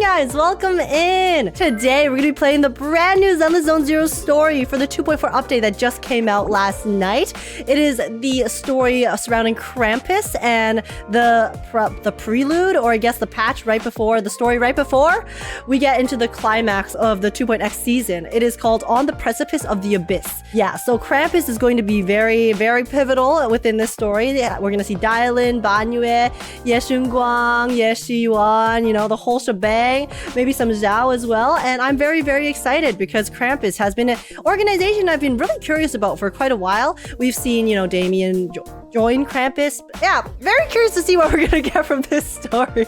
guys, welcome in! Today we're going to be playing the brand new Zenless Zone Zero story for the 2.4 update that just came out last night. It is the story surrounding Krampus and the prelude, or I guess the patch right before, the story right before we get into the climax of the 2.x season. It is called On the Precipice of the Abyss. Yeah, so Krampus is going to be very, very pivotal within this story. Yeah, we're going to see Dialyn, Banyue, Shunguang, Xiao'Guang, you know, the whole shebang, maybe some Zhao as well. And I'm very, very excited because Krampus has been an organization I've been really curious about for quite a while. We've seen, you know, Damien join Krampus. Yeah, very curious to see what we're going to get from this story.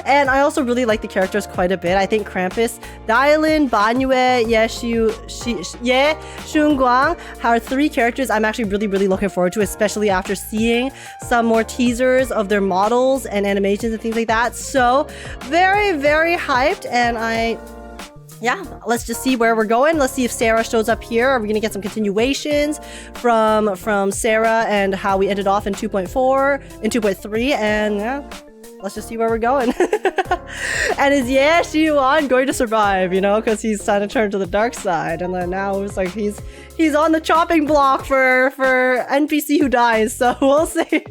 And I also really like the characters quite a bit. I think Krampus, Dialyn, Banyue, Shunguang are three characters I'm actually really looking forward to, especially after seeing some more teasers of their models and animations and things like that. So very, very hyped, and yeah, let's just see where we're going. Let's see if Sarah shows up here. Are we gonna get some continuations from Sarah and how we ended off in 2.4, in 2.3, and yeah, let's just see where we're going. And is Xiao'Guang going to survive, you know, because he's trying to turn to the dark side, and then now it's like he's on the chopping block for NPC who dies, so we'll see.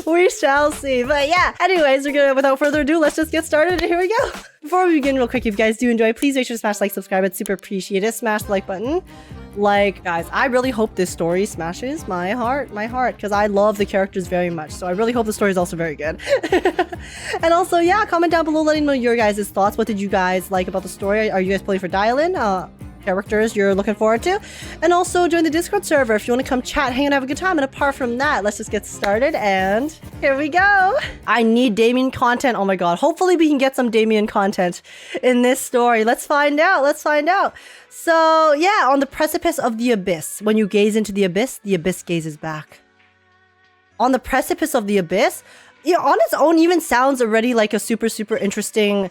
We shall see. But yeah, anyways, without further ado, let's just get started, and here we go. Before we begin, real quick, if you guys do enjoy, please make sure to smash like, subscribe, it's super appreciated. Smash the like button. Like, guys, I really hope this story smashes my heart, because I love the characters very much. So I really hope the story is also very good. And also, yeah, comment down below letting me know your guys' thoughts. What did you guys like about the story? Are you guys playing for Dialyn? Characters you're looking forward to? And also join the Discord server if you want to come chat, hang and have a good time. And apart from that, let's just get started, and here we go. I need Damien content. Oh my god, hopefully we can get some Damien content in this story. Let's find out. So yeah, on the precipice of the abyss. When you gaze into the abyss gazes back. On the precipice of the abyss, you know, on its own even sounds already like a super interesting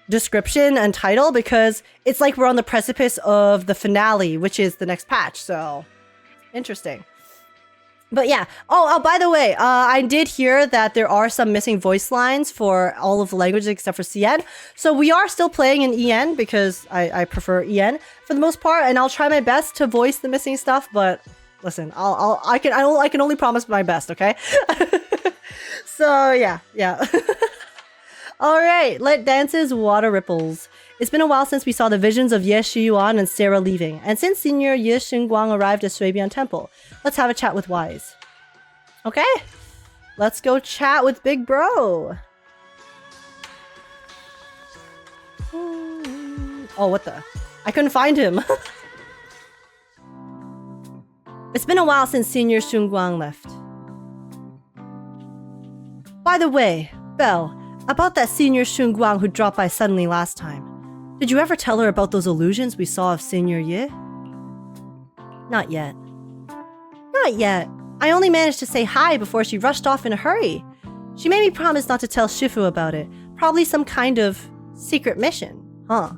description and title, because it's like we're on the precipice of the finale, which is the next patch. So interesting. But yeah, oh by the way, I did hear that there are some missing voice lines for all of the languages except for CN, so we are still playing in EN because I prefer EN for the most part, and I'll try my best to voice the missing stuff. But listen, I can only promise my best, okay? So yeah. Alright, let dances water ripples. It's been a while since we saw the visions of Xiao'Guang and Sarah leaving, and since Senior Shunguang arrived at Shuibian Temple. Let's have a chat with Wise. Okay, let's go chat with Big Bro. Oh, what the? I couldn't find him. It's been a while since Senior Shunguang left. By the way, Belle, about that Senior Shunguang who dropped by suddenly last time. Did you ever tell her about those illusions we saw of Senior Ye? Not yet. Not yet. I only managed to say hi before she rushed off in a hurry. She made me promise not to tell Shifu about it. Probably some kind of secret mission, huh?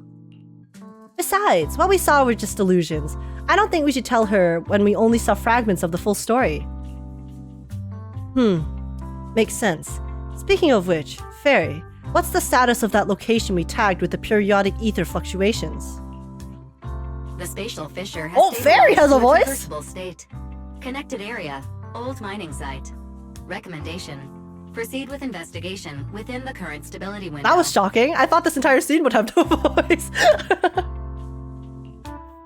Besides, what we saw were just illusions. I don't think we should tell her when we only saw fragments of the full story. Makes sense. Speaking of which, Fairy, what's the status of that location we tagged with the periodic ether fluctuations? The spatial fissure has Fairy has a voice! Reversible state. Connected area, old mining site. Recommendation: proceed with investigation within the current stability window. That was shocking. I thought this entire scene would have no voice.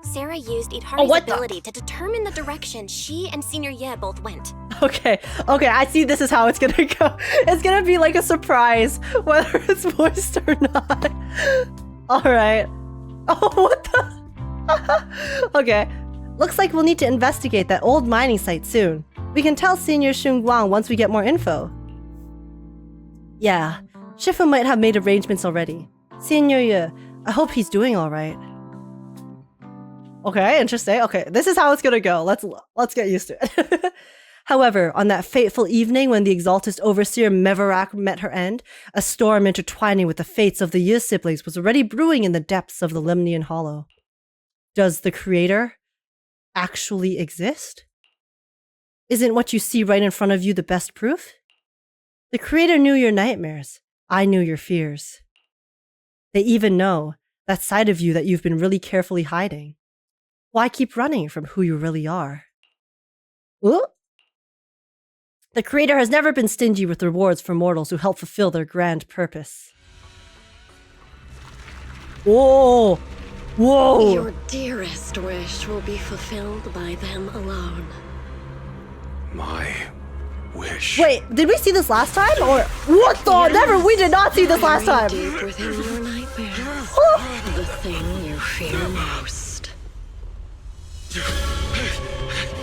Sarah used Idhari's ability to determine the direction she and Senior Ye both went. Okay, I see this is how it's gonna go. It's gonna be like a surprise, whether it's voiced or not. Alright. Oh, what the? Okay. Looks like we'll need to investigate that old mining site soon. We can tell Senior Shunguang once we get more info. Yeah, Shifu might have made arrangements already. Senior Ye, I hope he's doing alright. Okay, interesting. Okay, this is how it's gonna go. Let's get used to it. However, on that fateful evening when the exaltist overseer Mevarak met her end, a storm intertwining with the fates of the Yi siblings was already brewing in the depths of the Lemnian Hollow. Does the creator actually exist? Isn't what you see right in front of you the best proof? The creator knew your nightmares. I knew your fears. They even know that side of you that you've been really carefully hiding. Why keep running from who you really are? Ooh. The Creator has never been stingy with rewards for mortals who help fulfill their grand purpose. Whoa! Whoa! Your dearest wish will be fulfilled by them alone. My wish. Wait, did we see this last time? Or what the? Yes. Never, we did not see this last time. Deep within your nightmares, the thing you fear most.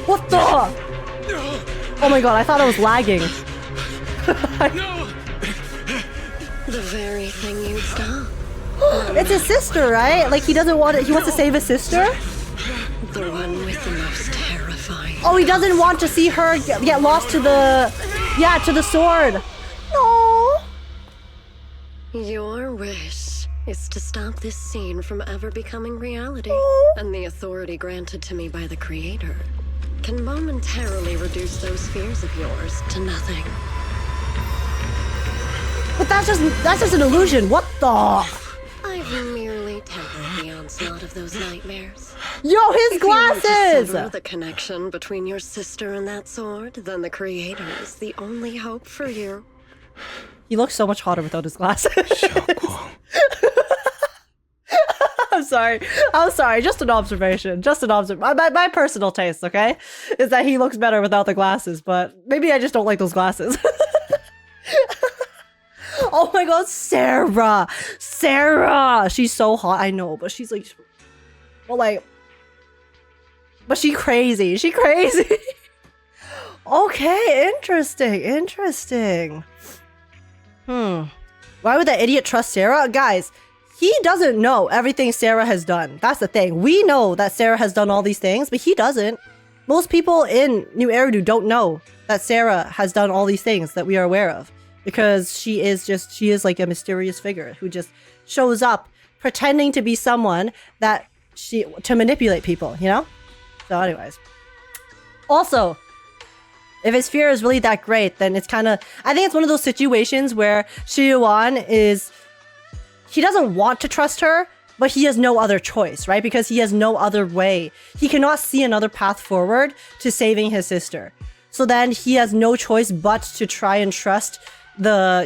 What the? Oh my god, I thought I was lagging. The very thing you stop. It's his sister, right? Like he doesn't want it. He wants to save his sister. The one with the most terrifying. Oh, he doesn't want to see her get lost to the, yeah, to the sword. No. Your wish is to stop this scene from ever becoming reality. And the authority granted to me by the Creator can momentarily reduce those fears of yours to nothing. But that's just an illusion. What the? I've merely tempered the onslaught of those nightmares. Yo, his If you want to glasses! sever the connection between your sister and that sword, then the Creator is the only hope for you. He looks so much hotter without his glasses. Xiao'Guang. I'm sorry. Just an observation. My personal taste, okay? Is that he looks better without the glasses, but maybe I just don't like those glasses. Oh my god, Sarah! Sarah! She's so hot, I know, but she's like... Well, like... But she crazy. She crazy. Okay, interesting. Why would that idiot trust Sarah? Guys, he doesn't know everything Sarah has done. That's the thing. We know that Sarah has done all these things, but he doesn't. Most people in New Eridu don't know that Sarah has done all these things that we are aware of. Because she is like a mysterious figure who just shows up pretending to be someone to manipulate people, you know? So anyways. Also, if his fear is really that great, then it's kind of... I think it's one of those situations where Xiao'Guang he doesn't want to trust her, but he has no other choice, right? Because he has no other way. He cannot see another path forward to saving his sister. So then he has no choice but to try and trust the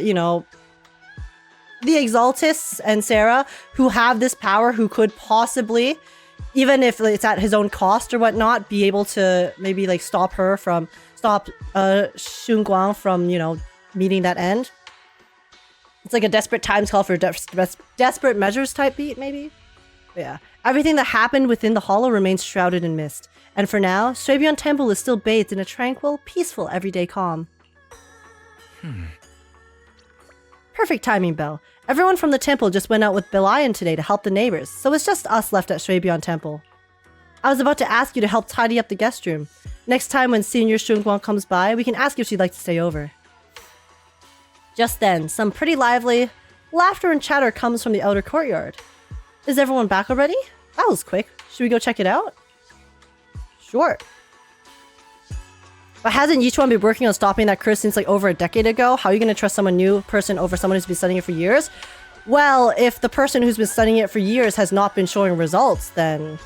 exaltists and Sarah, who have this power, who could possibly, even if it's at his own cost or whatnot, be able to maybe like stop Shunguang from, meeting that end. It's like a desperate times call for desperate measures type beat, maybe? But yeah. Everything that happened within the hollow remains shrouded in mist. And for now, Shuibian Temple is still bathed in a tranquil, peaceful, everyday calm. Perfect timing, Belle. Everyone from the temple just went out with Dialyn today to help the neighbors, so it's just us left at Shuibian Temple. I was about to ask you to help tidy up the guest room. Next time when Senior Shunguang comes by, we can ask if she'd like to stay over. Just then, some pretty lively laughter and chatter comes from the outer courtyard. Is everyone back already? That was quick. Should we go check it out? Sure. But hasn't Yichuan been working on stopping that curse since like over a decade ago? How are you going to trust someone new person over someone who's been studying it for years? Well, if the person who's been studying it for years has not been showing results, then...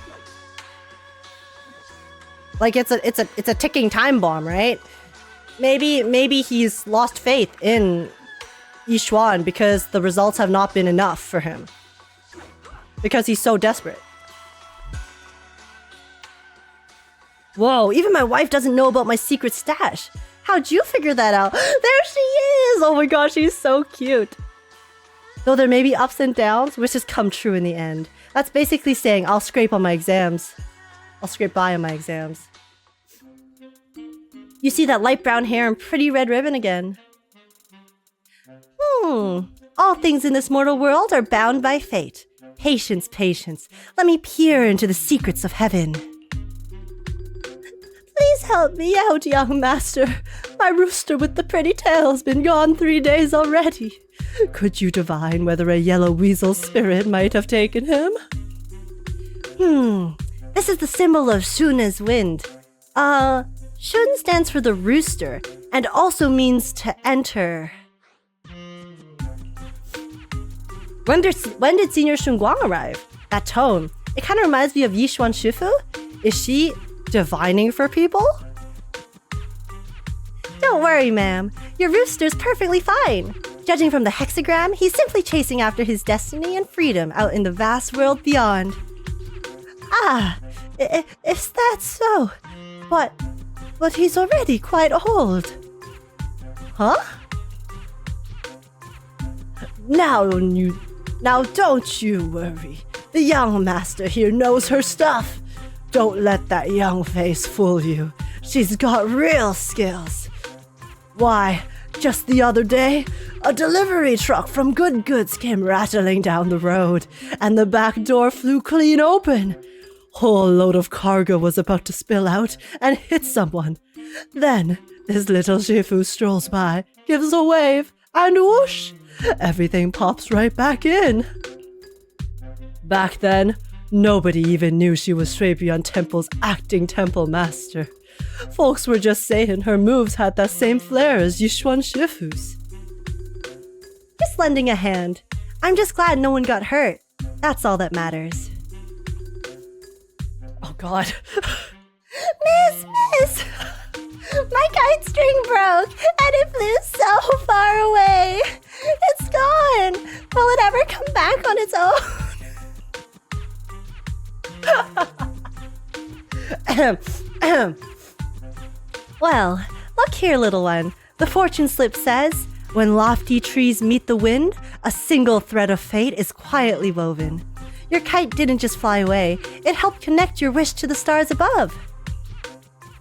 Like, it's a ticking time bomb, right? Maybe he's lost faith in Yichuan because the results have not been enough for him. Because he's so desperate. Whoa, even my wife doesn't know about my secret stash. How'd you figure that out? There she is! Oh my gosh, she's so cute. Though there may be ups and downs, wishes come true in the end. That's basically saying I'll scrape on my exams. I'll scrape by on my exams. You see that light brown hair and pretty red ribbon again. All things in this mortal world are bound by fate. Patience, patience. Let me peer into the secrets of heaven. Please help me out, young master. My rooster with the pretty tail has been gone 3 days already. Could you divine whether a yellow weasel spirit might have taken him? This is the symbol of Shuna's wind. Shun stands for the rooster, and also means to enter. When did Senior Shunguang arrive? That tone. It kind of reminds me of Yishuan Shifu. Is she divining for people? Don't worry, ma'am. Your rooster's perfectly fine. Judging from the hexagram, he's simply chasing after his destiny and freedom out in the vast world beyond. Ah, is that so? But he's already quite old. Huh? Now don't you worry. The young master here knows her stuff. Don't let that young face fool you. She's got real skills. Why, just the other day, a delivery truck from Good Goods came rattling down the road, and the back door flew clean open. Whole load of cargo was about to spill out and hit someone. Then, this little Shifu strolls by, gives a wave, and whoosh! Everything pops right back in. Back then, nobody even knew she was Shui Beyond Temple's acting temple master. Folks were just saying her moves had that same flair as Yishuan Shifu's. Just lending a hand. I'm just glad no one got hurt. That's all that matters. Oh god. Miss! My kite string broke, and it flew so far away. It's gone. Will it ever come back on its own? Well, look here, little one. The fortune slip says, when lofty trees meet the wind, a single thread of fate is quietly woven. Your kite didn't just fly away, it helped connect your wish to the stars above.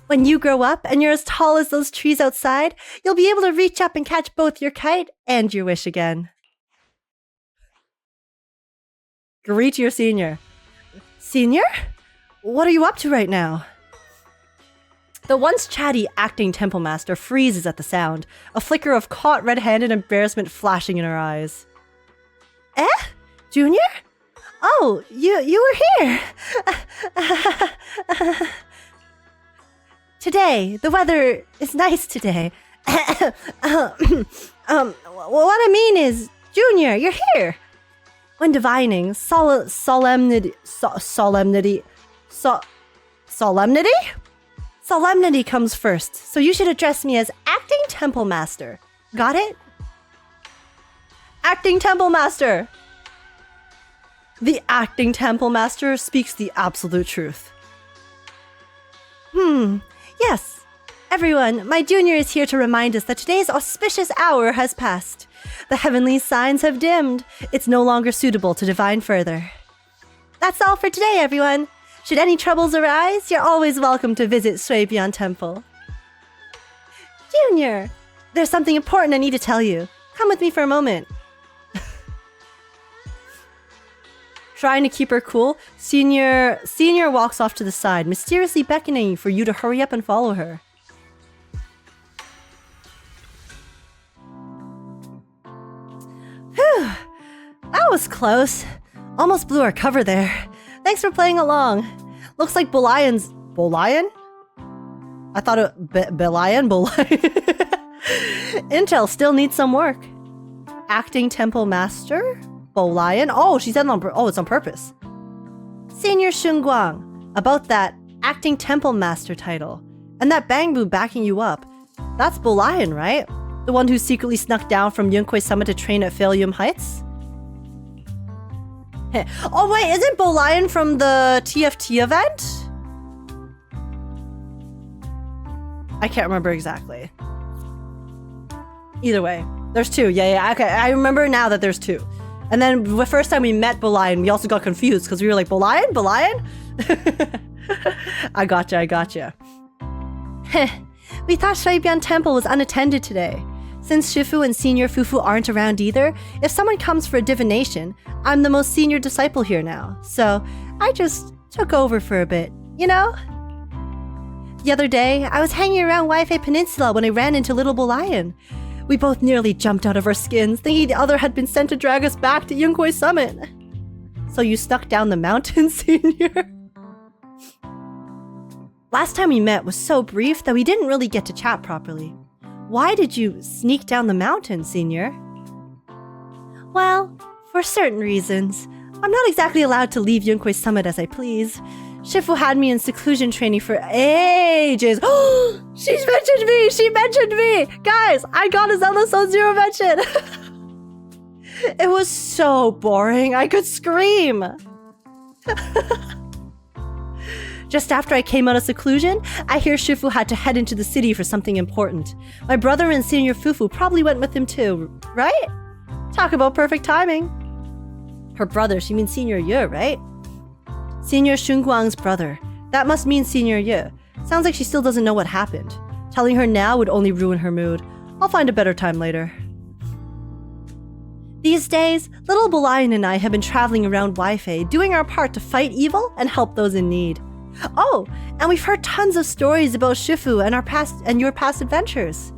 When you grow up and you're as tall as those trees outside, you'll be able to reach up and catch both your kite and your wish again. Greet your senior. Senior? What are you up to right now? The once chatty acting temple master freezes at the sound, a flicker of caught red-handed embarrassment flashing in her eyes. Eh? Junior? Oh, you were here. Today, the weather is nice today. What I mean is, Junior, you're here. When divining, solemnity comes first, so you should address me as Acting Temple Master. Got it? Acting Temple Master! The Acting Temple Master speaks the absolute truth. Yes. Everyone, my junior is here to remind us that today's auspicious hour has passed. The heavenly signs have dimmed. It's no longer suitable to divine further. That's all for today, everyone. Should any troubles arise, you're always welcome to visit Shui Beyond Temple. Junior, there's something important I need to tell you. Come with me for a moment. Trying to keep her cool, Senior walks off to the side, mysteriously beckoning for you to hurry up and follow her. Whew, that was close. Almost blew our cover there. Thanks for playing along. Looks like Belian's... Bolian? I thought it... Belian? Intel still needs some work. Acting Temple Master? Bolian? Oh, she said it's on purpose. Senior Shunguang, about that Acting Temple Master title. And that Bangbu backing you up. That's Bolian, right? The one who secretly snuck down from Yunkwei Summit to train at Phalium Heights? Oh wait, isn't Bolian from the TFT event? I can't remember exactly. Either way, there's two. Yeah, okay. I remember now that there's two. And then the first time we met Bolian, we also got confused because we were like, Bolian? I gotcha. We thought Shui Beyond Temple was unattended today. Since Shifu and Senior Fufu aren't around either, if someone comes for a divination, I'm the most senior disciple here now. So I just took over for a bit, you know? The other day, I was hanging around Wi-Fi Peninsula when I ran into little Bolian. We both nearly jumped out of our skins, thinking the other had been sent to drag us back to Yunkwei Summit. So you snuck down the mountain, Senior? Last time we met was so brief that we didn't really get to chat properly. Why did you sneak down the mountain, Senior? Well, For certain reasons. I'm not exactly allowed to leave Yunque's summit as I please. Shifu had me in seclusion training for ages. She's mentioned me! She mentioned me! Guys, I got a Zenless Zone Zero mention! It was so boring, I could scream! Just after I came out of seclusion, I hear Shifu had to head into the city for something important. My brother and Senior Fufu probably went with him too, right? Talk about perfect timing. Her brother, she means Senior Ye, right? Senior Shunguang's brother. That must mean Senior Ye. Sounds like she still doesn't know what happened. Telling her now would only ruin her mood. I'll find a better time later. These days, little Dialyn and I have been traveling around Weifei, doing our part to fight evil and help those in need. Oh, and we've heard tons of stories about Shifu and your past adventures.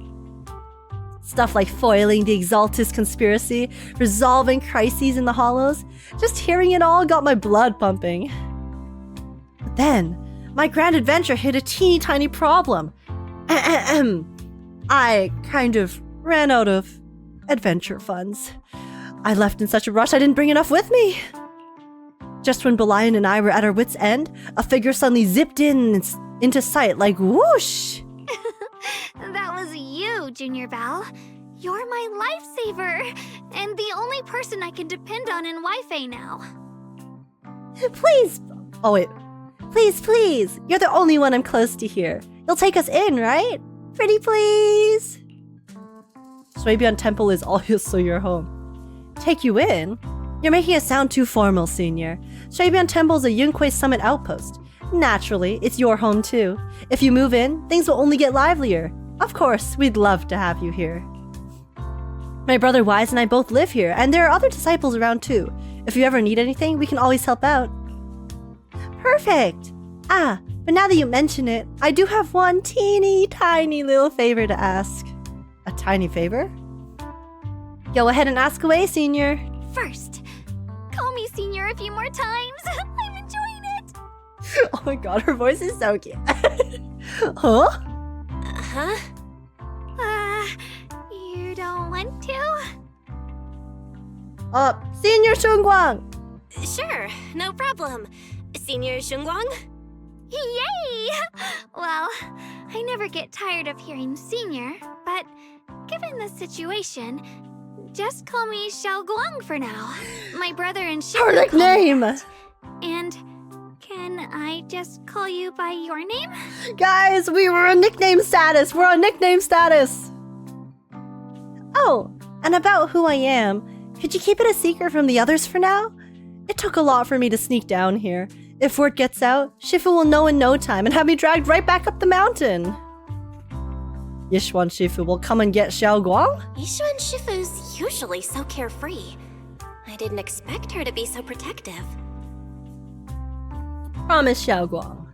Stuff like foiling the exaltist conspiracy, resolving crises in the hollows. Just hearing it all got my blood pumping. But then, my grand adventure hit a teeny tiny problem. I kind of ran out of adventure funds. I left in such a rush I didn't bring enough with me. Just when Dialyn and I were at our wits' end, a figure suddenly zipped into sight like whoosh. That was you, Junior Belle. You're my lifesaver, and the only person I can depend on in Weifei now. Please. Oh wait. Please. You're the only one I'm close to here. You'll take us in, right? Pretty please. Shuibian Temple is also your home. Take you in? You're making it sound too formal, Senior. Shuibian Temple is a Yunque's summit outpost. Naturally, it's your home too. If you move in, things will only get livelier. Of course, we'd love to have you here. My brother Wise and I both live here, and there are other disciples around too. If you ever need anything, we can always help out. Perfect! But now that you mention it, I do have one teeny tiny little favor to ask. A tiny favor? Go ahead and ask away, Senior. First, call me Senior a few more times. I'm enjoying it. Oh my god, her voice is so cute. Huh? Huh? You don't want to? Senior Shunguang! Sure, no problem. Senior Shunguang? Yay! Well, I never get tired of hearing Senior, but given the situation, just call me Xiao'Guang for now. My brother and Shifu Her nickname! And can I just call you by your name? Guys, we were on nickname status! We're on nickname status! Oh, and about who I am, could you keep it a secret from the others for now? It took a lot for me to sneak down here. If word gets out, Shifu will know in no time and have me dragged right back up the mountain. Yishuan Shifu will come and get Xiao'Guang? Yishuan Shifu's usually so carefree. I didn't expect her to be so protective. Promise, Xiao'Guang.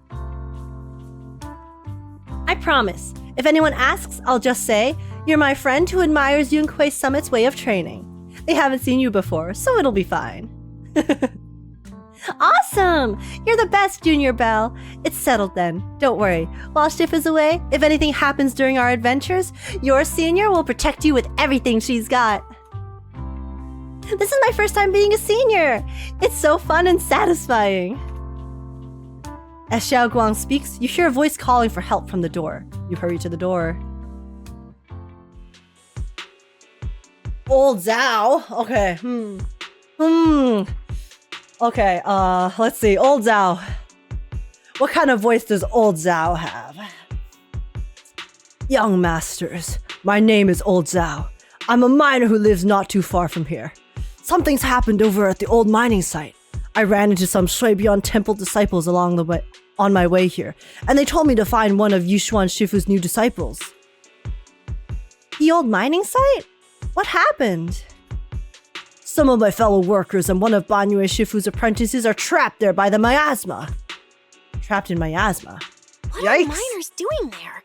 I promise. If anyone asks, I'll just say, you're my friend who admires Yunquei Summit's way of training. They haven't seen you before, so it'll be fine. Awesome! You're the best, Junior Belle. It's settled then. Don't worry. While Shifu's away, if anything happens during our adventures, your Senior will protect you with everything she's got. This is my first time being a Senior. It's so fun and satisfying. As Xiao'Guang speaks, you hear a voice calling for help from the door. You hurry to the door. Old Zhao? Okay, Okay, let's see. Old Zhao. What kind of voice does Old Zhao have? Young masters, my name is Old Zhao. I'm a miner who lives not too far from here. Something's happened over at the old mining site. I ran into some Shuibian Temple disciples along the way, on my way here, and they told me to find one of Yishuan Shifu's new disciples. The old mining site? What happened? Some of my fellow workers and one of Banyue Shifu's apprentices are trapped there by the miasma. Trapped in miasma? What Yikes. are miners doing there?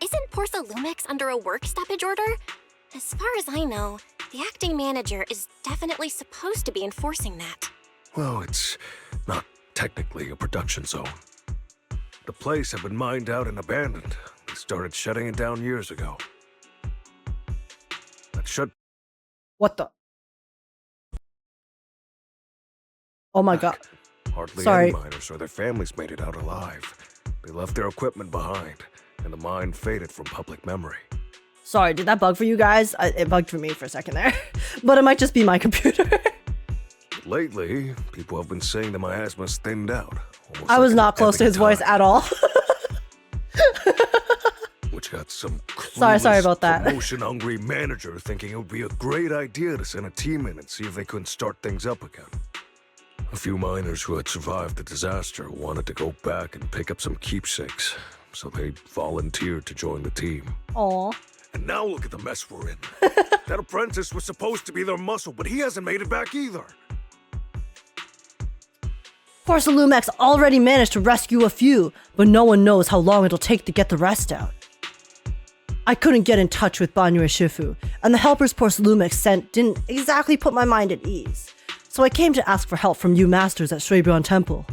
Isn't Porthalumix under a work stoppage order? As far as I know, the acting manager is definitely supposed to be enforcing that. Well, it's not technically a production zone. The place had been mined out and abandoned. They started shutting it down years ago. That shut... What the? Oh my god. Hardly Sorry. any miners or their families made it out alive. They left their equipment behind, and the mine faded from public memory. Sorry, did that bug for you guys? It bugged for me for a second there. But it might just be my computer. Lately, people have been saying that my asthma's thinned out. I was not close to his voice at all. Which got some Sorry about that. promotion-hungry manager thinking it would be a great idea to send a team in and see if they couldn't start things up again. A few miners who had survived the disaster wanted to go back and pick up some keepsakes, so they volunteered to join the team. Aw. And now look at the mess we're in. That apprentice was supposed to be their muscle, but he hasn't made it back either. Forza Lumex already managed to rescue a few, but no one knows how long it'll take to get the rest out. I couldn't get in touch with Banyue Shifu, and the helpers Forza Lumex sent didn't exactly put my mind at ease. So I came to ask for help from you masters at Showdown Temple.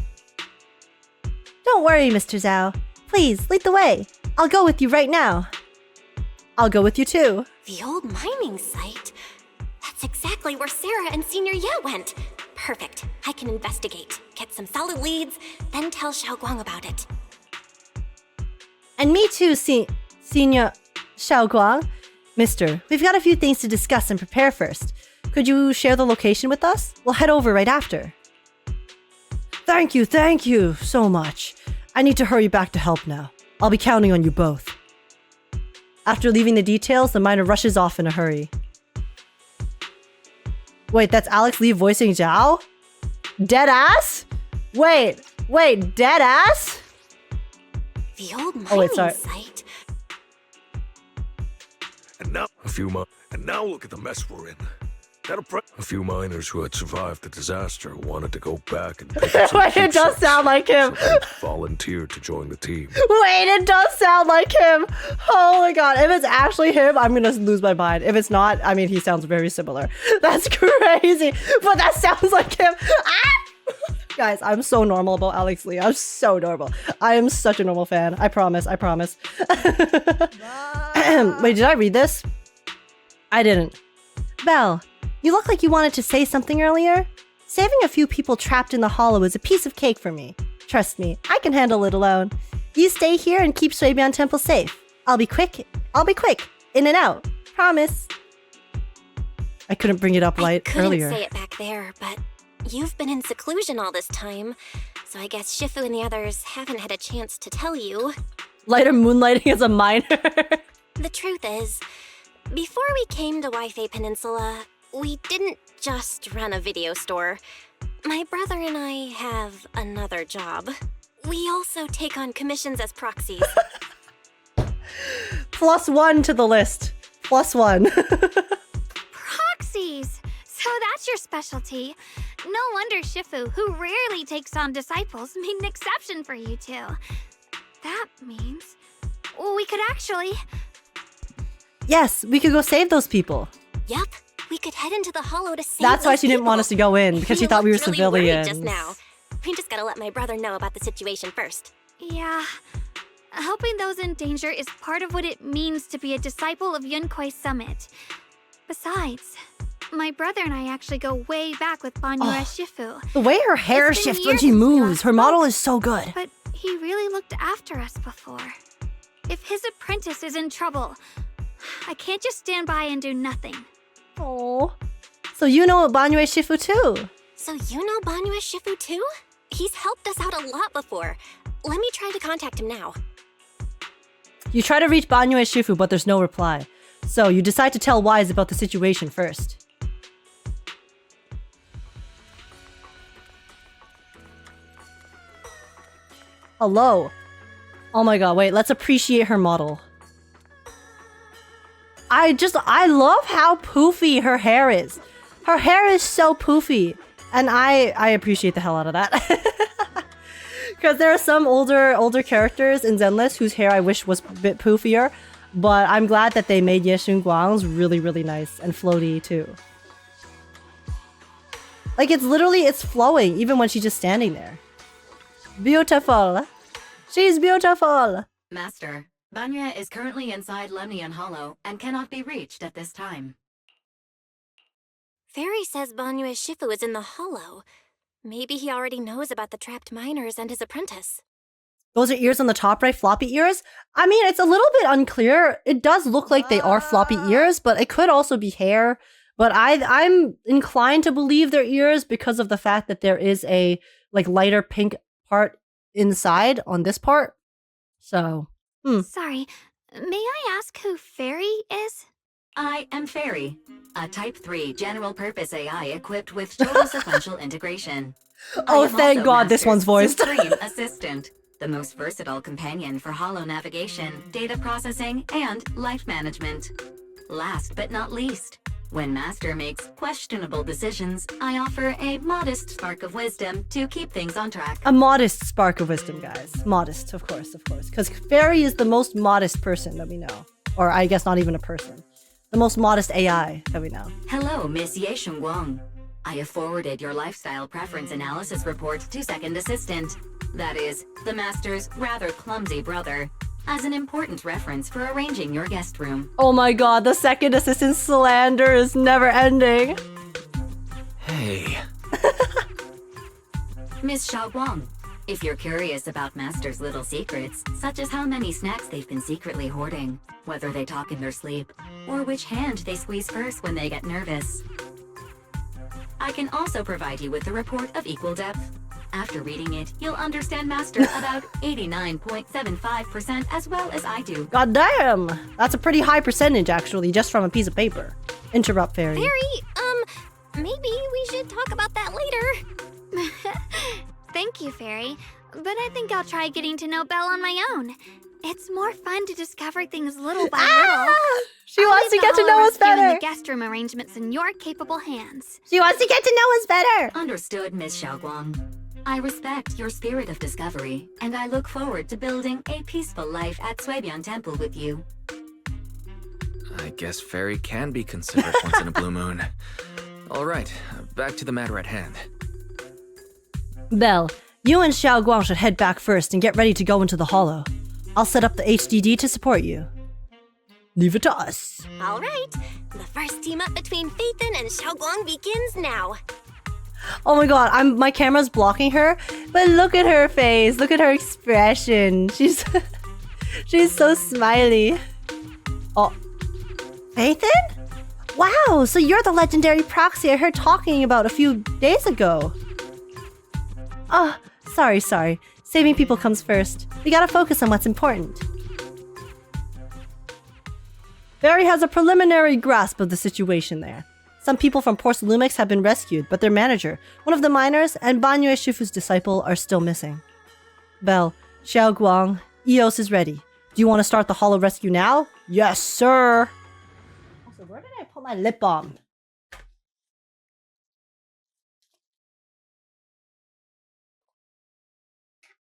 Don't worry, Mr. Zhao. Please, lead the way. I'll go with you right now. I'll go with you too. The old mining site? That's exactly where Sarah and Senior Ye went. Perfect. I can investigate, get some solid leads, then tell Xiao'Guang about it. And me too, Senior Xiao'Guang. Mister, we've got a few things to discuss and prepare first. Could you share the location with us? We'll head over right after. Thank you so much. I need to hurry back to help now. I'll be counting on you both. After leaving the details, the miner rushes off in a hurry. Wait, that's Alex Lee voicing Zhao? Dead ass? Wait, dead ass? The old mining site? And now look at the mess we're in. A few miners who had survived the disaster wanted to go back and pick up some Wait, it does sound like him. So they volunteered to join the team. Wait, it does sound like him. Oh my god. If it's actually him, I'm gonna lose my mind. If it's not, I mean, he sounds very similar. That's crazy. But that sounds like him. Ah! Guys, I'm so normal about Alex Lee. I'm so normal. I am such a normal fan. I promise. Wait, did I read this? I didn't. Belle, you look like you wanted to say something earlier. Saving a few people trapped in the hollow is a piece of cake for me. Trust me, I can handle it alone. You stay here and keep Showdown Temple safe. I'll be quick. In and out. Promise. I couldn't bring it up earlier. I couldn't say it back there, but you've been in seclusion all this time, so I guess Shifu and the others haven't had a chance to tell you. Lighter moonlighting as a miner. The truth is, before we came to Wi-Fi Peninsula, we didn't just run a video store. My brother and I have another job. We also take on commissions as proxies. +1 to the list. +1. Proxies! So that's your specialty. No wonder Shifu, who rarely takes on disciples, made an exception for you two. That means we could actually... Yes, we could go save those people. Yup. We could head into the hollow to save That's why those she didn't want us to go in, because she thought we were really civilians. Just now. We just gotta let my brother know about the situation first. Yeah. Helping those in danger is part of what it means to be a disciple of Yunkui's summit. Besides, my brother and I actually go way back with Banyue Shifu. The way her hair It's been shifts when years she since we moves, last her model spoke. is so good. But he really looked after us before. If his apprentice is in trouble, I can't just stand by and do nothing. Oh, so you know Banyue Shifu too? So you know Banyue Shifu too? He's helped us out a lot before. Let me try to contact him now. You try to reach Banyue Shifu, but there's no reply. So you decide to tell Wise about the situation first. Hello. Oh my god, wait, let's appreciate her model. I love how poofy her hair is. Her hair is so poofy. And I appreciate the hell out of that. Because there are some older characters in Zenless whose hair I wish was a bit poofier. But I'm glad that they made Shunguang's really nice and floaty too. Like it's flowing even when she's just standing there. Beautiful. She's beautiful. Master, Banyue is currently inside Lemnian Hollow and cannot be reached at this time. Fairy says Banyue Shifu is in the hollow. Maybe he already knows about the trapped miners and his apprentice. Those are ears on the top right, floppy ears? I mean, it's a little bit unclear. It does look like they are floppy ears, but it could also be hair. But I'm inclined to believe they're ears because of the fact that there is a like lighter pink part inside on this part. So, Sorry, may I ask who Fairy is? I am Fairy, a Type 3 general-purpose AI equipped with total sequential integration. Oh, I am thank also God this one's Master's voiced. Supreme Assistant, the most versatile companion for holo navigation, data processing, and life management. Last but not least, when Master makes questionable decisions, I offer a modest spark of wisdom to keep things on track. A modest spark of wisdom, guys. Modest, of course. Because Fairy is the most modest person that we know. Or I guess not even a person. The most modest AI that we know. Hello, Miss Shunguang. I have forwarded your lifestyle preference analysis report to Second Assistant. That is, the Master's rather clumsy brother, as an important reference for arranging your guest room. Oh my God, the second assistant slander is never ending. Hey. Miss Xiao'Guang, if you're curious about Master's little secrets, such as how many snacks they've been secretly hoarding, whether they talk in their sleep, or which hand they squeeze first when they get nervous, I can also provide you with a report of equal depth. After reading it, you'll understand Master about 89.75% as well as I do. God damn! That's a pretty high percentage, actually, just from a piece of paper. Interrupt, Fairy. Maybe we should talk about that later. Thank you, Fairy, but I think I'll try getting to know Belle on my own. It's more fun to discover things little by little. She wants to get to know us better. The guest room arrangements in your capable hands. She wants to get to know us better. Understood, Miss Xiao'Guang. I respect your spirit of discovery, and I look forward to building a peaceful life at Shuibian Temple with you. I guess Fairy can be considerate once in a blue moon. All right, back to the matter at hand. Belle, you and Xiao'Guang should head back first and get ready to go into the hollow. I'll set up the HDD to support you. Leave it to us. All right, the first team up between Phaethon and Xiao'Guang begins now. Oh my God, my camera's blocking her, but look at her face. Look at her expression. She's so smiley. Oh, Phaethon? Wow, so you're the legendary proxy I heard talking about a few days ago. Oh, sorry. Saving people comes first. We gotta focus on what's important. Barry has a preliminary grasp of the situation there. Some people from Porcelumix have been rescued, but their manager, one of the miners, and Banyue Shifu's disciple are still missing. Belle, Xiao'Guang, Eos is ready. Do you want to start the hollow rescue now? Yes, sir! Also, where did I put my lip balm?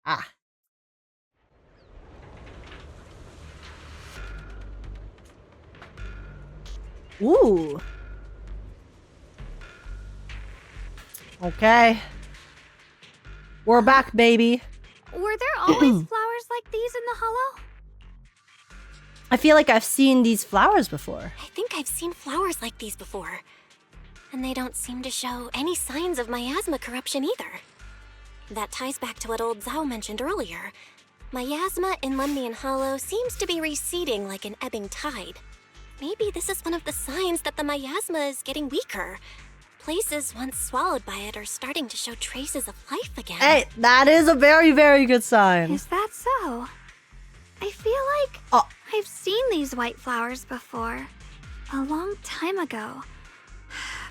Ah. Ooh. Okay. We're back, baby. Were there always flowers like these in the hollow? I feel like I've seen these flowers before. I think I've seen flowers like these before. And they don't seem to show any signs of miasma corruption either. That ties back to what old Zhao mentioned earlier. Miasma in Lemnian Hollow seems to be receding like an ebbing tide. Maybe this is one of the signs that the miasma is getting weaker. Places once swallowed by it are starting to show traces of life again. Hey, that is a very, very good sign. Is that so? I feel like I've seen these white flowers before. A long time ago.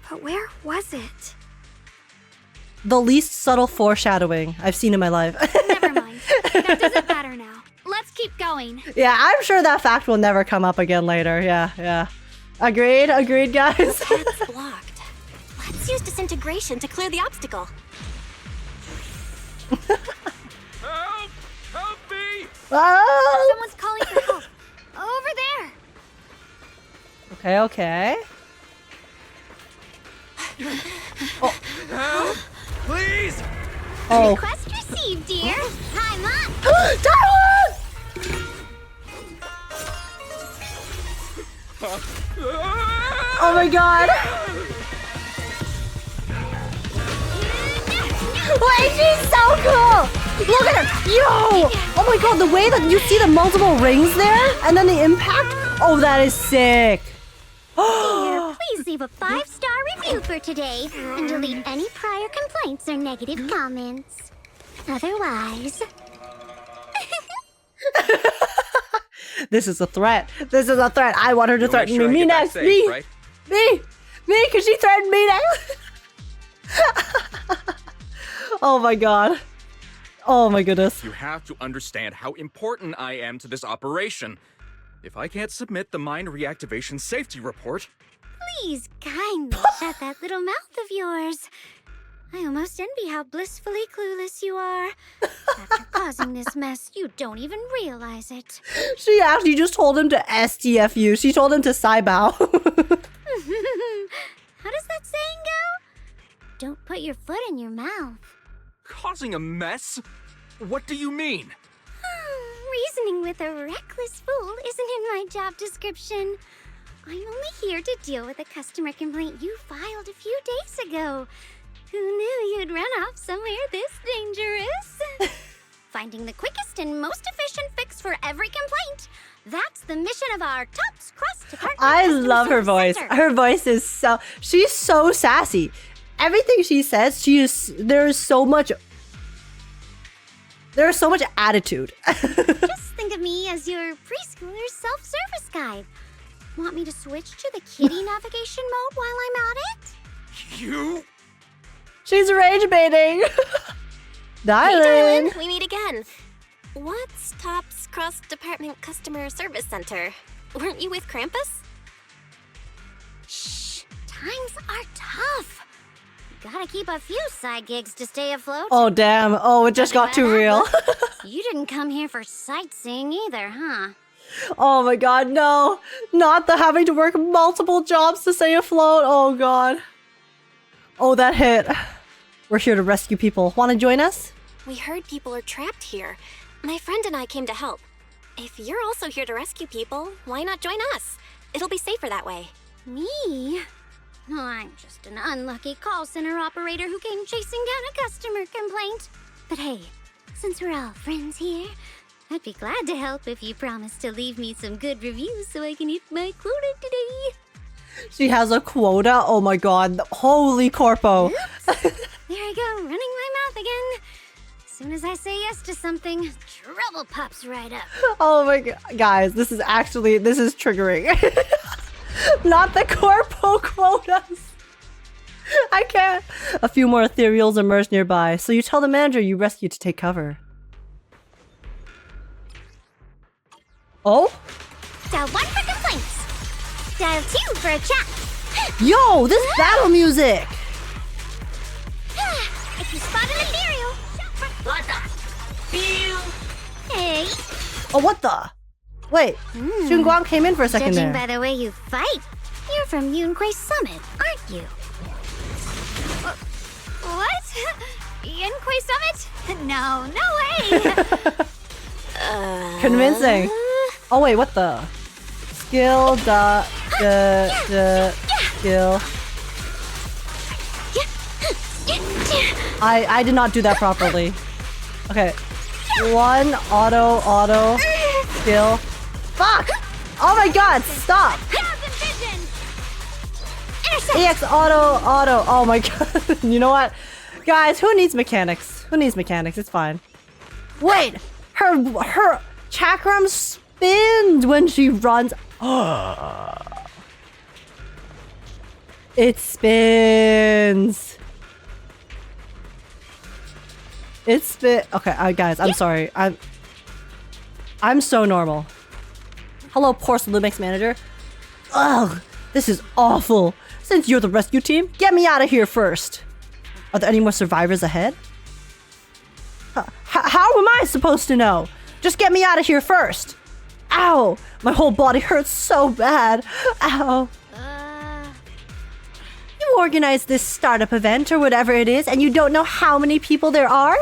But where was it? The least subtle foreshadowing I've seen in my life. Never mind. That doesn't matter now. Let's keep going. Yeah, I'm sure that fact will never come up again later. Yeah. Agreed, guys. That's blocked. Let's use disintegration to clear the obstacle. Help! Help me! Oh! Someone's calling for help. Over there. Okay. Help! Please! Oh. Request received, dear. I'm on. Dialyn! Oh my god. Wait, she's so cool! Look at her! Yo! Oh my god, the way that you see the multiple rings there, and then the impact? Oh, that is sick. Dear, please leave a 5-star review for today and delete any prior complaints or negative comments. Otherwise... This is a threat. This is a threat. I want her to threaten me. Me next. Me. Right? Me, because she threatened me next. Oh my god. Oh my goodness. You have to understand how important I am to this operation. If I can't submit the mine reactivation safety report... Please kindly shut that little mouth of yours. I almost envy how blissfully clueless you are. After causing this mess, you don't even realize it. She actually just told him to STFU. She told him to Saibao. How does that saying go? Don't put your foot in your mouth. Causing a mess? What do you mean? Reasoning with a reckless fool isn't in my job description. I'm only here to deal with a customer complaint you filed a few days ago. Who knew you'd run off somewhere this dangerous? Finding the quickest and most efficient fix for every complaint. That's the mission of our TOPS cross-department. I customer love her service voice. center. Her voice is so... She's so sassy. Everything she says, there's so much attitude. Just think of me as your preschooler's self-service guide. Want me to switch to the kiddie navigation mode while I'm at it? You? She's rage baiting. Hey, Dialyn. Dialyn, we meet again. What's TOPS Cross-Department Customer Service Center? Weren't you with Krampus? Shh, times are tough. Gotta keep a few side gigs to stay afloat. Oh damn. Oh, it just got too real. You didn't come here for sightseeing either, huh? Oh my god, no. Not the having to work multiple jobs to stay afloat. Oh god. Oh, that hit. We're here to rescue people. Want to join us? We heard people are trapped here. My friend and I came to help. If you're also here to rescue people, why not join us? It'll be safer that way. Me? Oh, I'm just an unlucky call center operator who came chasing down a customer complaint. But hey, since we're all friends here, I'd be glad to help if you promise to leave me some good reviews so I can hit my quota today. She has a quota. Oh my god. Holy corpo. There I go, running my mouth again. As soon as I say yes to something, trouble pops right up. Oh my god. Guys, this is triggering. Not the corpo quotas. I can't. A few more ethereals emerge nearby, so you tell the manager you rescued to take cover. Oh? Dial 1 for complaints. Dial 2 for a chat. Yo, this battle music! If you spot an ethereal, shout for what the? Hey. Oh, what the? Wait, Shunguang came in for a second Judging there. by the way you fight, you're from Yunquay Summit, aren't you? What? Yunquay Summit? No, no way! Convincing. Oh wait, what the? Skill, skill. I did not do that properly. Okay. One, auto, skill. Fuck! Oh my god, stop! EX, auto. Oh my god. You know what? Guys, who needs mechanics? Who needs mechanics? It's fine. Wait! Her chakram spins when she runs. It spins. Okay, guys, I'm sorry. I'm so normal. Hello, Porcelain Lumix manager. Ugh, this is awful. Since you're the rescue team, get me out of here first. Are there any more survivors ahead? How am I supposed to know? Just get me out of here first. Ow, my whole body hurts so bad. Ow. You organized this startup event or whatever it is, and you don't know how many people there are?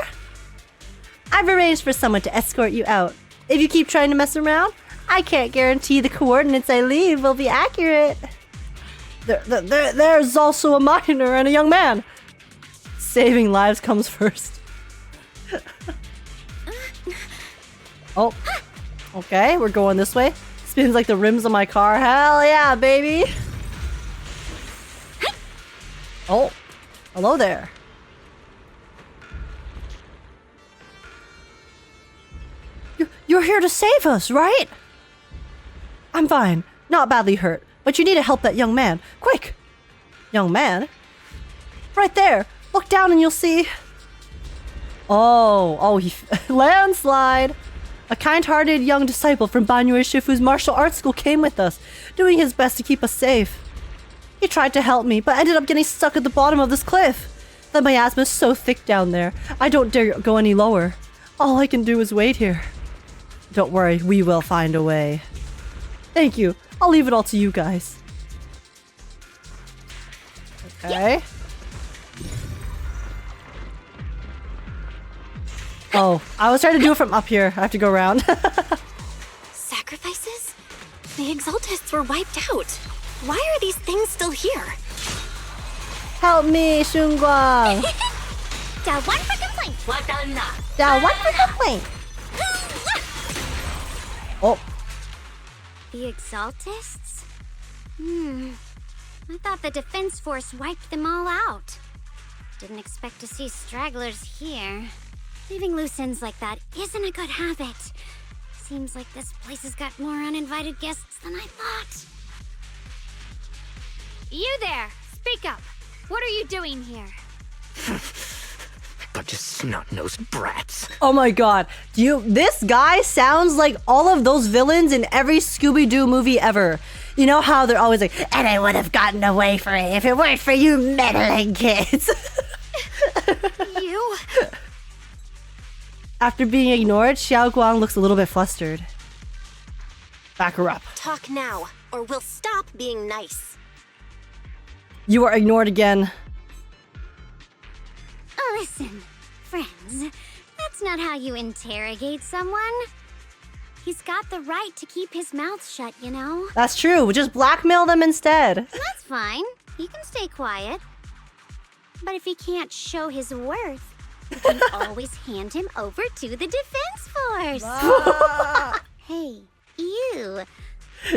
I've arranged for someone to escort you out. If you keep trying to mess around, I can't guarantee the coordinates I leave will be accurate. There's also a minor and a young man. saving lives comes first. Oh. Okay, we're going this way. Spins like the rims of my car. Hell yeah, baby! Oh. Hello there. You're here to save us, right? I'm fine. Not badly hurt. But you need to help that young man. Quick! Young man? Right there! Look down and you'll see... Oh, he... landslide! A kind-hearted young disciple from Banyue Shifu's martial arts school came with us, doing his best to keep us safe. He tried to help me, but ended up getting stuck at the bottom of this cliff. The miasma is so thick down there, I don't dare go any lower. All I can do is wait here. Don't worry, we will find a way. Thank you. I'll leave it all to you guys. Okay. Oh, I was trying to do it from up here. I have to go around. Sacrifices? The exaltists were wiped out. Why are these things still here? Help me, Shunguang. Down one for complaint. Down one for complaint. Oh. The exaltists? I thought the defense force wiped them all out. Didn't expect to see stragglers here. Leaving loose ends like that isn't a good habit. Seems like this place has got more uninvited guests than I thought. You there! Speak up! What are you doing here? Bunch of snot-nosed brats. Oh my god. This guy sounds like all of those villains in every Scooby-Doo movie ever. You know how they're always like, and I would have gotten away from it if it weren't for you meddling kids. You? After being ignored, Xiao'Guang looks a little bit flustered. Back her up. Talk now, or we'll stop being nice. You are ignored again. Listen, friends, that's not how you interrogate someone. He's got the right to keep his mouth shut, you know? That's true. Just blackmail them instead. That's fine. He can stay quiet. But if he can't show his worth, you can always hand him over to the defense force. Hey, you.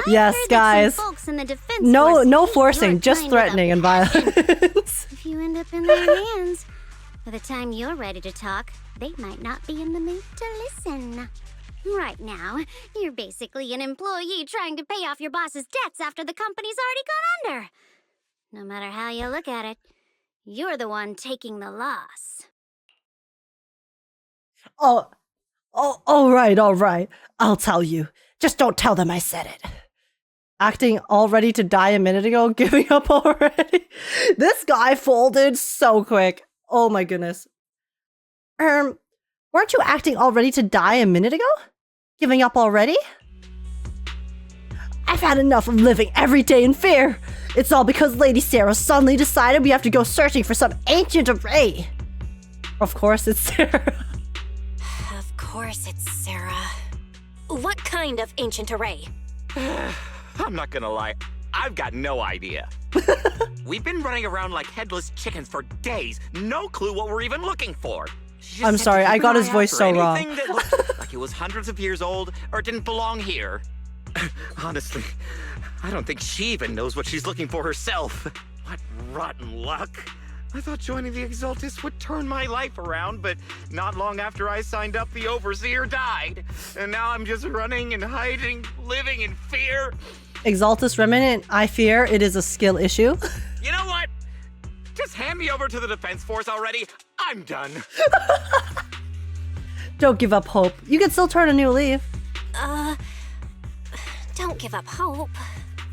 Yes, heard that guys. some folks in the defense No force hate your forcing, just kind with a threatening and passion. violence. If you end up in their hands, by the time you're ready to talk, they might not be in the mood to listen. Right now, you're basically an employee trying to pay off your boss's debts after the company's already gone under. No matter how you look at it, you're the one taking the loss. All right. I'll tell you. Just don't tell them I said it. Acting all ready to die a minute ago, giving up already. This guy folded so quick. Oh my goodness. Weren't you acting all ready to die a minute ago? Giving up already? I've had enough of living every day in fear. It's all because Lady Sarah suddenly decided we have to go searching for some ancient array. Of course it's Sarah. Of course it's Sarah. What kind of ancient array? I'm not gonna lie, I've got no idea. We've been running around like headless chickens for days. No clue what we're even looking for. She just I'm said sorry, to keep I got an his eye voice out so for wrong. anything that looked like it was hundreds of years old or didn't belong here. Honestly, I don't think she even knows what she's looking for herself. What rotten luck. I thought joining the Exaltists would turn my life around, but not long after I signed up, the Overseer died. And now I'm just running and hiding, living in fear. Exaltus Remnant, I fear it is a skill issue. You know what? Just hand me over to the Defense Force already. I'm done. Don't give up hope. You can still turn a new leaf. Don't give up hope.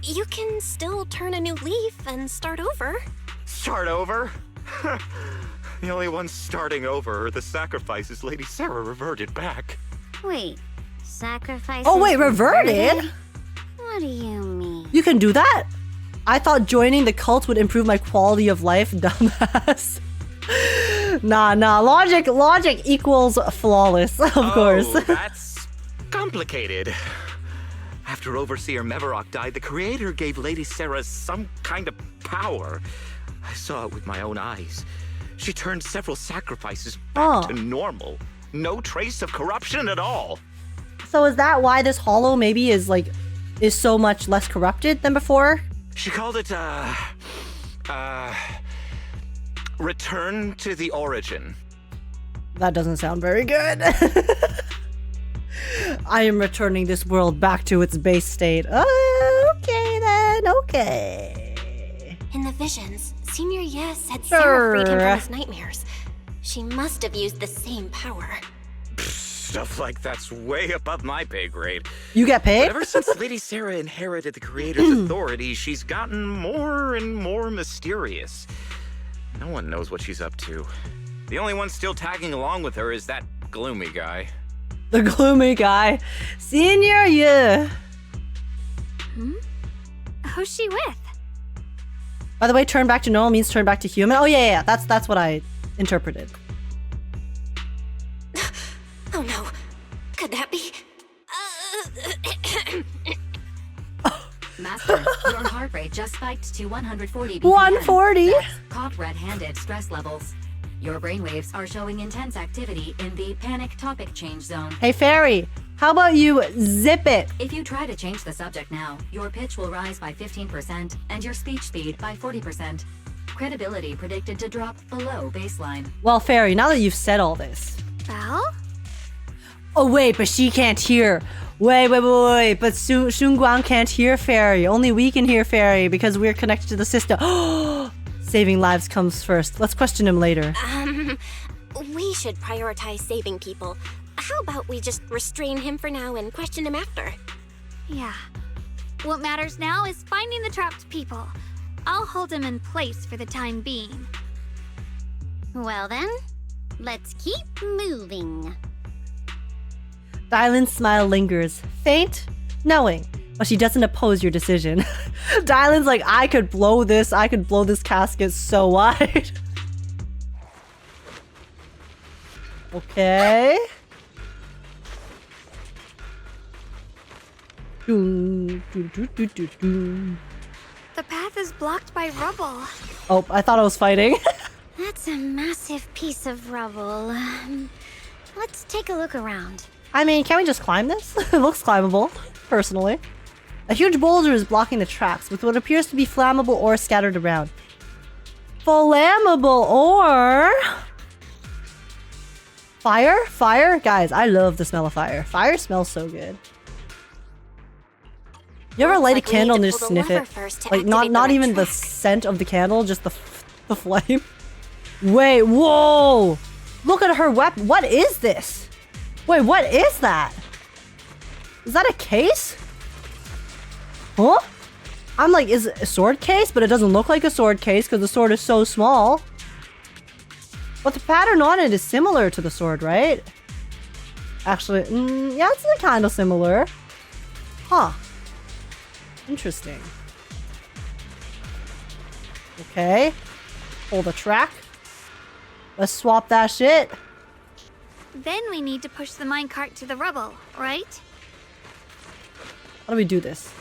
You can still turn a new leaf and start over. Start over? The only ones starting over are the sacrifices Lady Sarah reverted back. Wait, sacrifices? Oh wait, reverted? What do you mean? You can do that? I thought joining the cult would improve my quality of life, dumbass. Nah, logic equals flawless, of course. That's complicated. After Overseer Mevarok died, the Creator gave Lady Sarah some kind of power. I saw it with my own eyes. She turned several sacrifices back to normal. No trace of corruption at all. So is that why this hollow maybe is so much less corrupted than before? She called it, return to the origin. That doesn't sound very good. I am returning this world back to its base state. Okay then, okay. In the visions, Senior Ye said Sarah freed him from his nightmares. She must have used the same power. Stuff like that's way above my pay grade. You get paid? But ever since Lady Sarah inherited the Creator's authority, she's gotten more and more mysterious. No one knows what she's up to. The only one still tagging along with her is that gloomy guy. The gloomy guy. Senior Ye. Who's she with? By the way, turn back to normal means turn back to human. Oh yeah. That's what I interpreted. Oh no. Could that be? Master, your heart rate just spiked to 140 BPM. 140? That's caught red-handed stress levels. Your brainwaves are showing intense activity in the panic topic change zone. Hey Fairy, how about you zip it? If you try to change the subject now, your pitch will rise by 15% and your speech speed by 40%. Credibility predicted to drop below baseline. Well, Fairy, now that you've said all this. Well? Oh wait, but she can't hear. Wait. But Shunguang can't hear Fairy. Only we can hear Fairy because we're connected to the system. Saving lives comes first. Let's question him later. We should prioritize saving people. How about we just restrain him for now and question him after? Yeah. What matters now is finding the trapped people. I'll hold him in place for the time being. Well then, let's keep moving. Dialyn's smile lingers, faint, knowing, but she doesn't oppose your decision. Dialyn's like, I could blow this casket so wide. Okay. The path is blocked by rubble. Oh, I thought I was fighting. That's a massive piece of rubble. Let's take a look around. I mean, can we just climb this? It looks climbable, personally. A huge boulder is blocking the tracks with what appears to be flammable ore scattered around. Flammable ore? Fire? Fire? Guys, I love the smell of fire. Fire smells so good. You ever light a candle and just sniff it? Like, not even the scent of the candle, just the flame? Wait, whoa! Look at her weapon. What is this? Wait, what is that? Is that a case? Huh? I'm like, is it a sword case? But it doesn't look like a sword case because the sword is so small. But the pattern on it is similar to the sword, right? Actually, yeah, it's kind of similar. Huh. Interesting. Okay. Pull the track. Let's swap that shit. Then we need to push the minecart to the rubble, right? How do we do this?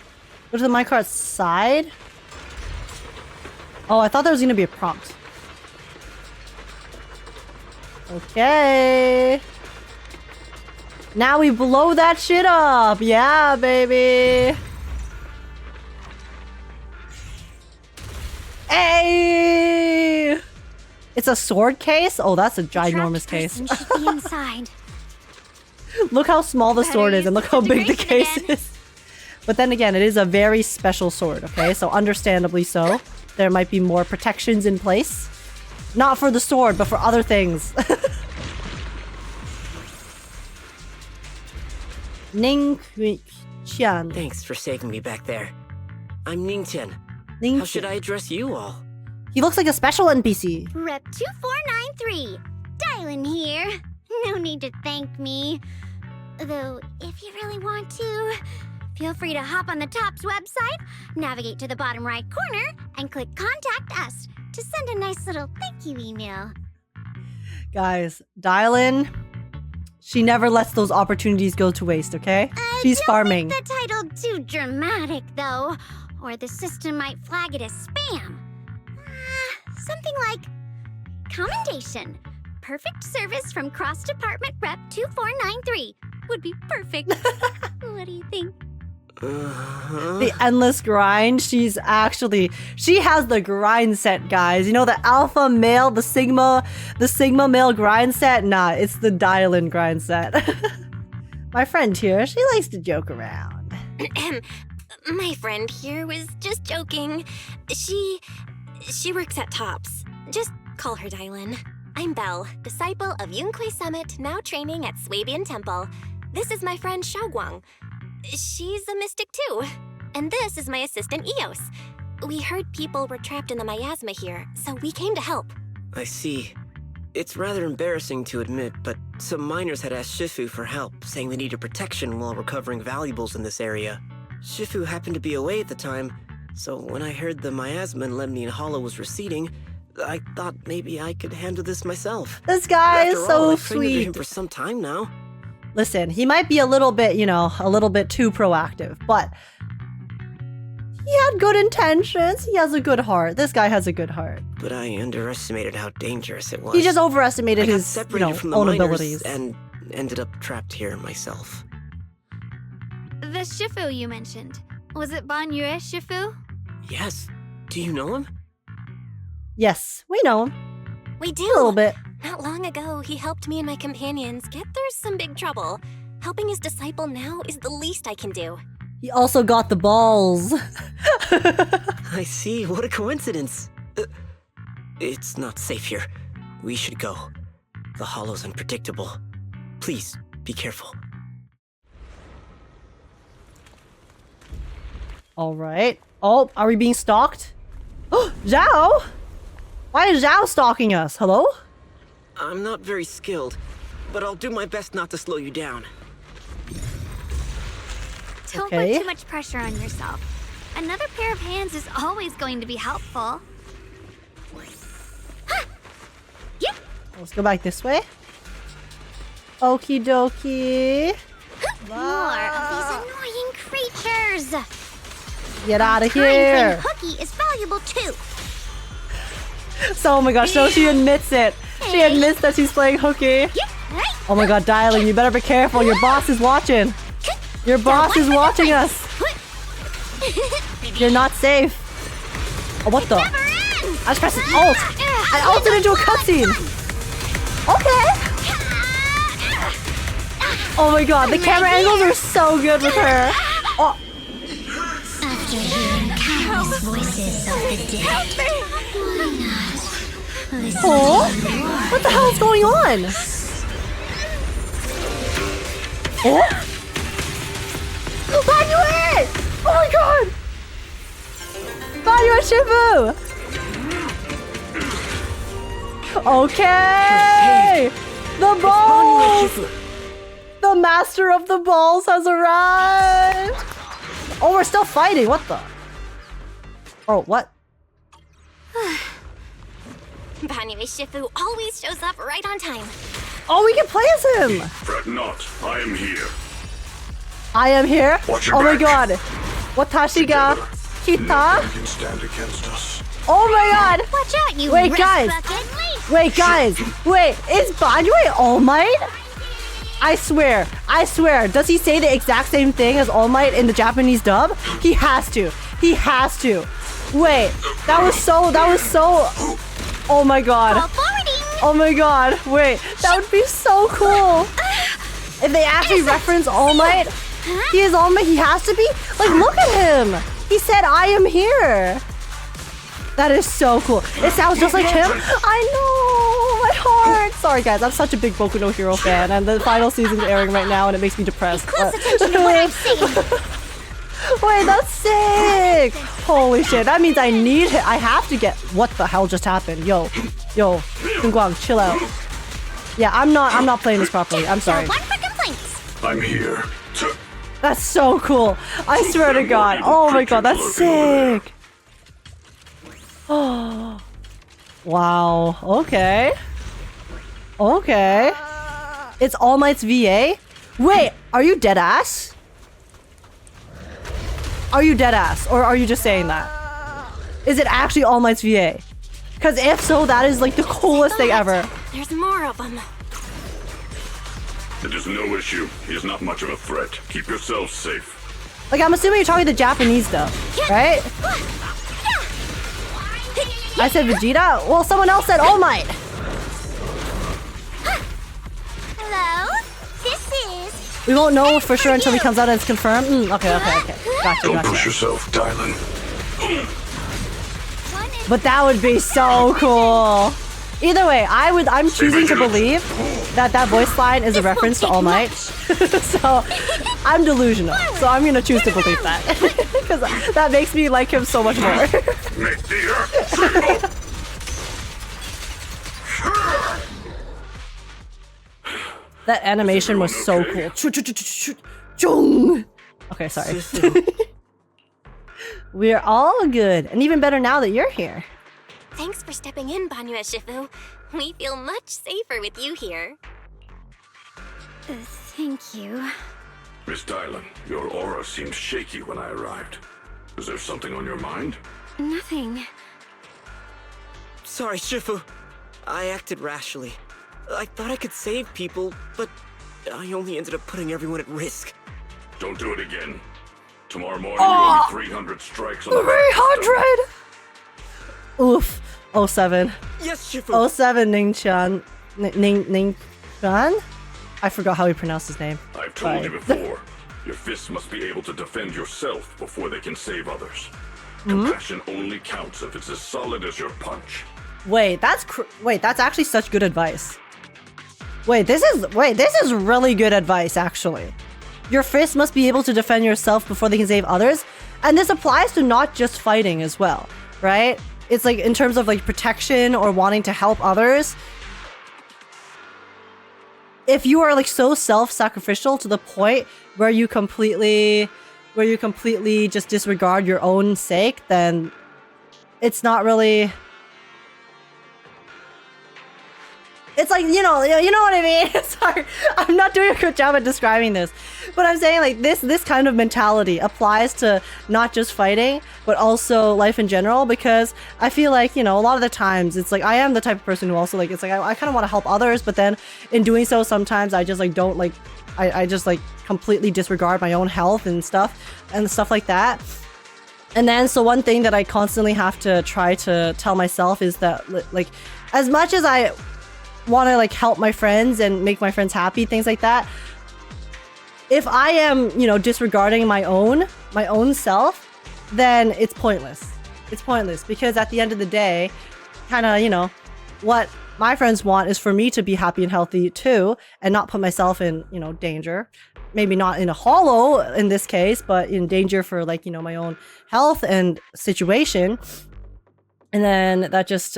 Go to the minecart's side? Oh, I thought there was gonna be a prompt. Okay. Now we blow that shit up. Yeah, baby. Hey! It's a sword case? Oh, that's a ginormous case. Should be inside. Look how small the sword is and look how big the case is. But then again, it is a very special sword, okay? So understandably so. There might be more protections in place. Not for the sword, but for other things. Ning Qian. Thanks for saving me back there. I'm Ningqian. Ning How should I address you all? He looks like a special NPC. Rep 2493. Dialyn here. No need to thank me. Though, if you really want to, feel free to hop on the TOP's website, navigate to the bottom right corner, and click Contact Us to send a nice little thank you email. Guys, Dialyn, she never lets those opportunities go to waste, okay? She's farming. Don't make the title too dramatic, though, or the system might flag it as spam. Something like Commendation. Perfect service from Cross Department Rep 2493. Would be perfect. What do you think? The endless grind. She has the grind set, guys. You know, the alpha male, the sigma male grind set? Nah, it's the Dialyn grind set. My friend here, she likes to joke around. My friend here was just joking. She works at Tops. Just call her Dialyn. I'm Belle, disciple of Yunque Summit, now training at Swabian Temple. This is my friend Xiao'Guang. She's a mystic too. And this is my assistant Eos. We heard people were trapped in the miasma here, so we came to help. I see. It's rather embarrassing to admit, but some miners had asked Shifu for help, saying they needed protection while recovering valuables in this area. Shifu happened to be away at the time, so when I heard the miasma in Lemnian Hollow was receding, I thought maybe I could handle this myself. This guy is so I've trained under sweet. him for some time now. Listen, he might be a little bit, a little bit too proactive, but he had good intentions. He has a good heart. This guy has a good heart. But I underestimated how dangerous it was. He just overestimated I got his, separated from the own miners abilities. and ended up trapped here myself. The Shifu you mentioned. Was it Banyue Shifu? Yes. Do you know him? Yes, we know him. We do. A little bit. Not long ago, he helped me and my companions get through some big trouble. Helping his disciple now is the least I can do. He also got the balls. I see. What a coincidence. It's not safe here. We should go. The hollow's unpredictable. Please, be careful. All right. Oh, are we being stalked? Oh, Zhao! Why is Zhao stalking us? Hello? I'm not very skilled, but I'll do my best not to slow you down. Don't Okay. put too much pressure on yourself. Another pair of hands is always going to be helpful. Let's go back this way. Okie dokie. More of these annoying creatures. Get out of Time here. for hooky is valuable too. So, oh my gosh, so she admits it. She admits that she's playing hooky. Oh my god, Dialyn, you better be careful. Your boss is watching. Your boss is watching us. You're not safe. Oh, what the? I just pressed ult. I ulted into a cutscene. Okay. Oh my god, the camera angles are so good with her. Oh. After hearing countless voices of the dead, why not listen Oh? to more? What the hell is going on? Oh? Banyue! Oh my god! Banyue Shifu! Okay! The balls! The master of the balls has arrived! Oh, we're still fighting. What the? Oh, what? Banyue Shifu always shows up right on time. Oh, we can play as him! Fret not, I am here. I am here. Watch your Oh my back. god. Watashi ga kita? You can stand against us. Oh my god. Watch out, you Wait, rust guys. bucket. Wait, guys. Wait, is Banyue All Might? I swear. Does he say the exact same thing as All Might in the Japanese dub? He has to. Wait, that was so. Oh my god. Oh my god. Wait, that would be so cool. If they actually reference All Might, he is All Might. He has to be. Like, look at him. He said, "I am here." That is so cool. It sounds just like him. I know, my heart. Sorry, guys. I'm such a big Boku no Hero fan, and the final season's airing right now, and it makes me depressed. Close attention to what I'm saying. Wait, that's sick. Holy shit. That means I have to get. What the hell just happened? Yo, Shunguang, chill out. Yeah, I'm not playing this properly. I'm sorry. One for complaints. I'm here to... That's so cool. I swear to God. Oh my god, that's sick. Oh. Wow. Okay. It's All Might's VA? Wait, are you dead ass? Are you dead ass? Or are you just saying that? Is it actually All Might's VA? Because if so, that is like the coolest thing ever. There's more of them. It is no issue. He is not much of a threat. Keep yourselves safe. Like, I'm assuming you're talking the Japanese though, right? I said Vegeta? Well, someone else said All Might. Hello? This is... We won't know for sure until he comes out and it's confirmed. Okay. Gotcha. Don't push yourself, Dialyn. But that would be so cool. Either way, I'm choosing to believe that voice line is a reference to All Might. So I'm delusional. So I'm gonna choose to believe that. Because that makes me like him so much more. Make the earth tremble. That animation was so cool. Chung. Okay, sorry. We're all good, and even better now that you're here. Thanks for stepping in, Banyue Shifu. We feel much safer with you here. Thank you. Miss Dialyn, your aura seemed shaky when I arrived. Is there something on your mind? Nothing. Sorry, Shifu. I acted rashly. I thought I could save people, but I only ended up putting everyone at risk. Don't do it again. Tomorrow morning, you'll be 300 strikes on the 300! Oof. 07. Yes, Shifu. 07 Ningchan. Ningchan? I forgot how he pronounced his name. I've told you before. Your fists must be able to defend yourself before they can save others. Compassion only counts if it's as solid as your punch. Wait, that's actually such good advice. Wait, this is really good advice, actually. Your fist must be able to defend yourself before they can save others. And this applies to not just fighting as well, right? It's like in terms of like protection or wanting to help others. If you are like so self-sacrificial to the point where you completely just disregard your own sake, then it's not really... It's like, you know what I mean? Sorry, I'm not doing a good job at describing this. But I'm saying like this kind of mentality applies to not just fighting, but also life in general, because I feel like, a lot of the times it's like I am the type of person who also like, it's like I kind of want to help others, but then in doing so, sometimes I just like don't like, I just like completely disregard my own health and stuff like that. And then so one thing that I constantly have to try to tell myself is that like as much as I want to like help my friends and make my friends happy, things like that, if I am disregarding my own self, then it's pointless. It's pointless because at the end of the day, kind of what my friends want is for me to be happy and healthy too, and not put myself in danger. Maybe not in a hollow in this case, but in danger for like my own health and situation. And then that just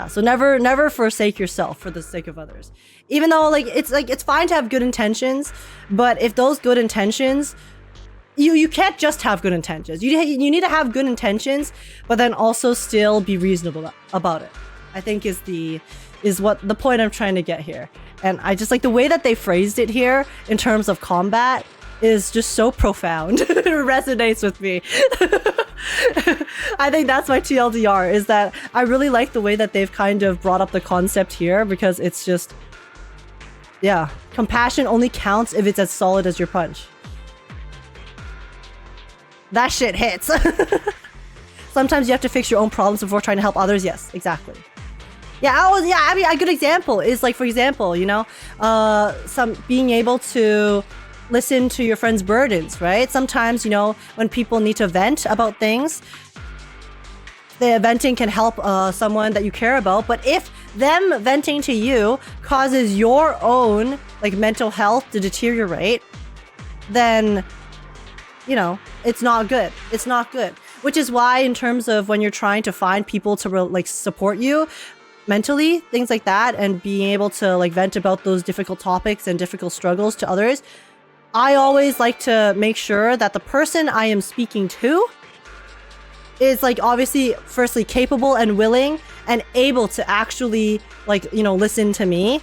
so never forsake yourself for the sake of others. Even though it's fine to have good intentions, but if those good intentions, you can't just have good intentions. You need to have good intentions, but then also still be reasonable about it. I think is what the point I'm trying to get here. And I just like the way that they phrased it here in terms of combat is just so profound. It resonates with me. I think that's my TLDR, is that I really like the way that they've kind of brought up the concept here, because it's just, yeah, compassion only counts if it's as solid as your punch. That shit hits. Sometimes you have to fix your own problems before trying to help others. Yes, exactly. I mean, a good example is like, for example, some being able to listen to your friend's burdens, right? Sometimes, when people need to vent about things, the venting can help someone that you care about. But if them venting to you causes your own like mental health to deteriorate, then it's not good. It's not good. Which is why, in terms of when you're trying to find people to like support you mentally, things like that, and being able to like vent about those difficult topics and difficult struggles to others, I always like to make sure that the person I am speaking to is like obviously firstly capable and willing and able to actually like listen to me,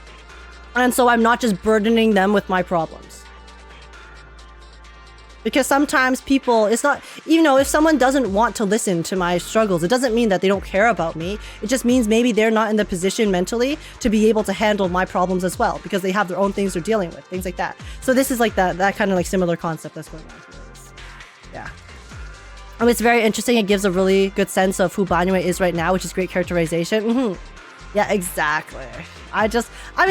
and so I'm not just burdening them with my problems. Because sometimes people, it's not, if someone doesn't want to listen to my struggles, it doesn't mean that they don't care about me. It just means maybe they're not in the position mentally to be able to handle my problems as well, because they have their own things they're dealing with, things like that. So this is like that kind of like similar concept that's going on here. Yeah. It's very interesting. It gives a really good sense of who Banyue is right now, which is great characterization. Yeah, exactly.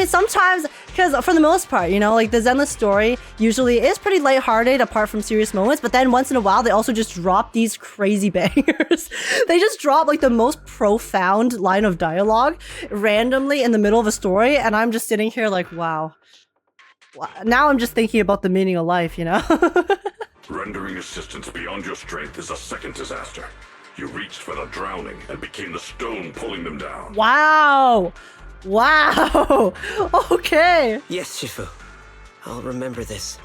Sometimes, because for the most part, like the Zenless story usually is pretty lighthearted apart from serious moments, but then once in a while, they also just drop these crazy bangers. They just drop like the most profound line of dialogue randomly in the middle of a story, and I'm just sitting here like, wow. Now I'm just thinking about the meaning of life, Rendering assistance beyond your strength is a second disaster. You reached for the drowning and became the stone pulling them down. Wow! Okay. Yes, Shifu. I'll remember this.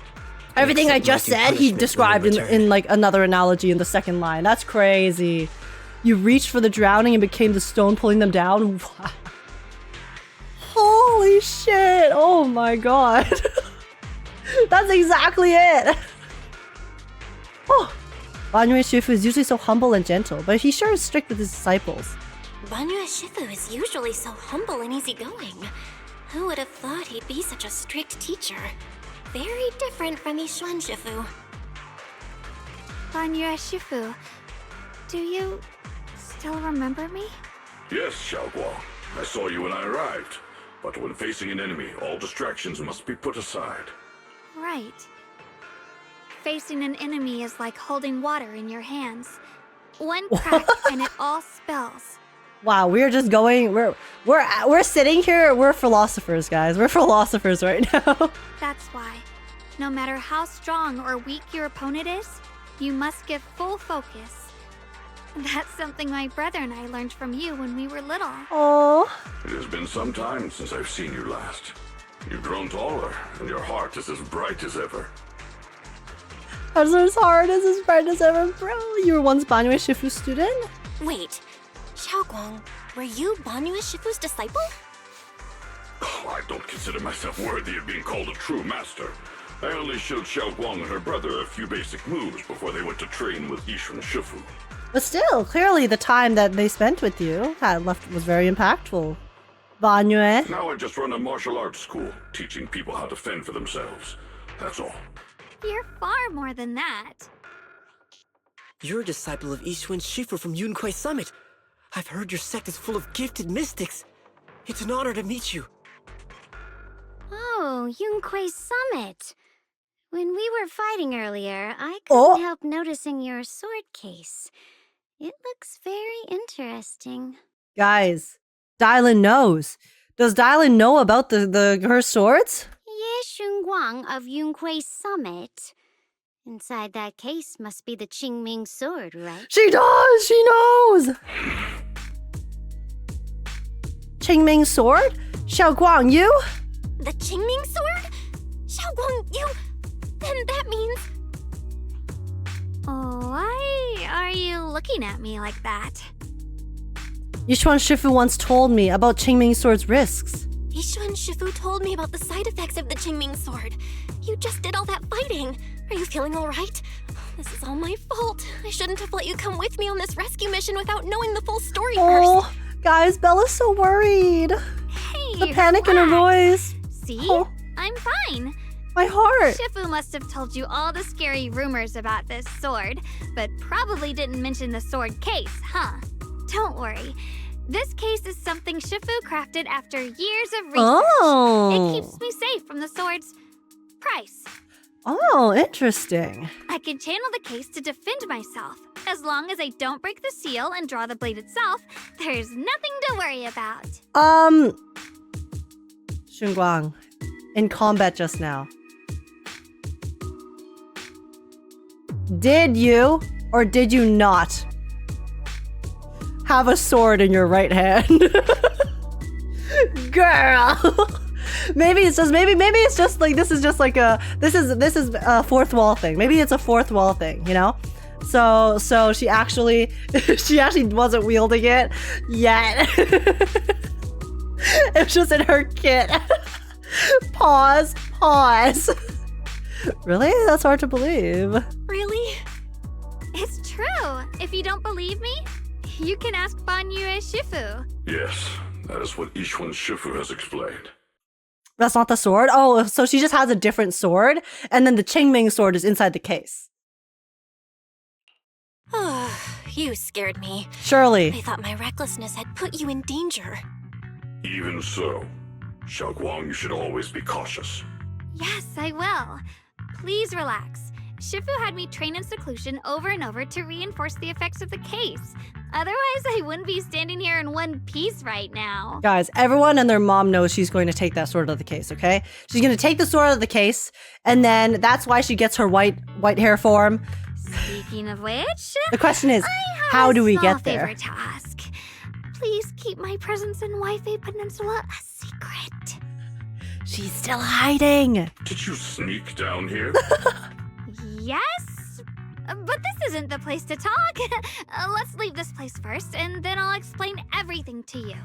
Everything I just said, he described in like another analogy in the second line. That's crazy. You reached for the drowning and became the stone pulling them down. Wow. Holy shit! Oh my god. That's exactly it. Oh. Banyue Shifu is usually so humble and gentle, but he sure is strict with his disciples. Banyue Shifu is usually so humble and easygoing. Who would have thought he'd be such a strict teacher? Very different from Yixuan Shifu. Banyue Shifu, do you still remember me? Yes, Xiao'Guang. I saw you when I arrived. But when facing an enemy, all distractions must be put aside. Right. Facing an enemy is like holding water in your hands. One crack and it all spills. Wow, we're just going. We're sitting here. We're philosophers, guys. We're philosophers right now. That's why, no matter how strong or weak your opponent is, you must give full focus. That's something my brother and I learned from you when we were little. Oh. It has been some time since I've seen you last. You've grown taller, and your heart is as bright as ever. As his heart is as bright as ever, bro. You were once Banyue Shifu's student? Wait, Xiao'Guang, were you Banyue Shifu's disciple? Oh, I don't consider myself worthy of being called a true master. I only showed Xiao'Guang and her brother a few basic moves before they went to train with Yixuan Shifu. But still, clearly the time that they spent with you was very impactful. Banyue. Now I just run a martial arts school, teaching people how to fend for themselves. That's all. You're far more than that. You're a disciple of Yixuan Shifu from Yunquei Summit. I've heard your sect is full of gifted mystics. It's an honor to meet you. Oh, Yunquei Summit. When we were fighting earlier, I couldn't help noticing your sword case. It looks very interesting. Guys, Dialyn knows. Does Dialyn know about her swords? Ye Shunguang of Yunquei Summit. Inside that case must be the Qingming sword, right? She does! She knows! Qingming sword? Xiao'Guang, you? The Qingming sword? Xiao'Guang, you... Then that means... Why are you looking at me like that? Yixuan Shifu once told me about Qingming sword's risks. Yixuan Shifu told me about the side effects of the Qingming sword. You just did all that fighting. Are you feeling all right? This is all my fault. I shouldn't have let you come with me on this rescue mission without knowing the full story first. Guys, Bella's so worried. Hey, the panic in her voice. See? I'm fine. My heart. Shifu must have told you all the scary rumors about this sword, but probably didn't mention the sword case, huh? Don't worry. This case is something Shifu crafted after years of research. It keeps me safe from the sword's price. Oh, interesting. I can channel the case to defend myself. As long as I don't break the seal and draw the blade itself, there's nothing to worry about. Shunguang, in combat just now, did you or did you not have a sword in your right hand? Girl. Maybe it's just like this is a fourth wall thing. Maybe it's a fourth wall thing, you know? So she actually wasn't wielding it yet. It was just in her kit. Pause. Really? That's hard to believe. true. If you don't believe me, you can ask Banyue Shifu. Yes, that is what Ishwan Shifu has explained. That's not the sword? Oh, so she just has a different sword, and then the Qingming sword is inside the case. You scared me. Surely. I thought my recklessness had put you in danger. Even so, Xiao'Guang, you should always be cautious. Yes, I will. Please relax. Shifu had me train in seclusion over and over to reinforce the effects of the case. Otherwise, I wouldn't be standing here in one piece right now. Guys, everyone and their mom knows she's going to take that sword out of the case, okay? She's going to take the sword out of the case, and then that's why she gets her white hair form. Speaking of which, The question is, how do we get there? Favor to ask. Please keep my presence in Wi-Fi Peninsula a secret. She's still hiding. Did you sneak down here? Yes, but this isn't the place to talk. Let's leave this place first, and then I'll explain everything to you.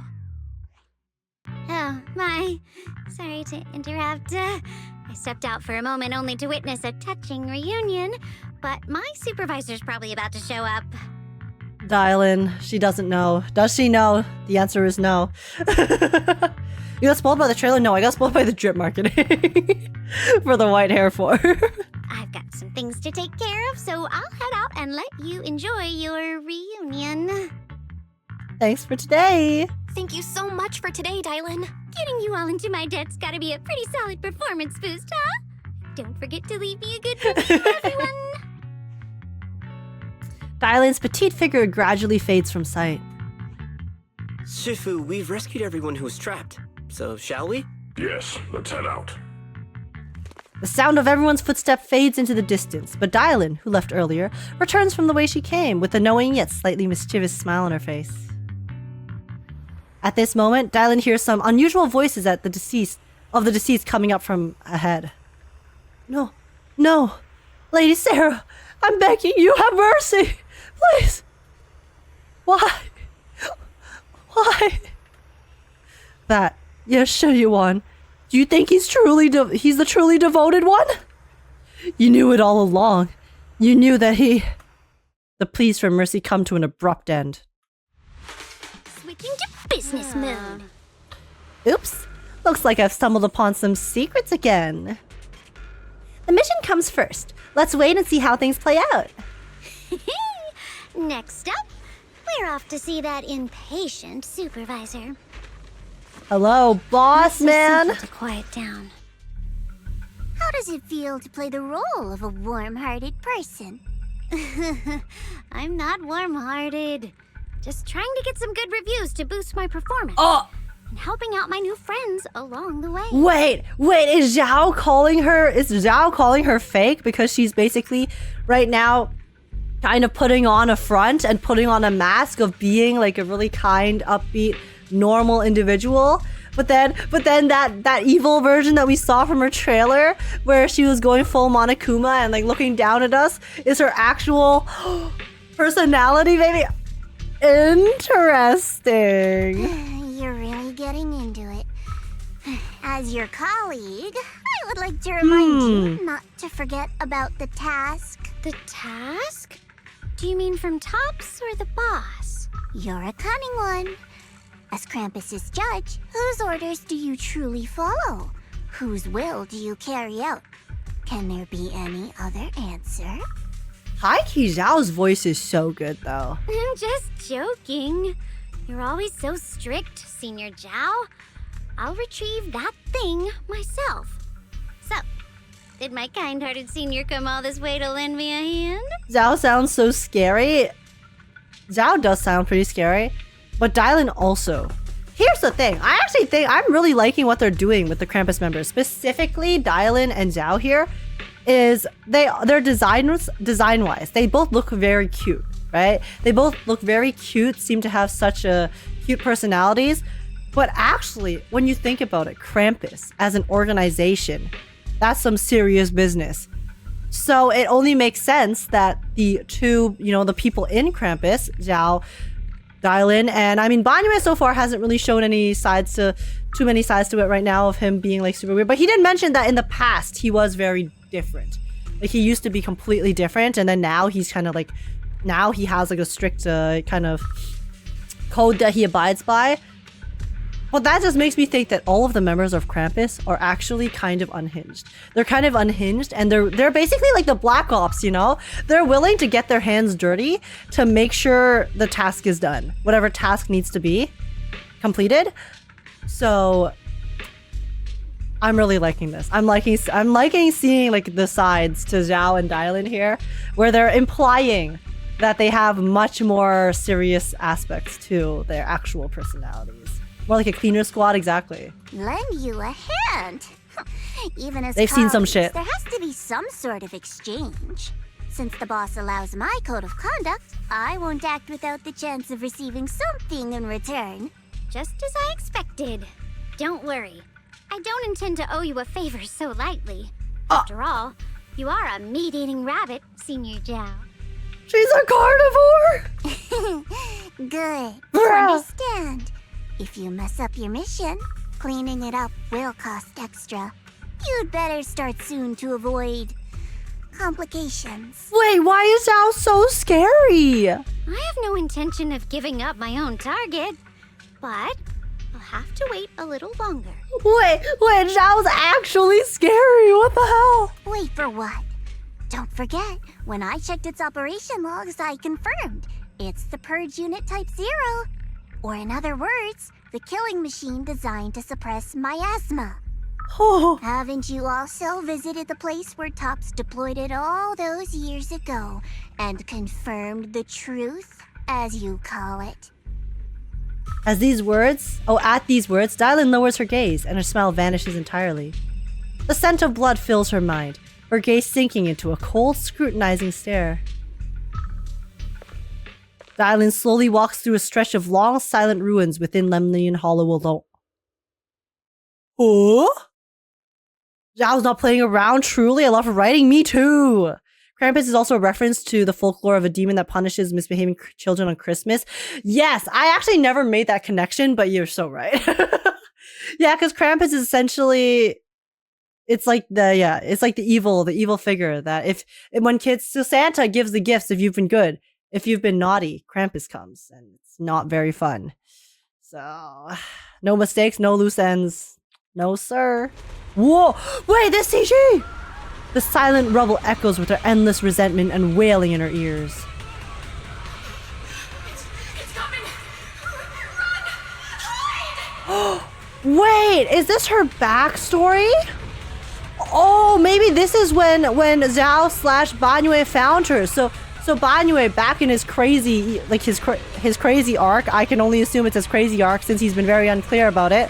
Oh, my. Sorry to interrupt. I stepped out for a moment only to witness a touching reunion, but my supervisor's probably about to show up. Dialyn, she doesn't know. Does she know? The answer is no. You got spoiled by the trailer? No, I got spoiled by the drip marketing for the white hair form. I've got some things to take care of, so I'll head out and let you enjoy your reunion. Thanks for today. Thank you so much for today, Dialyn. Getting you all into my debt's gotta be a pretty solid performance boost, huh? Don't forget to leave me a good review, everyone. Dialyn's petite figure gradually fades from sight. Shifu, we've rescued everyone who was trapped. So, shall we? Yes, let's head out. The sound of everyone's footstep fades into the distance, but Dialyn, who left earlier, returns from the way she came with a knowing yet slightly mischievous smile on her face. At this moment, Dialyn hears some unusual voices of the deceased coming up from ahead. No, Lady Sarah, I'm begging you, have mercy, please. Why? That, yes, Xiao'Guang. Do you think he's the truly devoted one? You knew it all along. You knew that the pleas for mercy come to an abrupt end. Switching to business mode. Oops. Looks like I've stumbled upon some secrets again. The mission comes first. Let's wait and see how things play out. Next up, we're off to see that impatient supervisor. Hello, boss man. To quiet down. How does it feel to play the role of a warm-hearted person? I'm not warm-hearted. Just trying to get some good reviews to boost my performance. Oh! And helping out my new friends along the way. Wait, is Xiao calling her fake because she's basically right now kind of putting on a front and putting on a mask of being like a really kind, upbeat, normal individual? But then that evil version that we saw from her trailer where she was going full Monokuma and like looking down at us is her actual personality, baby. Interesting. You're really getting into it. As your colleague, I would like to remind you not to forget about the task. The task? Do you mean from Tops or the boss? You're a cunning one. As Krampus's judge, whose orders do you truly follow? Whose will do you carry out? Can there be any other answer? Haiki Zhao's voice is so good, though. I'm just joking. You're always so strict, Senior Zhao. I'll retrieve that thing myself. So, did my kind-hearted senior come all this way to lend me a hand? Zhao sounds so scary. Zhao does sound pretty scary, but Dialyn also. Here's the thing. I actually think I'm really liking what they're doing with the Krampus members. Specifically, Dialyn and Zhao here is their design-wise. They both look very cute, right? They both look very cute, seem to have such cute personalities. But actually, when you think about it, Krampus as an organization, that's some serious business. So it only makes sense that the two, the people in Krampus, Zhao, Dialyn, and I mean, Banyue so far hasn't really shown too many sides to it right now of him being like super weird. But he did mention that in the past, he was very different. Like he used to be completely different. And then now he's kind of like now he has like a strict kind of code that he abides by. But that just makes me think that all of the members of Krampus are actually kind of unhinged. They're kind of unhinged, and they're basically like the Black Ops, you know? They're willing to get their hands dirty to make sure the task is done. Whatever task needs to be completed. So I'm really liking this. I'm liking seeing like the sides to Xiao and Dialyn here, where they're implying that they have much more serious aspects to their actual personalities. More like a cleaner squad, exactly. Lend you a hand. Even as They've seen some colleagues, shit. There has to be some sort of exchange. Since the boss allows my code of conduct, I won't act without the chance of receiving something in return. Just as I expected. Don't worry. I don't intend to owe you a favor so lightly. After all, you are a meat-eating rabbit, Senior Zhao. She's a carnivore! Good. Bruh. Understand. If you mess up your mission, cleaning it up will cost extra. You'd better start soon to avoid complications. Wait, why is Zhao so scary? I have no intention of giving up my own target, but I'll have to wait a little longer. Wait, Zhao's actually scary. What the hell? Wait for what? Don't forget, when I checked its operation logs, I confirmed it's the Purge Unit Type 0. Or in other words, the killing machine designed to suppress miasma. Oh. Haven't you also visited the place where Tops deployed it all those years ago and confirmed the truth, as you call it? At these words, Dialyn lowers her gaze and her smile vanishes entirely. The scent of blood fills her mind, her gaze sinking into a cold, scrutinizing stare. Dialyn slowly walks through a stretch of long, silent ruins within Lemnian Hollow alone. Oh? Zhao's not playing around, truly. I love her writing. Me too. Krampus is also a reference to the folklore of a demon that punishes misbehaving children on Christmas. Yes, I actually never made that connection, but you're so right. Yeah, because Krampus is essentially... It's like the evil figure that when kids... So Santa gives the gifts if you've been good. If you've been naughty, Krampus comes, and it's not very fun. So, no mistakes, no loose ends. No, sir. Whoa! Wait, this CG! The silent rubble echoes with her endless resentment and wailing in her ears. It's coming! Run! Wait, is this her backstory? Oh, maybe this is when Zhao / Banyue found her. So Banyue, back in his crazy, like his crazy arc, I can only assume it's his crazy arc since he's been very unclear about it.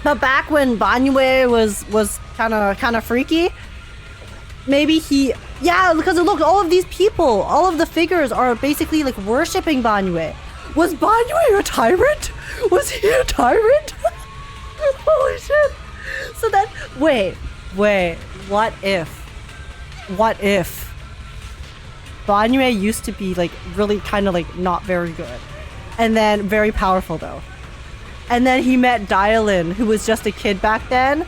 But back when Banyue was kind of freaky, maybe because look, all of these people, all of the figures are basically like worshipping Banyue. Was Banyue a tyrant? Was he a tyrant? Holy shit! So then, wait, what if Banyue used to be like really kind of like not very good, and then very powerful though, and then he met Dialyn, who was just a kid back then,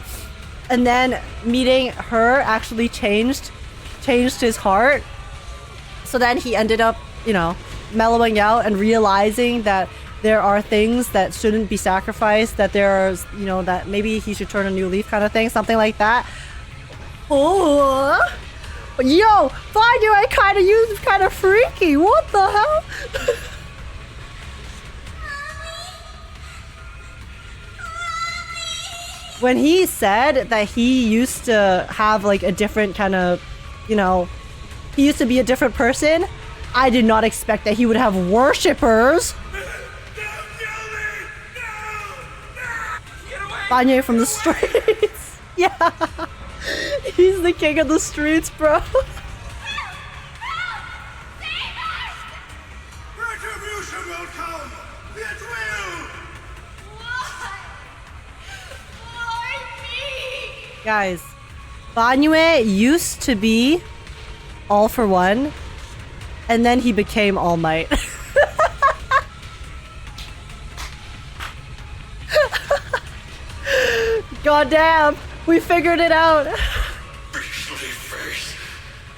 and then meeting her actually changed his heart. So then he ended up, mellowing out and realizing that there are things that shouldn't be sacrificed, that there's, that maybe he should turn a new leaf kind of thing, something like that. Oh, yo, Banyue kind of freaky. What the hell? When he said that he used to have like a different kind of, he used to be a different person, I did not expect that he would have worshippers. Banyue from the streets. Yeah. He's the king of the streets, bro. Retribution will come. It will. Why me? Guys, Banyue used to be All for One, and then he became All Might. God damn, we figured it out. Beastly face,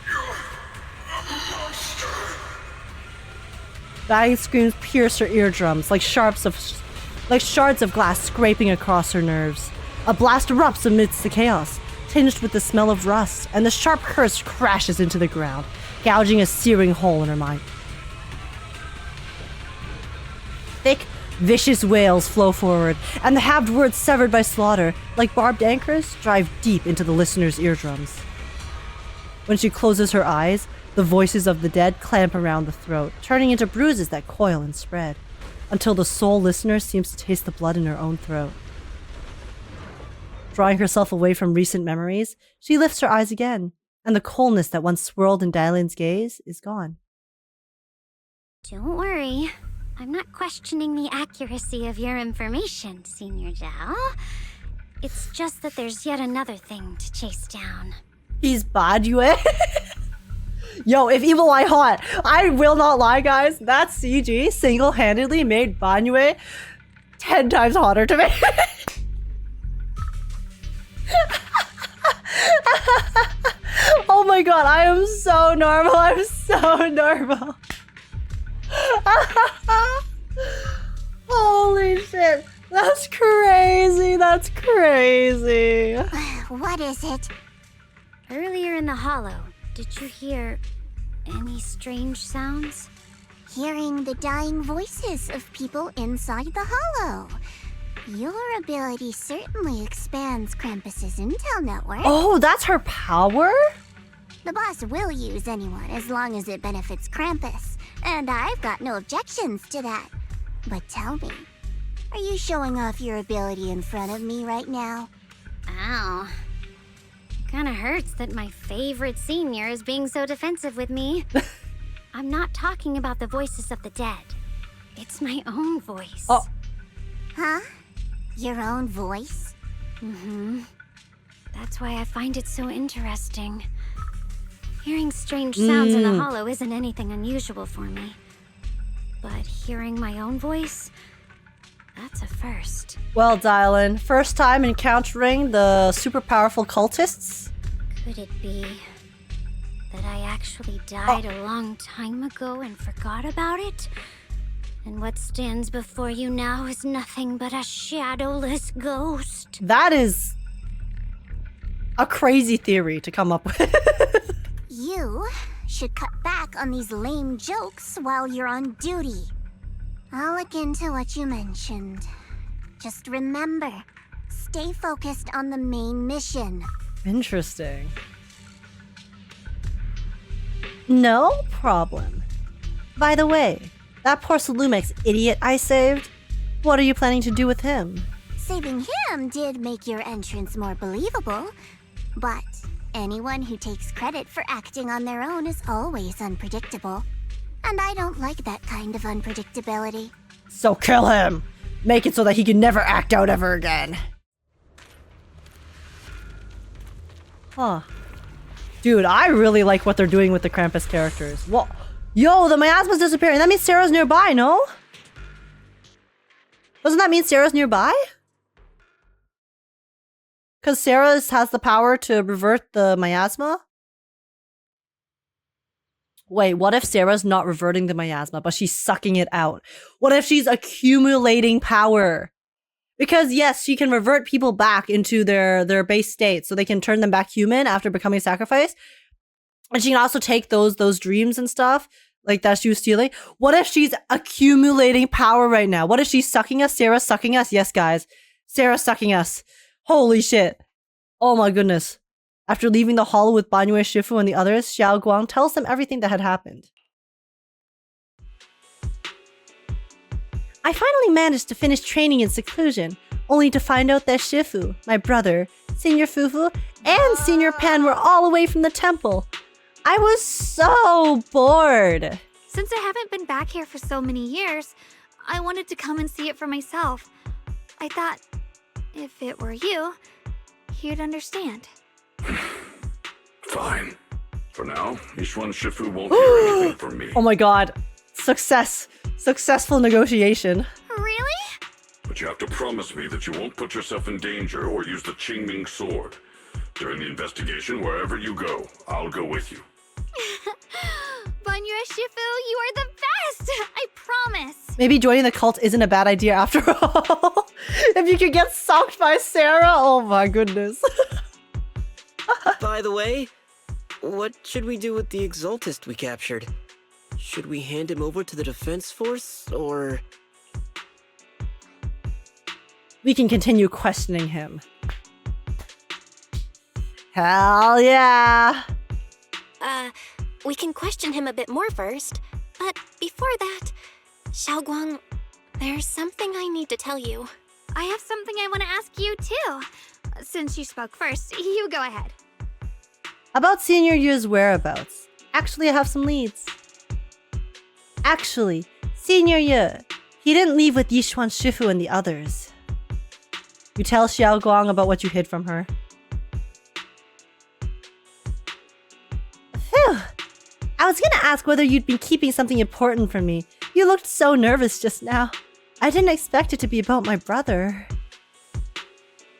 you're a monster. Dying screams pierce her eardrums like shards of glass scraping across her nerves. A blast erupts amidst the chaos, tinged with the smell of rust, and the sharp curse crashes into the ground, gouging a searing hole in her mind. Thick, vicious wails flow forward, and the halved words severed by slaughter, like barbed anchors, drive deep into the listener's eardrums. When she closes her eyes, the voices of the dead clamp around the throat, turning into bruises that coil and spread, until the sole listener seems to taste the blood in her own throat. Drawing herself away from recent memories, she lifts her eyes again, and the coldness that once swirled in Dialyn's gaze is gone. Don't worry. I'm not questioning the accuracy of your information, Senior Zhao. It's just that there's yet another thing to chase down. He's Banyue. Yo, if Evil Eye hot, I will not lie, guys. That CG single-handedly made Banyue 10 times hotter to me. Oh my god, I am so normal. I'm so normal. Holy shit. That's crazy. That's crazy. What is it? Earlier in the hollow, did you hear any strange sounds? Hearing the dying voices of people inside the hollow. Your ability certainly expands Krampus's intel network. Oh, that's her power? The boss will use anyone as long as it benefits Krampus, and I've got no objections to that. But tell me, are you showing off your ability in front of me right now? Ow. Kinda hurts that my favorite senior is being so defensive with me. I'm not talking about the voices of the dead. It's my own voice. Oh. Huh? Your own voice? Mm-hmm. That's why I find it so interesting. Hearing strange sounds in the hollow isn't anything unusual for me. But hearing my own voice, that's a first. Well, Dialyn, first time encountering the super powerful cultists? Could it be that I actually died a long time ago and forgot about it? And what stands before you now is nothing but a shadowless ghost. That is a crazy theory to come up with. You should cut back on these lame jokes while you're on duty. I'll look into what you mentioned. Just remember, stay focused on the main mission. Interesting. No problem. By the way, that poor Salumex idiot I saved, what are you planning to do with him? Saving him did make your entrance more believable, but anyone who takes credit for acting on their own is always unpredictable. And I don't like that kind of unpredictability. So kill him! Make it so that he can never act out ever again. Huh. Dude, I really like what they're doing with the Krampus characters. Whoa. Yo, the miasma's disappearing. That means Sarah's nearby, no? Doesn't that mean Sarah's nearby? Because Sarah has the power to revert the miasma? Wait, what if Sarah's not reverting the miasma, but she's sucking it out? What if she's accumulating power? Because yes, she can revert people back into their base state, so they can turn them back human after becoming sacrificed. And she can also take those dreams and stuff, like that she was stealing. What if she's accumulating power right now? What if she's sucking us? Sarah's sucking us? Yes, guys. Sarah's sucking us. Holy shit. Oh my goodness. After leaving the hollow with Banyue, Shifu, and the others, Xiao'Guang tells them everything that had happened. I finally managed to finish training in seclusion, only to find out that Shifu, my brother, Senior Fufu, and Senior Pan were all away from the temple. I was so bored. Since I haven't been back here for so many years, I wanted to come and see it for myself. I thought, if it were you, you'd understand. Fine. For now, Yishuan Shifu won't hear anything from me. Oh my god. Successful negotiation. Really? But you have to promise me that you won't put yourself in danger or use the Qingming sword. During the investigation, wherever you go, I'll go with you. Banyue Shifu, you are the best! I promise. Maybe joining the cult isn't a bad idea after all. If you could get sucked by Sarah, oh my goodness. By the way, what should we do with the exaltist we captured? Should we hand him over to the defense force, or...? We can continue questioning him. Hell yeah! We can question him a bit more first. But before that, Xiao'Guang, there's something I need to tell you. I have something I want to ask you too. Since you spoke first, you go ahead. About Senior Yu's whereabouts. Actually, I have some leads. Actually, Senior Yu, he didn't leave with Yishuan Shifu and the others. You tell Xiao'Guang about what you hid from her. Phew! I was gonna ask whether you'd been keeping something important from me. You looked so nervous just now. I didn't expect it to be about my brother.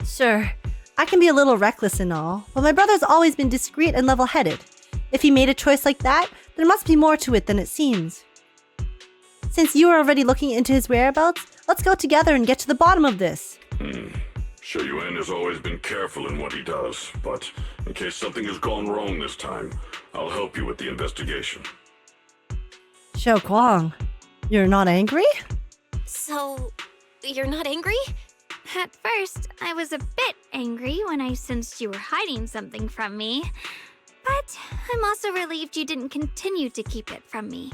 Sure, I can be a little reckless and all, but my brother's always been discreet and level-headed. If he made a choice like that, there must be more to it than it seems. Since you are already looking into his whereabouts, let's go together and get to the bottom of this. Xiao'Guang has always been careful in what he does, but in case something has gone wrong this time, I'll help you with the investigation. Xiao'Guang, you're not angry? So, you're not angry? At first, I was a bit angry when I sensed you were hiding something from me. But I'm also relieved you didn't continue to keep it from me.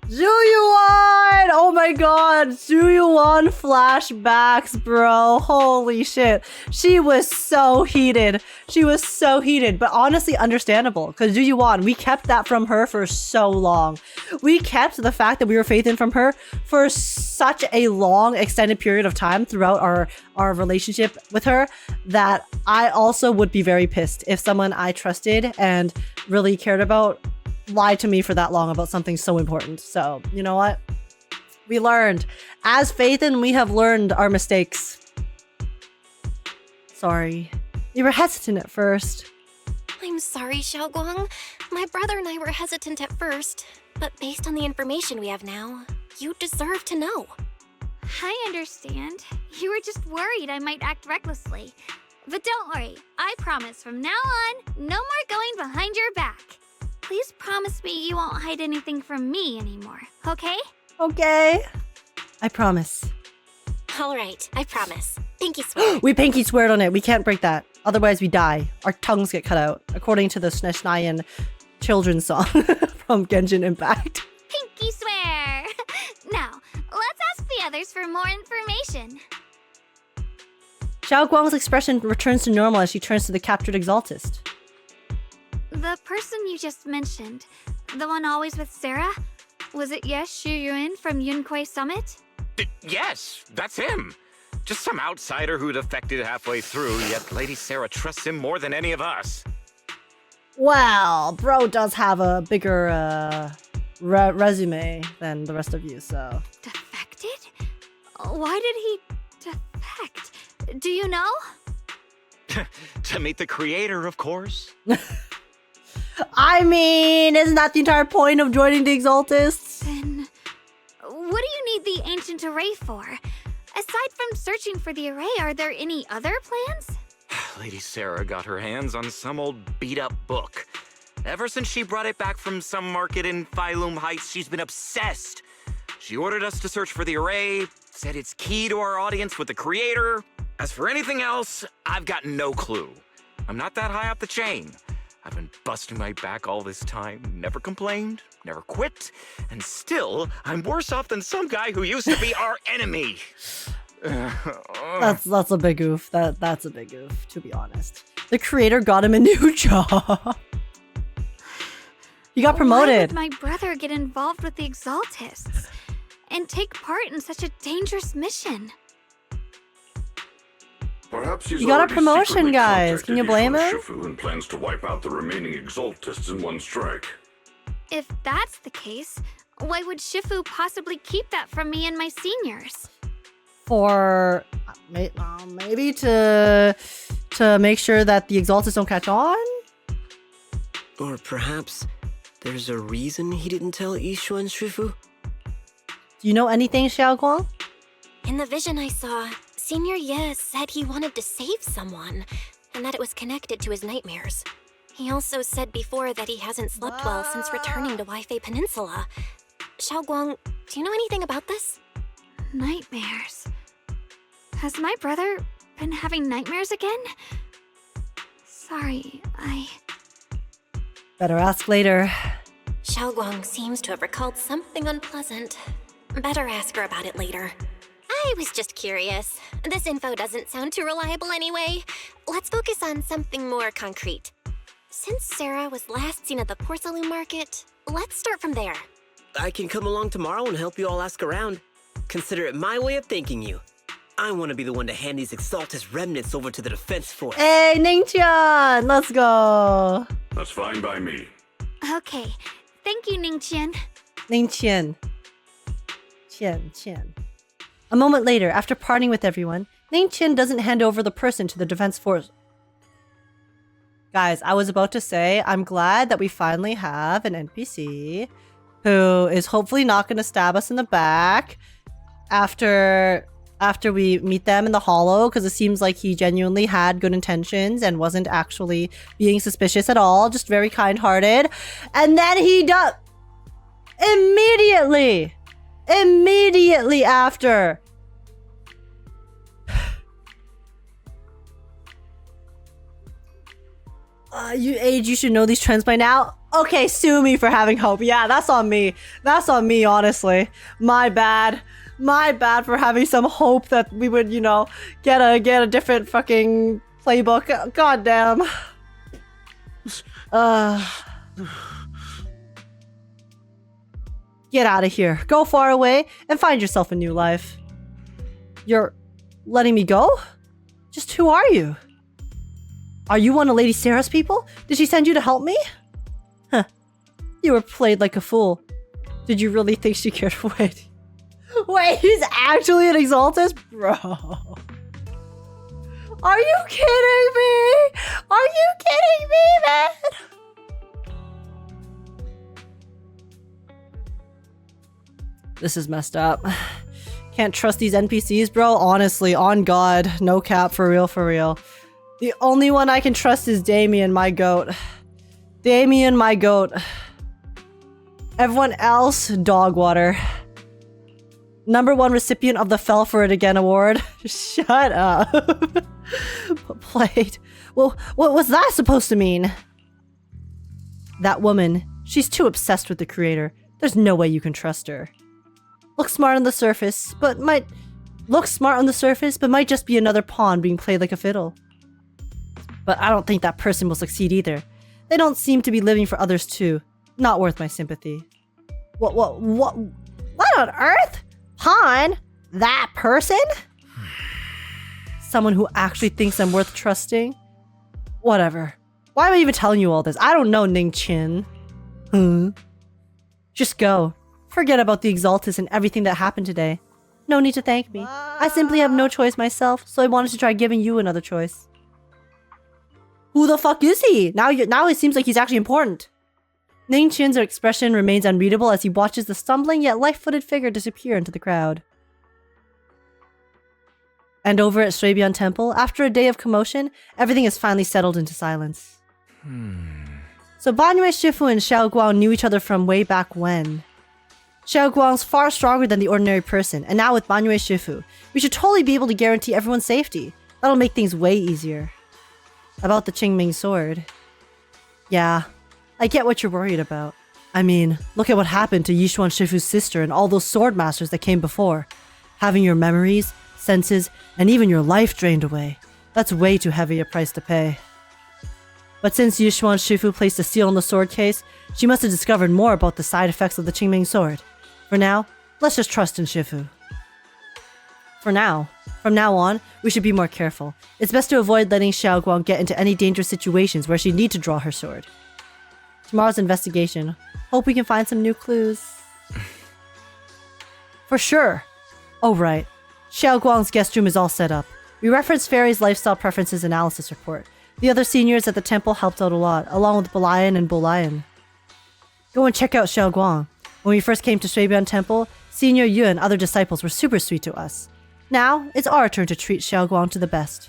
Zhuyuan! Oh my god, Zhuyuan flashbacks, bro. Holy shit. She was so heated. She was so heated, but honestly understandable. Because Zhuyuan, we kept that from her for so long. We kept the fact that we were faithing from her for such a long, extended period of time throughout our relationship with her that I also would be very pissed if someone I trusted and really cared about lied to me for that long about something so important. So, you know what? We learned. As Phaethon, we have learned our mistakes. Sorry. You were hesitant at first. I'm sorry, Xiao'Guang. My brother and I were hesitant at first, but based on the information we have now, you deserve to know. I understand. You were just worried I might act recklessly. But don't worry. I promise from now on, no more going behind your back. Please promise me you won't hide anything from me anymore, okay? Okay. I promise. All right, I promise. Pinky swear. We pinky sweared on it. We can't break that. Otherwise, we die. Our tongues get cut out, according to the Sneshnayan children's song from Genshin Impact. Pinky swear! Now, let's ask the others for more information. Xiao'Guang's expression returns to normal as she turns to the captured exaltist. The person you just mentioned, the one always with Sarah, was it Shuyuan from Yunquei Summit? Yes, that's him. Just some outsider who defected halfway through, yet Lady Sarah trusts him more than any of us. Well, bro does have a bigger resume than the rest of you, so... Defected? Why did he defect? Do you know? To meet the creator, of course. I mean, isn't that the entire point of joining the exaltists? Then, what do you need the ancient array for? Aside from searching for the array, are there any other plans? Lady Sarah got her hands on some old beat-up book. Ever since she brought it back from some market in Phylum Heights, she's been obsessed. She ordered us to search for the array, said it's key to our audience with the creator. As for anything else, I've got no clue. I'm not that high up the chain. I've been busting my back all this time, never complained, never quit, and still, I'm worse off than some guy who used to be our enemy. That's a big oof. That's a big oof, to be honest. The creator got him a new job. He got promoted. Why would my brother get involved with the exaltists and take part in such a dangerous mission? Perhaps he's You got a already promotion, secretly guys. Can you blame contacted him? Shifu and plans to wipe out the remaining exaltists in one strike. If that's the case, why would Shifu possibly keep that from me and my seniors? For maybe to make sure that the exaltists don't catch on? Or perhaps there's a reason he didn't tell Yishuan Shifu? Do you know anything, Xiao'Guang? In the vision I saw, Senior Ye said he wanted to save someone, and that it was connected to his nightmares. He also said before that he hasn't slept well since returning to Waifei Peninsula. Xiao'Guang, do you know anything about this? Nightmares. Has my brother been having nightmares again? Sorry, Better ask later. Xiao'Guang seems to have recalled something unpleasant. Better ask her about it later. I was just curious. This info doesn't sound too reliable anyway. Let's focus on something more concrete. Since Sarah was last seen at the porcelain market, let's start from there. I can come along tomorrow and help you all ask around. Consider it my way of thanking you. I want to be the one to hand these exaltist remnants over to the defense force. Hey, Ningqian, let's go. That's fine by me. Okay. Thank you, Ningqian. Ningqian. Qian. A moment later, after parting with everyone, Ningqian doesn't hand over the person to the defense force. Guys, I was about to say, I'm glad that we finally have an NPC who is hopefully not going to stab us in the back after we meet them in the hollow, because it seems like he genuinely had good intentions and wasn't actually being suspicious at all, just very kind-hearted. And then he does immediately after you should know these trends by now. Okay, sue me for having hope. Yeah, that's on me. That's on me, honestly. My bad for having some hope that we would, you know, get a different fucking playbook. God damn. Get out of here. Go far away and find yourself a new life. You're letting me go? Just who are you? Are you one of Lady Sarah's people? Did she send you to help me? Huh. You were played like a fool. Did you really think she cared? Wait, he's actually an exaltist? Bro. Are you kidding me? Are you kidding me, man? This is messed up. Can't trust these NPCs, bro. Honestly, on God. No cap, for real. The only one I can trust is Damien, my goat. Damien, my goat. Everyone else, dog water. #1 recipient of the Fell for It Again award. Shut up. Played. Well, what was that supposed to mean? That woman, she's too obsessed with the creator. There's no way you can trust her. Looks smart on the surface, but might just be another pawn being played like a fiddle. But I don't think that person will succeed either. They don't seem to be living for others too. Not worth my sympathy. What on earth? Pawn? That person? Someone who actually thinks I'm worth trusting? Whatever. Why am I even telling you all this? I don't know, Ningqian. Just go. Forget about the exaltist and everything that happened today. No need to thank me. I simply have no choice myself, so I wanted to try giving you another choice. Who the fuck is he? Now it seems like he's actually important. Ningqian's expression remains unreadable as he watches the stumbling yet light-footed figure disappear into the crowd. And over at Shuibian Temple, after a day of commotion, everything is finally settled into silence. So Banyue, Shifu, and Xiao'Guang knew each other from way back when. Xiao'Guang's far stronger than the ordinary person, and now with Banyue Shifu, we should totally be able to guarantee everyone's safety. That'll make things way easier. About the Qingming sword. Yeah, I get what you're worried about. I mean, look at what happened to Yishuan Shifu's sister and all those sword masters that came before. Having your memories, senses, and even your life drained away. That's way too heavy a price to pay. But since Yishuan Shifu placed a seal on the sword case, she must have discovered more about the side effects of the Qingming sword. For now, let's just trust in Shifu. For now. From now on, we should be more careful. It's best to avoid letting Xiao'Guang get into any dangerous situations where she'd need to draw her sword. Tomorrow's investigation. Hope we can find some new clues. For sure. Oh right. Xiao'Guang's guest room is all set up. We referenced Fairy's lifestyle preferences analysis report. The other seniors at the temple helped out a lot, along with Balayan and Bolayan. Go and check out Xiao'Guang. When we first came to Shuibian Temple, Senior Yu and other disciples were super sweet to us. Now, it's our turn to treat Xiao'Guang to the best.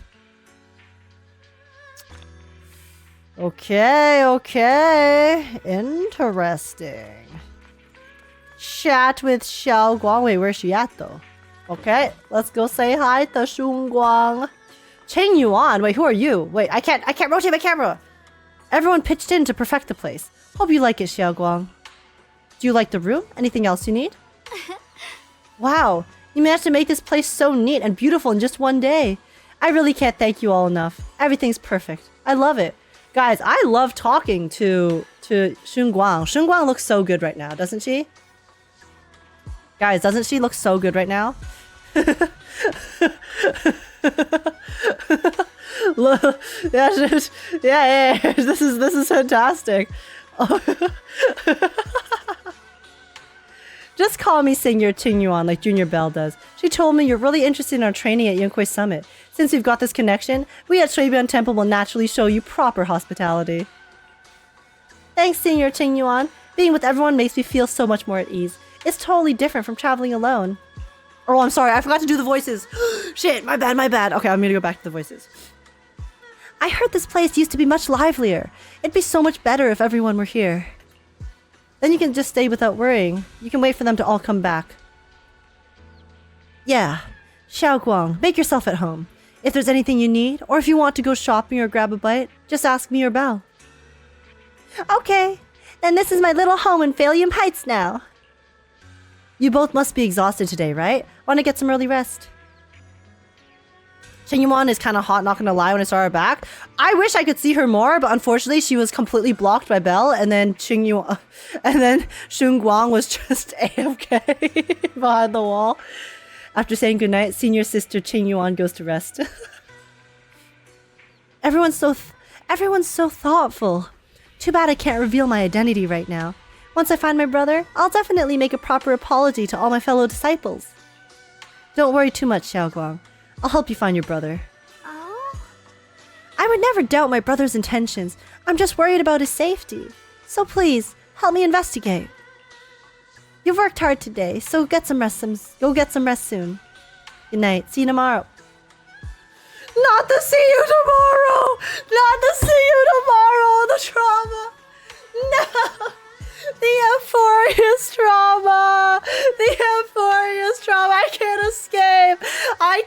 Okay. Interesting. Chat with Xiao'Guang. Wait, where's she at though? Okay, let's go say hi to Shunguang. Cheng Yuan. Wait, who are you? Wait, I can't rotate my camera. Everyone pitched in to perfect the place. Hope you like it, Xiao'Guang. Do you like the room? Anything else you need? Wow, you managed to make this place so neat and beautiful in just one day. I really can't thank you all enough. Everything's perfect. I love it. Guys, I love talking to Shunguang. Shunguang looks so good right now, doesn't she? Guys, doesn't she look so good right now? Look, yeah. This is fantastic. Just call me Senior Ching Yuan like Junior Bell does. She told me you're really interested in our training at Yunhui Summit. Since we've got this connection, we at Shuibian Temple will naturally show you proper hospitality. Thanks, Senior Ching Yuan. Being with everyone makes me feel so much more at ease. It's totally different from traveling alone. Oh, I'm sorry, I forgot to do the voices. Shit, my bad. Okay, I'm gonna go back to the voices. I heard this place used to be much livelier. It'd be so much better if everyone were here. Then you can just stay without worrying. You can wait for them to all come back. Yeah. Xiao'Guang, make yourself at home. If there's anything you need, or if you want to go shopping or grab a bite, just ask me or Belle. Okay. Then this is my little home in Phalium Heights now. You both must be exhausted today, right? Want to get some early rest? Cheng Yuan is kind of hot, not gonna lie, when I saw her back. I wish I could see her more, but unfortunately she was completely blocked by Belle, and then Shunguang was just AFK behind the wall. After saying goodnight, senior sister Cheng Yuan goes to rest. Everyone's so thoughtful. Too bad I can't reveal my identity right now. Once I find my brother, I'll definitely make a proper apology to all my fellow disciples. Don't worry too much, Xiao'Guang. I'll help you find your brother. Oh? I would never doubt my brother's intentions. I'm just worried about his safety. So please, help me investigate. You've worked hard today, so go get some rest soon. Good night. See you tomorrow. Not to see you tomorrow! Not to see you tomorrow! The trauma! No! The Euphorious trauma! The Euphorious trauma! I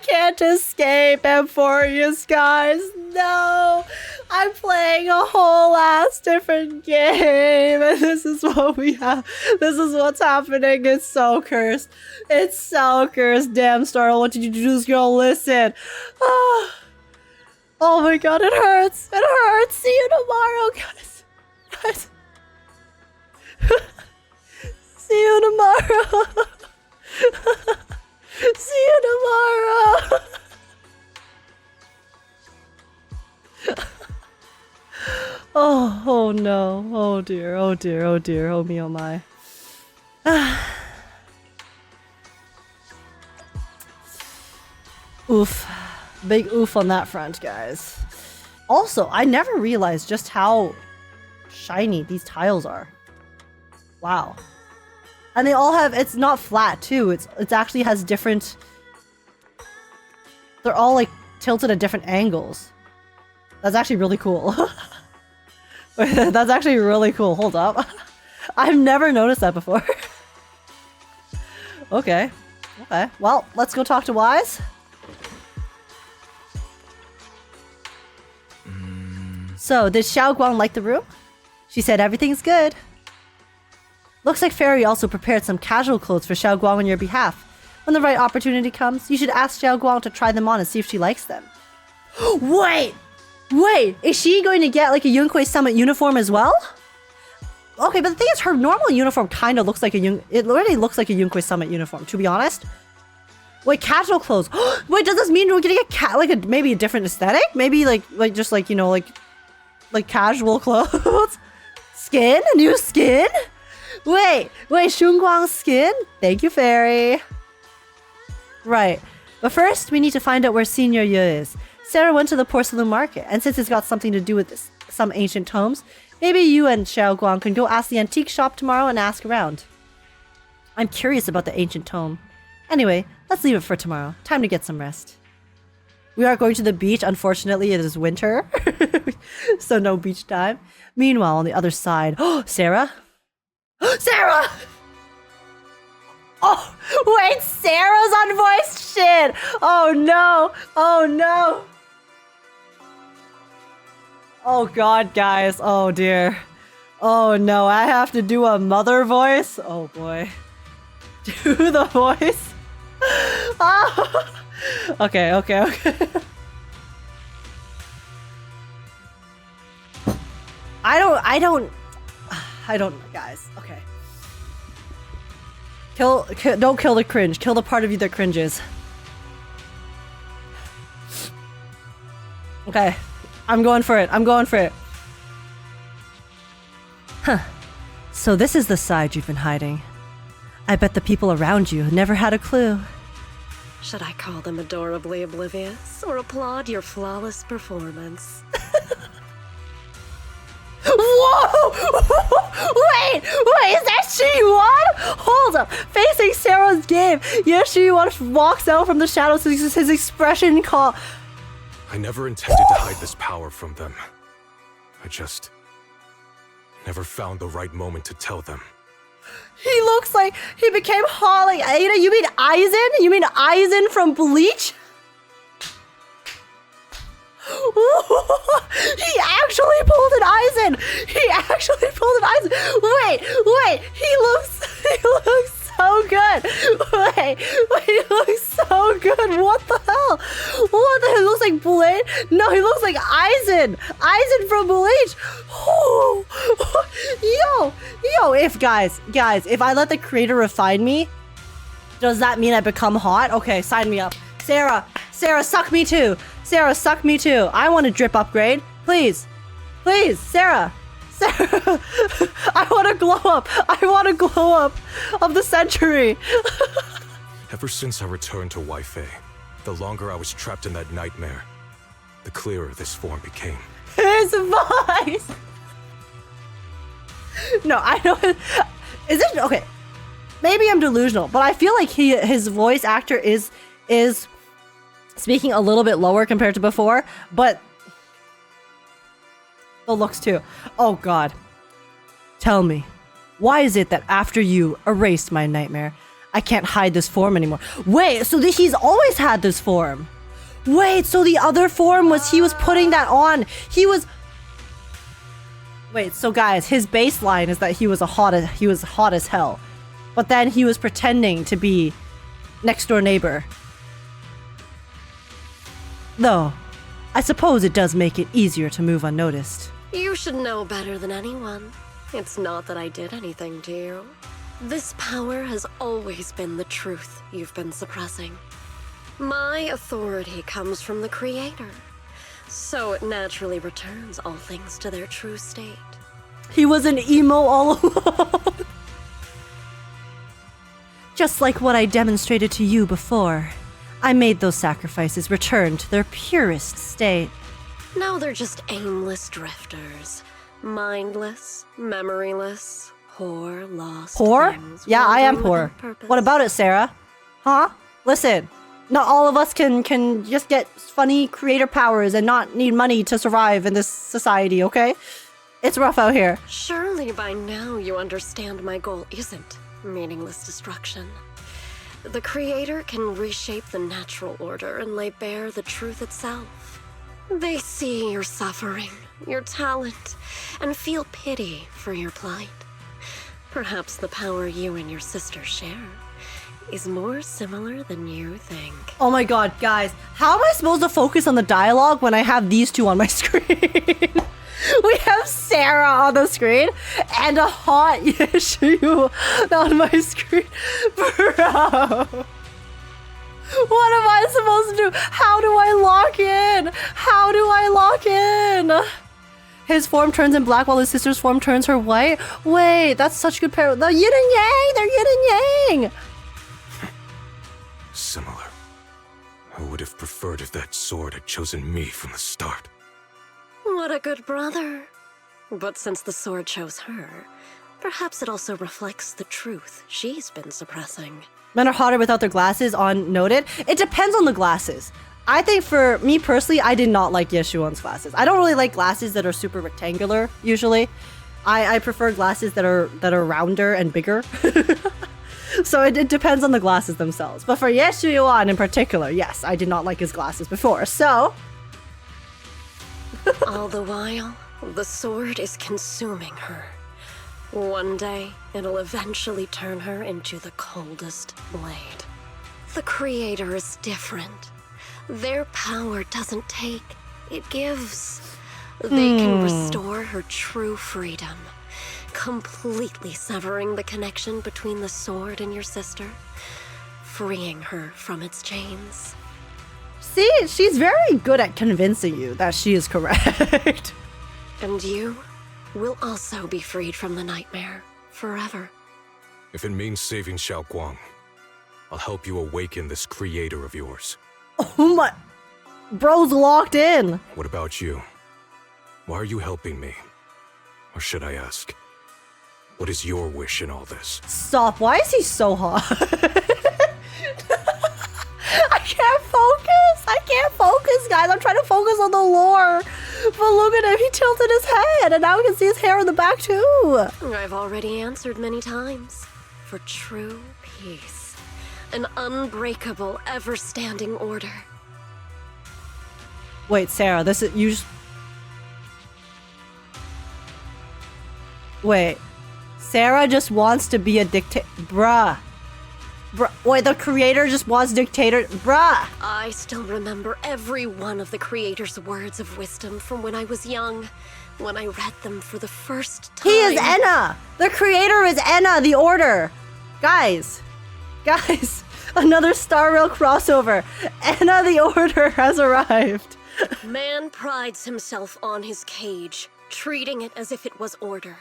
can't escape Euphorious, guys! No! I'm playing a whole ass different game, and this is what we have. This is what's happening. It's so cursed. It's so cursed. Damn, Starl, what did you do, girl? Listen. Oh my god, it hurts. It hurts. See you tomorrow, guys. See you tomorrow. See you tomorrow. Oh no. Oh dear. Oh dear. Oh dear. Oh me, oh my. Oof. Big oof on that front, guys. Also, I never realized just how shiny these tiles are. Wow. And they all have, it's not flat too. It's actually has different, they're all like tilted at different angles. That's actually really cool. That's actually really cool. Hold up. I've never noticed that before. Okay. Okay. Well, let's go talk to Wise. So, did Xiao'Guang like the room? She said everything's good. Looks like Fairy also prepared some casual clothes for Xiao'Guang on your behalf. When the right opportunity comes, you should ask Xiao'Guang to try them on and see if she likes them. Wait! Wait! Is she going to get like a Yunhui Summit uniform as well? Okay, but the thing is, her normal uniform kind of looks like it already looks like a Yunhui Summit uniform, to be honest. Wait, casual clothes. Wait, does this mean we're getting maybe a different aesthetic? Maybe like just like, you know, like casual clothes? Skin? A new skin? Wait, Shunguang's skin? Thank you, Fairy. Right, but first we need to find out where Senior Yu is. Sarah went to the porcelain market, and since it's got something to do with this, some ancient tomes, maybe you and Xiao'Guang can go ask the antique shop tomorrow and ask around. I'm curious about the ancient tome. Anyway, let's leave it for tomorrow. Time to get some rest. We are going to the beach. Unfortunately, it is winter. So no beach time. Meanwhile, on the other side... Oh, Sarah? Sarah! Oh, wait, Sarah's unvoiced? Shit! Oh no! Oh no! Oh god, guys. Oh dear. Oh no, I have to do a mother voice? Oh boy. Do the voice? Oh. Okay. I don't, guys. Okay. Don't kill the cringe. Kill the part of you that cringes. Okay. I'm going for it. Huh. So this is the side you've been hiding. I bet the people around you never had a clue. Should I call them adorably oblivious or applaud your flawless performance? Whoa! Wait, is that Xiao'Guang? Hold up. Facing Sarah's game, yes, Xiao'Guang walks out from the shadows, his expression call. I never intended to hide this power from them. I just never found the right moment to tell them. He looks like he became Holly. Ada, you mean Aizen? You mean Aizen from Bleach? He actually pulled an Aizen. Wait. He looks so good. Wait, he looks so good. What the hell? He looks like Blade? No, he looks like Aizen. Aizen from Bleach. Yo, if I let the creator refine me, does that mean I become hot? Okay, sign me up. Sarah, suck me too. I want a drip upgrade. Please, Sarah. I want to glow up of the century. Ever since I returned to Wi-Fi, the longer I was trapped in that nightmare, the clearer this form became. His voice. No, I know. Is it okay? Maybe I'm delusional, but I feel like his voice actor is speaking a little bit lower compared to before, but the looks too. Oh god. Tell me, why is it that after you erased my nightmare, I can't hide this form anymore? Wait, so he's always had this form. Wait, so the other form was he was putting that on. Wait, so guys, his baseline is that he was hot as hell. But then he was pretending to be next door neighbor. Though, I suppose it does make it easier to move unnoticed. You should know better than anyone. It's not that I did anything to you. This power has always been the truth you've been suppressing. My authority comes from the Creator, so it naturally returns all things to their true state. He was an emo all along. Just like what I demonstrated to you before. I made those sacrifices return to their purest state. Now they're just aimless drifters. Mindless, memoryless, poor, lost. Poor? Yeah, I am poor. What about it, Sarah? Huh? Listen, not all of us can just get funny creator powers and not need money to survive in this society, okay? It's rough out here. Surely by now you understand my goal isn't meaningless destruction. The Creator can reshape the natural order and lay bare the truth itself. They see your suffering, your talent, and feel pity for your plight. Perhaps the power you and your sister share is more similar than you think. Oh my god, guys. How am I supposed to focus on the dialogue when I have these two on my screen? We have Sarah on the screen and a hot Yeshu on my screen. Bro. What am I supposed to do? How do I lock in? His form turns in black while his sister's form turns her white? Wait, that's such good pair. The yin and yang! They're yin and yang! Similar. I would have preferred if that sword had chosen me from the start. What a good brother. But since the sword chose her, Perhaps it also reflects the truth she's been suppressing. Men are hotter without their glasses, on noted. It depends on the glasses. I think for me personally, I did not like Xiao'Guang's glasses. I don't really like glasses that are super rectangular, usually. I prefer glasses that are rounder and bigger. So it depends on the glasses themselves. But for Xiao'Guang in particular, yes, I did not like his glasses before, so... All the while, the sword is consuming her. One day, it'll eventually turn her into the coldest blade. The Creator is different. Their power doesn't take, it gives. They can restore her true freedom, completely severing the connection between the sword and your sister, freeing her from its chains. See, she's very good at convincing you that she is correct. And you will also be freed from the nightmare forever. If it means saving Xiao'Guang, I'll help you awaken this creator of yours. Oh my... Bro's locked in. What about you? Why are you helping me? Or should I ask, what is your wish in all this? Stop, why is he so hot? I can't focus, guys. I'm trying to focus on the lore. But look at him, he tilted his head, and now we can see his hair in the back too. I've already answered many times. For true peace. An unbreakable, ever-standing order. Wait, Sarah, this is... you just... Wait. Sarah just wants to be a dictator... Bruh. Wait, the creator just wants dictator... Bruh! I still remember every one of the Creator's words of wisdom from when I was young, when I read them for the first time. He is Enna! The creator is Enna, the Order! Guys, another Star Rail crossover. Enna, the Order has arrived. Man prides himself on his cage, treating it as if it was order.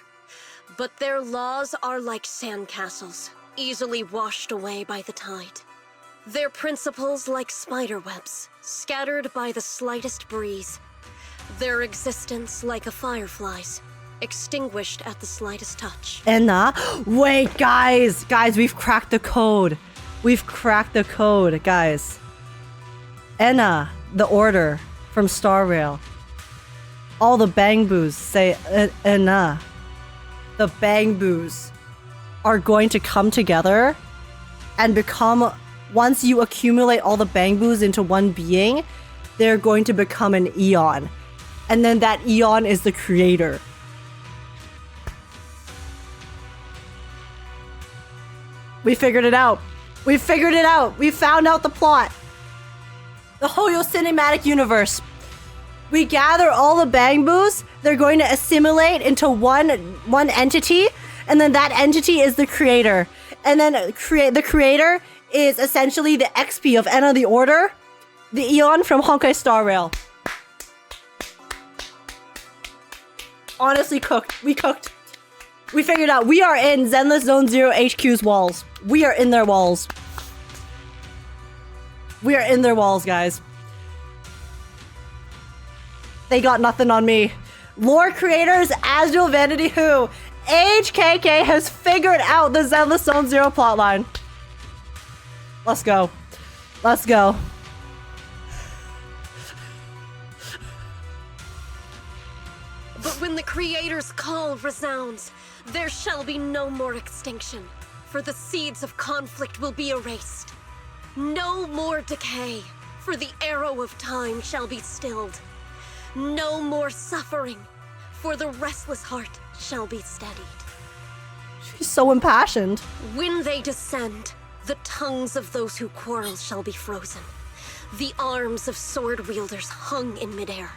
But their laws are like sandcastles, easily washed away by the tide. Their principles like spiderwebs, scattered by the slightest breeze. Their existence like a firefly's, extinguished at the slightest touch. Enna? Wait, guys, we've cracked the code. We've cracked the code, guys. Enna, the Order from Star Rail. All the Bangboos say Enna. The Bangboos are going to come together and become, once you accumulate all the Bangboos into one being, they're going to become an Eon. And then that Eon is the creator. We figured it out. We figured it out. We found out the plot. The Hoyo Cinematic Universe. We gather all the Bangboos. They're going to assimilate into one entity. And then that entity is the creator. And then the creator is essentially the XP of Enna the Order. The Eon from Honkai Star Rail. Honestly cooked. We cooked. We figured out. We are in Zenless Zone Zero HQ's walls. We are in their walls. We are in their walls, guys. They got nothing on me. Lore creators, Azul Vanity Who, HKK has figured out the Zenless Zone Zero plotline. Let's go. Let's go. But when the Creator's call resounds, there shall be no more extinction, for the seeds of conflict will be erased. No more decay, for the arrow of time shall be stilled. No more suffering, for the restless heart shall be steadied. She's so impassioned. When they descend, the tongues of those who quarrel shall be frozen, the arms of sword wielders hung in midair,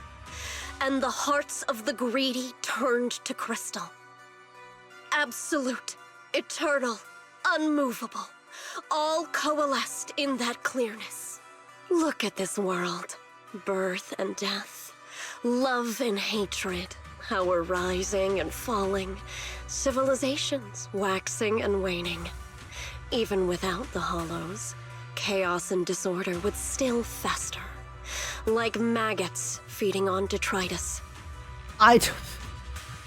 and the hearts of the greedy turned to crystal. Absolute, eternal, unmovable, all coalesced in that clearness. Look at this world. Birth and death, love and hatred, our rising and falling, civilizations waxing and waning. Even without the hollows, chaos and disorder would still fester, like maggots feeding on detritus.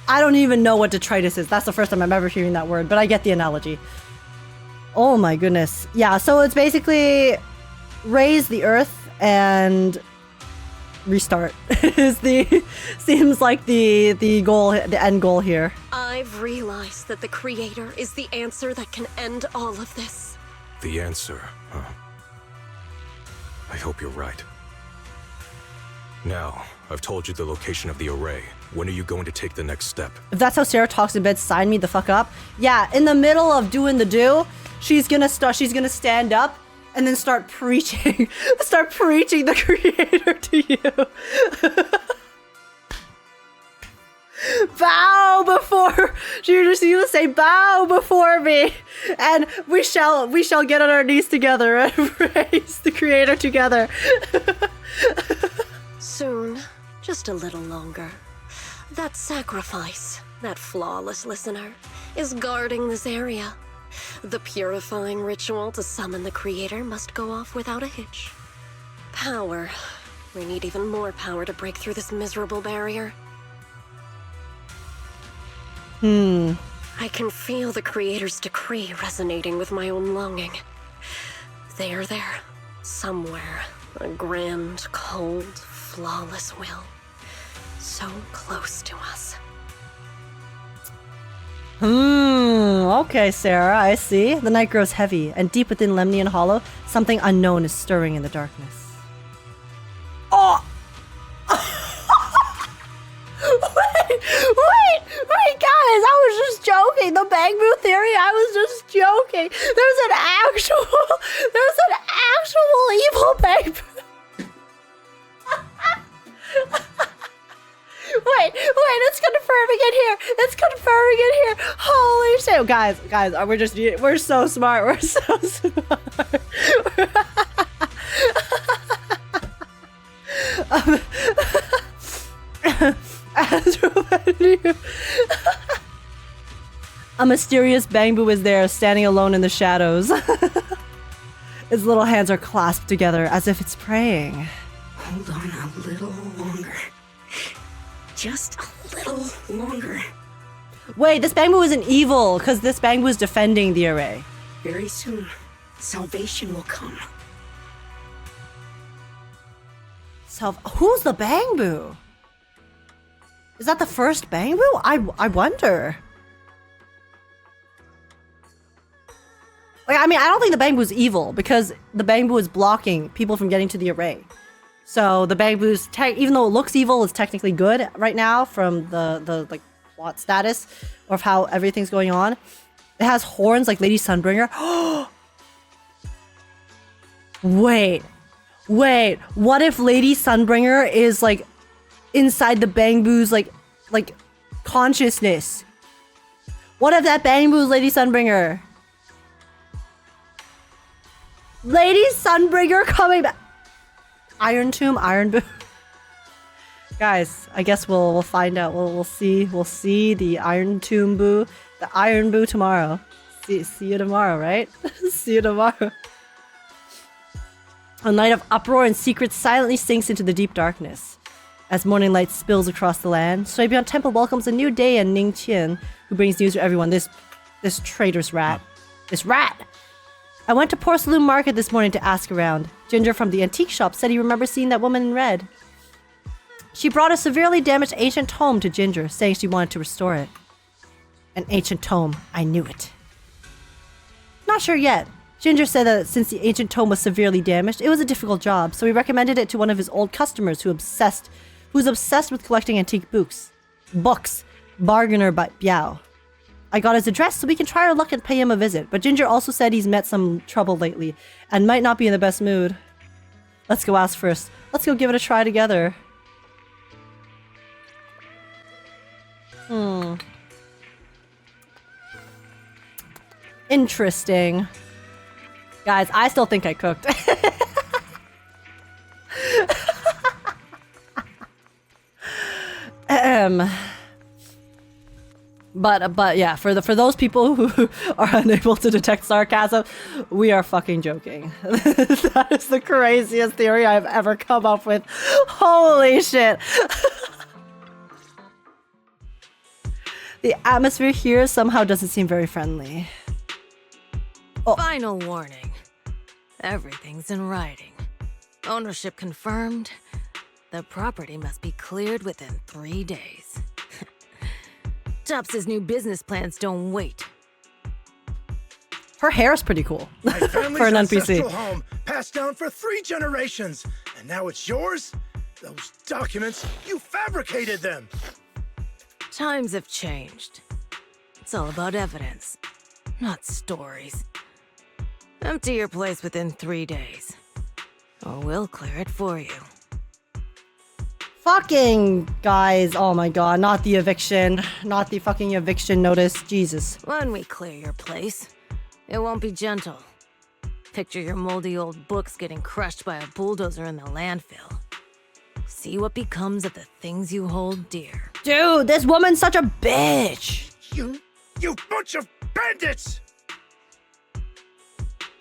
I don't even know what detritus is. That's the first time I'm ever hearing that word, but I get the analogy. Oh my goodness. Yeah, so it's basically raise the earth and restart seems like the goal, the end goal here. I've realized that the Creator is the answer that can end all of this. The answer, huh? I hope you're right. Now, I've told you the location of the array. When are you going to take the next step? If that's how Sarah talks in bed, sign me the fuck up. Yeah, in the middle of doing the do, she's gonna stand up and then start preaching. Start preaching the Creator to you. Bow before. She's gonna say, bow before me, and we shall get on our knees together and praise the Creator together. Soon, just a little longer. That sacrifice, that flawless listener, is guarding this area. The purifying ritual to summon the Creator must go off without a hitch. Power. We need even more power to break through this miserable barrier. I can feel the Creator's decree resonating with my own longing. They are there, somewhere. A grand, cold, flawless will. So close to us. Okay, Sarah, I see. The night grows heavy, and deep within Lemnian Hollow, something unknown is stirring in the darkness. Oh! Wait, guys, I was just joking. The Banyue theory, I was just joking. There's an actual evil Banyue. Wait, it's confirming it here. It's confirming it here. Holy shit. Guys, we're so smart. We're so smart. A mysterious Banyue is there, standing alone in the shadows. Its little hands are clasped together as if it's praying. Hold on a little longer. Just a little longer. Wait, this Banyue isn't evil, because this Banyue is defending the array. Very soon, salvation will come. Who's the Banyue? Is that the first Banyue? I wonder. Like, I mean, I don't think the Banyue is evil, because the Banyue is blocking people from getting to the array. So the Banyue's even though it looks evil, it's technically good right now from the like plot status of how everything's going on. It has horns like Lady Sunbringer. Wait. What if Lady Sunbringer is like inside the Banyue's like consciousness? What if that Banyue is Lady Sunbringer? Lady Sunbringer coming back. Iron Tomb, Iron Boo. Guys, I guess we'll find out. We'll see the Iron Tomb Boo, the Iron Boo tomorrow. See you tomorrow, right? See you tomorrow. A night of uproar and secrets silently sinks into the deep darkness. As morning light spills across the land, Shuibian Temple welcomes a new day and Ning Qian, who brings news to everyone. This traitorous rat. This rat! I went to Porcelain Market this morning to ask around. Ginger from the antique shop said he remembers seeing that woman in red. She brought a severely damaged ancient tome to Ginger, saying she wanted to restore it. An ancient tome. I knew it. Not sure yet. Ginger said that since the ancient tome was severely damaged, it was a difficult job, so he recommended it to one of his old customers who's obsessed with collecting antique books. Bargainer by Biao. I got his address so we can try our luck and pay him a visit, but Ginger also said he's met some trouble lately and might not be in the best mood. Let's go ask first. Let's go give it a try together. Interesting. Guys, I still think I cooked. But yeah, for those people who are unable to detect sarcasm, we are fucking joking. That is the craziest theory I've ever come up with. Holy shit. The atmosphere here somehow doesn't seem very friendly. Oh. Final warning. Everything's in writing. Ownership confirmed. The property must be cleared within 3 days. Tubbs' new business plans don't wait. Her hair is pretty cool My family's for an ancestral NPC. home, passed down for 3 generations, and now it's yours? Those documents, you fabricated them! Times have changed. It's all about evidence, not stories. Empty your place within 3 days, or we'll clear it for you. Fucking guys, oh my god, not the eviction. Not the fucking eviction notice, Jesus. When we clear your place, it won't be gentle. Picture your moldy old books getting crushed by a bulldozer in the landfill. See what becomes of the things you hold dear. Dude, this woman's such a bitch. You bunch of bandits!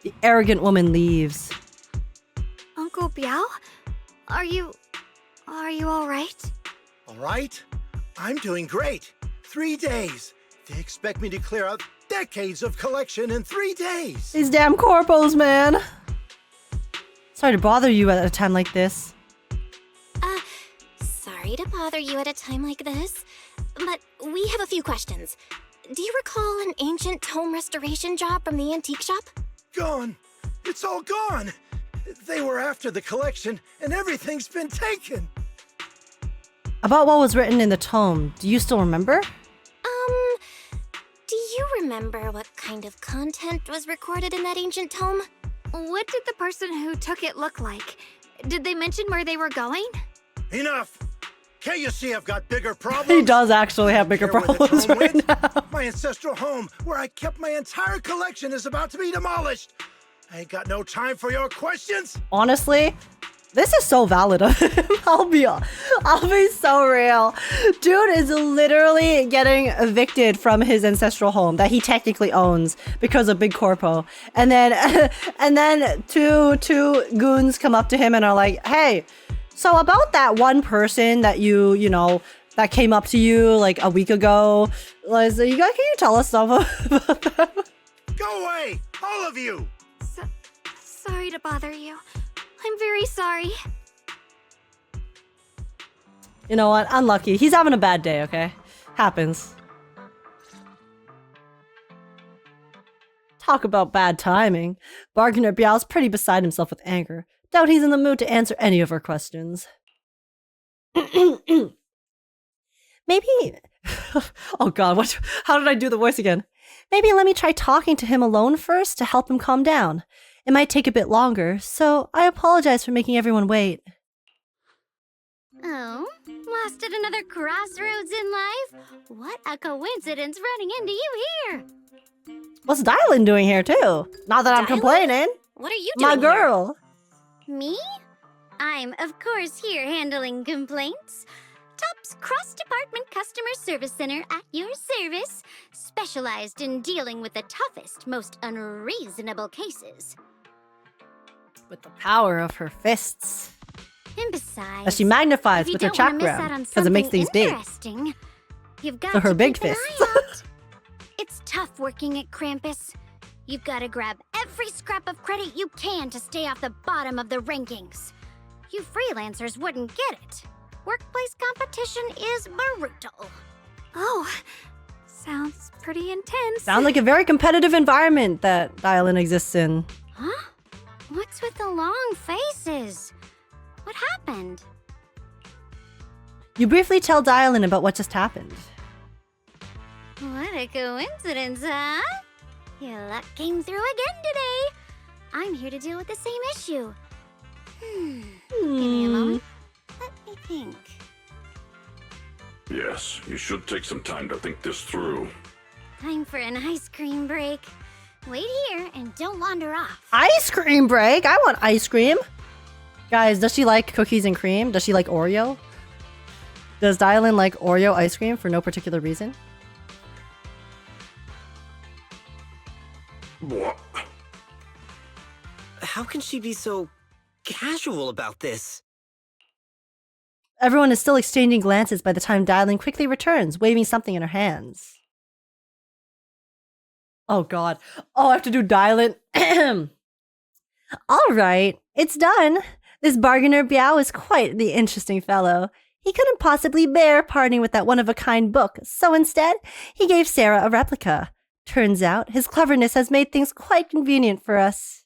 The arrogant woman leaves. Uncle Biao? Are you all right? All right? I'm doing great. 3 days. They expect me to clear out decades of collection in 3 days. These damn corpos, man. Sorry to bother you at a time like this. Sorry to bother you at a time like this, but we have a few questions. Do you recall an ancient tome restoration job from the antique shop? Gone. It's all gone. They were after the collection, and everything's been taken. About what was written in the tome, do you still remember? Do you remember what kind of content was recorded in that ancient tome? What did the person who took it look like? Did they mention where they were going? Enough! Can't you see I've got bigger problems? He does actually have bigger Care where the problems tome right went? now. My ancestral home, where I kept my entire collection, is about to be demolished. I ain't got no time for your questions. Honestly, this is so valid of him. I'll be so real. Dude is literally getting evicted from his ancestral home that he technically owns because of Big Corpo. And then two goons come up to him and are like, "Hey, so about that one person that you know, that came up to you like a week ago, can you tell us something about that?" Go away, all of you. Sorry to bother you. I'm very sorry. You know what? Unlucky. He's having a bad day, okay? Happens. Talk about bad timing. Bargainer Biao's pretty beside himself with anger. Doubt he's in the mood to answer any of our questions. Maybe... Oh god, how did I do the voice again? Maybe let me try talking to him alone first to help him calm down. It might take a bit longer, so I apologize for making everyone wait. Oh, lost at another crossroads in life? What a coincidence running into you here! What's Dialyn doing here too? Not that I'm complaining. What are you doing My girl. Here? Me? I'm, of course, here handling complaints. Top's cross-department customer service center at your service, specialized in dealing with the toughest, most unreasonable cases. With the power of her fists. And besides, That she magnifies if you with her don't wanna miss chakra, out on because it makes something things big. interesting, you've got So her to big keep an fists. eye out. It's tough working at Krampus. You've got to grab every scrap of credit you can to stay off the bottom of the rankings. You freelancers wouldn't get it. Workplace competition is brutal. Oh, sounds pretty intense. Sounds like a very competitive environment that Dialyn exists in. Huh? What's with the long faces? What happened? You briefly tell Dialyn about what just happened. What a coincidence, huh? Your luck came through again today. I'm here to deal with the same issue. Give me a moment. Let me think. Yes, you should take some time to think this through. Time for an ice cream break. Wait here and don't wander off. Ice cream break? I want ice cream. Guys, does she like cookies and cream? Does she like Oreo? Does Dialyn like Oreo ice cream for no particular reason? What? How can she be so casual about this? Everyone is still exchanging glances by the time Dialyn quickly returns, waving something in her hands. Oh god. Oh, I have to do Dialyn. All right, it's done. This bargainer Biao is quite the interesting fellow. He couldn't possibly bear parting with that one-of-a-kind book, so instead, he gave Sarah a replica. Turns out, his cleverness has made things quite convenient for us.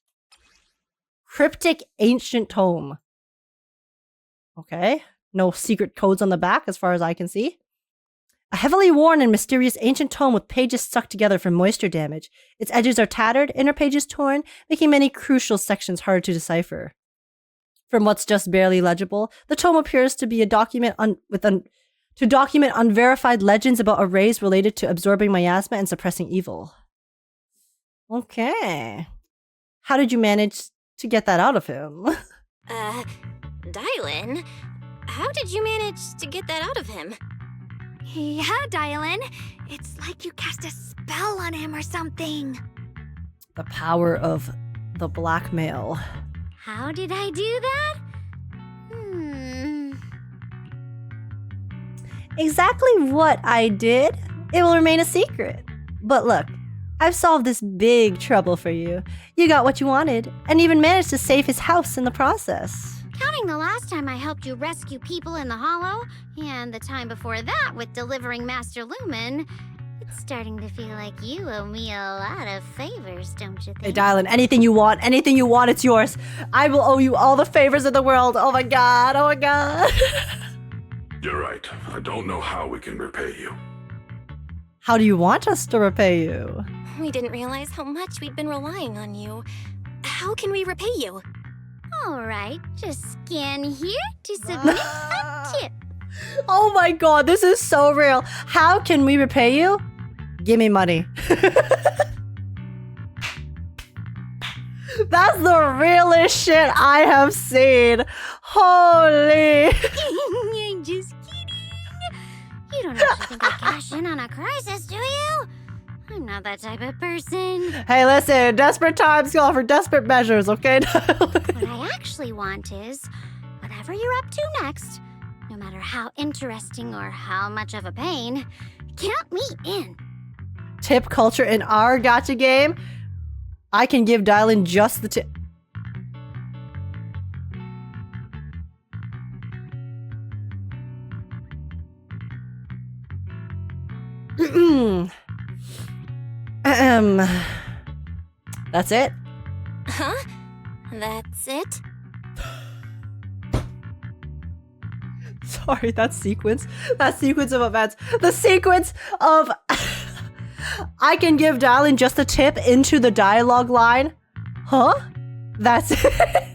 Cryptic ancient tome. Okay, no secret codes on the back as far as I can see. A heavily worn and mysterious ancient tome with pages stuck together from moisture damage. Its edges are tattered, inner pages torn, making many crucial sections hard to decipher. From what's just barely legible, the tome appears to be a document to document unverified legends about arrays related to absorbing miasma and suppressing evil. Okay. How did you manage to get that out of him? Dialyn? How did you manage to get that out of him? Yeah, Dialyn. It's like you cast a spell on him or something. The power of the blackmail. How did I do that? Exactly what I did, it will remain a secret. But look, I've solved this big trouble for you. You got what you wanted, and even managed to save his house in the process. Counting the last time I helped you rescue people in the Hollow, and the time before that with delivering Master Lumen, it's starting to feel like you owe me a lot of favors, don't you think? Hey, Dialyn, anything you want, it's yours. I will owe you all the favors in the world. Oh my god, oh my god. You're right. I don't know how we can repay you. How do you want us to repay you? We didn't realize how much we'd been relying on you. How can we repay you? All right, just scan here to submit a tip. Oh my god, this is so real. How can we repay you? Give me money. That's the realest shit I have seen. Holy. I'm just kidding. You don't actually think I cash in on a crisis, do you? I'm not that type of person. Hey, listen, desperate times call for desperate measures, okay? What I actually want is, whatever you're up to next, no matter how interesting or how much of a pain, count me in. Tip culture in our gacha game? I can give Dialyn just the tip. That's it? Huh? That's it? Sorry, that sequence of events. The sequence of I can give Dialyn just a tip into the dialogue line. Huh? That's it.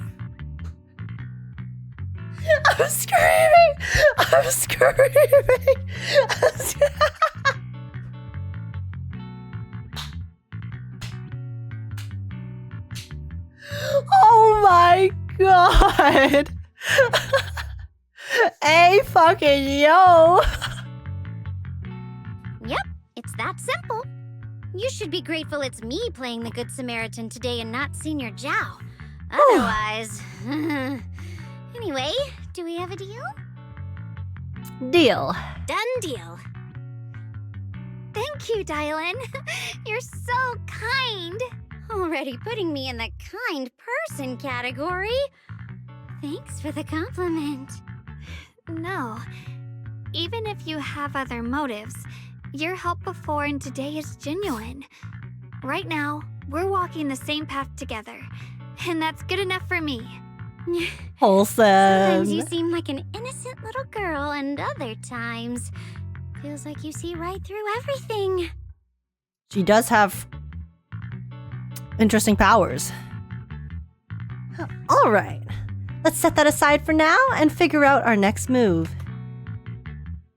I'm screaming. Oh my god. Hey, fucking yo. Yep, it's that simple. You should be grateful it's me playing the Good Samaritan today and not Senior Zhao. Otherwise... Anyway, do we have a deal? Deal. Done deal. Thank you, Dialyn. You're so kind. Already putting me in the kind person category. Thanks for the compliment. No. Even if you have other motives, your help before and today is genuine. Right now, we're walking the same path together, and that's good enough for me. Wholesome. Sometimes you seem like an innocent little girl, and other times, feels like you see right through everything. She does have interesting powers. All right. Let's set that aside for now and figure out our next move.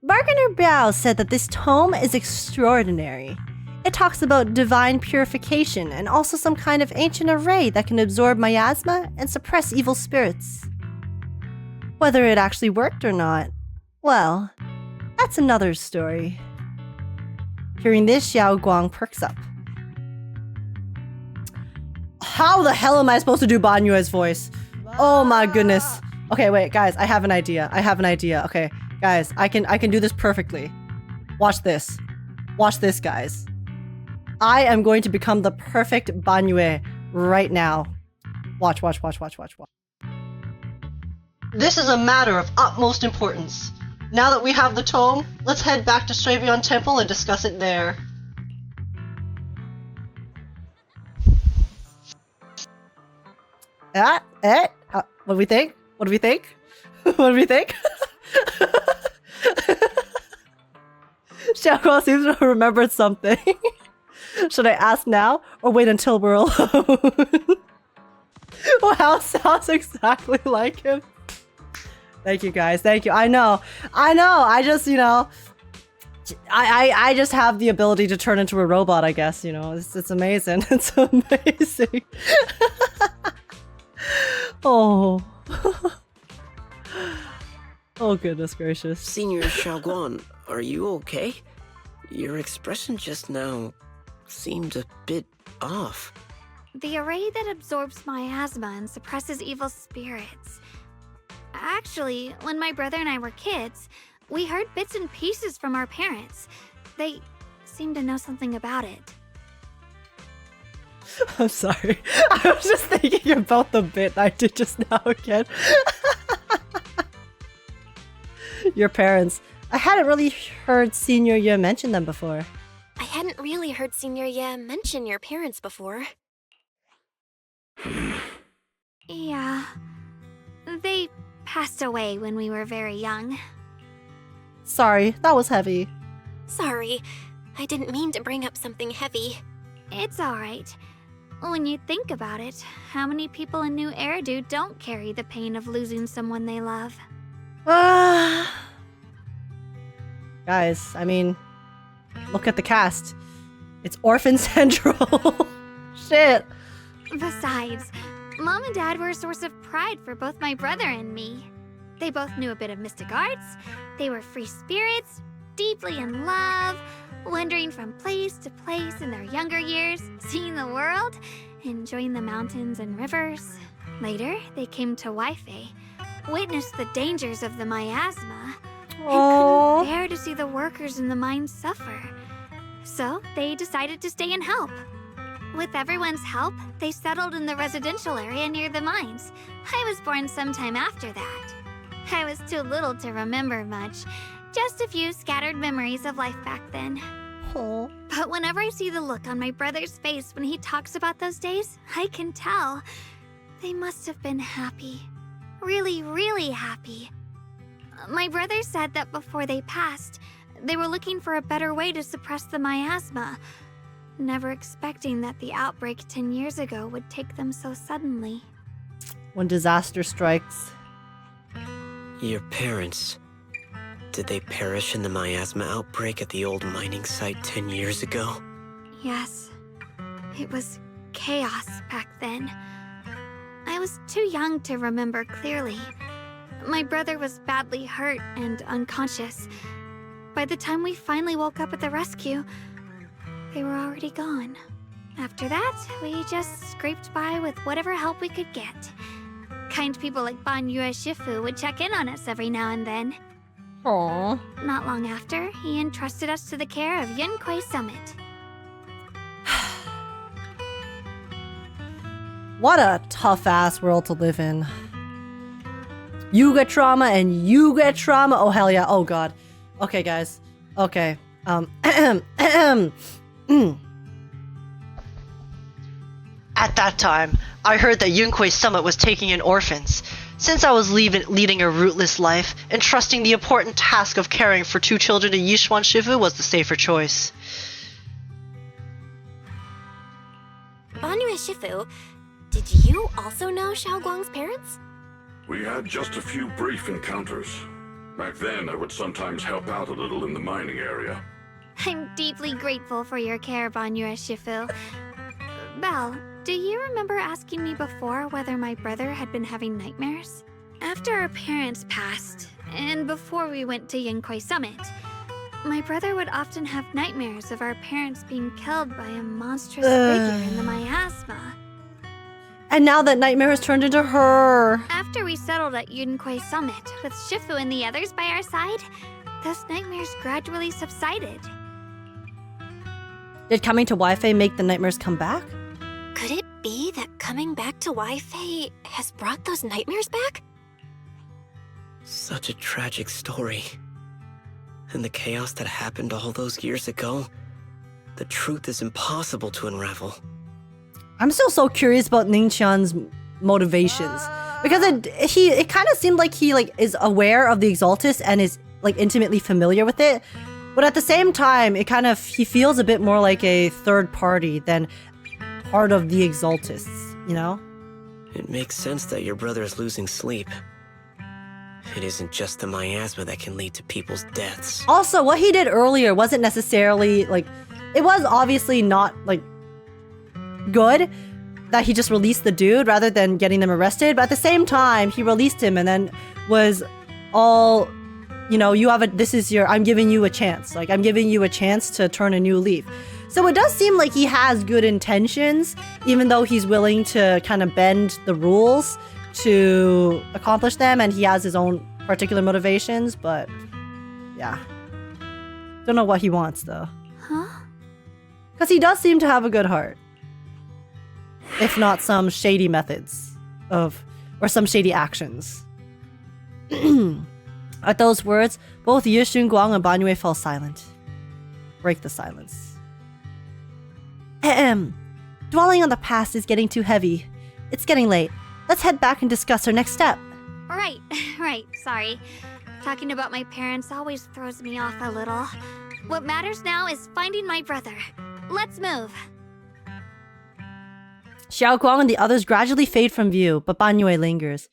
Bargainer Biao said that this tome is extraordinary. It talks about divine purification and also some kind of ancient array that can absorb miasma and suppress evil spirits. Whether it actually worked or not, well, that's another story. Hearing this, Xiao'Guang perks up. How the hell am I supposed to do Banyue's voice? Oh my goodness. Okay, wait, guys, I have an idea. Okay, guys, I can do this perfectly. Watch this. Watch this, guys. I am going to become the perfect Banyue right now. Watch. This is a matter of utmost importance. Now that we have the tome, let's head back to Stravion Temple and discuss it there. What do we think? What do we think? What do we think? Xiao'Guang seems to have remembered something. Should I ask now or wait until we're alone? Wow, sounds exactly like him. Thank you, guys. Thank you. I know. I just, you know, I just have the ability to turn into a robot, I guess, you know. It's amazing. It's amazing. Oh. Oh, goodness gracious. Senior Xiao'Guang, are you okay? Your expression just now seemed a bit off. The array that absorbs miasma and suppresses evil spirits. Actually, when my brother and I were kids, we heard bits and pieces from our parents. They seemed to know something about it. I'm sorry. I was just thinking about the bit I did just now again. Your parents. I hadn't really heard Senior Ye mention them before. I hadn't really heard Senior Ye mention your parents before. Yeah. They passed away when we were very young. Sorry, that was heavy. Sorry, I didn't mean to bring up something heavy. It's alright. When you think about it, how many people in New Eridu don't carry the pain of losing someone they love? Guys, I mean, look at the cast. It's Orphan Central. Shit. Besides, Mom and Dad were a source of pride for both my brother and me. They both knew a bit of mystic arts, they were free spirits, deeply in love, wandering from place to place in their younger years, seeing the world, enjoying the mountains and rivers. Later, they came to Weifei, witnessed the dangers of the miasma, and couldn't bear to see the workers in the mines suffer. So they decided to stay and help. With everyone's help, they settled in the residential area near the mines. I was born sometime after that. I was too little to remember much, just a few scattered memories of life back then. Oh. But whenever I see the look on my brother's face when he talks about those days, I can tell. They must have been happy. Really, really happy. My brother said that before they passed, they were looking for a better way to suppress the miasma, never expecting that the outbreak 10 years ago would take them so suddenly. When disaster strikes. Your parents, did they perish in the miasma outbreak at the old mining site 10 years ago? Yes. It was chaos back then. I was too young to remember clearly. My brother was badly hurt and unconscious. By the time we finally woke up at the rescue, they were already gone. After that, we just scraped by with whatever help we could get. Kind people like Banyue Shifu would check in on us every now and then. Aww. Not long after, he entrusted us to the care of Yunquei Summit. What a tough-ass world to live in. You get trauma and you get trauma. Oh, hell yeah. Oh, God. Okay, guys. Okay. At that time, I heard that Yunquei Summit was taking in orphans. Since I was leading a rootless life, entrusting the important task of caring for 2 children to Yishuan Shifu was the safer choice. Banyue Shifu, did you also know Xiao'Guang's parents? We had just a few brief encounters. Back then, I would sometimes help out a little in the mining area. I'm deeply grateful for your care, Banyue Shifu. Belle, do you remember asking me before whether my brother had been having nightmares? After our parents passed, and before we went to Yunquei Summit, my brother would often have nightmares of our parents being killed by a monstrous figure in the miasma. And now that nightmare has turned into her. After we settled at Yunquai Summit, with Shifu and the others by our side, those nightmares gradually subsided. Did coming to Wi-Fi make the nightmares come back? Could it be that coming back to Wi-Fi has brought those nightmares back? Such a tragic story. And the chaos that happened all those years ago, the truth is impossible to unravel. I'm still so curious about Ningqian's motivations. Because it kind of seemed like he is aware of the exaltist and is intimately familiar with it. But at the same time, he feels a bit more like a third party than part of the exaltists, you know? It makes sense that your brother is losing sleep. It isn't just the miasma that can lead to people's deaths. Also, what he did earlier wasn't necessarily, it was obviously not, good that he just released the dude rather than getting them arrested. But at the same time, he released him and then was all, I'm giving you a chance. I'm giving you a chance to turn a new leaf. So it does seem like he has good intentions, even though he's willing to kind of bend the rules to accomplish them, and he has his own particular motivations, but yeah. Don't know what he wants though. Huh? Because he does seem to have a good heart. If not some shady methods or some shady actions. At those words, both Shunguang and Banyue fell silent. Break the silence. Dwelling on the past is getting too heavy. It's getting late. Let's head back and discuss our next step. Right, sorry. Talking about my parents always throws me off a little. What matters now is finding my brother. Let's move. Xiao'Guang and the others gradually fade from view, but Banyue lingers.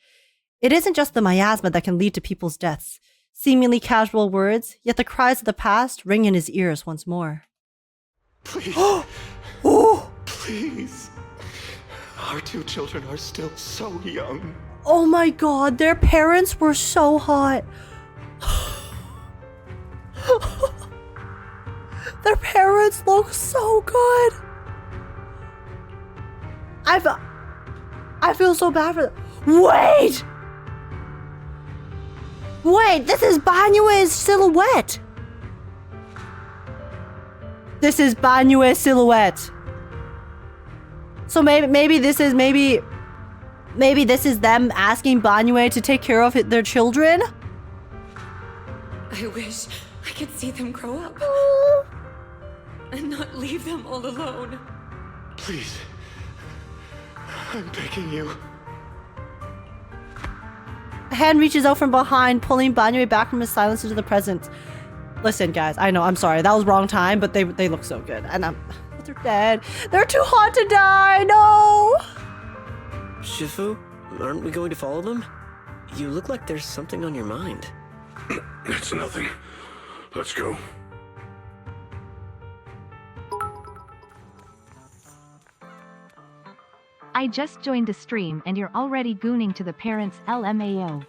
It isn't just the miasma that can lead to people's deaths. Seemingly casual words, yet the cries of the past ring in his ears once more. Please. Please. Our two children are still so young. Oh my god, their parents were so hot. Their parents look so good. I feel so bad for them. Wait, this is Banyue's silhouette. This is Banyue's silhouette. So maybe this is them asking Banyue to take care of their children. I wish I could see them grow up and not leave them all alone. Please. I'm begging you. A hand reaches out from behind, pulling Banyue back from his silence into the present. Listen, guys, I know, I'm sorry. That was wrong time, but they look so good. And but they're dead. They're too hot to die. No! Shifu, aren't we going to follow them? You look like there's something on your mind. It's nothing. Let's go. I just joined a stream and you're already gooning to the parents LMAO.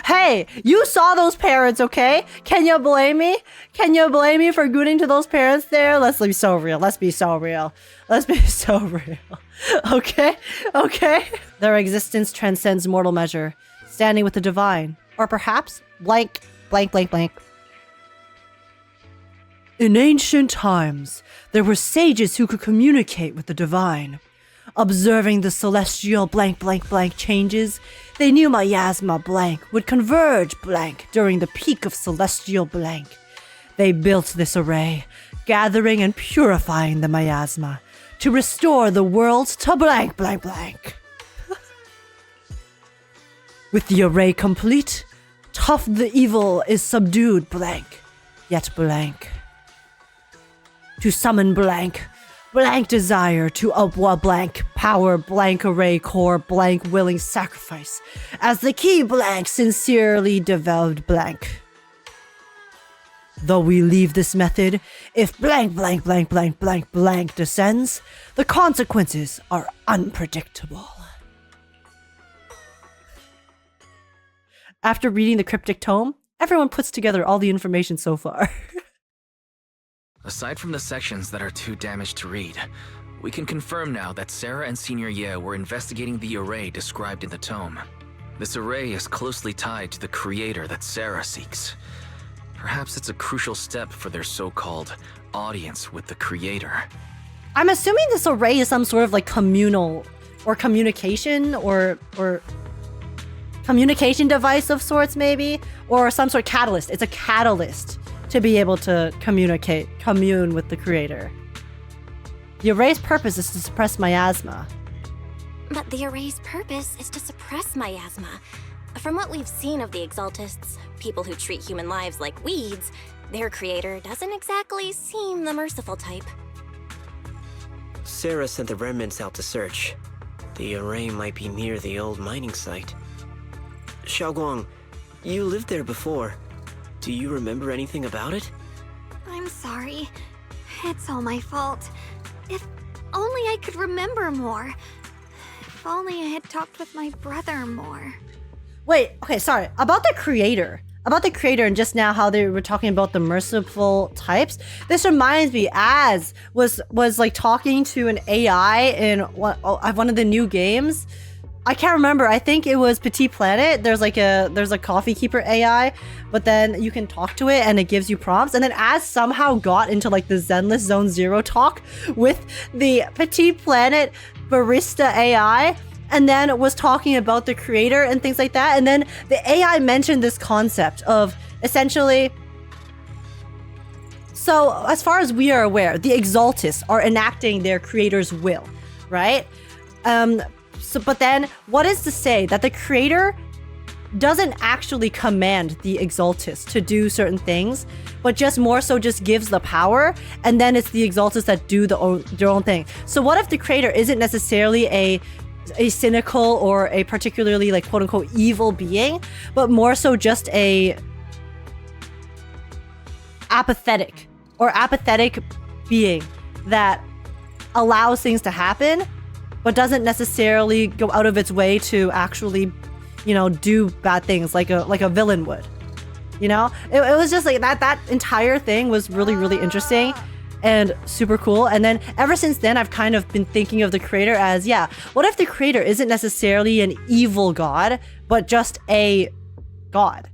Hey, you saw those parents, okay? Can you blame me? Can you blame me for gooning to those parents there? Let's be so real. Let's be so real. Let's be so real. Okay? Okay? Their existence transcends mortal measure, standing with the divine. Or perhaps, blank. In ancient times, there were sages who could communicate with the divine. Observing the celestial blank changes, they knew miasma blank would converge blank during the peak of celestial blank. They built this array, gathering and purifying the miasma to restore the world to blank. With the array complete, tough the evil is subdued blank, yet blank. To summon blank desire to upwa blank power blank array core blank willing sacrifice as the key blank sincerely developed blank. Though we leave this method, if blank descends, the consequences are unpredictable. After reading the cryptic tome, everyone puts together all the information so far. Aside from the sections that are too damaged to read, We can confirm now that Sarah and Senior Ye were investigating the array described in the tome. This array is closely tied to the creator that Sarah seeks. Perhaps it's a crucial step for their so-called audience with the creator. I'm assuming this array is some sort of like communal or communication or communication device of sorts, maybe, or some sort of catalyst. It's a catalyst to be able to commune with the creator. The array's purpose is to suppress miasma. But the array's purpose is to suppress miasma. From what we've seen of the exaltists, people who treat human lives like weeds, their creator doesn't exactly seem the merciful type. Sarah sent the remnants out to search. The array might be near the old mining site. Xiao'Guang, you lived there before. Do you remember anything about it? I'm sorry. It's all my fault. If only I could remember more. If only I had talked with my brother more. Wait, okay, sorry. About the creator. And just now how they were talking about the merciful types. This reminds me, Az was like talking to an AI in one of the new games. I can't remember. I think it was Petit Planet. There's a coffee keeper AI, but then you can talk to it and it gives you prompts. And then Az somehow got into like the Zenless Zone Zero talk with the Petit Planet barista AI, and then was talking about the creator and things like that. And then the AI mentioned this concept of essentially, so as far as we are aware, the exaltists are enacting their creator's will, right? But then what is to say that the creator doesn't actually command the exaltists to do certain things, but just more so just gives the power, and then it's the exaltists that do their own thing. So what if the creator isn't necessarily a cynical or a particularly like quote unquote evil being, but more so just a apathetic being that allows things to happen, but doesn't necessarily go out of its way to actually, do bad things like a villain would. It was just like that entire thing was really, really interesting and super cool. And then ever since then, I've kind of been thinking of the creator as, what if the creator isn't necessarily an evil god, but just a god?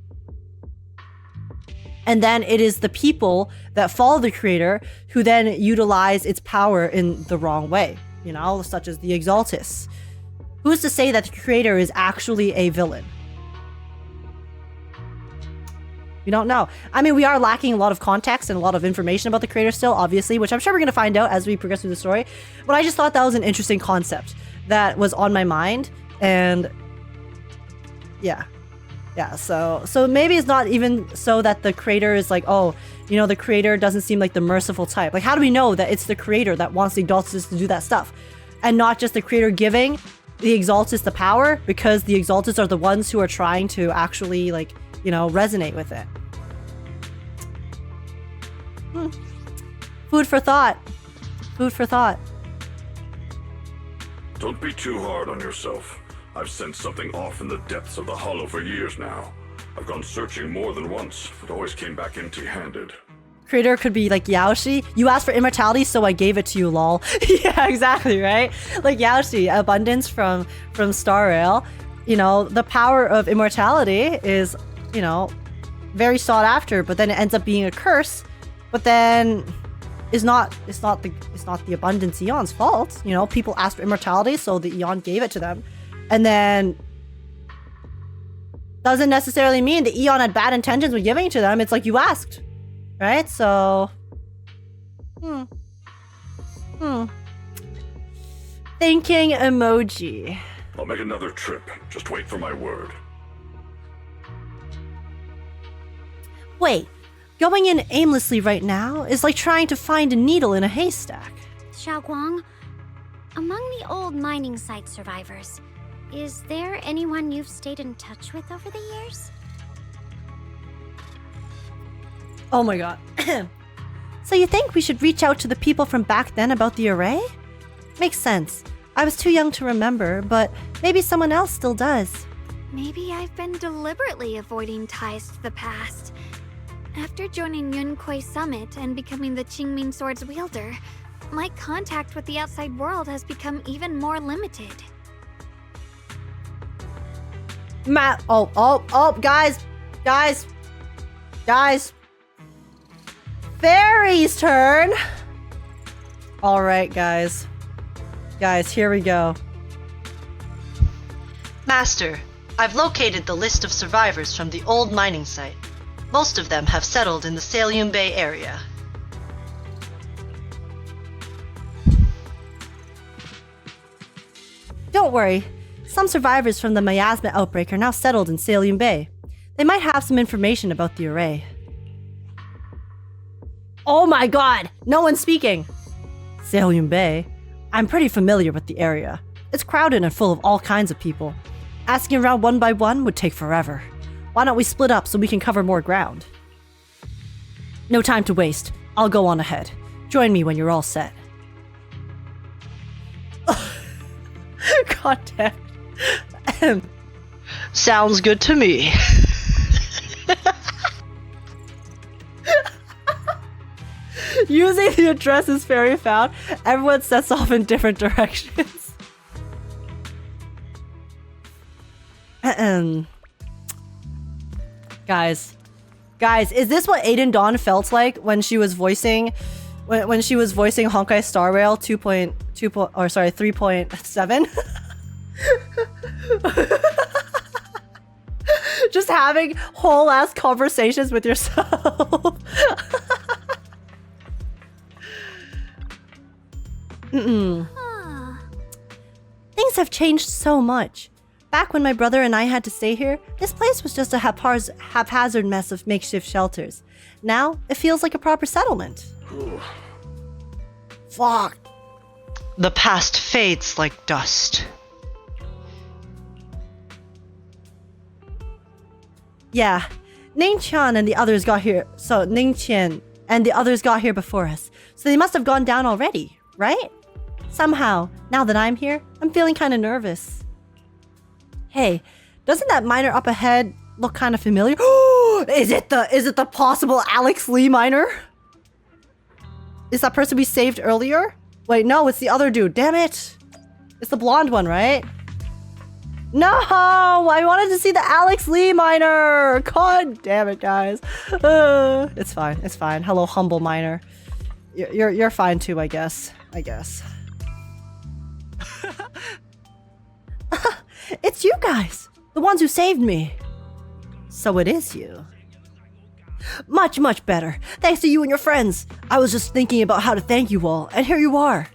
And then it is the people that follow the creator who then utilize its power in the wrong way, such as the exaltists. Who's to say that the creator is actually a villain? We don't know. I mean, we are lacking a lot of context and a lot of information about the creator still, obviously, which I'm sure we're going to find out as we progress through the story. But I just thought that was an interesting concept that was on my mind. And yeah, so maybe it's not even so that the creator is like, the creator doesn't seem like the merciful type. Like, how do we know that it's the creator that wants the exaltists to do that stuff and not just the creator giving the exaltists the power, because the exaltists are the ones who are trying to actually resonate with it. Food for thought. Don't be too hard on yourself. I've sensed something off in the depths of the hollow for years now. I've gone searching more than once, but always came back empty-handed. Creator could be like Yaoshi. You asked for immortality, so I gave it to you, lol. Yeah, exactly, right? Like Yaoshi, abundance from Star Rail. The power of immortality is, very sought after, but then it ends up being a curse. But then it's not the abundance Eon's fault. People asked for immortality, so the Eon gave it to them. And then doesn't necessarily mean the Eon had bad intentions when giving it to them. It's like you asked. Right? So thinking emoji. I'll make another trip. Just wait for my word. Wait, going in aimlessly right now is like trying to find a needle in a haystack. Xiao'Guang, among the old mining site survivors, is there anyone you've stayed in touch with over the years? Oh my god. So you think we should reach out to the people from back then about the array? Makes sense. I was too young to remember, but maybe someone else still does. Maybe I've been deliberately avoiding ties to the past. After joining Yunkuei Summit and becoming the Qingming Sword's wielder, my contact with the outside world has become even more limited. Guys. Fairy's turn. All right, guys. Guys, here we go. Master, I've located the list of survivors from the old mining site. Most of them have settled in the Salium Bay area. Don't worry. Some survivors from the miasma outbreak are now settled in Salium Bay. They might have some information about the array. Oh my god! No one's speaking! Salium Bay? I'm pretty familiar with the area. It's crowded and full of all kinds of people. Asking around one by one would take forever. Why don't we split up so we can cover more ground? No time to waste. I'll go on ahead. Join me when you're all set. God damn. Sounds good to me. Using the addresses Fairy found, everyone sets off in different directions. Guys, is this what Aiden Dawn felt like when she was voicing when she was voicing Honkai Star Rail 3.7? Just having whole ass conversations with yourself. Things have changed so much. Back when my brother and I had to stay here, this place was just a haphazard mess of makeshift shelters. Now, it feels like a proper settlement. Fuck. The past fades like dust. Yeah, Ning Qian and the others got here. So Ning Qian and the others got here before us. So they must have gone down already, right? Somehow, now that I'm here, I'm feeling kind of nervous. Hey, doesn't that miner up ahead look kind of familiar? Is it the possible Alex Lee miner? Is that person we saved earlier? Wait, no, it's the other dude. Damn it. It's the blonde one, right? No, I wanted to see the Alex Lee miner. God damn it, guys. It's fine. It's fine. Hello, humble miner. You're fine too, I guess. It's you guys, the ones who saved me. So it is you. Much, much better. Thanks to you and your friends. I was just thinking about how to thank you all, and here you are.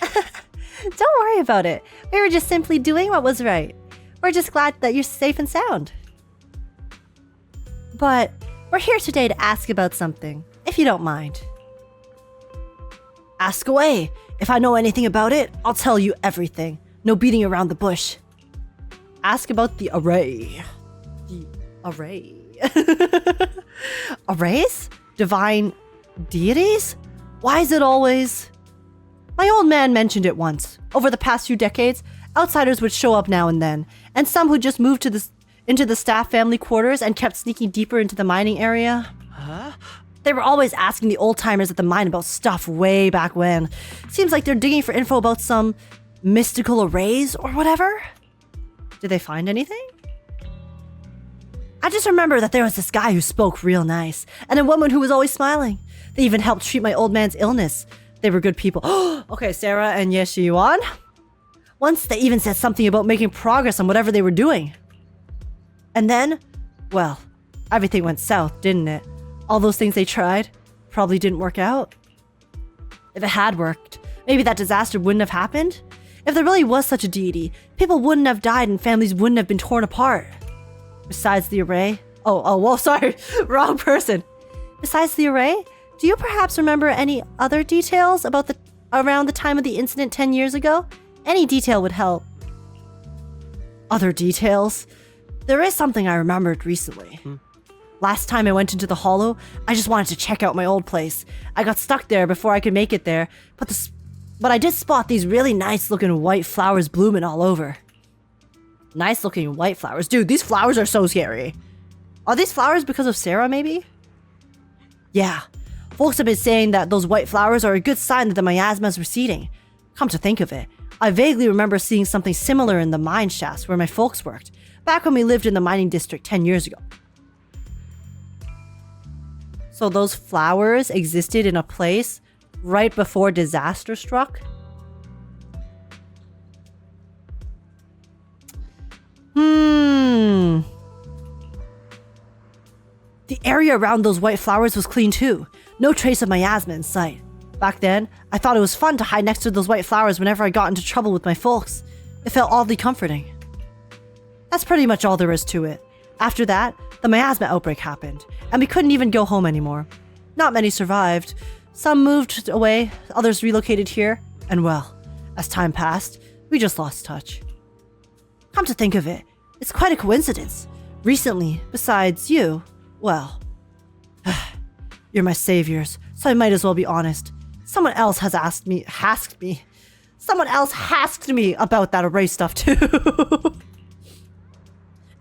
Don't worry about it. We were just simply doing what was right. We're just glad that you're safe and sound. But we're here today to ask about something, if you don't mind. Ask away. If I know anything about it, I'll tell you everything. No beating around the bush. Ask about the array. The array. Arrays? Divine deities? Why is it always... My old man mentioned it once. Over the past few decades, outsiders would show up now and then, and some who just moved into the staff family quarters and kept sneaking deeper into the mining area. Huh? They were always asking the old-timers at the mine about stuff way back when. Seems like they're digging for info about some mystical arrays or whatever. Did they find anything? I just remember that there was this guy who spoke real nice, and a woman who was always smiling. They even helped treat my old man's illness. They were good people. Okay, Sarah and Xiao'Guang. Once they even said something about making progress on whatever they were doing. And then, well, everything went south, didn't it? All those things they tried probably didn't work out. If it had worked, maybe that disaster wouldn't have happened. If there really was such a deity, people wouldn't have died and families wouldn't have been torn apart. Besides the array... Well, sorry, wrong person. Besides the array, do you perhaps remember any other details about around the time of the incident 10 years ago? Any detail would help. Other details? There is something I remembered recently. Last time I went into the hollow, I just wanted to check out my old place. I got stuck there before I could make it there, but I did spot these really nice looking white flowers blooming all over. Nice looking white flowers. Dude, these flowers are so scary. Are these flowers because of Sarah, maybe? Yeah. Folks have been saying that those white flowers are a good sign that the miasma is receding. Come to think of it, I vaguely remember seeing something similar in the mine shafts where my folks worked, back when we lived in the mining district 10 years ago. So those flowers existed in a place right before disaster struck? The area around those white flowers was clean too. No trace of miasma in sight. Back then, I thought it was fun to hide next to those white flowers whenever I got into trouble with my folks. It felt oddly comforting. That's pretty much all there is to it. After that, the miasma outbreak happened, and we couldn't even go home anymore. Not many survived. Some moved away, others relocated here, and well, as time passed, we just lost touch. Come to think of it, it's quite a coincidence. Recently, besides you, well, you're my saviors, so I might as well be honest. Someone else has asked me about that array stuff too.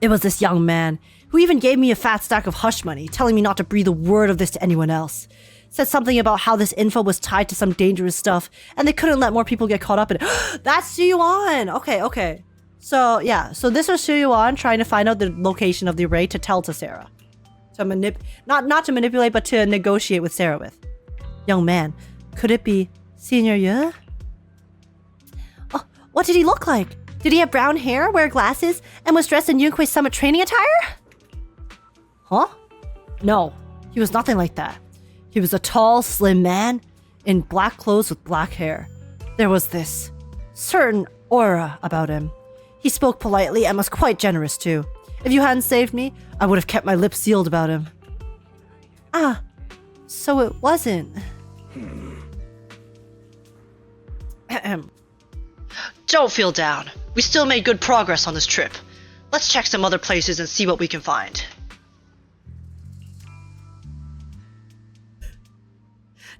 It was this young man who even gave me a fat stack of hush money, telling me not to breathe a word of this to anyone else. Said something about how this info was tied to some dangerous stuff, and they couldn't let more people get caught up in it. That's Xiao'Guang! Okay. So, yeah. So this was Xiao'Guang trying to find out the location of the array to tell to Sarah. To not to manipulate, but to negotiate with Sarah with. Young man. Could it be Senior Ye? Oh, what did he look like? Did he have brown hair, wear glasses, and was dressed in Yunque's summit training attire? Huh? No, he was nothing like that. He was a tall, slim man in black clothes with black hair. There was this certain aura about him. He spoke politely and was quite generous too. If you hadn't saved me, I would have kept my lips sealed about him. Ah, so it wasn't. Don't feel down. We still made good progress on this trip. Let's check some other places and see what we can find.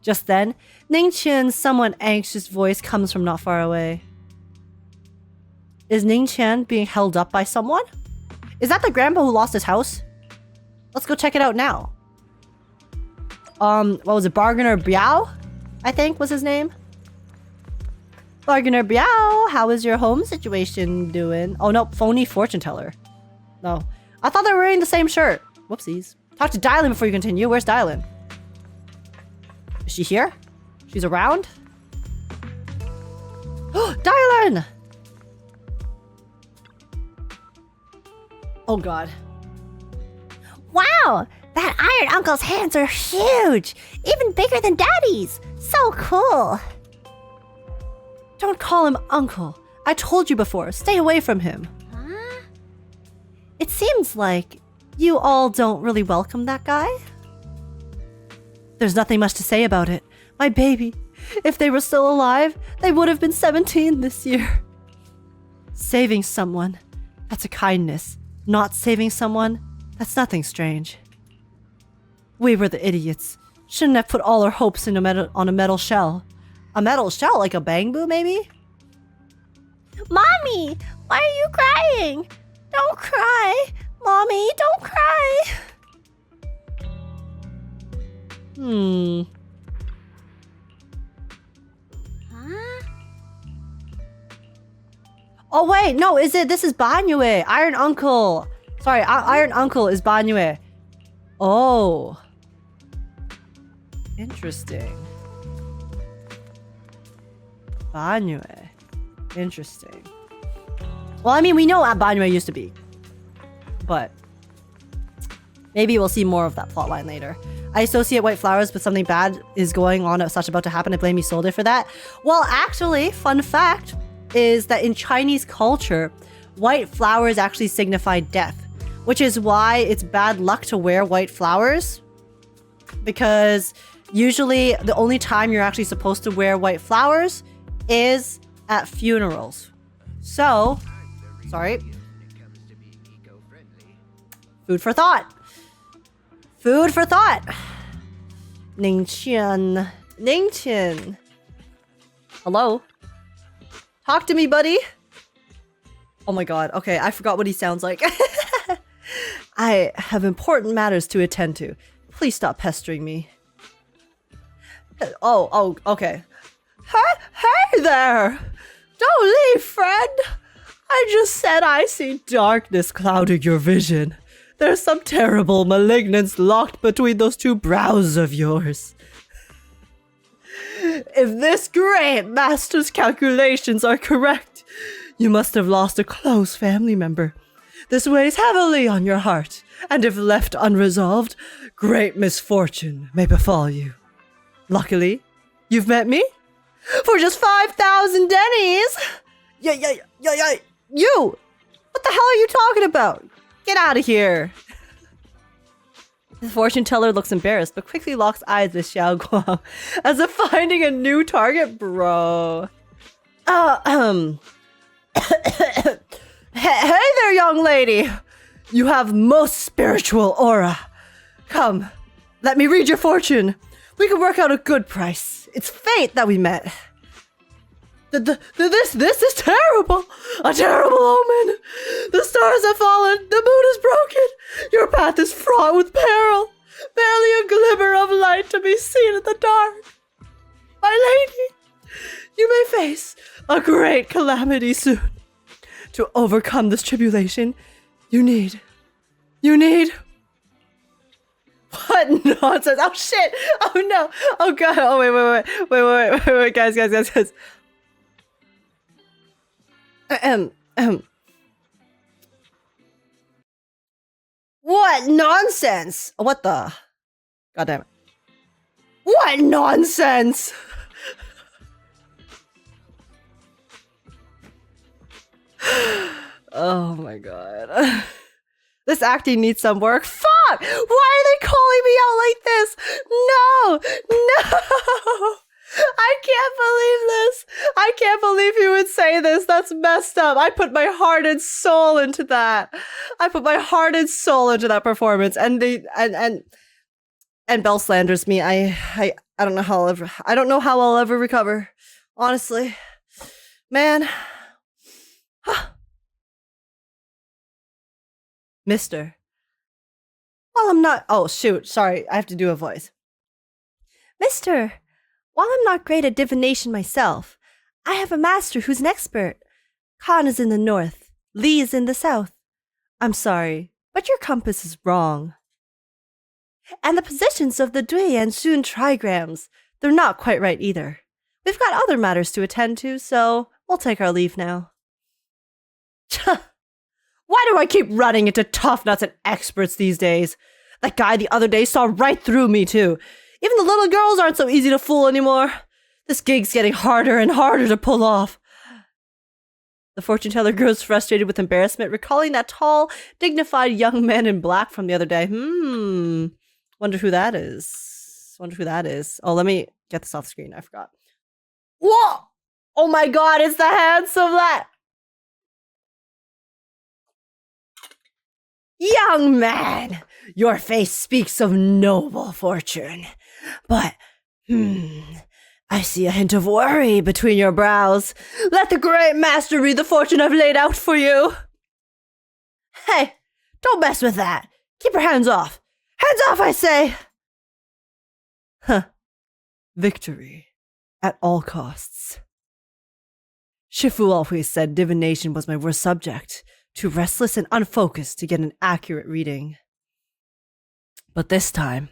Just then, Ningqian's somewhat anxious voice comes from not far away. Is Ningqian being held up by someone? Is that the grandpa who lost his house? Let's go check it out now. What was it? Bargainer Biao? I think was his name. Bargainer Biao, how is your home situation doing? Oh no, phony fortune teller. No. I thought they were wearing the same shirt. Whoopsies. Talk to Dialyn before you continue. Where's Dialyn? Is she here? She's around? Dialyn! Oh god. Wow! That Iron Uncle's hands are huge! Even bigger than Daddy's! So cool! Don't call him Uncle. I told you before, stay away from him. Huh? It seems like you all don't really welcome that guy. There's nothing much to say about it. My baby, if they were still alive, they would have been 17 this year. Saving someone, that's a kindness. Not saving someone, that's nothing strange. We were the idiots. Shouldn't have put all our hopes in on a metal shell. A metal shell, like a bamboo, maybe? Mommy! Why are you crying? Don't cry! Mommy, don't cry! Huh? Oh wait, no, this is Banyue. Iron Uncle. Sorry, Iron Uncle is Banyue. Oh. Interesting. Banyue. Interesting. Well, I mean, we know what Banyue used to be. But maybe we'll see more of that plotline later. I associate white flowers with something bad is going on, such about to happen. I blame Isolde for that. Well, actually, fun fact is that in Chinese culture, white flowers actually signify death, which is why it's bad luck to wear white flowers. Because usually the only time you're actually supposed to wear white flowers is at funerals. So, sorry. Food for thought. Food for thought. Ningqian. Ningqian. Hello? Talk to me, buddy. Oh my god. Okay, I forgot what he sounds like. I have important matters to attend to. Please stop pestering me. Oh, okay. Hey there! Don't leave, friend! I just said I see darkness clouding your vision. There's some terrible malignance locked between those two brows of yours. If this great master's calculations are correct, you must have lost a close family member. This weighs heavily on your heart, and if left unresolved, great misfortune may befall you. Luckily, you've met me? For just 5,000 dennies! Yeah, you! What the hell are you talking about? Get out of here! The fortune teller looks embarrassed, but quickly locks eyes with Xiao'Guang, as if finding a new target, bro. Hey there, young lady! You have most spiritual aura. Come, let me read your fortune. We can work out a good price. It's fate that we met. This is terrible! A terrible omen! The stars have fallen, the moon is broken, your path is fraught with peril, barely a glimmer of light to be seen in the dark. My lady, you may face a great calamity soon. To overcome this tribulation, you need... What nonsense! Oh shit! Oh no! Oh god! Oh wait, guys. What nonsense! What the? God damn it! What nonsense! Oh my god. This acting needs some work. Fuck! Why are they calling me out like this? No! I can't believe this. I can't believe you would say this. That's messed up. I put my heart and soul into that. I put my heart and soul into that performance, and Belle slanders me. I don't know how I'll ever recover. Honestly, man. Mister. While I'm not... Oh, shoot. Sorry. I have to do a voice. Mister, while I'm not great at divination myself, I have a master who's an expert. Khan is in the north. Li is in the south. I'm sorry, but your compass is wrong. And the positions of the Dui and Shun trigrams, they're not quite right either. We've got other matters to attend to, so we'll take our leave now. Why do I keep running into tough nuts and experts these days? That guy the other day saw right through me, too. Even the little girls aren't so easy to fool anymore. This gig's getting harder and harder to pull off. The fortune teller grows frustrated with embarrassment, recalling that tall, dignified young man in black from the other day. Wonder who that is. Oh, let me get this off screen. I forgot. Whoa! Oh my god, it's the handsome lad! Young man, your face speaks of noble fortune, but, I see a hint of worry between your brows. Let the great master read the fortune I've laid out for you. Hey, don't mess with that. Keep your hands off. Hands off, I say! Victory at all costs. Shifu always said divination was my worst subject. Too restless and unfocused to get an accurate reading. But this time,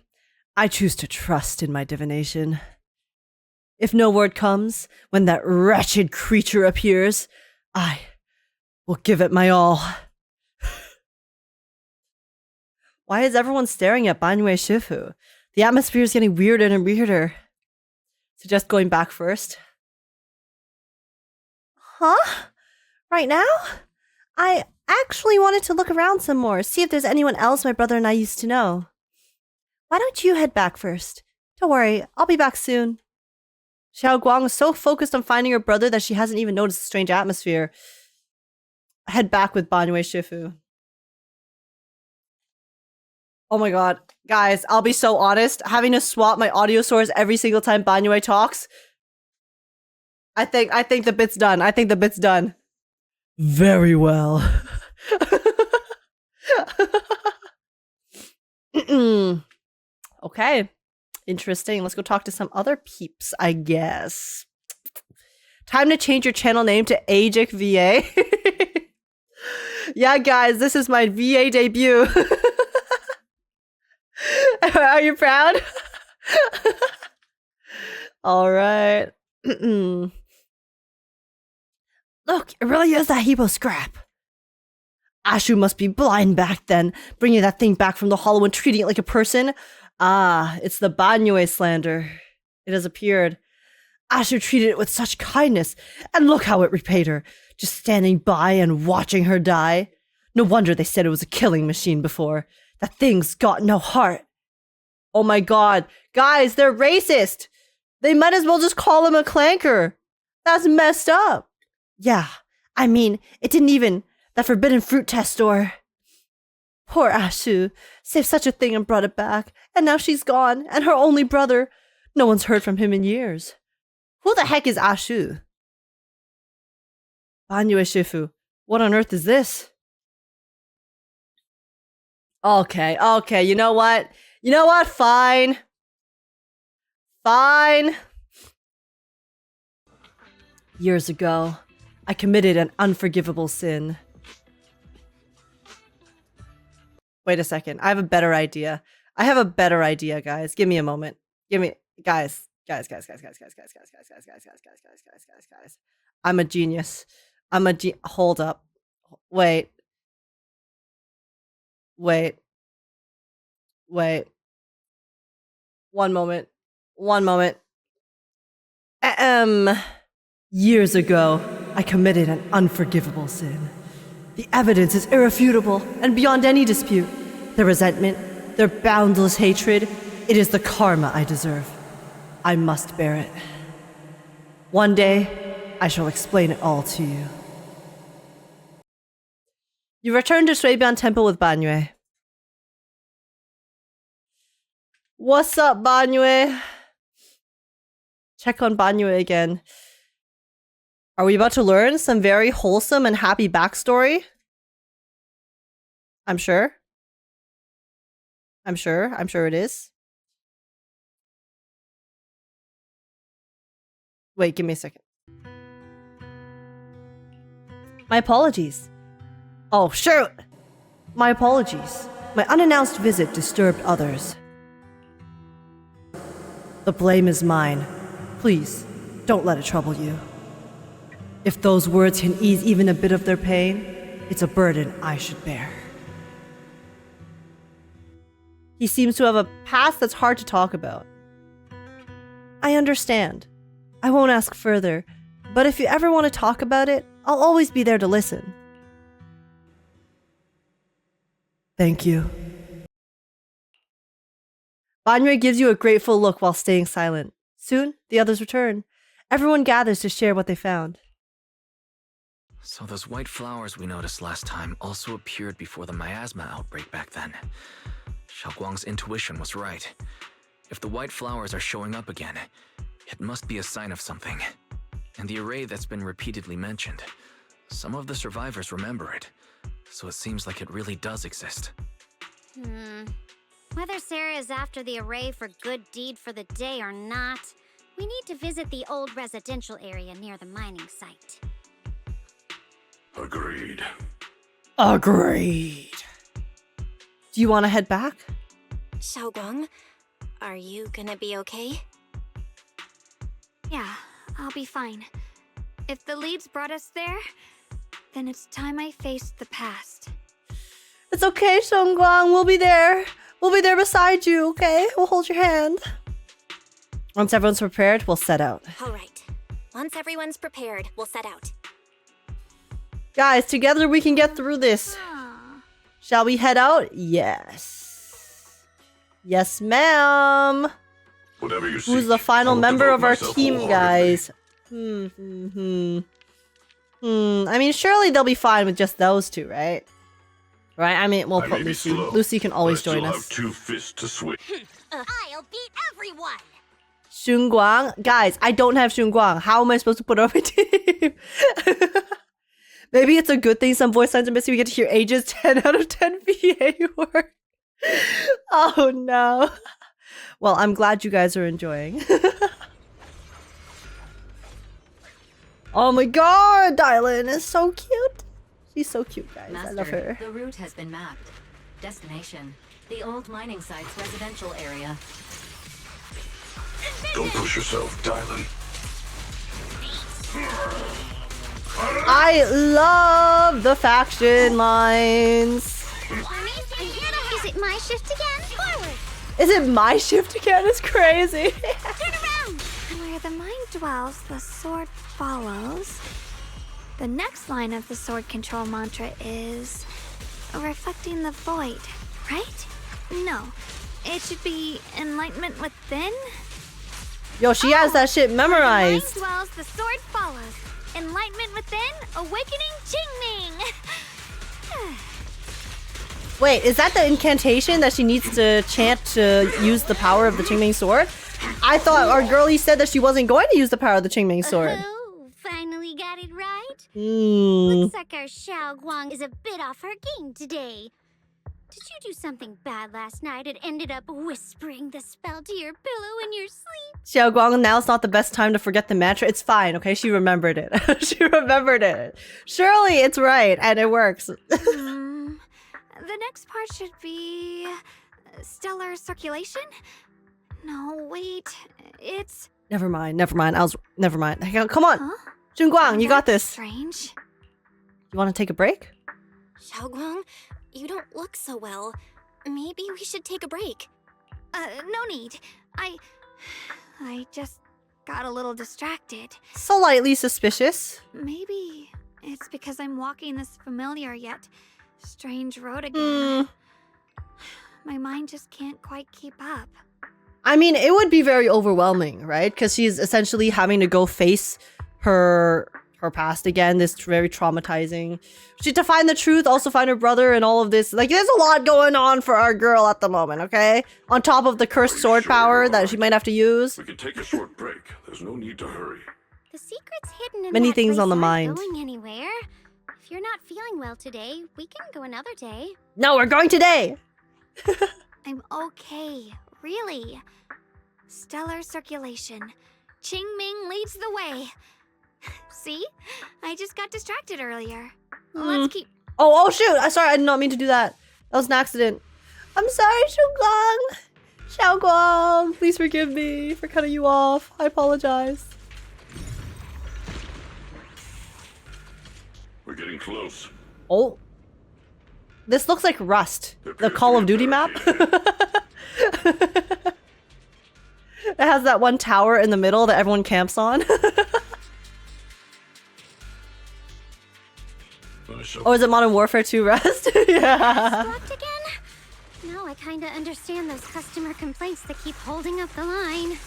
I choose to trust in my divination. If no word comes when that wretched creature appears, I will give it my all. Why is everyone staring at Banyue Shifu? The atmosphere is getting weirder and weirder. Suggest going back first. Huh? Right now? I actually wanted to look around some more, see if there's anyone else my brother and I used to know. Why don't you head back first? Don't worry, I'll be back soon. Xiao'Guang is so focused on finding her brother that she hasn't even noticed the strange atmosphere. Head back with Banyue Shifu. Oh my god. Guys, I'll be so honest. Having to swap my audio source every single time Banyue talks. I think the bit's done. Very well. Okay. Interesting. Let's go talk to some other peeps, I guess. Time to change your channel name to Agekk VA. Yeah, guys, this is my VA debut. Are you proud? All right. Look, it really is that heap of scrap. Ashu must be blind back then, bringing that thing back from the hollow and treating it like a person. Ah, it's the Banyue slander. It has appeared. Ashu treated it with such kindness, and look how it repaid her, just standing by and watching her die. No wonder they said it was a killing machine before. That thing's got no heart. Oh my god. Guys, they're racist. They might as well just call him a clanker. That's messed up. Yeah, I mean, it didn't even... That forbidden fruit test store. Poor Ashu. Saved such a thing and brought it back. And now she's gone. And her only brother. No one's heard from him in years. Who the heck is Ashu? Banyue Shifu. What on earth is this? Okay. You know what? Fine. Years ago, I committed an unforgivable sin. Wait a second. I have a better idea, guys. Give me a moment. Guys. I'm a genius. Hold up. Wait. One moment. Years ago, I committed an unforgivable sin. The evidence is irrefutable and beyond any dispute. Their resentment, their boundless hatred, it is the karma I deserve. I must bear it. One day, I shall explain it all to you. You return to Shuibian Temple with Banyue. What's up, Banyue? Check on Banyue again. Are we about to learn some very wholesome and happy backstory? I'm sure it is. Wait, give me a second. My apologies. Oh, shoot! My apologies. My unannounced visit disturbed others. The blame is mine. Please, don't let it trouble you. If those words can ease even a bit of their pain, it's a burden I should bear. He seems to have a past that's hard to talk about. I understand. I won't ask further, but if you ever want to talk about it, I'll always be there to listen. Thank you. Banyue gives you a grateful look while staying silent. Soon, the others return. Everyone gathers to share what they found. So those white flowers we noticed last time also appeared before the miasma outbreak back then. Xiao'Guang's intuition was right. If the white flowers are showing up again, it must be a sign of something. And the array that's been repeatedly mentioned, some of the survivors remember it, so it seems like it really does exist. Whether Sarah is after the array for good deed for the day or not, we need to visit the old residential area near the mining site. Agreed. Do you want to head back? Xiao'Guang, are you gonna be okay? Yeah, I'll be fine. If the leads brought us there, then it's time I faced the past. It's okay, Shunguang. We'll be there. We'll be there beside you, okay? We'll hold your hand. Once everyone's prepared, we'll set out. All right. Once everyone's prepared, we'll set out. Guys, together we can get through this. Shall we head out? Yes. Yes, ma'am. Whatever you Who's the final member of our team, guys? I mean, surely they'll be fine with just those two, right? Right? I mean, we'll put Lucy. Lucy can always join us. Have 2 fists to swing. I'll beat everyone! Shunguang? Guys, I don't have Shunguang. How am I supposed to put her on my team? Maybe it's a good thing some voice lines are missing. We get to hear Age's 10 out of 10 VA work. Oh no. Well, I'm glad you guys are enjoying. Oh my god, Dialyn is so cute. She's so cute, guys. Master, I love her. The route has been mapped. Destination: the old mining site's residential area. Don't push yourself, Dialyn. I love the faction lines. Is it my shift again? Forward! Is it my shift again? It's crazy. Turn around! Where the mind dwells, the sword follows. The next line of the sword control mantra is reflecting the void, right? No, it should be enlightenment within. Yo, she has that shit memorized. Where the mind dwells, the sword follows. Enlightenment within, awakening Qingming. Wait, is that the incantation that she needs to chant to use the power of the Qingming sword? I thought our girlie said that she wasn't going to use the power of the Qingming sword. Oh, finally got it right. Hmm. Looks like our Xiao'Guang is a bit off her game today. Did you do something bad last night and ended up whispering the spell to your pillow in your sleep? Xiao'Guang, now's not the best time to forget the mantra. It's fine, okay? She remembered it. She remembered it. Surely it's right, and it works. The next part should be stellar circulation? No, wait. It's... Never mind. Never mind. Hang on, come on. Huh? Shunguang, you got this. Strange. You want to take a break? Xiao'Guang, you don't look so well. Maybe we should take a break. No need. I just got a little distracted. Slightly suspicious. Maybe it's because I'm walking this familiar yet strange road again. My mind just can't quite keep up. I mean, it would be very overwhelming, right? Because she's essentially having to go face her past again. This very traumatizing. She had to find the truth, also find her brother, and all of this. Like, there's a lot going on for our girl at the moment, okay? On top of the cursed sword power that she might have to use. We can take a short break. There's no need to hurry. The secret's hidden in Many that things place on the aren't mind. Going anywhere. If you're not feeling well today, we can go another day. No, we're going today. I'm okay, really. Stellar circulation. Qingming leads the way. See? I just got distracted earlier. Let's keep... Oh, shoot. Sorry, I did not mean to do that. That was an accident. I'm sorry, Xiao'Guang. Please forgive me for cutting you off. I apologize. We're getting close. Oh. This looks like Rust. The Call of Duty map. It has that one tower in the middle that everyone camps on. Or is it Modern Warfare 2 Rust? Yeah. Blocked again? No, I kinda understand those customer complaints that keep holding up the line.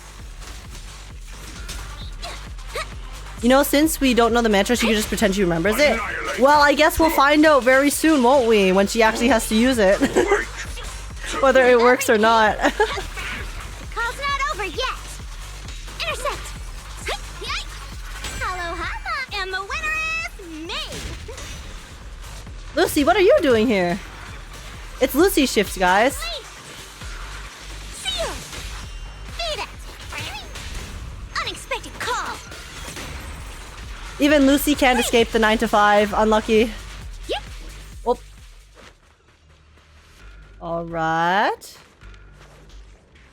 You know, since we don't know the mantra, she can just pretend she remembers it. Well, I guess we'll find out very soon, won't we? When she actually has to use it. Whether it works or not. The call's not over yet! Intercept! Aloha! And the winner is me! Lucy, what are you doing here? It's Lucy's shift, guys. See you! Beat it! Unexpected call! Even Lucy can't escape the 9 to 5. Unlucky. Yep. Whoop. Alright.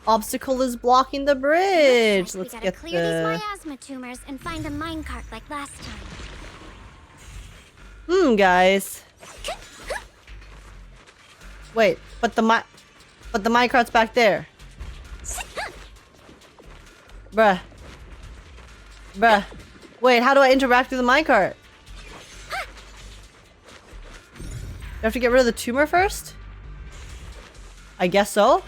Obstacle is blocking the bridge. Let's we gotta get clear these the... miasma tumors and find a minecart like last time. Guys. Wait, but the minecart's back there. Bruh. Wait, how do I interact with the minecart? Do I have to get rid of the tumor first? I guess so.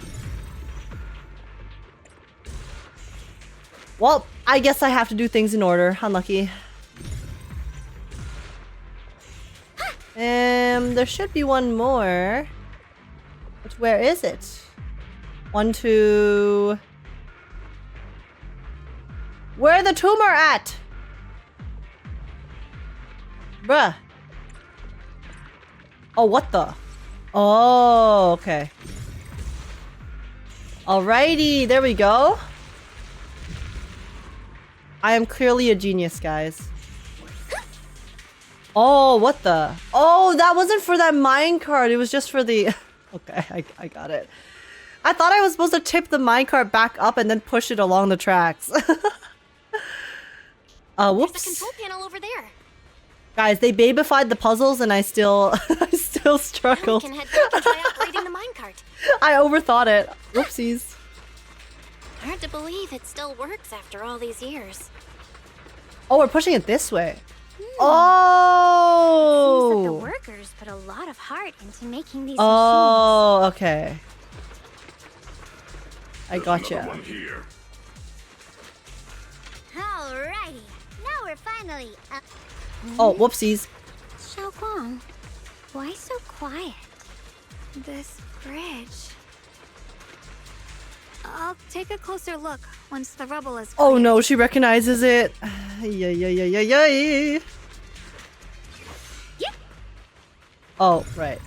Well, I guess I have to do things in order. Unlucky. There should be one more. But where is it? 1, 2... Where the tumor at? Bruh. Oh, what the? Oh, okay. Alrighty, there we go. I am clearly a genius, guys. Oh, what the? Oh, that wasn't for that minecart. It was just for the... Okay, I got it. I thought I was supposed to tip the minecart back up and then push it along the tracks. Whoops. There's the control panel over there. Guys, they babified the puzzles and I still struggled. Now we can head back and try operating the minecart. I overthought it. Whoopsies. Hard to believe it still works after all these years. Oh, we're pushing it this way. Seems Oh! that the workers put a lot of heart into making these Oh, okay. I gotcha. One here. Alrighty, now we're finally up. Oh, whoopsies. Xiao'Guang, why so quiet? This bridge. I'll take a closer look once the rubble is Oh no, she recognizes it. Yay. Oh, right.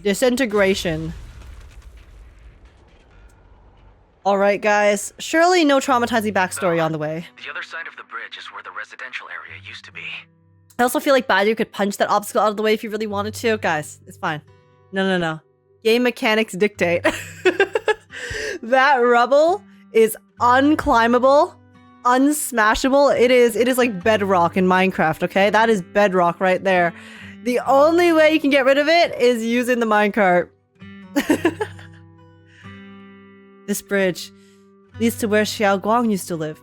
Disintegration. Alright, guys. Surely no traumatizing backstory on the way. The other side of the bridge is where the residential area used to be. I also feel like Banyue could punch that obstacle out of the way if he really wanted to. Guys, it's fine. No. Game mechanics dictate. That rubble is unclimbable, unsmashable. It is like bedrock in Minecraft, okay? That is bedrock right there. The only way you can get rid of it is using the minecart. This bridge leads to where Xiao'Guang used to live.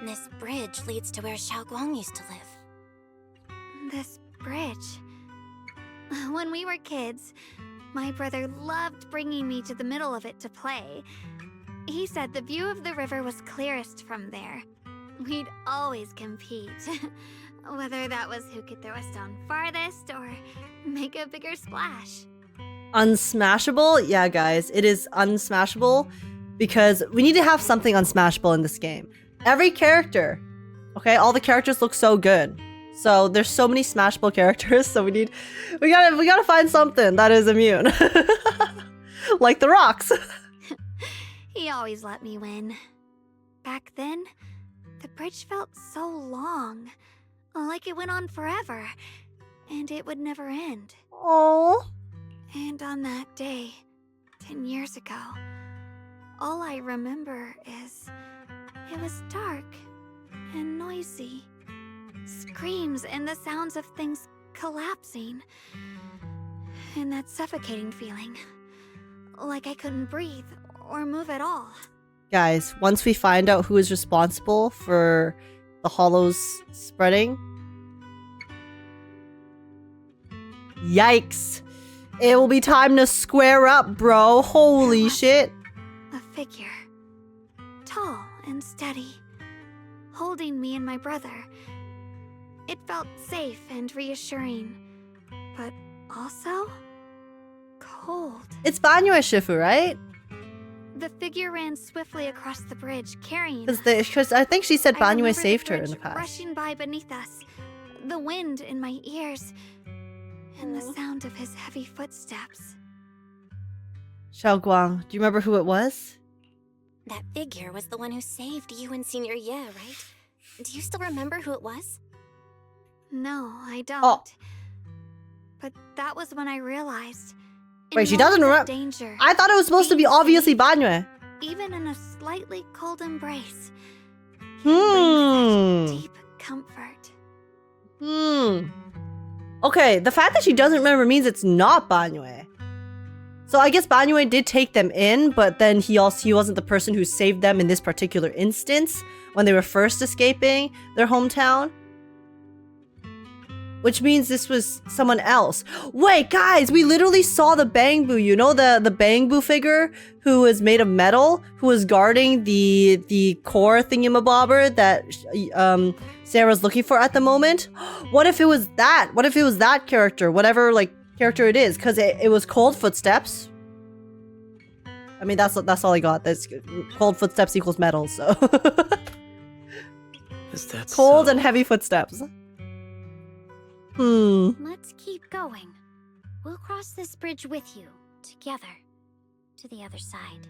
This bridge leads to where Xiao'Guang used to live. This bridge. When we were kids, my brother loved bringing me to the middle of it to play. He said the view of the river was clearest from there. We'd always compete. Whether that was who could throw a stone farthest or make a bigger splash. Unsmashable? Yeah, guys, it is unsmashable because we need to have something unsmashable in this game. Every character, okay, all the characters look so good. So there's so many smashable characters, so we gotta find something that is immune. Like the rocks. He always let me win. Back then, the bridge felt so long. Like it went on forever. And it would never end. Oh. And on that day, 10 years ago, all I remember is it was dark and noisy. Screams and the sounds of things collapsing. And that suffocating feeling. Like I couldn't breathe or move at all. Guys, once we find out who is responsible for the hollows spreading. Yikes. It will be time to square up, bro. Holy shit. A figure. Tall and steady. Holding me and my brother. It felt safe and reassuring. But also... cold. It's Banyue Shifu, right? The figure ran swiftly across the bridge, carrying Because I think she said I Banyue remember saved the her in the bridge past. rushing by beneath us, the wind in my ears, and the sound of his heavy footsteps. Xiao'Guang, do you remember who it was? That figure was the one who saved you and Senior Ye, right? Do you still remember who it was? No, I don't. Oh. But that was when I realized. Wait, she doesn't remember. Danger, I thought it was supposed to be obviously Banyue. even in a slightly cold embrace. Deep comfort. Okay, the fact that she doesn't remember means it's not Banyue. So I guess Banyue did take them in, but then he wasn't the person who saved them in this particular instance when they were first escaping their hometown. Which means this was someone else. Wait, guys, we literally saw the Bangbu, you know, the Bangbu figure who is made of metal, who was guarding the core thingamabobber that Sarah's looking for at the moment. What if it was that? What if it was that character? Whatever, like, character it is, because it was cold footsteps. I mean, that's all I got. That's cold footsteps equals metal, so. Is that cold so? and heavy footsteps. Let's keep going. We'll cross this bridge with you, together. to the other side.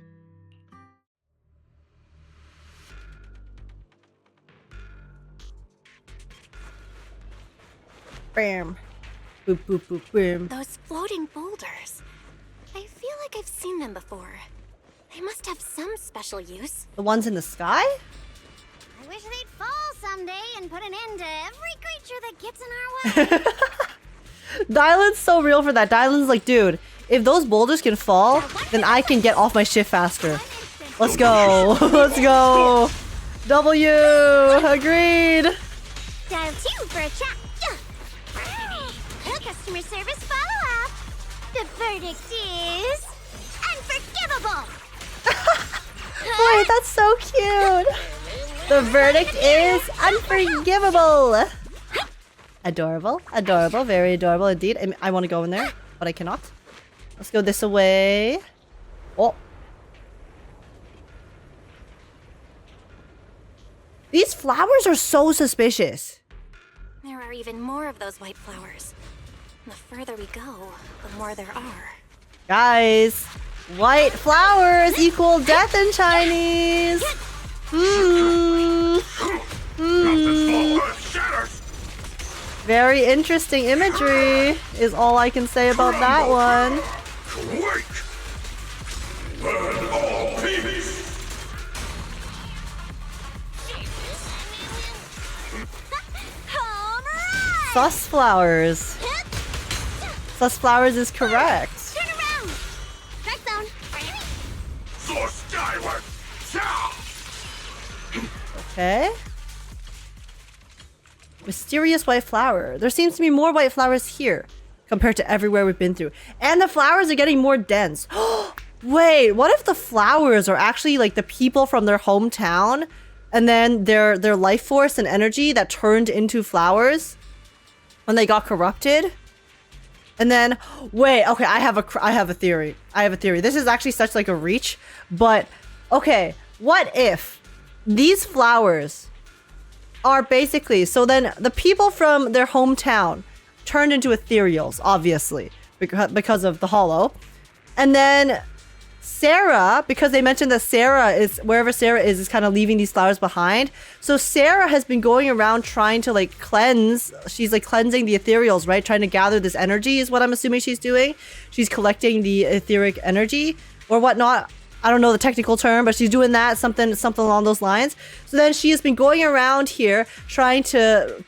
Bam. Boop, boop, boop, boom. Those floating boulders. I feel like I've seen them before. They must have some special use. The ones in the sky? I wish they'd fall someday and put an end to every creature that gets in our way. Dialyn's so real for that. Dialyn's like, dude, if those boulders can fall, then I can get off my shift faster. Let's go. Let's go. W. Agreed. Dial 2 for a chat. Customer service follow-up. The verdict is unforgivable. Wait, that's so cute. The verdict is unforgivable. Adorable, adorable, very adorable indeed. I want to go in there, but I cannot. Let's go this way. Oh. These flowers are so suspicious. There are even more of those white flowers. The further we go, the more there are. Guys, white flowers equal death in Chinese. Very interesting imagery is all I can say about that one. Sus flowers. Sus flowers is correct. Turn around. Strike zone. Okay. Mysterious white flower. There seems to be more white flowers here compared to everywhere we've been through. And the flowers are getting more dense. Wait, what if the flowers are actually like the people from their hometown and then their life force and energy that turned into flowers when they got corrupted? And then, wait, okay, I have a theory. This is actually such like a reach, but okay, what if these flowers are basically, so then the people from their hometown turned into ethereals, obviously, because of the hollow. And then Sarah, because they mentioned that Sarah is, wherever Sarah is kind of leaving these flowers behind. So Sarah has been going around trying to like cleanse, she's like cleansing the ethereals, right? Trying to gather this energy is what I'm assuming she's doing. She's collecting the etheric energy or whatnot. I don't know the technical term, but she's doing that, something along those lines. So then she has been going around here trying to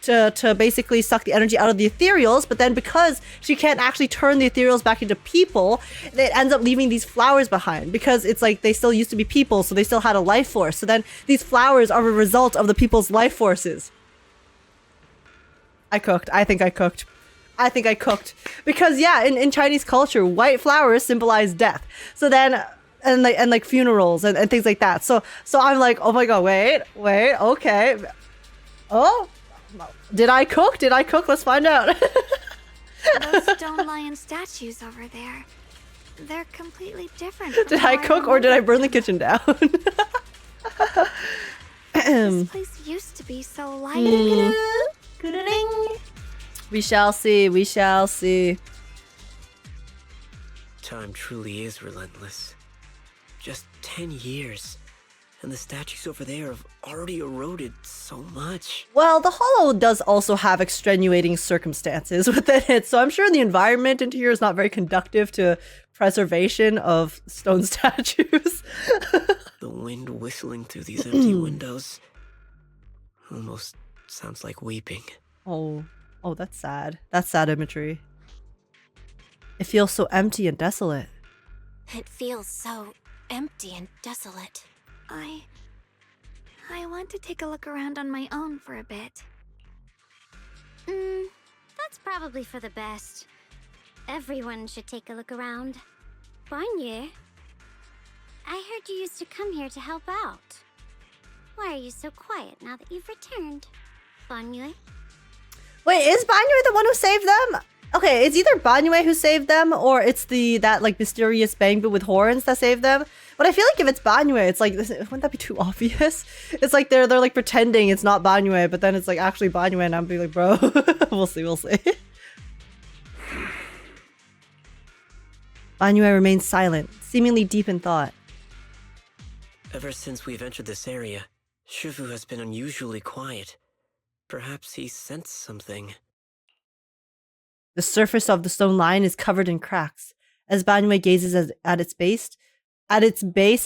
basically suck the energy out of the ethereals, but then because she can't actually turn the ethereals back into people, it ends up leaving these flowers behind because it's like they still used to be people, so they still had a life force. So then these flowers are a result of the people's life forces. I think I cooked. Because yeah, in Chinese culture, white flowers symbolize death. So then and like funerals and things like that. So I'm like, oh my god, wait, okay. Oh, did I cook? Let's find out. Those stone lion statues over there, they're completely different. Did I cook or did I burn the kitchen down? This place used to be so light. We shall see. Time truly is relentless. Just 10 years, and the statues over there have already eroded so much. Well, the Hollow does also have extenuating circumstances within it, so I'm sure the environment into here is not very conducive to preservation of stone statues. The wind whistling through these empty windows almost sounds like weeping. Oh, that's sad. That's sad imagery. It feels so empty and desolate. It feels so empty and desolate. I want to take a look around on my own for a bit. That's probably for the best. Everyone should take a look around. Banyue, I heard you used to come here to help out. Why are you so quiet now that you've returned? Banyue? Wait, is Banyue the one who saved them? Okay, it's either Banyue who saved them or it's that like mysterious Bangbu with horns that saved them. But I feel like if it's Banyue, it's like, wouldn't that be too obvious? It's like they're like pretending it's not Banyue, but then it's like actually Banyue, and I'm be like, bro, we'll see. Banyue remains silent, seemingly deep in thought. Ever since we've entered this area, Shifu has been unusually quiet. Perhaps he sensed something. The surface of the stone lion is covered in cracks. As Banyue gazes at its base,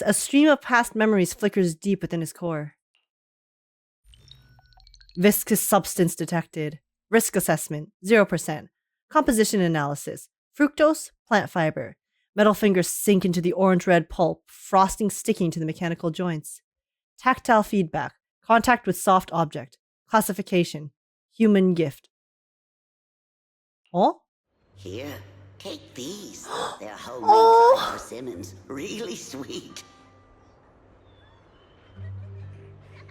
a stream of past memories flickers deep within his core. Viscous substance detected. Risk assessment, 0%. Composition analysis. Fructose, plant fiber. Metal fingers sink into the orange-red pulp, frosting sticking to the mechanical joints. Tactile feedback. Contact with soft object. Classification. Human gift. Oh? Here, take these. They're homemade by Simmons. Really sweet.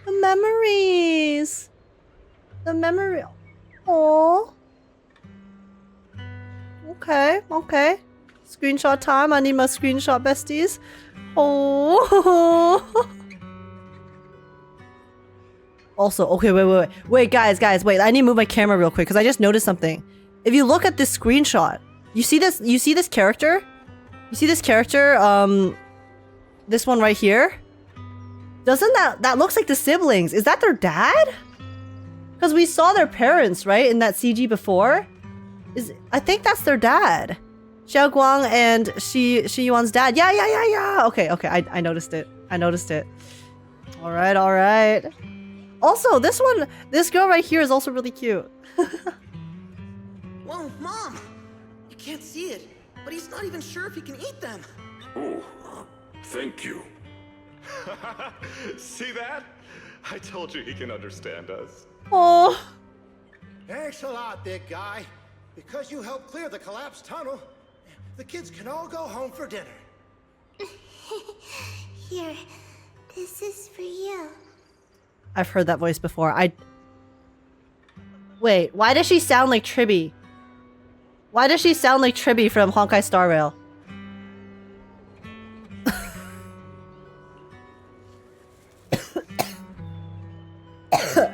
The memories. The memory. Oh. Okay, okay. Screenshot time. I need my screenshot, besties. Oh. Also, okay, wait, guys, wait. I need to move my camera real quick because I just noticed something. If you look at this screenshot, you see this character? You see this character? This one right here? Doesn't that looks like the siblings? Is that their dad? Because we saw their parents, right, in that CG before. I think that's their dad. Xiao'Guang and Shiyuan's dad. Yeah. Okay, I noticed it. All right. Also, this girl right here is also really cute. Whoa, Mom! You can't see it, but he's not even sure if he can eat them. Oh, thank you. See that? I told you he can understand us. Oh. Thanks a lot, big guy. Because you helped clear the collapsed tunnel, the kids can all go home for dinner. Here, this is for you. I've heard that voice before. Wait, why does she sound like Tribby? Why does she sound like Tribby from Honkai Star Rail?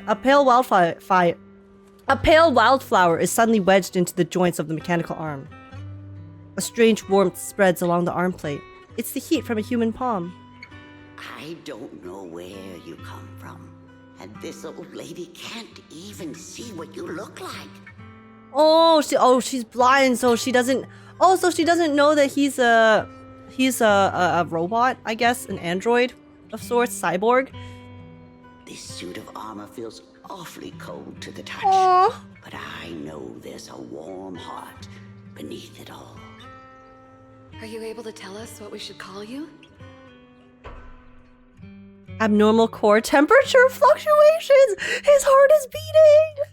A pale wildflower is suddenly wedged into the joints of the mechanical arm. A strange warmth spreads along the arm plate. It's the heat from a human palm. I don't know where you come from, and this old lady can't even see what you look like. She's blind, so she doesn't. Oh, so she doesn't know that he's a robot, I guess, an android of sorts, cyborg. This suit of armor feels awfully cold to the touch. Aww. But I know there's a warm heart beneath it all. Are you able to tell us what we should call you? Abnormal core temperature fluctuations! His heart is beating!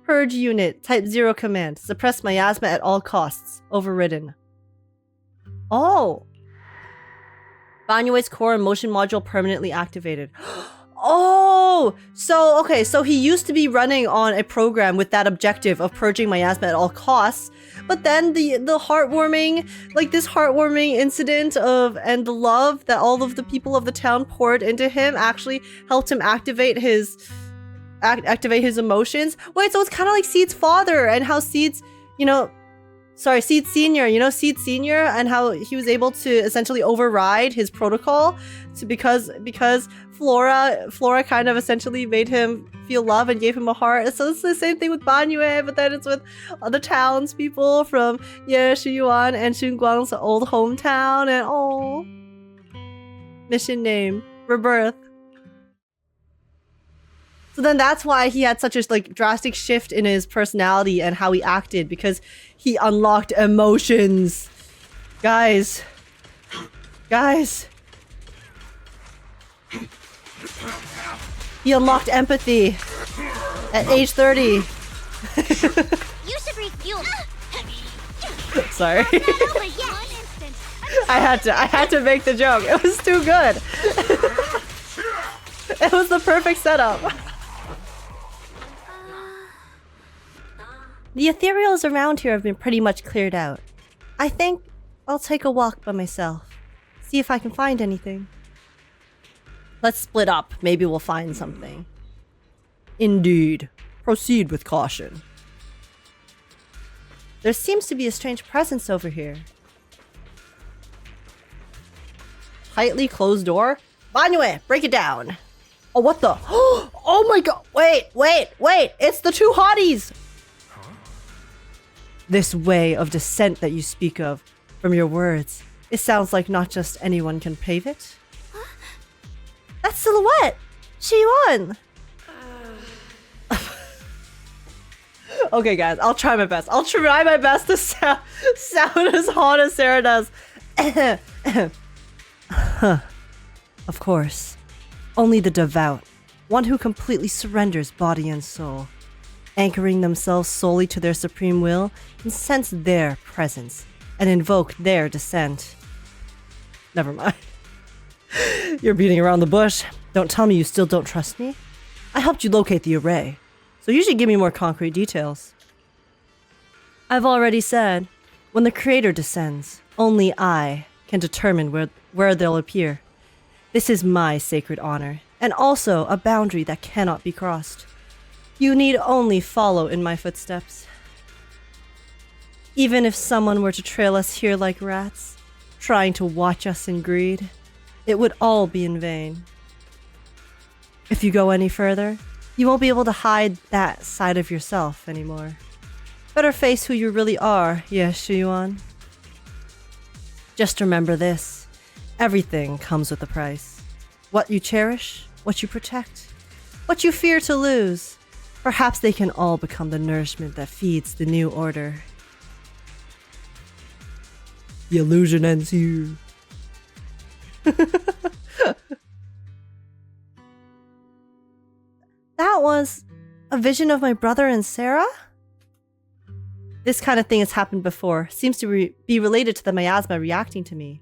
Purge unit, type 0 command. Suppress miasma at all costs. Overridden. Oh! Banyue's core and motion module permanently activated. Oh! So he used to be running on a program with that objective of purging miasma at all costs, but then the heartwarming, like this heartwarming incident and the love that all of the people of the town poured into him actually helped him activate his emotions. Wait, so it's kind of like Seed's father and how Seed Senior, Seed Senior, and how he was able to essentially override his protocol because Flora kind of essentially made him feel love and gave him a heart. So it's the same thing with Banyue, but then it's with other townspeople from Shiyuan and Shunguang's old hometown, and mission name, Rebirth. So then that's why he had such a drastic shift in his personality and how he acted, because he unlocked emotions. Guys. He unlocked empathy at age 30. You should refuel. Sorry. I had to make the joke. It was too good. It was the perfect setup. The ethereals around here have been pretty much cleared out. I think I'll take a walk by myself. See if I can find anything. Let's split up. Maybe we'll find something. Indeed. Proceed with caution. There seems to be a strange presence over here. tightly closed door. Banyue, break it down. Oh, what the? Oh my god. Wait. It's the two hotties. This way of descent that you speak of, from your words, it sounds like not just anyone can pave it. That's Silhouette. Xiao'Guang. Okay, guys, I'll try my best. I'll try my best to sound as hot as Sarah does. Of course. Only the devout, one who completely surrenders body and soul, anchoring themselves solely to their supreme will, can sense their presence and invoke their descent. Never mind. You're beating around the bush. Don't tell me you still don't trust me. I helped you locate the array, so you should give me more concrete details. I've already said, when the creator descends, only I can determine where they'll appear. This is my sacred honor, and also a boundary that cannot be crossed. You need only follow in my footsteps. Even if someone were to trail us here like rats, trying to watch us in greed, it would all be in vain. If you go any further, you won't be able to hide that side of yourself anymore. Better face who you really are, yes, Xiao'Guang. Just remember this. Everything comes with a price. What you cherish, what you protect, what you fear to lose. Perhaps they can all become the nourishment that feeds the new order. The illusion ends here. That was a vision of my brother and Sarah? This kind of thing has happened before. Seems to be related to the miasma reacting to me.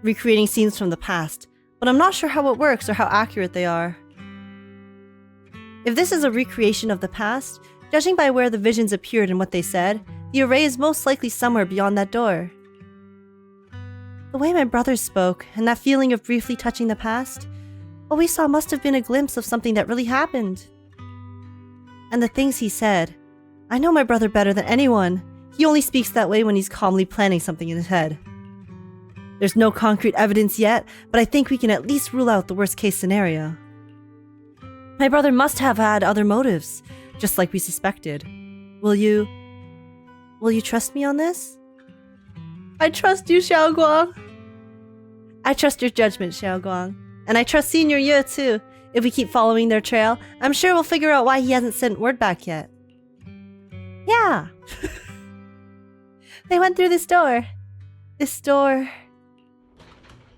Recreating scenes from the past, but I'm not sure how it works or how accurate they are. If this is a recreation of the past, judging by where the visions appeared and what they said, the array is most likely somewhere beyond that door. The way my brother spoke, and that feeling of briefly touching the past, what we saw must have been a glimpse of something that really happened. And the things he said, I know my brother better than anyone. He only speaks that way when he's calmly planning something in his head. There's no concrete evidence yet, but I think we can at least rule out the worst case scenario. My brother must have had other motives, just like we suspected. Will you trust me on this? I trust you, Xiao'Guang. I trust your judgment, Xiao'Guang. And I trust Senior Ye too. If we keep following their trail, I'm sure we'll figure out why he hasn't sent word back yet. Yeah. They went through this door. This door.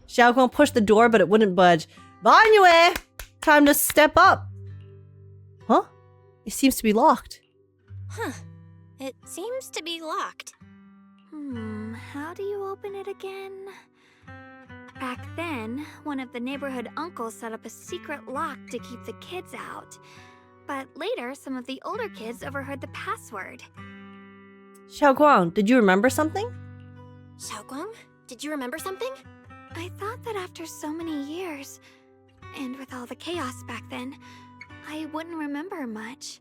Xiao'Guang pushed the door, but it wouldn't budge. Banyue! Time to step up. Huh? It seems to be locked. Huh. It seems to be locked. How do you open it again? Back then, one of the neighborhood uncles set up a secret lock to keep the kids out. But later, some of the older kids overheard the password. Xiao'Guang, did you remember something? Xiao'Guang, did you remember something? I thought that after so many years, and with all the chaos back then, I wouldn't remember much.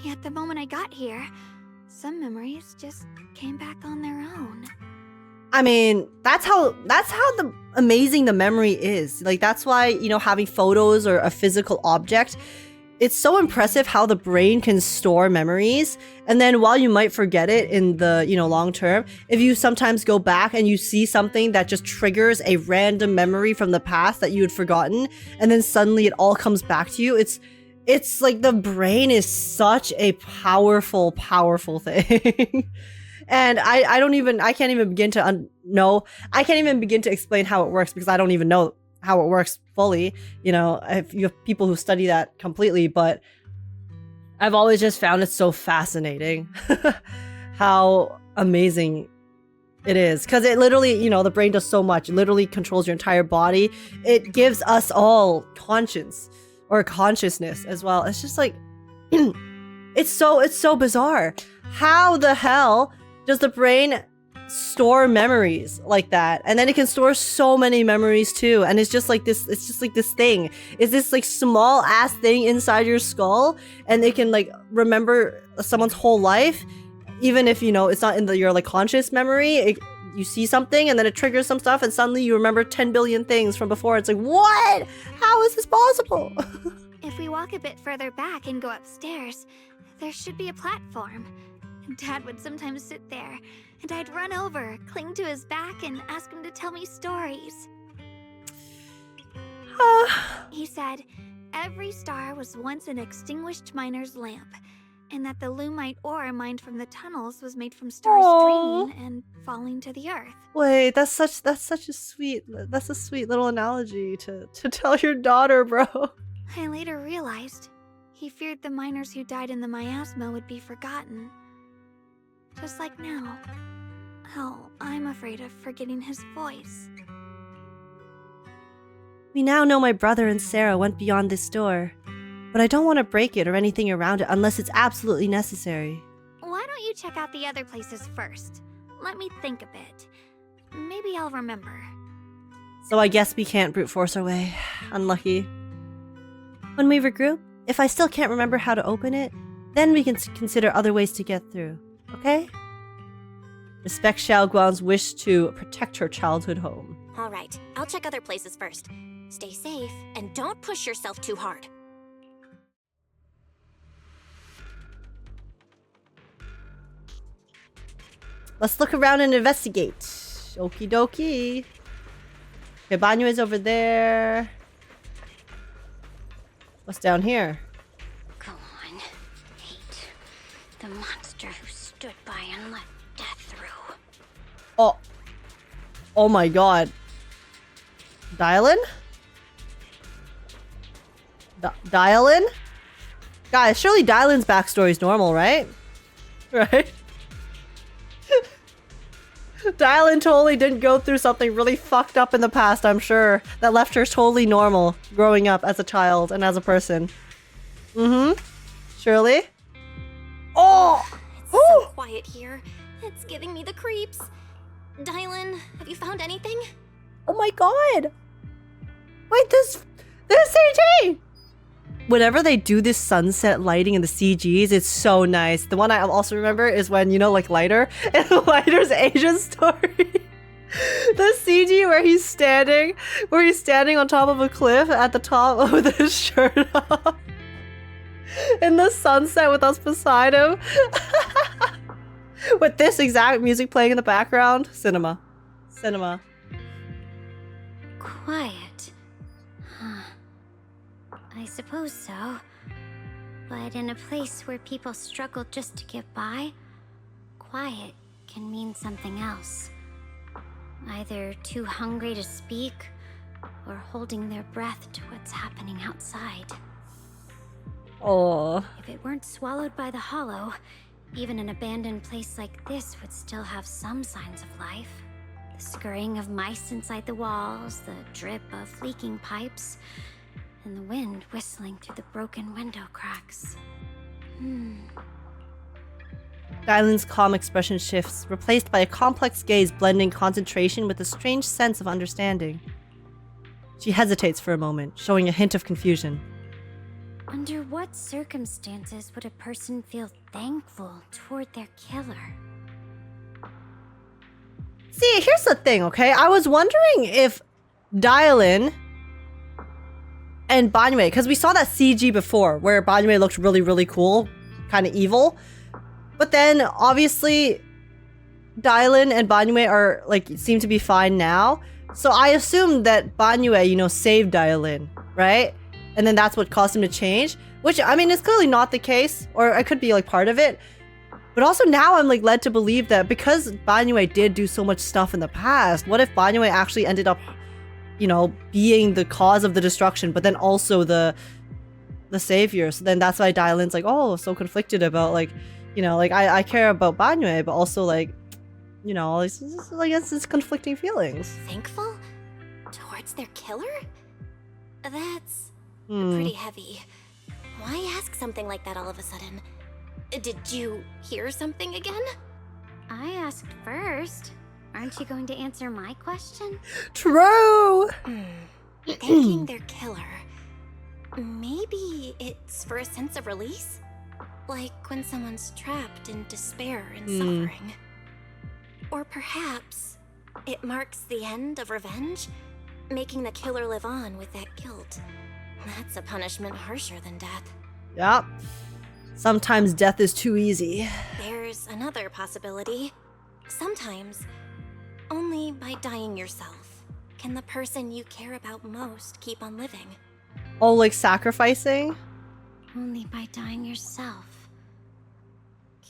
Yet the moment I got here, some memories just came back on their own. I mean, that's how amazing the memory is. Like, that's why, having photos or a physical object, it's so impressive how the brain can store memories. And then while you might forget it in the, long term, if you sometimes go back and you see something that just triggers a random memory from the past that you had forgotten, and then suddenly it all comes back to you, it's like the brain is such a powerful, powerful thing. And I can't even begin to explain how it works because I don't even know how it works fully. If you have people who study that completely, but I've always just found it so fascinating how amazing it is. Because it literally, the brain does so much. It literally controls your entire body. It gives us all conscience or consciousness as well. It's just like, it's so bizarre. How the hell does the brain store memories like that? And then it can store so many memories too. And it's just like this thing. It's this like small ass thing inside your skull, and it can like remember someone's whole life, even if it's not in your like conscious memory. you see something and then it triggers some stuff and suddenly you remember 10 billion things from before. It's like, what? How is this possible? If we walk a bit further back and go upstairs, there should be a platform. Dad would sometimes sit there, and I'd run over, cling to his back, and ask him to tell me stories. He said every star was once an extinguished miner's lamp, and that the Lumite ore mined from the tunnels was made from stars draining and falling to the earth. Wait, that's a sweet little analogy to tell your daughter, bro. I later realized he feared the miners who died in the miasma would be forgotten. Just like now. How I'm afraid of forgetting his voice. We now know my brother and Sarah went beyond this door, but I don't want to break it or anything around it unless it's absolutely necessary. Why don't you check out the other places first? Let me think a bit. Maybe I'll remember. So I guess we can't brute force our way. Unlucky. When we regroup, if I still can't remember how to open it, then we can consider other ways to get through, okay? Respect Xiao'Guang's wish to protect her childhood home. All right, I'll check other places first. Stay safe, and don't push yourself too hard. Let's look around and investigate. Okie dokie. Okay, Banyue's over there. What's down here? Go on. Hate the monster who stood by and let death through. Oh. Oh my god. Dialyn? Dialyn? Guys, surely Dialyn's backstory is normal, right? Right? Dialyn totally didn't go through something really fucked up in the past, I'm sure. That left her totally normal growing up as a child and as a person. Mm-hmm. Surely? Oh! It's so quiet here. It's giving me the creeps. Dialyn, have you found anything? Oh my god! Wait, this CG! Whenever they do this sunset lighting in the CGs, it's so nice. The one I also remember is when, you know, like Lighter, in Lighter's Asian story. The CG where he's standing on top of a cliff at the top with his shirt off. In the sunset with us beside him. With this exact music playing in the background. Cinema. Cinema. Quiet. Huh. I suppose so. But in a place where people struggle just to get by, quiet can mean something else. Either too hungry to speak, or holding their breath to what's happening outside. Oh. If it weren't swallowed by the hollow, even an abandoned place like this would still have some signs of life. The scurrying of mice inside the walls, the drip of leaking pipes, and the wind whistling through the broken window cracks. Dialyn's calm expression shifts, replaced by a complex gaze blending concentration with a strange sense of understanding. She hesitates for a moment, showing a hint of confusion. Under what circumstances would a person feel thankful toward their killer? See, here's the thing, okay? I was wondering if Dialyn and Banyue, because we saw that CG before, where Banyue looked really, really cool, kind of evil. But then, obviously, Dialyn and Banyue are, like, seem to be fine now. So I assumed that Banyue, you know, saved Dialyn, right? And then that's what caused him to change. Which, I mean, is clearly not the case. Or it could be, like, part of it. But also now I'm, like, led to believe that because Banyue did do so much stuff in the past, what if Banyue actually ended up, you know, being the cause of the destruction, but then also the savior? So then that's why Dialyn's like, oh, so conflicted about, like, you know, like, I care about Banyue, but also, like, you know, it's conflicting feelings. Thankful? Towards their killer? That's pretty heavy. Why ask something like that all of a sudden? Did you hear something again? I asked first. Aren't you going to answer my question? True! Thanking their killer. Maybe it's for a sense of release? Like when someone's trapped in despair and suffering. Or perhaps It marks the end of revenge, making the killer live on with that guilt. That's a punishment harsher than death. Yep. Sometimes death is too easy. There's another possibility. Sometimes, only by dying yourself can the person you care about most keep on living. Oh, like sacrificing? Only by dying yourself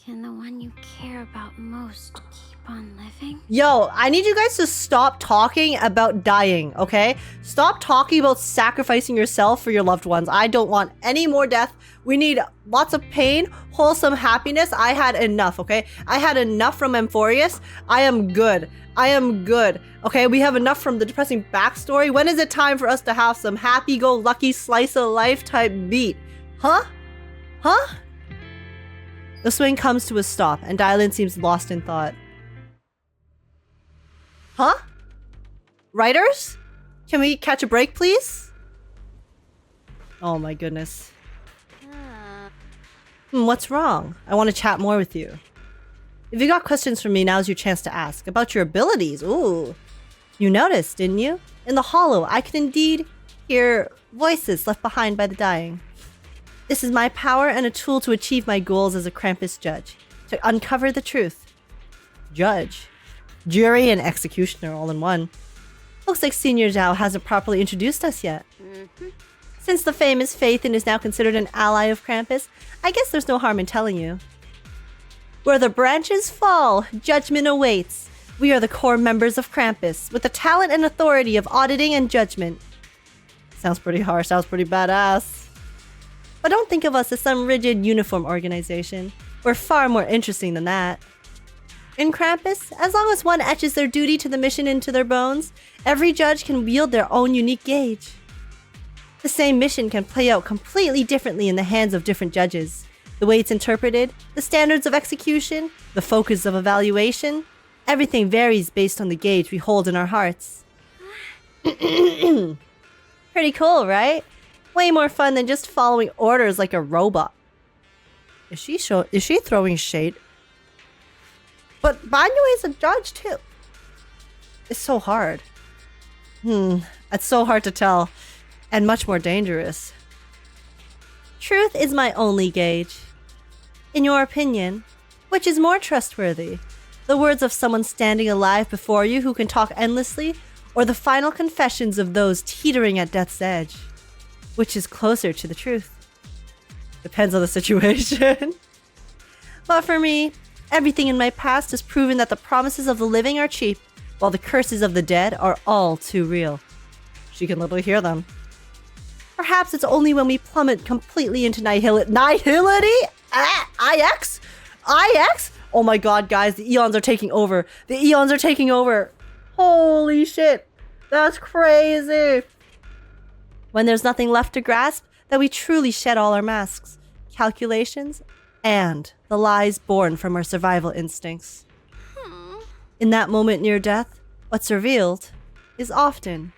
can the one you care about most keep on living? Yo, I need you guys to stop talking about dying, okay? Stop talking about sacrificing yourself for your loved ones. I don't want any more death. We need lots of pain, wholesome happiness. I had enough, okay? I had enough from Amphorius. I am good. I am good. Okay, we have enough from the depressing backstory. When is it time for us to have some happy-go-lucky slice of life type beat? Huh? Huh? The swing comes to a stop, and Dialyn seems lost in thought. Huh? Writers? Can we catch a break, please? Oh my goodness. What's wrong? I want to chat more with you. If you got questions for me, now's your chance to ask. About your abilities, ooh. You noticed, didn't you? In the hollow, I can indeed hear voices left behind by the dying. This is my power and a tool to achieve my goals as a Krampus judge. To uncover the truth. Judge. Jury and executioner all in one. Looks like Senior Zhao hasn't properly introduced us yet. Since the famous Phaethon is now considered an ally of Krampus, I guess there's no harm in telling you. Where the branches fall, judgment awaits. We are the core members of Krampus, with the talent and authority of auditing and judgment. Sounds pretty harsh, sounds pretty badass. But don't think of us as some rigid uniform organization. We're far more interesting than that. In Krampus, as long as one etches their duty to the mission into their bones, every judge can wield their own unique gauge. The same mission can play out completely differently in the hands of different judges. The way it's interpreted, the standards of execution, the focus of evaluation, everything varies based on the gauge we hold in our hearts. Pretty cool, right? Way more fun than just following orders like a robot. Is she throwing shade? But Banyue is a judge too. It's so hard. It's so hard to tell. And much more dangerous. Truth is my only gauge. In your opinion, which is more trustworthy? The words of someone standing alive before you who can talk endlessly, or the final confessions of those teetering at death's edge? Which is closer to the truth? Depends on the situation. But for me, everything in my past has proven that the promises of the living are cheap, while the curses of the dead are all too real. She can literally hear them. Perhaps it's only when we plummet completely into nihility? IX? IX? Oh my god, guys, the eons are taking over. The eons are taking over. Holy shit. That's crazy. When there's nothing left to grasp, that we truly shed all our masks, calculations, and the lies born from our survival instincts. In that moment near death, what's revealed is often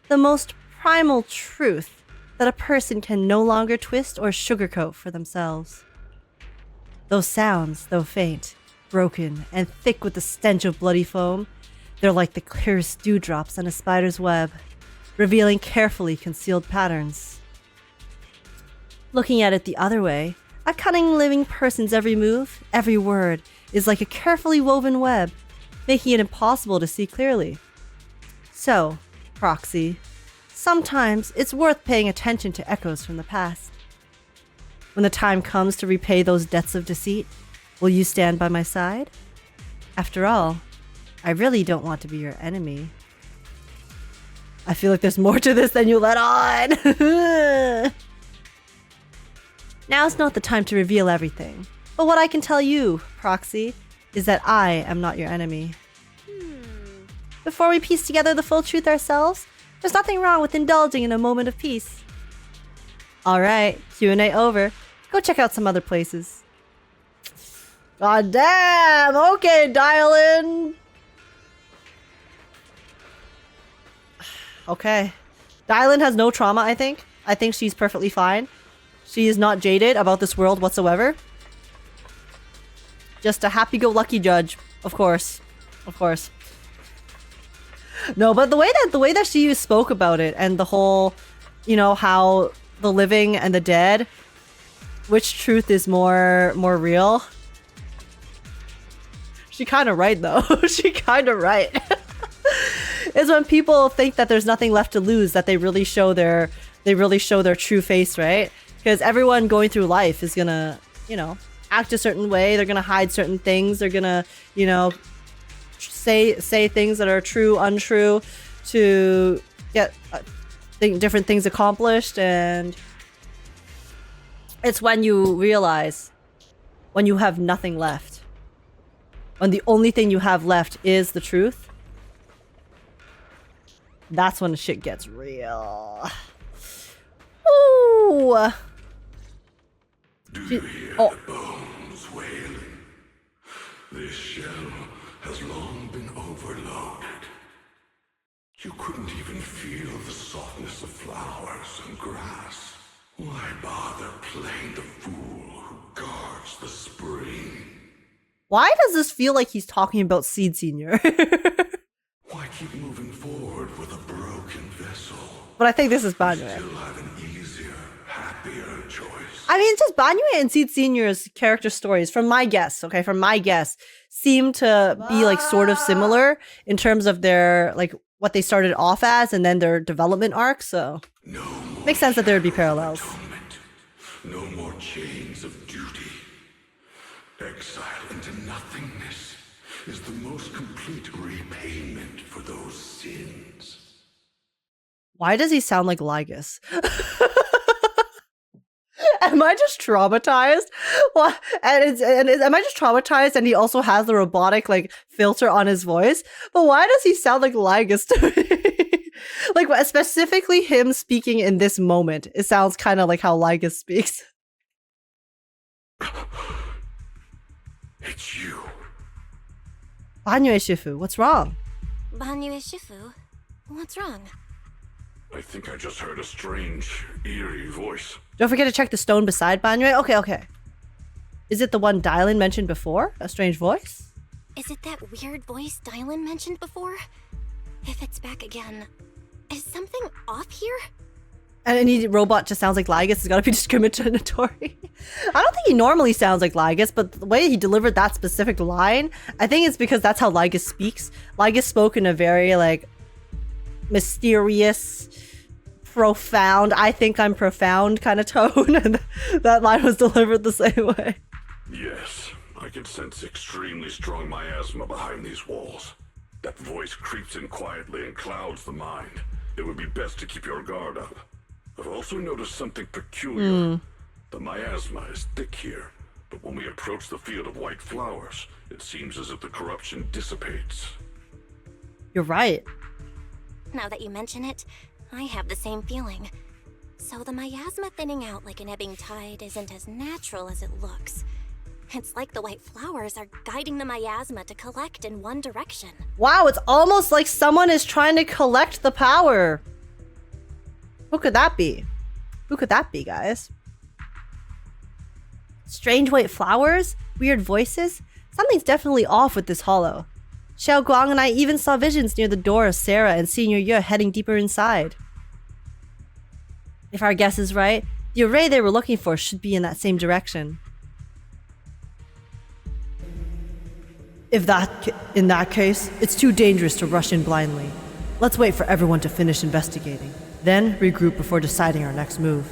the most primal truth that a person can no longer twist or sugarcoat for themselves. Those sounds, though faint, broken, and thick with the stench of bloody foam, they're like the clearest dewdrops on a spider's web, revealing carefully concealed patterns. Looking at it the other way, a cunning living person's every move, every word, is like a carefully woven web, making it impossible to see clearly. So, Proxy, sometimes it's worth paying attention to echoes from the past. When the time comes to repay those debts of deceit, will you stand by my side? After all, I really don't want to be your enemy. I feel like there's more to this than you let on. Now's not the time to reveal everything, but what I can tell you, Proxy, is that I am not your enemy. Before we piece together the full truth ourselves, there's nothing wrong with indulging in a moment of peace. Alright, Q&A over. Go check out some other places. God damn! Okay, Dialyn! Okay. Dialyn has no trauma, I think. I think she's perfectly fine. She is not jaded about this world whatsoever. Just a happy-go-lucky judge. Of course. Of course. No, but the way that she spoke about it and the whole, you know, how the living and the dead, which truth is more real? She kind of right though. She kind of right. Is when people think that there's nothing left to lose, that they really show their true face, right? Because everyone going through life is gonna, you know, act a certain way. They're gonna hide certain things. They're gonna, you know, say things that are true, untrue, to get different things accomplished. And it's when you realize, when you have nothing left, when the only thing you have left is the truth, that's when the shit gets real. Ooh. Do you hear the bones wailing? This shell has long been overloaded. You couldn't even feel the softness of flowers and grass. Why bother playing the fool who guards the spring? Why does this feel like he's talking about Seed Senior? Why keep moving forward with a broken vessel? But I think this is Banyue. Still have an easier, happier choice. I mean, it's just Banyue and Seed Senior's character stories, from my guess, okay, from my guess, seem to be like sort of similar in terms of their, like, what they started off as and then their development arc, so makes sense that there would be parallels. Atonement. No more chains of duty. Exile into nothingness is the most complete repayment for those sins. Why does he sound like Lygus? Am I just traumatized? What? Am I just traumatized? And he also has the robotic like filter on his voice. But why does he sound like Lygus to me? Like specifically him speaking in this moment, it sounds kind of like how Lygus speaks. It's you. Banyue Shifu, what's wrong? Banyue Shifu, what's wrong? I think I just heard a strange, eerie voice. Don't forget to check the stone beside Banyue. Okay. Is it the one Dialyn mentioned before? A strange voice? Is it that weird voice Dialyn mentioned before? If it's back again, is something off here? And any robot just sounds like Lygus. It's gotta be discriminatory. I don't think he normally sounds like Lygus, but the way he delivered that specific line, I think it's because that's how Lygus speaks. Lygus spoke in a very, like, mysterious, profound, I think I'm profound kind of tone, and that line was delivered the same way. Yes, I can sense extremely strong miasma behind these walls. That voice creeps in quietly and clouds the mind. It would be best to keep your guard up. I've also noticed something peculiar. The miasma is thick here, but when we approach the field of white flowers, it seems as if the corruption dissipates. You're right. Now that you mention it, I have the same feeling. So the miasma thinning out like an ebbing tide isn't as natural as it looks. It's like the white flowers are guiding the miasma to collect in one direction. Wow, it's almost like someone is trying to collect the power. Who could that be? Who could that be, guys? Strange white flowers? Weird voices? Something's definitely off with this hollow. Xiao'Guang and I even saw visions near the door of Sarah and Senior Ye heading deeper inside. If our guess is right, the array they were looking for should be in that same direction. In that case, it's too dangerous to rush in blindly. Let's wait for everyone to finish investigating, then regroup before deciding our next move.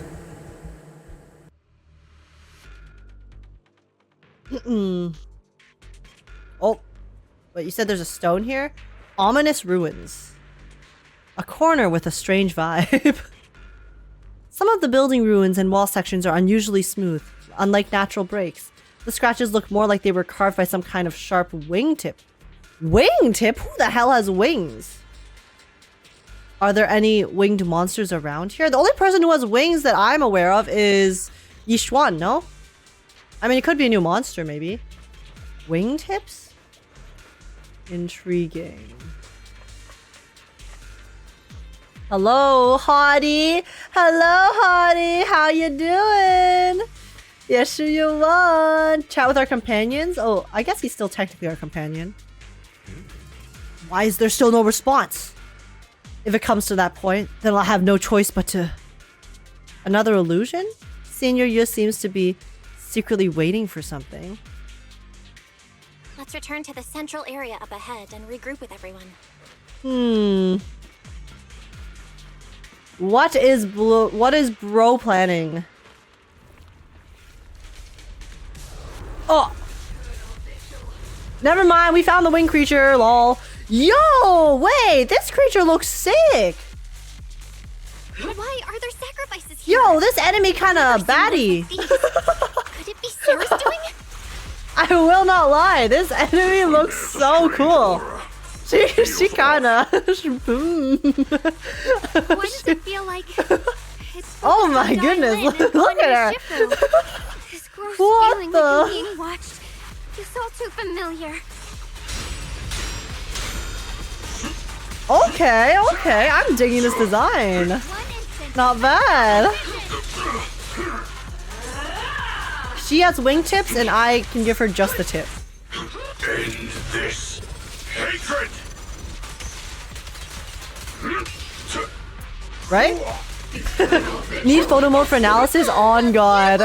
Oh, wait, you said there's a stone here? Ominous ruins. A corner with a strange vibe. Some of the building ruins and wall sections are unusually smooth, unlike natural breaks. The scratches look more like they were carved by some kind of sharp wingtip. Wingtip? Who the hell has wings? Are there any winged monsters around here? The only person who has wings that I'm aware of is Yishuan, no? I mean, it could be a new monster, maybe. Wingtips? Intriguing. Hello, Hottie. Hello, Hottie. How you doing? Yes, you want. Chat with our companions? Oh, I guess he's still technically our companion. Why is there still no response? If it comes to that point, then I'll have no choice but to... Another illusion? Senior Ye seems to be secretly waiting for something. Let's return to the central area up ahead and regroup with everyone. What is bro planning? Oh! Never mind, we found the winged creature, lol. Yo, wait, this creature looks sick. Why are there sacrifices here? Yo, this enemy kind of baddie. Could it be Sarah's doing? I will not lie, this enemy looks so cool. She kind of. Why does it feel like it's oh my goodness! Look at her. This gross What feeling the? like I'm being watched feels all too familiar. Okay, okay, I'm digging this design. Not bad. She has wingtips, and I can give her just the tip. End this hatred. Right? Need photo mode for analysis? On God.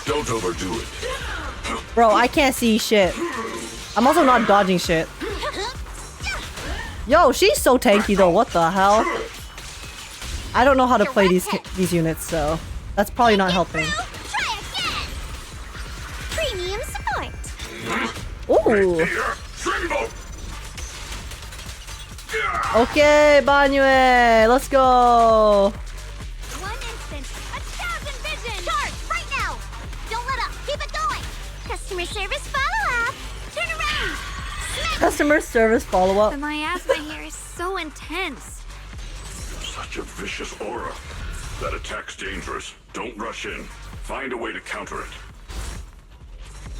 Don't overdo it. Bro, I can't see shit. I'm also not dodging shit. Yo, she's so tanky though. What the hell? I don't know how to play these units, so that's probably not helping. Premium support. Ooh. Okay, Banyue, let's go. One instant, 1,000 vision. Charge right now. Don't let up. Keep it going. Customer service follow-up. Turn around. Customer service follow-up. The miasma here is so intense. Such a vicious aura. That attack's dangerous. Don't rush in. Find a way to counter it.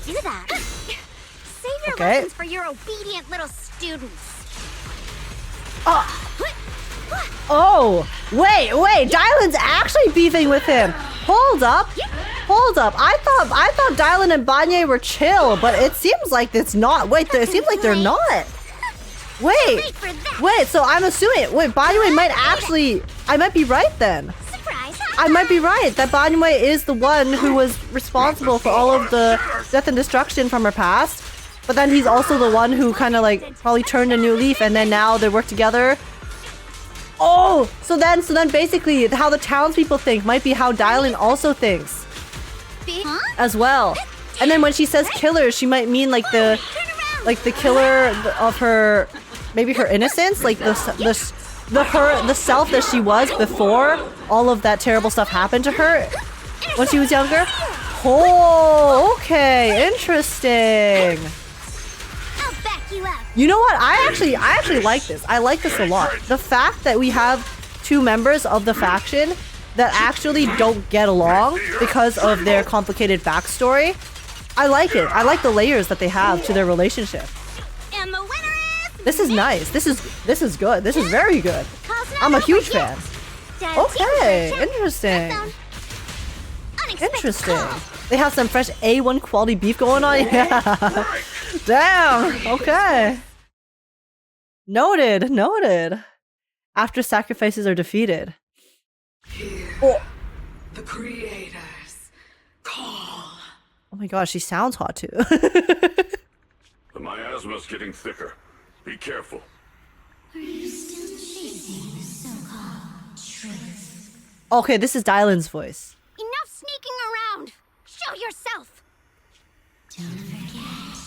Do that. Save your Okay. lessons for your obedient little students. Oh, wait, Dialyn's actually beefing with him. Hold up. I thought Dialyn and Banyue were chill, but it seems like it's not. Wait, it seems like they're not. Wait, so I'm assuming, Banyue might actually, I might be right then. I might be right that Banyue is the one who was responsible for all of the death and destruction from her past. But then he's also the one who kind of like probably turned a new leaf, and then now they work together. Oh, so then basically how the townspeople think might be how Dialyn also thinks as well. And then when she says killer, she might mean like the killer of her, maybe her innocence, like the self that she was before all of that terrible stuff happened to her when she was younger. Oh, okay, interesting. You know what? I actually like this. I like this a lot. The fact that we have two members of the faction that actually don't get along because of their complicated backstory. I like it. I like the layers that they have to their relationship. And the winner is This is nice. This is good. This is very good. I'm a huge fan. Okay, interesting. Interesting. They have some fresh A1 quality beef going on. Yeah. Damn. Okay. Noted. After sacrifices are defeated. Oh. The creators call. Oh my gosh, she sounds hot too. The miasma's getting thicker. Be careful. Are you still chasing the so-called truth? Okay, this is Dialyn's voice. Enough sneaking around. Show yourself. Don't forget,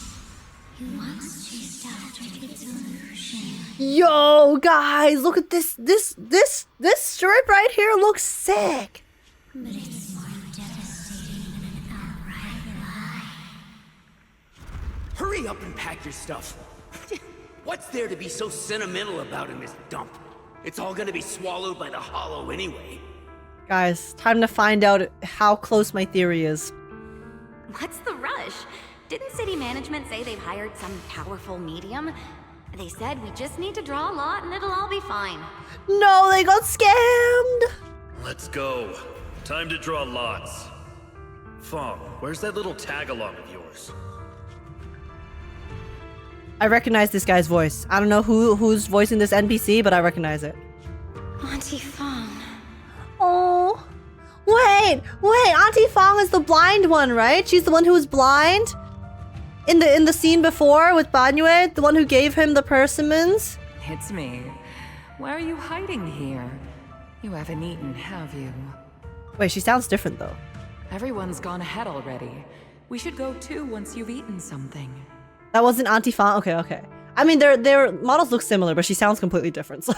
you once chased after its illusion. Yo, guys, look at this strip right here looks sick. But it's more devastating than an outright lie. Hurry up and pack your stuff. What's there to be so sentimental about in this dump? It's all gonna be swallowed by the hollow anyway. Guys, time to find out how close my theory is. What's the rush? Didn't city management say they've hired some powerful medium? They said we just need to draw a lot and it'll all be fine. No, they got scammed. Let's go. time to draw lots. Fong, where's that little tag-along of yours? I recognize this guy's voice. I don't know who's voicing this NPC, but I recognize it. Auntie Fong. Oh. Wait, Auntie Fong is the blind one, right? She's the one who was blind? In the scene before with Banyue, the one who gave him the persimmons? It's me. Why are you hiding here? You haven't eaten, have you? Wait, she sounds different though. Everyone's gone ahead already. We should go too once you've eaten something. That wasn't Auntie Fong? Okay. I mean, their models look similar, but she sounds completely different, so...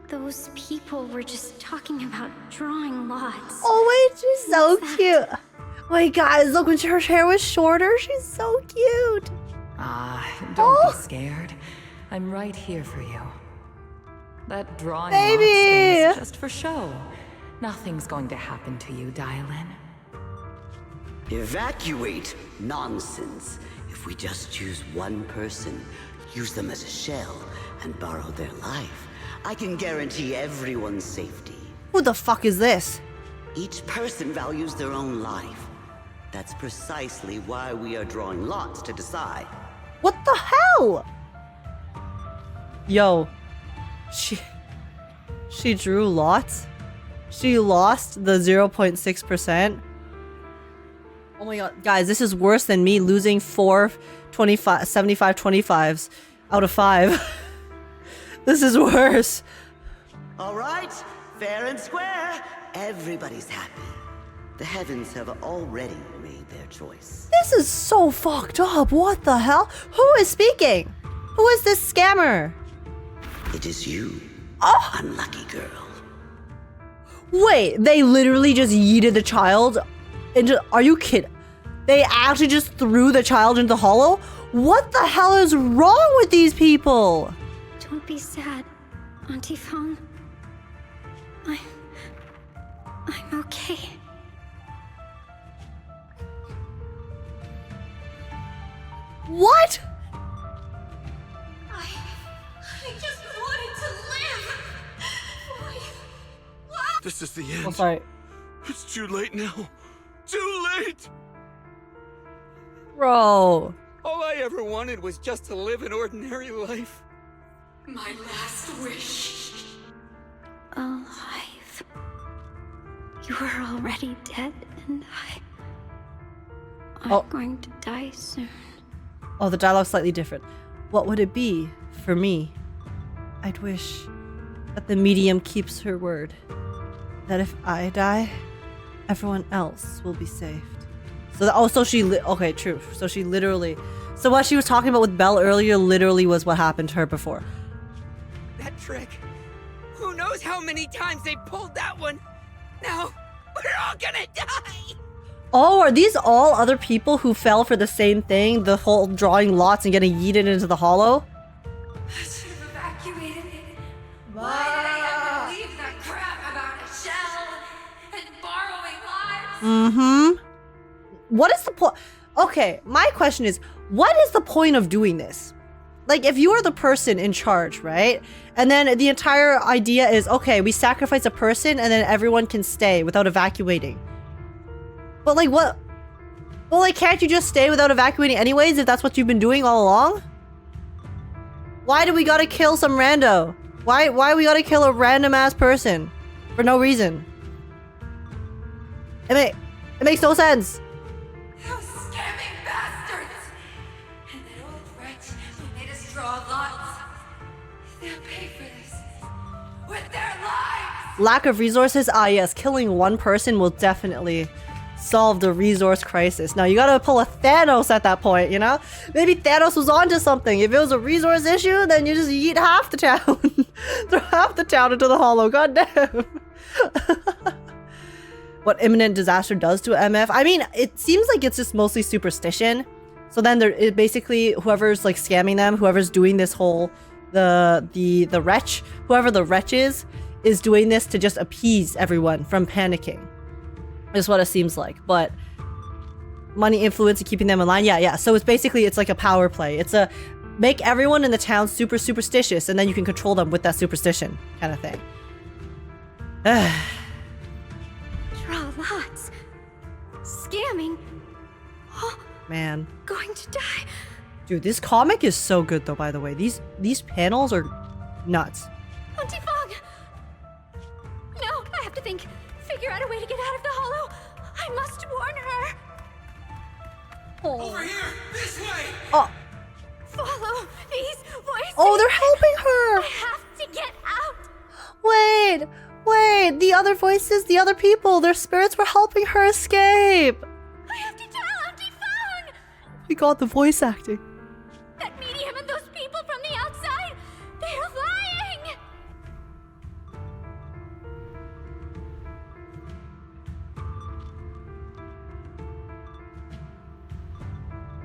Those people were just talking about drawing lots. Oh wait, she's so cute. Wait, guys, look, when her hair was shorter, she's so cute. Don't be scared. I'm right here for you. That drawing Baby! lots thing is just for show. Nothing's going to happen to you, Dialyn. Evacuate? Nonsense. If we just choose one person, use them as a shell, and borrow their life, I can guarantee everyone's safety. Who the fuck is this? Each person values their own life. That's precisely why we are drawing lots to decide. What the hell? Yo. She drew lots? She lost the 0.6%? Oh my god, guys, this is worse than me losing 4 75 25s out of 5. This is worse. All right, fair and square. Everybody's happy. The heavens have already made their choice. This is so fucked up. What the hell? Who is speaking? Who is this scammer? It is you, unlucky girl. Wait, they literally just yeeted the child into... Are you kidding? They actually just threw the child into the hollow? What the hell is wrong with these people? Don't be sad, Auntie Fong. I'm okay. What? I just wanted to live. This is the end. Oh, sorry. It's too late now. Too late! Bro. All I ever wanted was just to live an ordinary life. My last wish. Alive. You are already dead, and I'm going to die soon. Oh, the dialogue's slightly different. What would it be for me? I'd wish that the medium keeps her word. That if I die, everyone else will be saved. So, okay, true. So she literally... So what she was talking about with Belle earlier literally was what happened to her before. That trick. Who knows how many times they pulled that one? Now, we're all gonna die! Oh, are these all other people who fell for the same thing? The whole drawing lots and getting yeeted into the hollow? I should have evacuated it. Why did I have to leave that crap about a shell and borrowing lives? Mm-hmm. What is the point? Okay, my question is, what is the point of doing this? Like, if you are the person in charge, right? And then the entire idea is, okay, we sacrifice a person and then everyone can stay without evacuating. But like, what? Well, like, can't you just stay without evacuating anyways if that's what you've been doing all along? Why do we gotta kill some rando? Why we gotta kill a random ass person? For no reason. It makes no sense. Those scamming bastards! And that old wretch who made us draw lots. They'll pay for this with their lives! Lack of resources? Ah, yes. Killing one person will definitely solve the resource crisis. Now, you gotta pull a Thanos at that point, you know? Maybe Thanos was onto something. If it was a resource issue, then you just eat half the town. Throw half the town into the hollow. God damn. What imminent disaster does to MF? I mean, it seems like it's just mostly superstition. So then it basically, whoever's like scamming them, whoever's doing this whole, the wretch, whoever the wretch is doing this to just appease everyone from panicking. Is what it seems like. But money, influence, and keeping them in line. Yeah. So it's basically, it's like a power play. It's a make everyone in the town super superstitious, and then you can control them with that superstition kind of thing. damning. Man. Going to die. Dude, this comic is so good though, by the way. These panels are nuts. Auntie Fong! No, I have to think. Figure out a way to get out of the hollow. I must warn her. Over here! This way! Oh. Follow these voices. Oh, they're helping her! I have to get out. Wait, the other voices, the other people, their spirits were helping her escape. I have to tell Auntie Fong. We got the voice acting. That medium and those people from the outside, they're lying.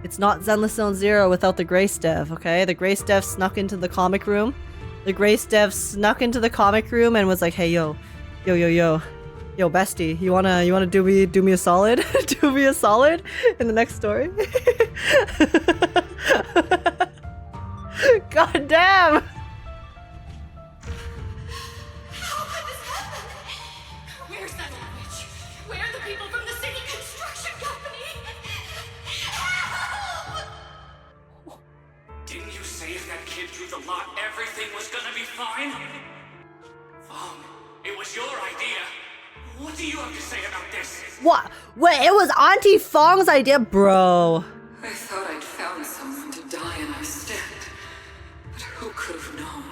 It's not Zenless Zone Zero without the Grace Dev, okay? The Grace Dev snuck into the comic room. The Grace Dev snuck into the comic room and was like, hey, yo, bestie, you wanna do me a solid? Do me a solid in the next story? God damn! How could this happen? Where's that witch? Where are the people from the city construction company? Help! Didn't you say if that kid drew the lot, everything was gonna be fine? It was your idea. What do you have to say about this? What? Wait, it was Auntie Fong's idea, bro. I thought I'd found someone to die and I stepped. But who could have known?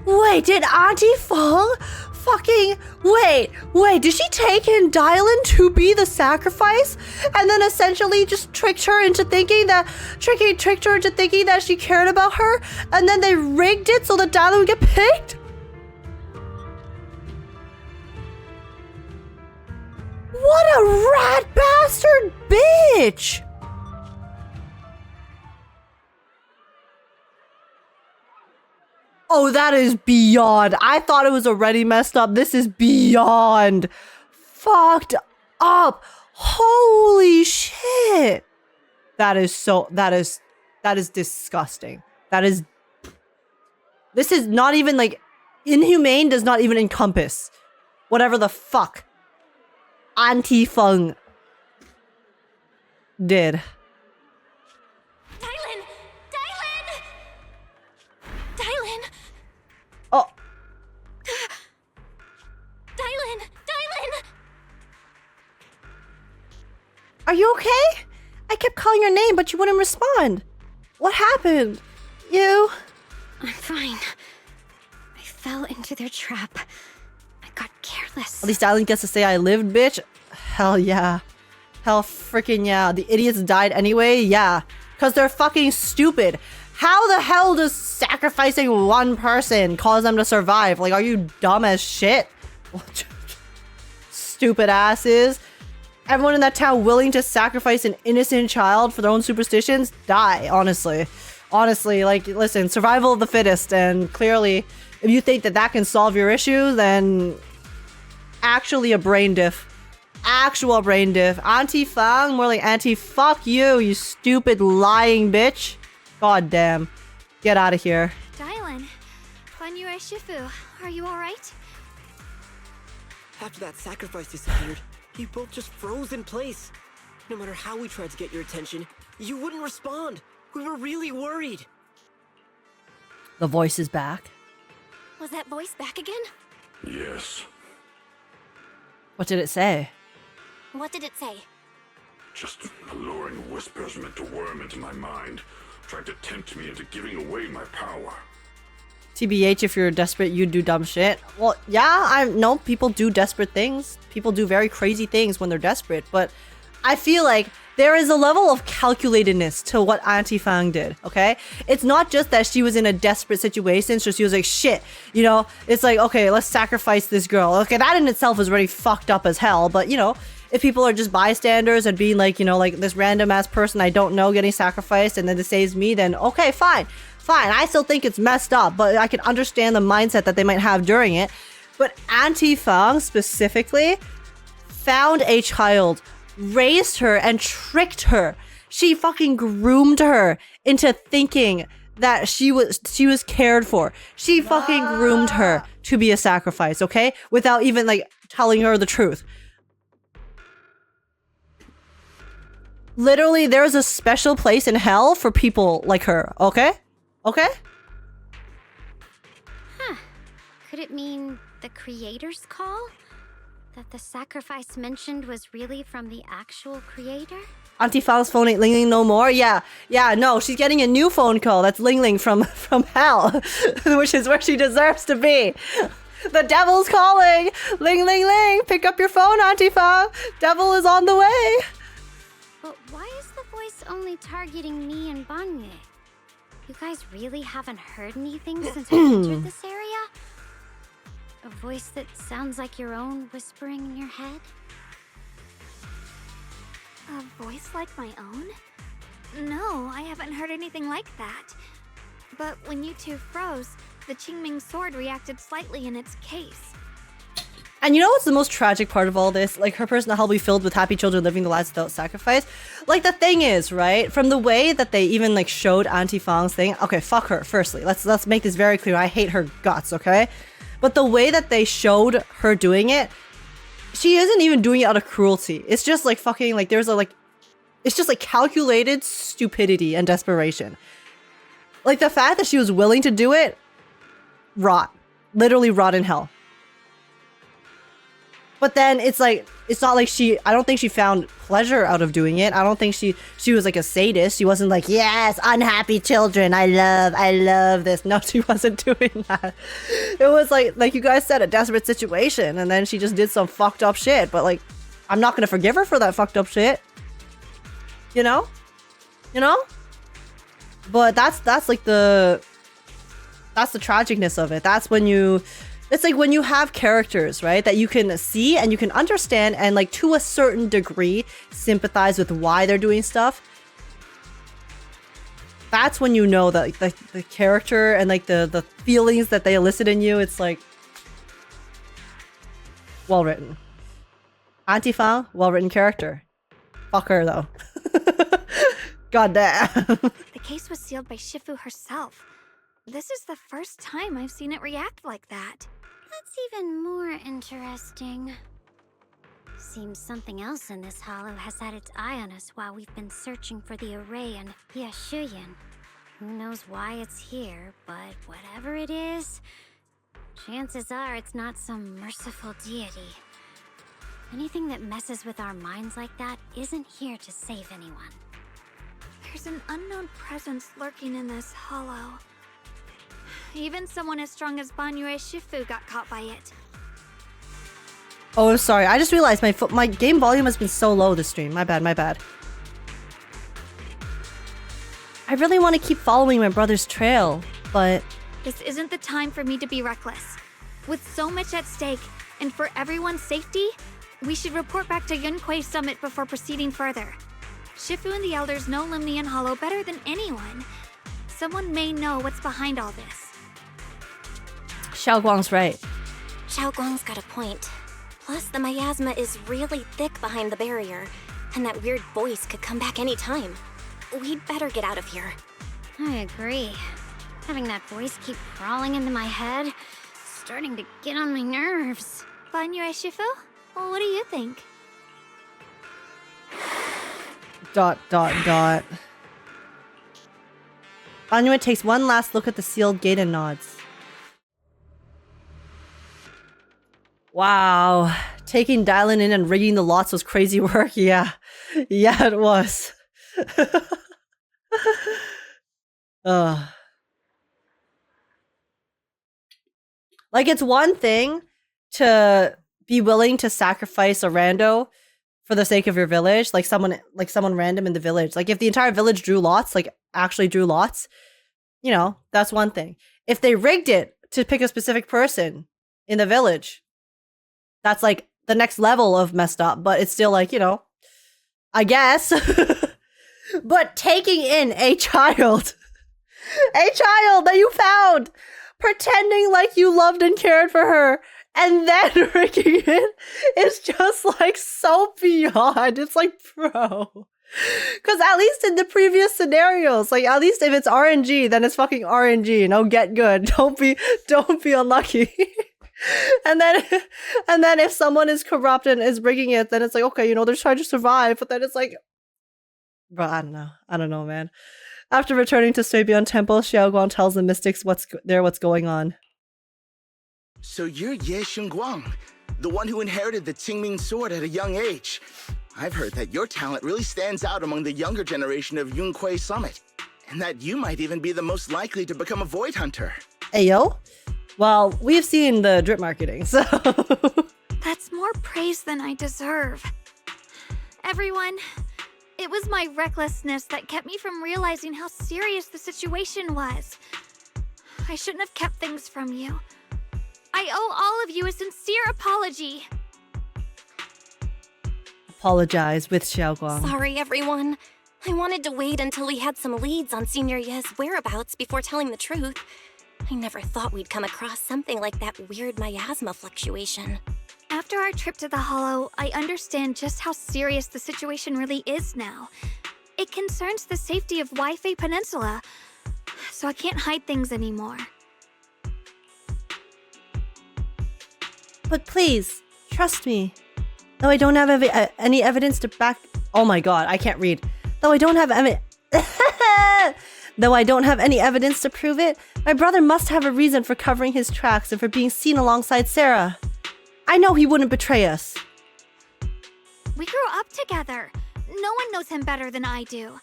Wait, did Auntie Fong fucking wait, did she take in Dialyn to be the sacrifice? And then essentially just tricked her into thinking that she cared about her, and then they rigged it so that Dialyn would get picked? What a rat bastard bitch! Oh, that is beyond. I thought it was already messed up. This is beyond fucked up. Holy shit. That is disgusting. This is not even like, inhumane does not even encompass whatever the fuck Auntie Fong did. Dialyn! Oh. Dialyn! Are you okay? I kept calling your name, but you wouldn't respond. What happened? You? I'm fine. I fell into their trap. I got careless. At least Dialyn gets to say I lived, bitch. Hell yeah. Hell freaking yeah. The idiots died anyway? Yeah. Because they're fucking stupid. How the hell does sacrificing one person cause them to survive? Like, are you dumb as shit? Stupid asses. Everyone in that town willing to sacrifice an innocent child for their own superstitions? Die, honestly. Honestly, like, listen, survival of the fittest, and clearly, if you think that that can solve your issue, then actually a brain diff. Actual brain diff. Auntie Fong, more like Auntie fuck you, you stupid lying bitch. God damn. Get out of here. Dialyn, Banyue Shifu, are you alright? After that sacrifice disappeared, you both just froze in place. No matter how we tried to get your attention, you wouldn't respond. We were really worried. The voice is back. Was that voice back again? Yes. What did it say? What did it say? Just alluring whispers meant to worm into my mind, trying to tempt me into giving away my power. TBH, if you're desperate, you do dumb shit. Well, yeah, I know people do desperate things. People do very crazy things when they're desperate, but I feel like there is a level of calculatedness to what Auntie Fong did, okay? It's not just that she was in a desperate situation, so she was like, shit, you know? It's like, okay, let's sacrifice this girl. Okay, that in itself is already fucked up as hell, but, you know, if people are just bystanders and being like, you know, like this random-ass person I don't know getting sacrificed and then it saves me, then okay, fine. Fine, I still think it's messed up, but I can understand the mindset that they might have during it. But Auntie Fong specifically found a child, raised her, and tricked her. She fucking groomed her into thinking that she was cared for. She fucking groomed her to be a sacrifice, okay? Without even like telling her the truth. Literally, there's a special place in hell for people like her, okay? Okay? Huh. Could it mean the creator's call? That the sacrifice mentioned was really from the actual creator? Auntie Fang's phone ain't Ling Ling no more? Yeah, no, she's getting a new phone call. That's Ling Ling from hell, which is where she deserves to be. The devil's calling! Ling Ling Ling! Pick up your phone, Auntie Fang! Devil is on the way! But why is the voice only targeting me and Banyue? You guys really haven't heard anything since I entered this area? A voice that sounds like your own whispering in your head? A voice like my own? No, I haven't heard anything like that. But when you two froze, the Qingming sword reacted slightly in its case. And you know what's the most tragic part of all this? Like, her personality will be filled with happy children living the lives without sacrifice. Like, the thing is, right? From the way that they even, like, showed Auntie Fang's thing. Okay, fuck her, firstly. Let's make this very clear. I hate her guts, okay? But the way that they showed her doing it, she isn't even doing it out of cruelty. It's just, like, fucking, like, there's a, like... It's just, like, calculated stupidity and desperation. Like, the fact that she was willing to do it, rot. Literally rot in hell. But then it's like, it's not like I don't think she found pleasure out of doing it. I don't think she was like a sadist. She wasn't like, yes, unhappy children. I love this. No, she wasn't doing that. It was like you guys said, a desperate situation. And then she just did some fucked up shit. But like, I'm not going to forgive her for that fucked up shit. You know? But that's like that's the tragicness of it. That's when it's like when you have characters, right, that you can see and you can understand and like to a certain degree sympathize with why they're doing stuff. That's when you know that like, the character and like the feelings that they elicit in you, it's like well written. Auntie Fang, well written character. Fuck her though. God damn. The case was sealed by Shifu herself. This is the first time I've seen it react like that. That's even more interesting. Seems something else in this hollow has had its eye on us while we've been searching for the array in Yashuyan. Who knows why it's here, but whatever it is, chances are it's not some merciful deity. Anything that messes with our minds like that isn't here to save anyone. There's an unknown presence lurking in this hollow. Even someone as strong as Banyue Shifu got caught by it. Oh, sorry. I just realized my game volume has been so low this stream. My bad. I really want to keep following my brother's trail, but... This isn't the time for me to be reckless. With so much at stake, and for everyone's safety, we should report back to Yunque's summit before proceeding further. Shifu and the elders know Limnian Hollow better than anyone. Someone may know what's behind all this. Xiao'Guang's right. Xiao'Guang's got a point. Plus, the miasma is really thick behind the barrier, and that weird voice could come back any time. We'd better get out of here. I agree. Having that voice keep crawling into my head, starting to get on my nerves. Banyue Shifu? Well, what do you think? ... Banyue takes one last look at the sealed gate and nods. Wow. Taking Dialyn in and rigging the lots was crazy work. Yeah, it was. Like, it's one thing to be willing to sacrifice a rando for the sake of your village, like someone random in the village. Like, if the entire village drew lots, like actually drew lots, you know, that's one thing. If they rigged it to pick a specific person in the village, that's like the next level of messed up, but it's still like, you know, I guess. But taking in a child that you found, pretending like you loved and cared for her, and then rigging it is just like so beyond. It's like, bro. Because at least in the previous scenarios, like at least if it's RNG, then it's fucking RNG. You know, get good. Don't be unlucky. And then if someone is corrupt and is rigging it, then it's like, okay, you know, they're trying to survive. But then it's like, Bro, I don't know. I don't know, man. After returning to Sui-Bian Temple, Xiao'Guang tells the mystics what's going on. So you're Ye Shunguang, the one who inherited the Qingming sword at a young age. I've heard that your talent really stands out among the younger generation of Yunque Summit, and that you might even be the most likely to become a Void Hunter. Ayo? Well, we've seen the drip marketing, so... That's more praise than I deserve. Everyone, it was my recklessness that kept me from realizing how serious the situation was. I shouldn't have kept things from you. I owe all of you a sincere apology. Apologize with Xiao'Guang. Sorry, everyone. I wanted to wait until we had some leads on Senior Ye's whereabouts before telling the truth. I never thought we'd come across something like that weird miasma fluctuation. After our trip to the Hollow, I understand just how serious the situation really is now. It concerns the safety of Waifei Peninsula, so I can't hide things anymore. But please, trust me. Though I don't have any evidence to back... Oh my god, I can't read. Though I don't have Though I don't have any evidence to prove it, my brother must have a reason for covering his tracks and for being seen alongside Sarah. I know he wouldn't betray us. We grew up together. No one knows him better than I do.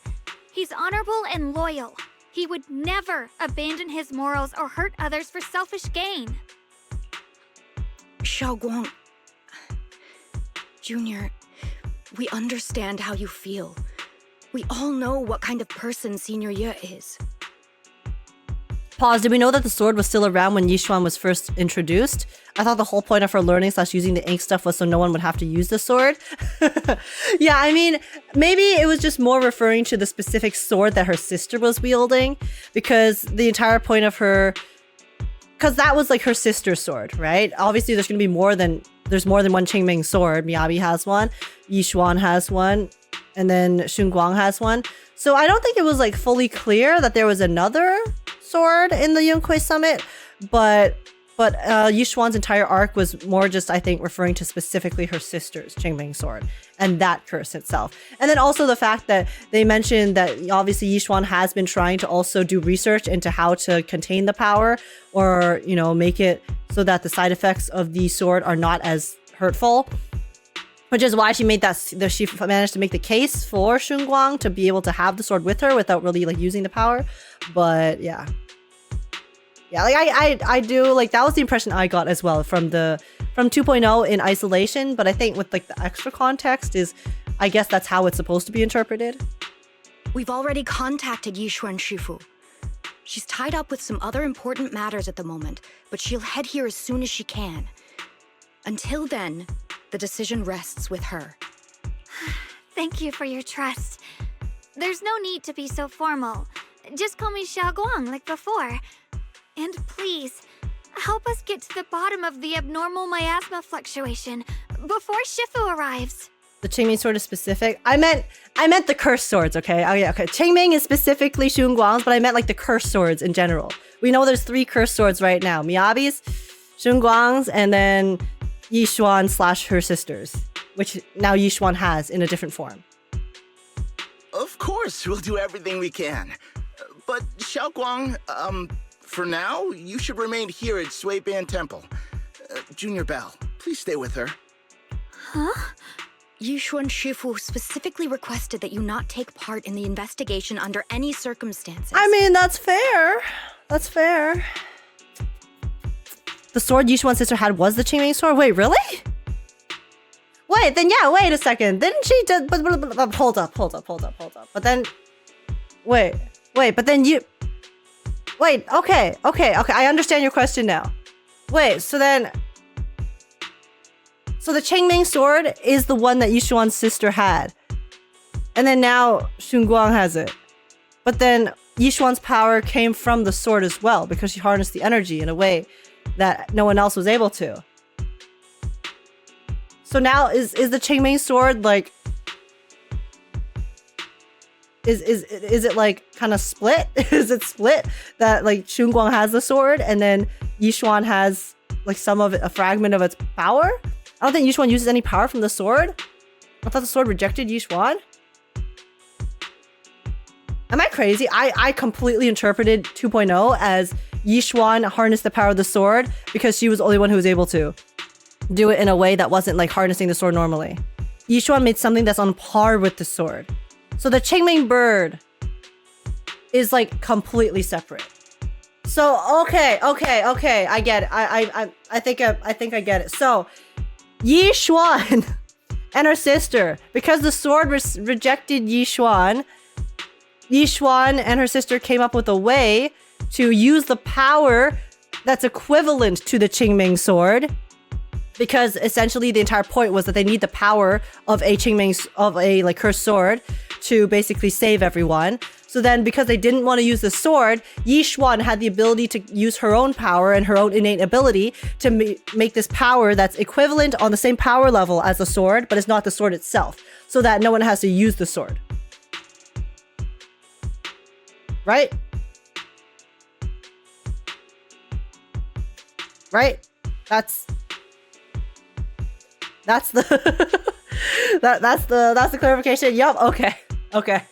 He's honorable and loyal. He would never abandon his morals or hurt others for selfish gain. Xiao'Guang, Junior, we understand how you feel. We all know what kind of person Senior Ye is. Pause, did we know that the sword was still around when Yixuan was first introduced? I thought the whole point of her learning / using the ink stuff was so no one would have to use the sword. Yeah, I mean, maybe it was just more referring to the specific sword that her sister was wielding, because the entire point of her... Because that was like her sister's sword, right? Obviously, there's going to be more than one Qingming sword. Miyabi has one, Yixuan has one, and then Shunguang has one. So I don't think it was like fully clear that there was another sword in the Yunque Summit, but Yixuan's entire arc was more just, I think, referring to specifically her sister's Qingming sword and that curse itself. And then also the fact that they mentioned that obviously Yixuan has been trying to also do research into how to contain the power, or, you know, make it so that the side effects of the sword are not as hurtful. Which is why she made she managed to make the case for Shunguang to be able to have the sword with her without really like using the power. But yeah. Yeah, like I do, like, that was the impression I got as well from 2.0 in isolation, but I think with like the extra context is, I guess that's how it's supposed to be interpreted. We've already contacted Yixuan Shifu. She's tied up with some other important matters at the moment, but she'll head here as soon as she can. Until then, the decision rests with her. Thank you for your trust. There's no need to be so formal. Just call me Xiao'Guang like before. And please, help us get to the bottom of the abnormal miasma fluctuation before Shifu arrives. The Qingming sword is specific. I meant the cursed swords, okay? Oh yeah, okay. Qingming is specifically Shunguang's, but I meant like the cursed swords in general. We know there's 3 cursed swords right now. Miyabi's, Shunguang's, and then Yixuan / her sister's, which now Yixuan has in a different form. Of course, we'll do everything we can. But Xiao'Guang, for now, you should remain here at Sui-Bian Temple. Junior Belle, please stay with her. Huh? Yixuan Shifu specifically requested that you not take part in the investigation under any circumstances. I mean, that's fair. That's fair. The sword Yixuan's sister had was the Qingming sword? Wait, really? Wait, then yeah, wait a second. Didn't she just... But hold up. But then... Wait, but then you... Wait, okay. I understand your question now. Wait, so then... So the Qingming sword is the one that Yixuan's sister had. And then now Shunguang has it. But then Yixuan's power came from the sword as well, because she harnessed the energy in a way that no one else was able to. So now is the Qingming sword like... Is it like kind of split? Is it split that like Shunguang has the sword and then Yixuan has like some of it, a fragment of its power? I don't think Yixuan uses any power from the sword. I thought the sword rejected Yixuan. Am I crazy? I completely interpreted 2.0 as Yixuan harnessed the power of the sword because she was the only one who was able to do it in a way that wasn't like harnessing the sword normally. Yixuan made something that's on par with the sword. So the Qingming bird is like completely separate. So okay, I get it. I think I get it. So Yixuan and her sister, because the sword rejected Yixuan and her sister came up with a way to use the power that's equivalent to the Qingming sword, because essentially the entire point was that they need the power of a like cursed sword to basically save everyone. So then, because they didn't want to use the sword, Yixuan had the ability to use her own power and her own innate ability to make this power that's equivalent on the same power level as the sword, but it's not the sword itself, so that no one has to use the sword. Right? Right? That's the that's the clarification. Yup. Okay.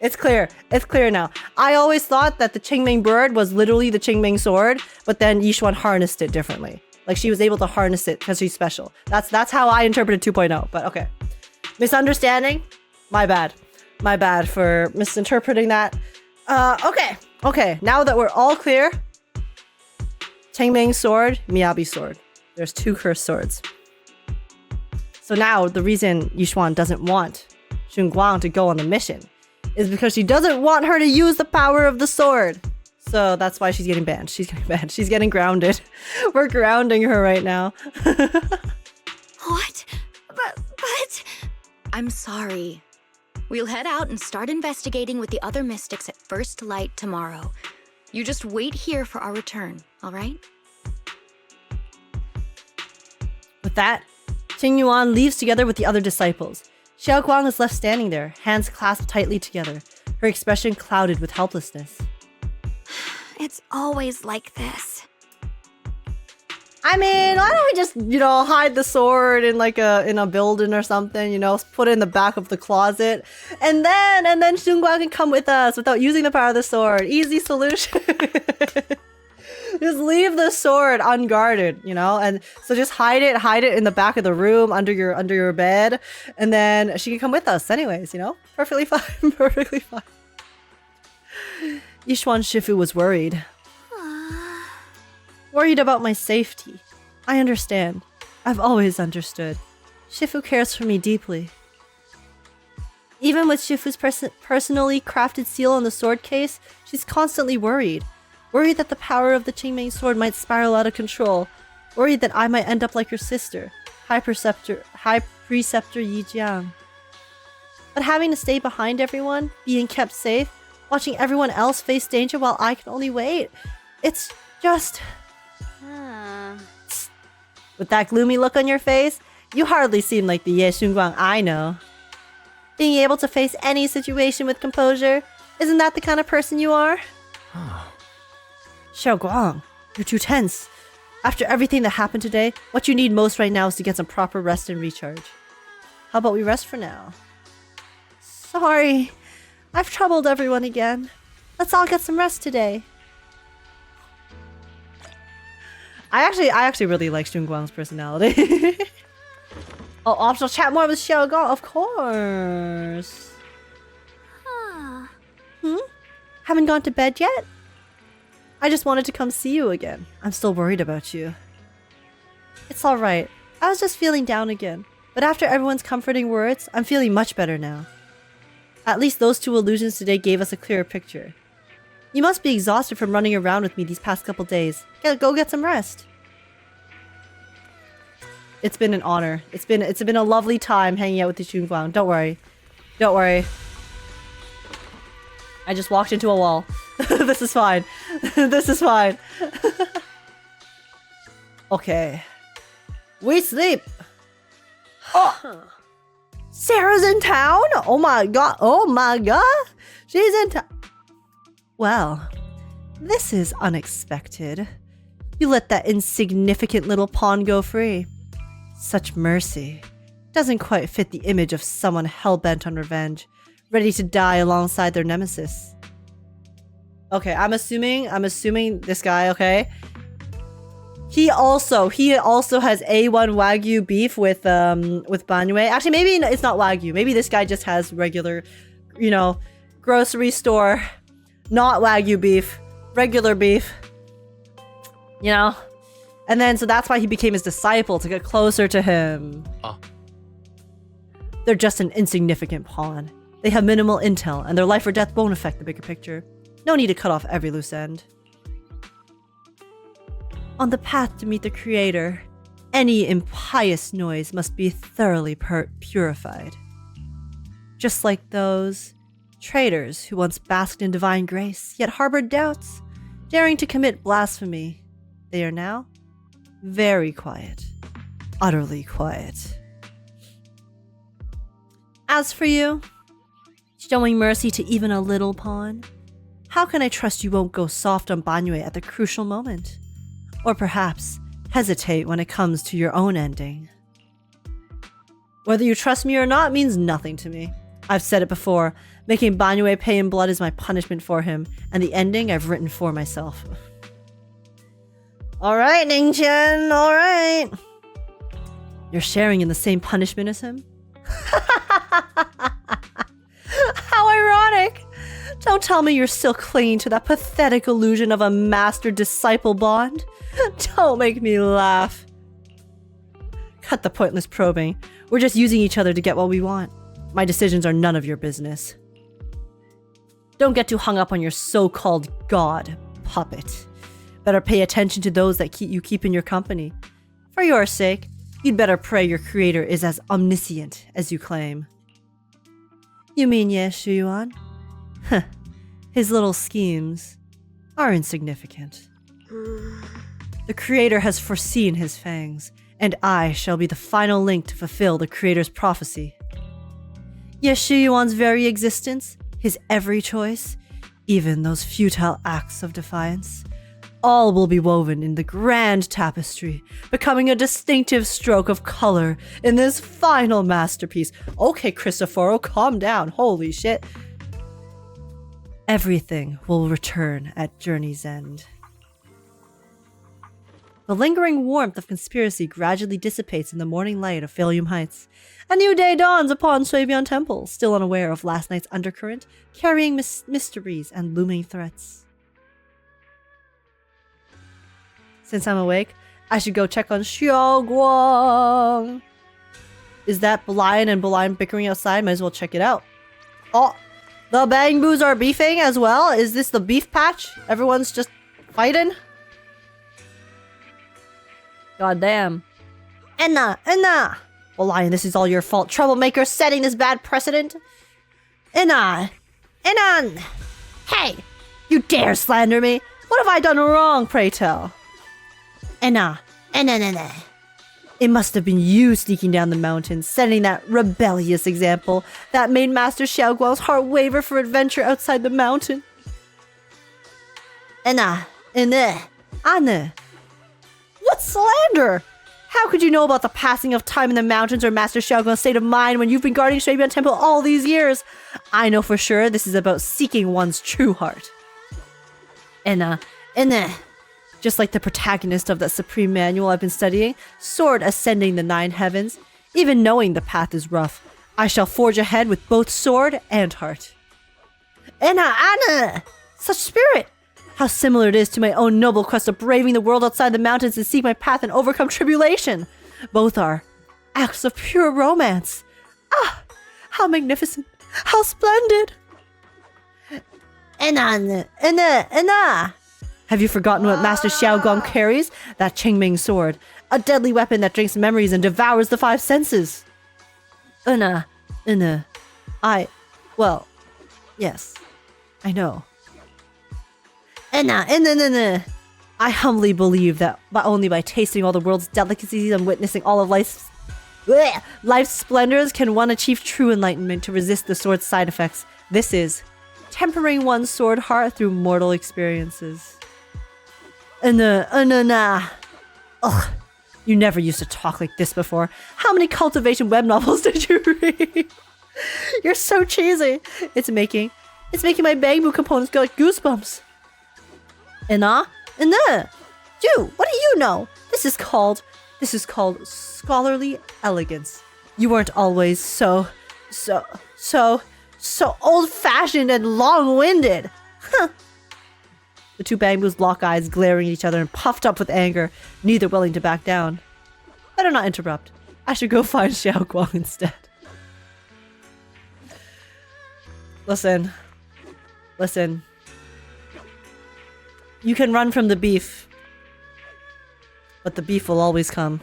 It's clear. It's clear now. I always thought that the Qingming bird was literally the Qingming sword, but then Yixuan harnessed it differently. Like she was able to harness it because she's special. That's how I interpreted 2.0. But okay. Misunderstanding? My bad. My bad for misinterpreting that. Okay. Now that we're all clear, Qingming sword, Miyabi sword. There's two cursed swords. So now the reason Yixuan doesn't want Shunguang to go on the mission is because she doesn't want her to use the power of the sword. So that's why she's getting banned. She's getting banned. She's getting grounded. We're grounding her right now. What? But... I'm sorry. We'll head out and start investigating with the other mystics at first light tomorrow. You just wait here for our return, all right? With that, Qing Yuan leaves together with the other disciples. Xiao'Guang is left standing there, hands clasped tightly together, her expression clouded with helplessness. It's always like this. I mean, why don't we just, hide the sword in in a building or something, put it in the back of the closet, and then Shunguang can come with us without using the power of the sword. Easy solution. Just leave the sword unguarded, and so just hide it in the back of the room under your bed, and then she can come with us anyways, perfectly fine. Perfectly fine. Yixuan Shifu was worried. Worried about my safety. I understand. I've always understood. Shifu cares for me deeply. Even with Shifu's personally crafted seal on the sword case, she's constantly worried. Worried that the power of the Qingming sword might spiral out of control. Worried that I might end up like her sister, High Preceptor Yijiang. But having to stay behind everyone, being kept safe, watching everyone else face danger while I can only wait, it's just... With that gloomy look on your face, you hardly seem like the Ye Shunguang I know. Being able to face any situation with composure, isn't that the kind of person you are? Xiao'Guang, you're too tense. After everything that happened today, what you need most right now is to get some proper rest and recharge. How about we rest for now? Sorry, I've troubled everyone again. Let's all get some rest today. I actually really like Shunguang's personality. Oh, optional chat more with Xiao'Guang, of course. Haven't gone to bed yet? I just wanted to come see you again. I'm still worried about you. It's alright. I was just feeling down again. But after everyone's comforting words, I'm feeling much better now. At least those two illusions today gave us a clearer picture. You must be exhausted from running around with me these past couple days. Go get some rest. It's been an honor. It's been a lovely time hanging out with the Shunguang. Don't worry. Don't worry. I just walked into a wall. This is fine. This is fine. Okay. We sleep. Oh. Sarah's in town? Oh my god. Oh my god. She's in town. Well, this is unexpected. You let that insignificant little pawn go free. Such mercy. Doesn't quite fit the image of someone hell-bent on revenge. ready to die alongside their nemesis. Okay, I'm assuming this guy, okay? He also has A1 Wagyu beef with Banyue. Actually, maybe it's not Wagyu. Maybe this guy just has regular, you know, grocery store, not Wagyu beef, regular beef. You know? And then, so that's why he became his disciple, to get closer to him. Oh. They're just an insignificant pawn. They have minimal intel, and their life or death won't affect the bigger picture. No need to cut off every loose end. On the path to meet the Creator, any impious noise must be thoroughly purified. Just like those traitors who once basked in divine grace, yet harbored doubts, daring to commit blasphemy. They are now very quiet. Utterly quiet. As for you, showing mercy to even a little pawn, how can I trust you won't go soft on Banyue at the crucial moment? Or perhaps hesitate when it comes to your own ending? Whether you trust me or not means nothing to me. I've said it before, making Banyue pay in blood is my punishment for him, and the ending I've written for myself. Alright, Ningqian, alright. You're sharing in the same punishment as him? How ironic! Don't tell me you're still clinging to that pathetic illusion of a master-disciple bond. Don't make me laugh. Cut the pointless probing. We're just using each other to get what we want. My decisions are none of your business. Don't get too hung up on your so-called god, puppet. Better pay attention to those that you keep in your company. For your sake, you'd better pray your creator is as omniscient as you claim. You mean Ye Shuyuan? Huh. His little schemes are insignificant. The creator has foreseen his fangs, and I shall be the final link to fulfill the creator's prophecy. Ye Shuyuan's very existence, his every choice, even those futile acts of defiance, all will be woven in the grand tapestry, becoming a distinctive stroke of color in this final masterpiece. Okay, Cristoforo, calm down. Holy shit. Everything will return at journey's end. The lingering warmth of conspiracy gradually dissipates in the morning light of Phalium Heights. A new day dawns upon Shuibian Temple, still unaware of last night's undercurrent, carrying mysteries and looming threats. Since I'm awake, I should go check on Xiao'Guang. Is that Dialyn and Dialyn bickering outside? Might as well check it out. Oh, the Bang Boos are beefing as well? Is this the beef patch? Everyone's just fighting? God damn. Enna! Dialyn, this is all your fault. Troublemaker setting this bad precedent. Enna! Hey! You dare slander me? What have I done wrong, pray tell? Enna. It must have been you sneaking down the mountain, setting that rebellious example that made Master Xiao'Guang's heart waver for adventure outside the mountain. Enna. What slander? How could you know about the passing of time in the mountains or Master Xiao'Guang's state of mind when you've been guarding Shuibian Temple all these years? I know for sure this is about seeking one's true heart. Enna. Just like the protagonist of that supreme manual I've been studying, Sword Ascending the Nine Heavens, even knowing the path is rough, I shall forge ahead with both sword and heart. Anna! Such spirit! How similar it is to my own noble quest of braving the world outside the mountains to seek my path and overcome tribulation. Both are acts of pure romance. Ah! How magnificent! How splendid! Anna! Have you forgotten what Master Xiao'Guang carries? That Qingming sword. A deadly weapon that drinks memories and devours the five senses. Well, yes. I know. I humbly believe that only by tasting all the world's delicacies and witnessing all of life's splendors can one achieve true enlightenment to resist the sword's side effects. This is tempering one's sword heart through mortal experiences. Ugh, you never used to talk like this before. How many cultivation web novels did you read? You're so cheesy. It's making my Banyue components go like goosebumps. Ina? You, what do you know? This is called scholarly elegance. You weren't always so old-fashioned and long-winded. Huh. The two Banyues lock eyes, glaring at each other and puffed up with anger, neither willing to back down. Better not interrupt. I should go find Xiao'Guang instead. Listen. You can run from the beef, but the beef will always come.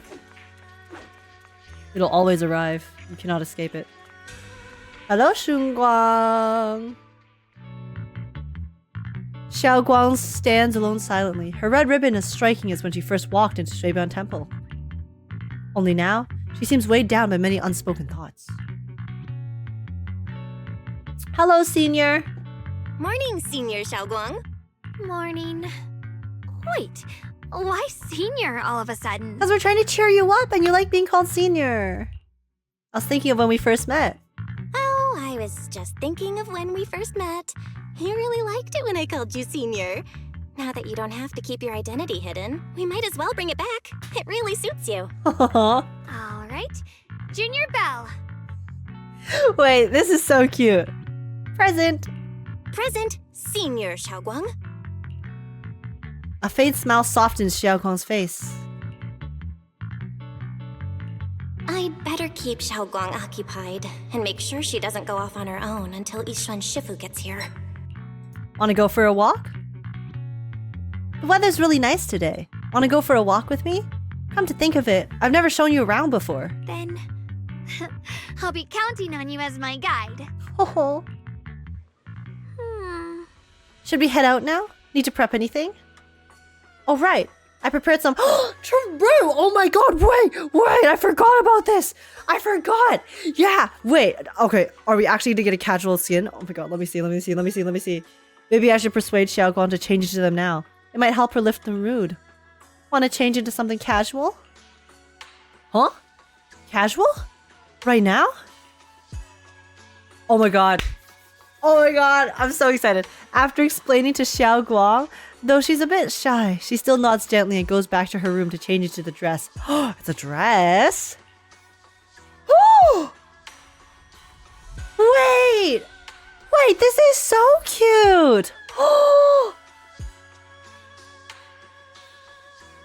It'll always arrive. You cannot escape it. Hello, Shunguang. Xiao'Guang stands alone silently. Her red ribbon as striking as when she first walked into Showdown Temple. Only now, she seems weighed down by many unspoken thoughts. Hello, Senior. Morning, Senior Xiao'Guang. Morning. Wait, why Senior all of a sudden? Because we're trying to cheer you up and you like being called Senior. I was thinking of when we first met. Oh, I was just thinking of when we first met. You really liked it when I called you Senior. Now that you don't have to keep your identity hidden, we might as well bring it back. It really suits you. All right, Junior Belle. Wait, this is so cute. Present. Present, Senior Xiao'Guang. A faint smile softens Xiao'Guang's face. I'd better keep Xiao'Guang occupied and make sure she doesn't go off on her own until Yishuan Shifu gets here. Wanna go for a walk? The weather's really nice today. Wanna go for a walk with me? Come to think of it, I've never shown you around before. Then I'll be counting on you as my guide. Oh. Should we head out now? Need to prep anything? Oh, right. I prepared some. Oh my god, wait, I forgot about this. I forgot. Yeah, wait. Okay, are we actually gonna get a casual skin? Oh my god, let me see. Maybe I should persuade Xiao'Guang to change into them now. It might help her lift the mood. Want to change into something casual? Huh? Casual? Right now? Oh my god, I'm so excited. After explaining to Xiao'Guang, though she's a bit shy, she still nods gently and goes back to her room to change into the dress. Oh, it's a dress? Oh! Wait, this is so cute.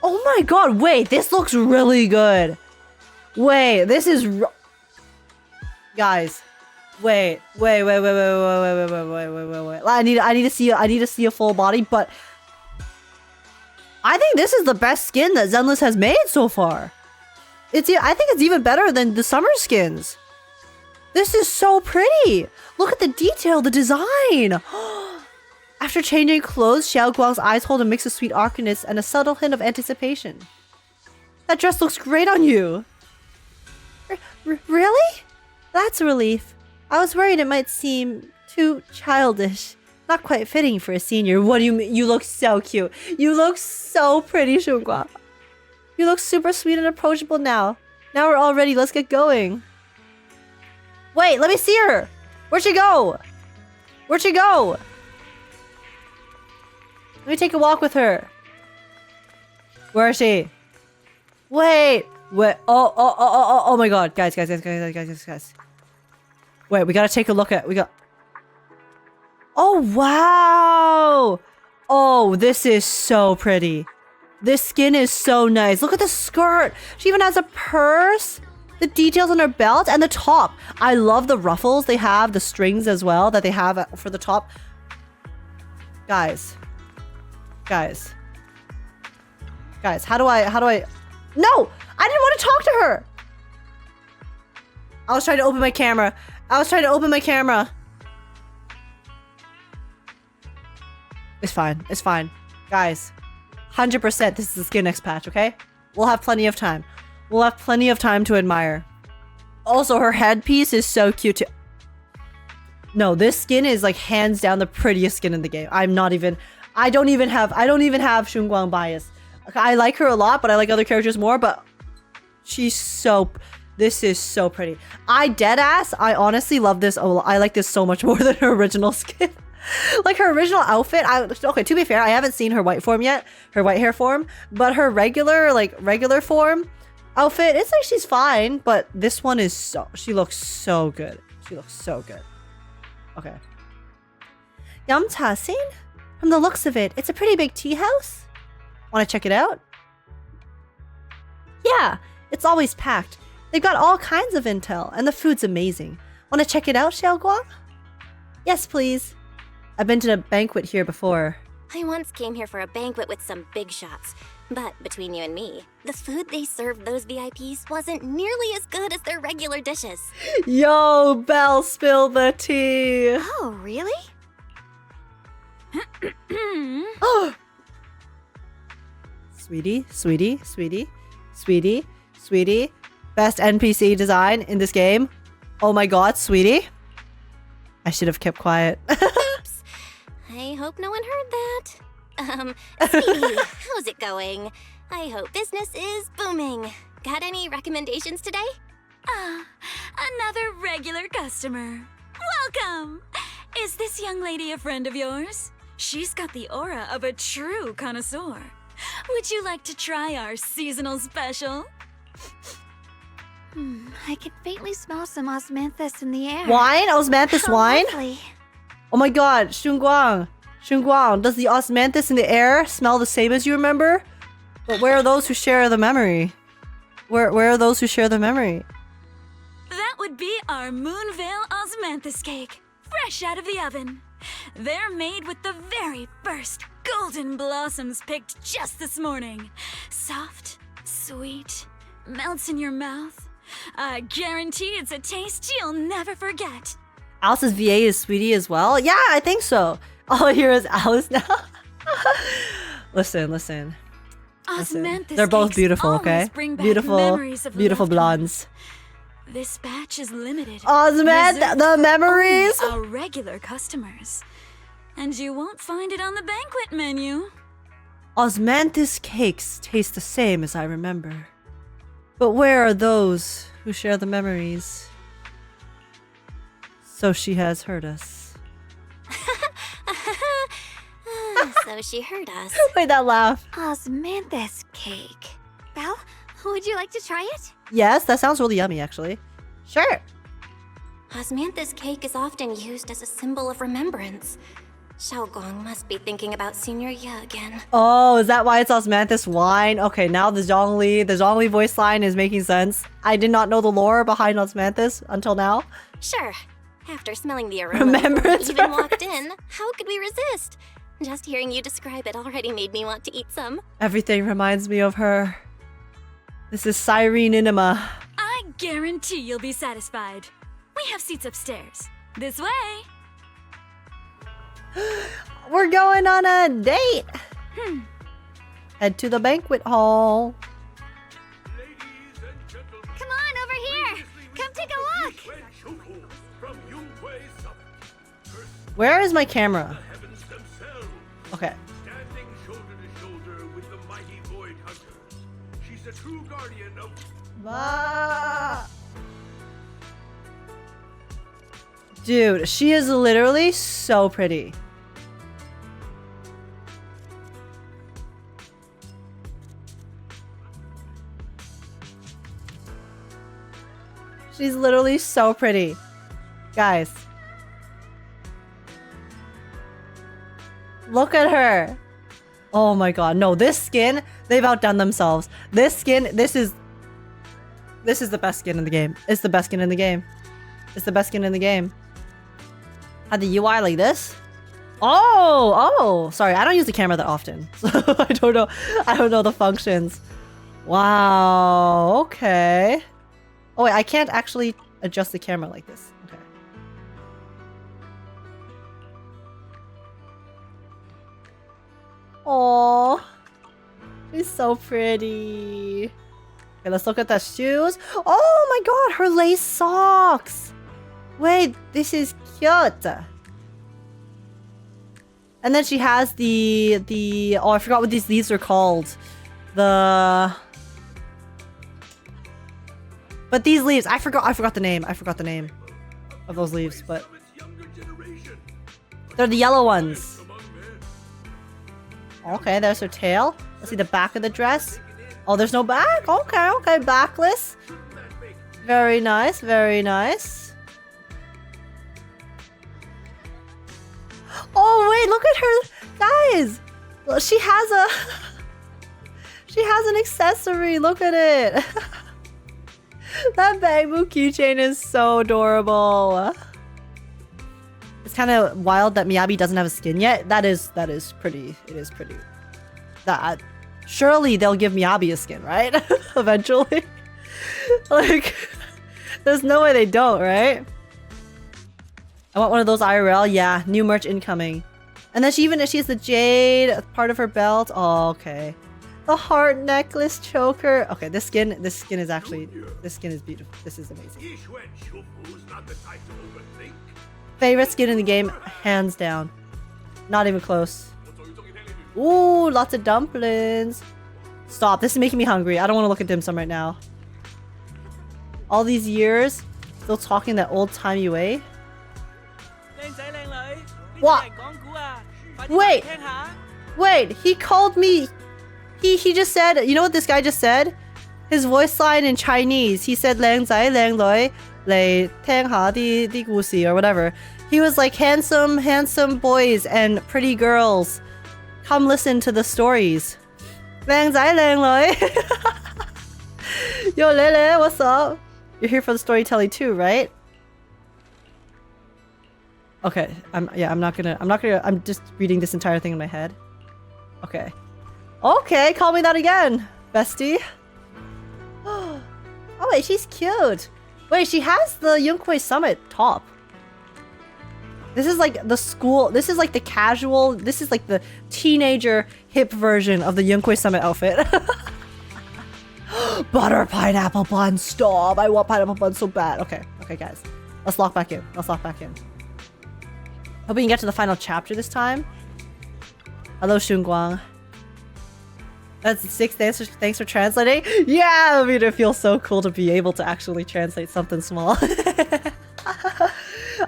Oh my god, wait, this looks really good. Wait, this is... Guys. Wait. I need to see a full body, but I think this is the best skin that Zenless has made so far. I think it's even better than the summer skins. This is so pretty. Look at the detail, the design. After changing clothes, Xiao'Guang's eyes hold a mix of sweet awkwardness and a subtle hint of anticipation. That dress looks great on you. Really? That's a relief. I was worried it might seem too childish. Not quite fitting for a senior. What do you mean? You look so cute. You look so pretty, Shunguang. You look super sweet and approachable now. Now we're all ready. Let's get going. Wait, let me see her. Where'd she go? Let me take a walk with her. Where is she? Wait. Oh my god. Guys. Wait, we gotta take a look at... Oh, wow! Oh, this is so pretty. This skin is so nice. Look at the skirt. She even has a purse. The details on her belt and the top. I love the ruffles they have, the strings as well that they have for the top. Guys, how do I... No! I didn't want to talk to her! I was trying to open my camera. It's fine. Guys, 100% this is the skin next patch, okay? We'll have plenty of time. To admire. Also, her headpiece is so cute too. No, this skin is like hands down the prettiest skin in the game. I don't even have Shunguang bias. I like her a lot, but I like other characters more, but she's so... This is so pretty. I honestly love this. Oh, I like this so much more than her original skin. Like her original outfit, okay, to be fair, I haven't seen her white form yet, her white hair form, but her regular form outfit, it's like she's fine, but this one is she looks so good. She looks so good. Okay. Yamcha-sin? From the looks of it, it's a pretty big tea house. Want to check it out? Yeah, it's always packed. They've got all kinds of intel, and the food's amazing. Want to check it out, Xiao'Guang? Yes, please. I've been to a banquet here before. I once came here for a banquet with some big shots. But between you and me, the food they served those VIPs wasn't nearly as good as their regular dishes. Yo, Belle, spill the tea. Oh, really? Oh. Sweetie. Best NPC design in this game. Oh my god, sweetie. I should have kept quiet. Oops. I hope no one heard that. Sweetie, how's it going? I hope business is booming. Got any recommendations today? Another regular customer. Welcome! Is this young lady a friend of yours? She's got the aura of a true connoisseur. Would you like to try our seasonal special? I can faintly smell some osmanthus in the air. Wine? Osmanthus wine? Lovely. Oh my god, Shunguang, does the osmanthus in the air smell the same as you remember? But where are those who share the memory? Where are those who share the memory? That would be our Moonveil osmanthus cake, fresh out of the oven. They're made with the very first golden blossoms picked just this morning. Soft, sweet, melts in your mouth. I guarantee it's a taste you'll never forget. Alice's VA is sweetie as well? Yeah, I think so. All I hear is Alice now. Listen. They're both beautiful, okay? Beautiful blondes. This batch is limited. Osmant, the memories. Our regular customers. And you won't find it on the banquet menu. Osmanthus cakes taste the same as I remember. But where are those who share the memories? So she has heard us. So she heard us. Wait, that laugh. Osmanthus cake. Belle, would you like to try it? Yes, that sounds really yummy, actually. Sure. Osmanthus cake is often used as a symbol of remembrance. Xiao'Guang must be thinking about Senior Ye again. Oh, is that why it's osmanthus wine? Okay, now the Zhongli voice line is making sense. I did not know the lore behind osmanthus until now. Sure. After smelling the aroma Remembrance before we even walked in, how could we resist? Just hearing you describe it already made me want to eat some. Everything reminds me of her. This is Cyrene Inema. I guarantee you'll be satisfied. We have seats upstairs. This way. We're going on a date. Head to the banquet hall. Come on over here. Come take a look. Where is my camera? Okay. Standing shoulder to shoulder with the mighty Void Hunter. She's a true guardian of... Dude, she is literally so pretty. She's literally so pretty. Guys. Look at her. Oh my god. No, this skin, they've outdone themselves. This skin, this is the best skin in the game. It's the best skin in the game. It's the best skin in the game. Had the UI like this? Oh, sorry. I don't use the camera that often. So I don't know the functions. Wow, okay. Oh wait, I can't actually adjust the camera like this. Okay. Aww. She's so pretty. Okay, let's look at the shoes. Oh my god, her lace socks. Wait, this is cute. And then she has the oh, I forgot what these leaves are called. But these leaves, I forgot the name. I forgot the name of those leaves, but they're the yellow ones. Okay, there's her tail. Let's see the back of the dress. Oh, there's no back? Okay, okay, backless. Very nice, very nice. Oh, wait, look at her. Guys, well, she has an accessory. Look at it. That bamboo keychain is so adorable. It's kind of wild that Miyabi doesn't have a skin yet. That is pretty. It is pretty. That surely they'll give Miyabi a skin, right? Eventually. Like, there's no way they don't, right? I want one of those IRL. Yeah, new merch incoming. And then she has the jade part of her belt. Oh, okay. The heart necklace choker. Okay, this skin is beautiful. This is amazing. Favorite skin in the game, hands down. Not even close. Ooh, lots of dumplings. Stop, this is making me hungry. I don't want to look at dim sum right now. All these years, still talking that old-timey way. What? Wait, he called me... He just said, you know what this guy just said? His voice line in Chinese. He said, 靚仔靚女嚟聽下啲故事 or whatever. He was like, handsome boys and pretty girls. Come listen to the stories. 靚仔靚女. Yo, Lele, what's up? You're here for the storytelling too, right? Okay, I'm just reading this entire thing in my head. Okay. Okay, call me that again, bestie. Oh wait, she's cute. Wait, she has the Yunkwei Summit top. This is like the school, this is like the casual, this is like the teenager hip version of the Yunkwei Summit outfit. Butter pineapple bun, stop. I want pineapple bun so bad. Okay, guys. Let's lock back in. Hope we can get to the final chapter this time. Hello, Shunguang. That's 6. Thanks for translating. Yeah, I mean, it feels so cool to be able to actually translate something small.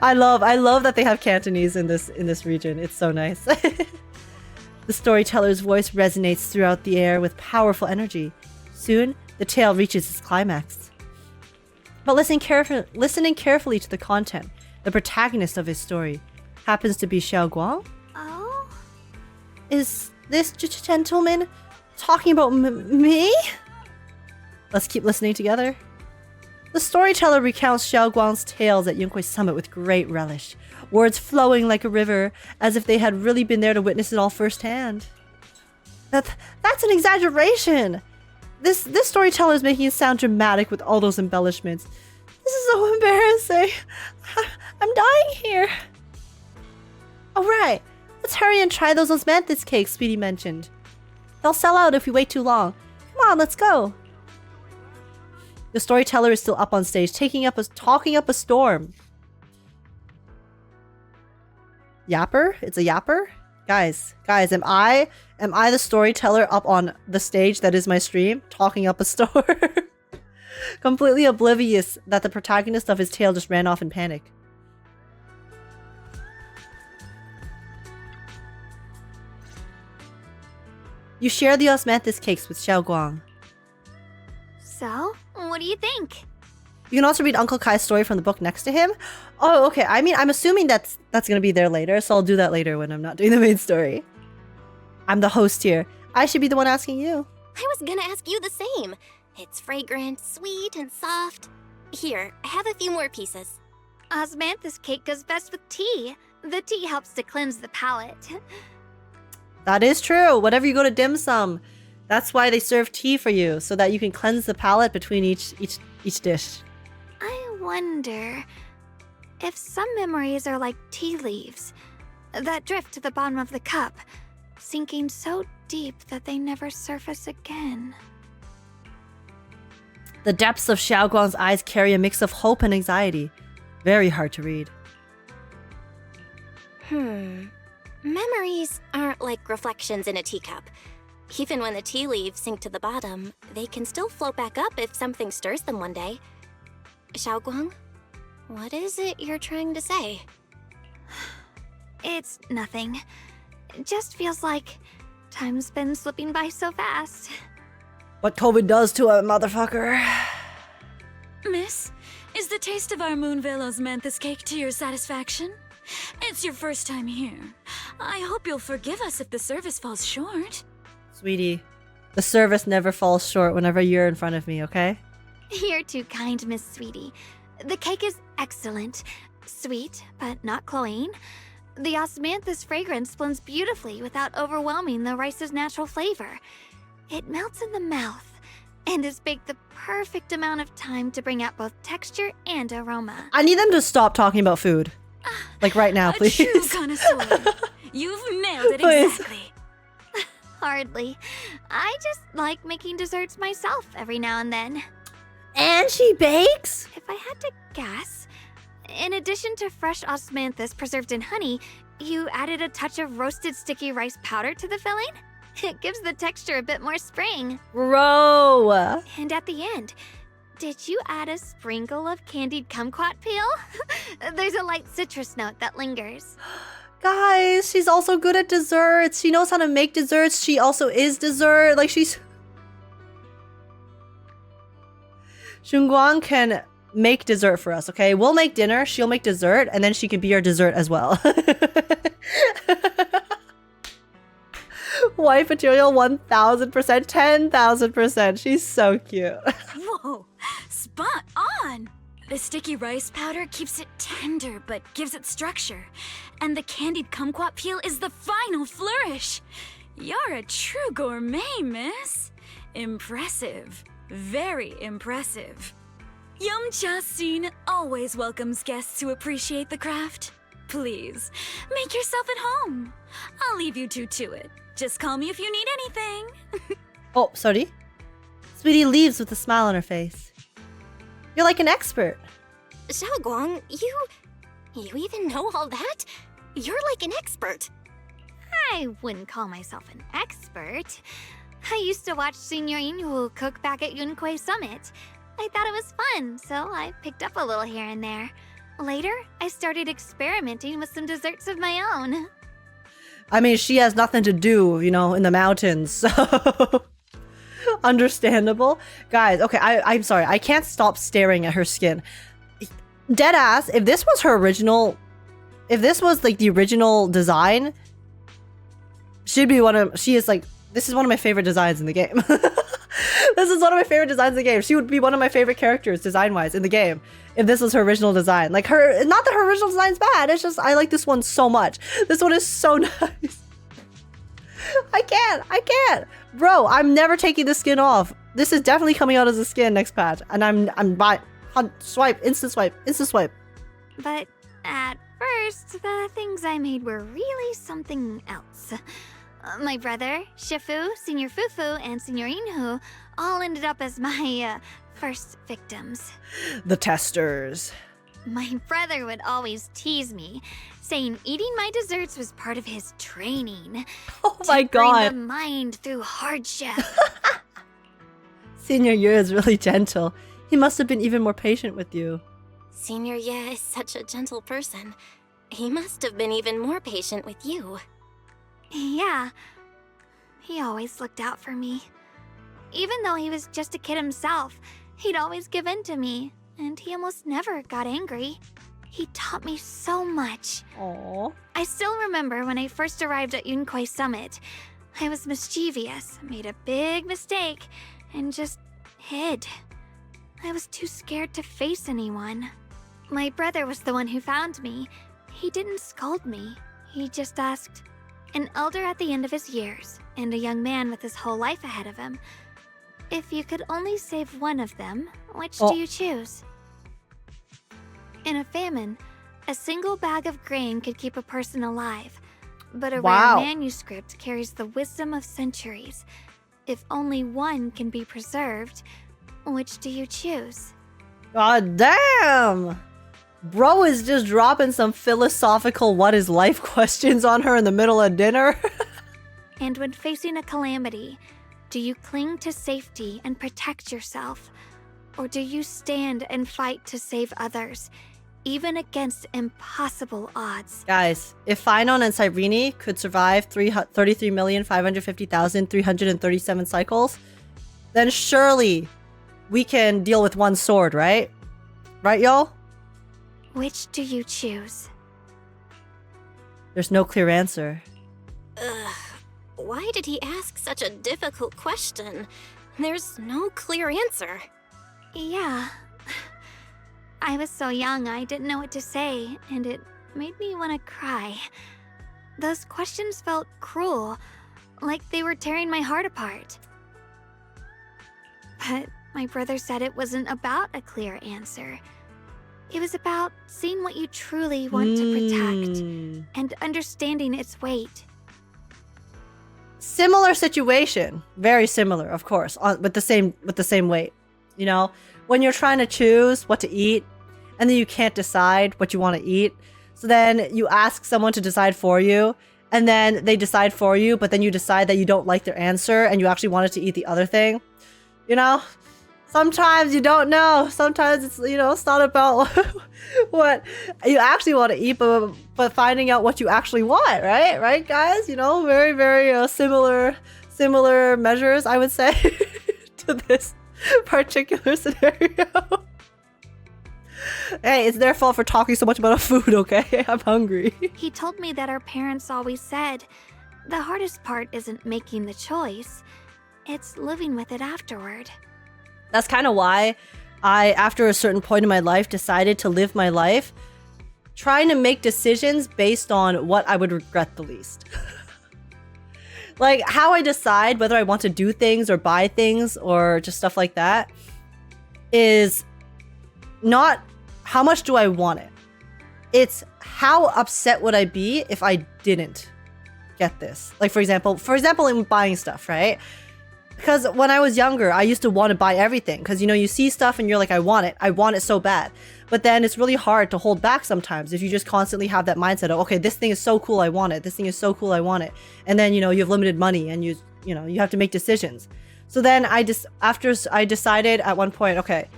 I love that they have Cantonese in this region. It's so nice. The storyteller's voice resonates throughout the air with powerful energy. Soon, the tale reaches its climax. But listening carefully to the content, the protagonist of his story happens to be Xiao'Guang. Oh? Is this gentleman talking about me? Let's keep listening together. The storyteller recounts Xiao'Guang's tales at Yunkwei Summit with great relish, words flowing like a river, as if they had really been there to witness it all firsthand. That's an exaggeration! This storyteller is making it sound dramatic with all those embellishments. This is so embarrassing. I'm dying here. Alright, let's hurry and try those osmanthus cakes Speedy mentioned. They'll sell out if we wait too long. Come on, let's go. The storyteller is still up on stage, talking up a storm. Yapper? It's a yapper? Guys, am I the storyteller up on the stage that is my stream, talking up a storm? Completely oblivious that the protagonist of his tale just ran off in panic. You share the osmanthus cakes with Xiao'Guang. So, what do you think? You can also read Uncle Kai's story from the book next to him. Oh, okay. I mean, I'm assuming that's gonna be there later, so I'll do that later when I'm not doing the main story. I'm the host here. I should be the one asking you. I was gonna ask you the same. It's fragrant, sweet, and soft. Here, have a few more pieces. Osmanthus cake goes best with tea. The tea helps to cleanse the palate. That is true. Whenever you go to dim sum, that's why they serve tea for you, so that you can cleanse the palate between each dish. I wonder if some memories are like tea leaves that drift to the bottom of the cup, sinking so deep that they never surface again. The depths of Xiao'Guang's eyes carry a mix of hope and anxiety. Very hard to read. Memories aren't like reflections in a teacup. Even when the tea leaves sink to the bottom, they can still float back up if something stirs them one day. Xiao'Guang, what is it you're trying to say? It's nothing. It just feels like time's been slipping by so fast. What COVID does to a motherfucker. Miss, is the taste of our Moonveil osmanthus cake to your satisfaction? It's your first time here. I hope you'll forgive us if the service falls short. Sweetie, the service never falls short whenever you're in front of me, okay? You're too kind, Miss Sweetie. The cake is excellent. Sweet, but not cloying. The osmanthus fragrance blends beautifully without overwhelming the rice's natural flavor. It melts in the mouth and is baked the perfect amount of time to bring out both texture and aroma. I need them to stop talking about food. Like right now, please. A true connoisseur. You've nailed it exactly. Hardly. I just like making desserts myself every now and then. And she bakes? If I had to guess, in addition to fresh osmanthus preserved in honey, you added a touch of roasted sticky rice powder to the filling? It gives the texture a bit more spring. Bro! And at the end, did you add a sprinkle of candied kumquat peel? There's a light citrus note that lingers. Guys, she's also good at desserts. She knows how to make desserts. She also is dessert. Like, she's... Shunguang can make dessert for us, okay? We'll make dinner, she'll make dessert, and then she can be our dessert as well. Wife material 1000%, 10,000%. She's so cute. Whoa, spot on! The sticky rice powder keeps it tender but gives it structure. And the candied kumquat peel is the final flourish. You're a true gourmet, miss. Impressive. Very impressive. Yum-Cha Scene always welcomes guests who appreciate the craft. Please, make yourself at home. I'll leave you two to it. Just call me if you need anything. Oh, sorry. Sweetie leaves with a smile on her face. You're like an expert. Xiao'Guang, you even know all that? You're like an expert. I wouldn't call myself an expert. I used to watch Senior Inhu cook back at Yunquay Summit. I thought it was fun, so I picked up a little here and there. Later, I started experimenting with some desserts of my own. I mean, she has nothing to do, you know, in the mountains, so... Understandable. Guys, okay, I'm sorry. I can't stop staring at her skin. Deadass, if this was her original... If this was, like, the original design... She'd be one of... She is, like... This is one of my favorite designs in the game. This is one of my favorite designs in the game. She would be one of my favorite characters, design-wise, in the game. If this was her original design. Like, her... Not that her original design's bad. It's just, I like this one so much. This one is so nice. I can't. Bro, I'm never taking this skin off. This is definitely coming out as a skin next patch. And I'm buying... Swipe. Instant swipe. But at first, the things I made were really something else. My brother, Shifu, Senior Fufu, and Senior Inhu all ended up as my first victims. The testers. My brother would always tease me, saying eating my desserts was part of his training. Oh my god. To bring the mind through hardship. Senior Ye is really gentle. He must have been even more patient with you. Senior Ye is such a gentle person. He must have been even more patient with you. Yeah. He always looked out for me. Even though he was just a kid himself, he'd always give in to me, and he almost never got angry. He taught me so much. Aww. I still remember when I first arrived at Yunquay Summit. I was mischievous, made a big mistake, and just hid. I was too scared to face anyone. My brother was the one who found me. He didn't scold me. He just asked, an elder at the end of his years, and a young man with his whole life ahead of him, if you could only save one of them, which do you choose? In a famine, a single bag of grain could keep a person alive, but a rare manuscript carries the wisdom of centuries. If only one can be preserved, which do you choose? God damn! Bro is just dropping some philosophical what is life questions on her in the middle of dinner. And when facing a calamity, do you cling to safety and protect yourself? Or do you stand and fight to save others, even against impossible odds? Guys, if Phynon and Cyrene could survive 33,550,337 cycles, then surely we can deal with one sword, right? Right, y'all? Which do you choose? There's no clear answer. Ugh. Why did he ask such a difficult question? There's no clear answer. Yeah. I was so young I didn't know what to say, and it made me want to cry. Those questions felt cruel, like they were tearing my heart apart. But my brother said it wasn't about a clear answer. It was about seeing what you truly want to protect and understanding its weight. Similar situation, very similar, of course, with the same weight. You know, when you're trying to choose what to eat, and then you can't decide what you want to eat, so then you ask someone to decide for you, and then they decide for you, but then you decide that you don't like their answer, and you actually wanted to eat the other thing. You know, sometimes you don't know. Sometimes it's, you know, it's not about what you actually want to eat, but finding out what you actually want, right? Right, guys? You know, very, very similar measures, I would say, to this particular scenario. Hey, it's their fault for talking so much about food, okay? I'm hungry. He told me that our parents always said, the hardest part isn't making the choice, it's living with it afterward. That's kind of why I, after a certain point in my life, decided to live my life trying to make decisions based on what I would regret the least. Like, how I decide whether I want to do things or buy things or just stuff like that is not how much do I want it. It's how upset would I be if I didn't get this. Like, for example, in buying stuff, right? Because when I was younger, I used to want to buy everything. Because, you know, you see stuff and you're like, I want it so bad. But then it's really hard to hold back sometimes if you just constantly have that mindset of, okay, this thing is so cool, I want it. This thing is so cool, I want it. And then, you know, you have limited money and you have to make decisions. So then after I decided at one point, okay,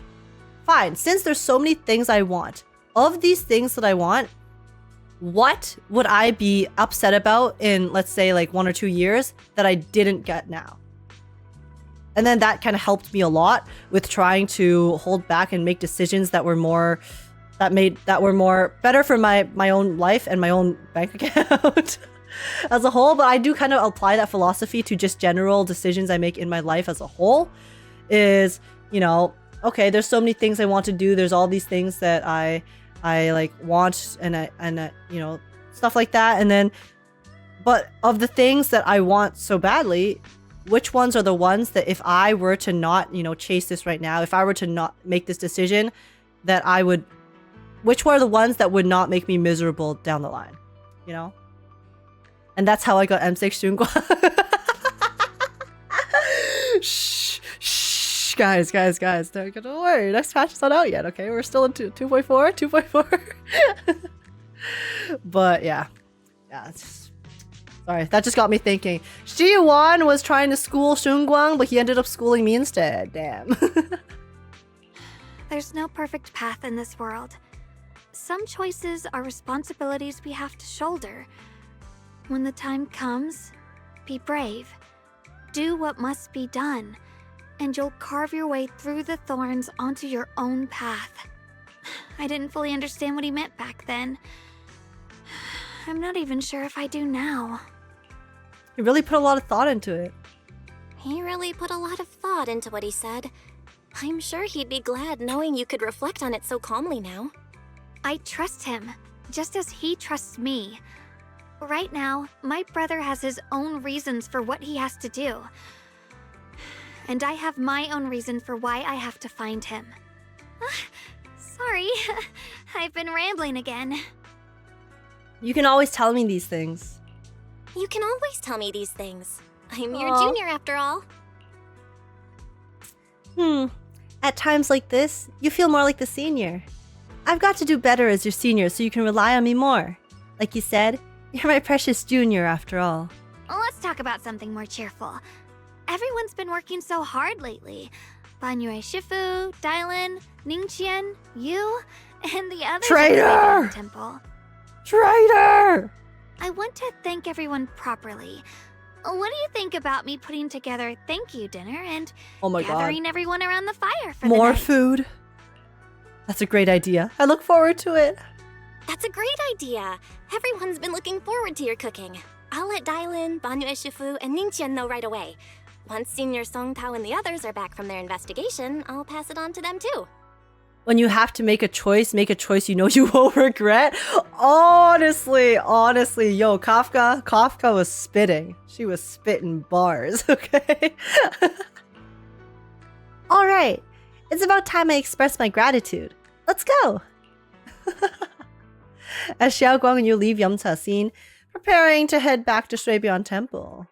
fine, since there's so many things I want, of these things that I want, what would I be upset about in, let's say, like 1 or 2 years that I didn't get now? And then that kind of helped me a lot with trying to hold back and make decisions that were more better for my own life and my own bank account as a whole. But I do kind of apply that philosophy to just general decisions I make in my life as a whole. Is, you know, okay, there's so many things I want to do. There's all these things that I like want and you know, stuff like that. And then, but of the things that I want so badly, which ones are the ones that if I were to not, you know, chase this right now, if I were to not make this decision, that I would, which were the ones that would not make me miserable down the line, you know? And that's how I got M6 Shunguang. Shh, guys. Don't worry. Next patch is not out yet, okay? We're still in 2.4. But yeah, it's just, sorry, that just got me thinking. Xiao'Guang was trying to school Shunguang, but he ended up schooling me instead. Damn. There's no perfect path in this world. Some choices are responsibilities we have to shoulder. When the time comes, be brave. Do what must be done, and you'll carve your way through the thorns onto your own path. I didn't fully understand what he meant back then. I'm not even sure if I do now. He really put a lot of thought into it. He really put a lot of thought into what he said. I'm sure he'd be glad knowing you could reflect on it so calmly now. I trust him, just as he trusts me. Right now, my brother has his own reasons for what he has to do. And I have my own reason for why I have to find him. Sorry, I've been rambling again. You can always tell me these things. You can always tell me these things. I'm your Aw. junior after all. At times like this, you feel more like the senior. I've got to do better as your senior so you can rely on me more. Like you said, you're my precious junior after all. Let's talk about something more cheerful. Everyone's been working so hard lately. Banyue Shifu, Dialyn, Ningqian, you, and the others Traitor! at the temple. Traitor! I want to thank everyone properly. What do you think about me putting together a thank you dinner and Oh my God. gathering everyone around the fire for the More night? food. That's a great idea. I look forward to it. That's a great idea. Everyone's been looking forward to your cooking. I'll let Dialyn, Banyue Shifu, and Ningqian know right away. Once Senior Song Tao and the others are back from their investigation, I'll pass it on to them too. When you have to make a choice you know you won't regret. Honestly, yo, Kafka was spitting. She was spitting bars, okay? All right, it's about time I express my gratitude. Let's go. As Xiao'Guang and you leave Yamcha scene, preparing to head back to Shuibian Temple.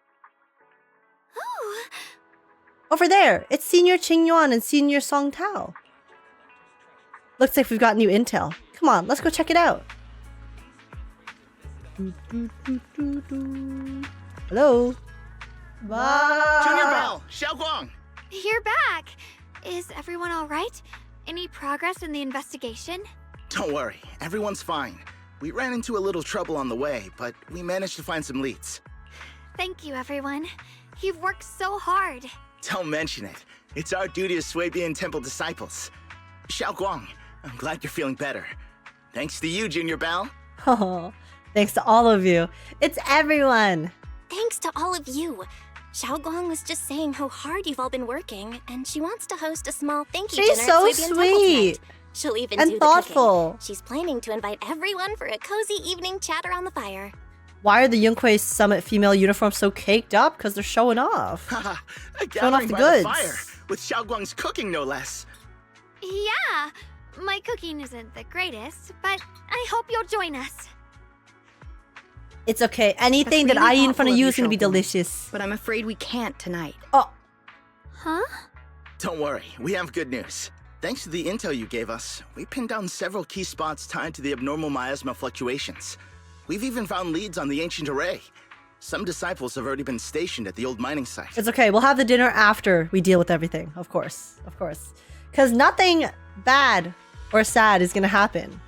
Over there, it's Senior Qingyuan and Senior Song Tao. Looks like we've got new intel. Come on, let's go check it out. Hello? Wow. Junior Bell, Xiao'Guang. You're back. Is everyone all right? Any progress in the investigation? Don't worry, everyone's fine. We ran into a little trouble on the way, but we managed to find some leads. Thank you, everyone. You've worked so hard. Don't mention it. It's our duty as Shuibian Temple disciples. Xiao'Guang, I'm glad you're feeling better. Thanks to you, Junior Bell. Oh, thanks to all of you. It's everyone. Thanks to all of you. Xiao'Guang was just saying how hard you've all been working, and she wants to host a small thank you She's dinner so at Shuibian Temple sweet. tonight. She'll even And do thoughtful. the cooking. She's planning to invite everyone for a cozy evening chat around the fire. Why are the Yunkwei Summit female uniforms so caked up? Because they're showing off. A Showing off gathering the by goods. the fire, with Xiao'Guang's cooking no less. Yeah, my cooking isn't the greatest, but I hope you'll join us. It's okay. Anything That's that I really eat in front of thoughtful you of is going to be you, Xiao'Guang. delicious. But I'm afraid we can't tonight. Oh. Huh? Don't worry, we have good news. Thanks to the intel you gave us, we pinned down several key spots tied to the abnormal miasma fluctuations. We've even found leads on the ancient array. Some disciples have already been stationed at the old mining site. It's okay. We'll have the dinner after we deal with everything. Of course. Of course. Because nothing bad or sad is going to happen.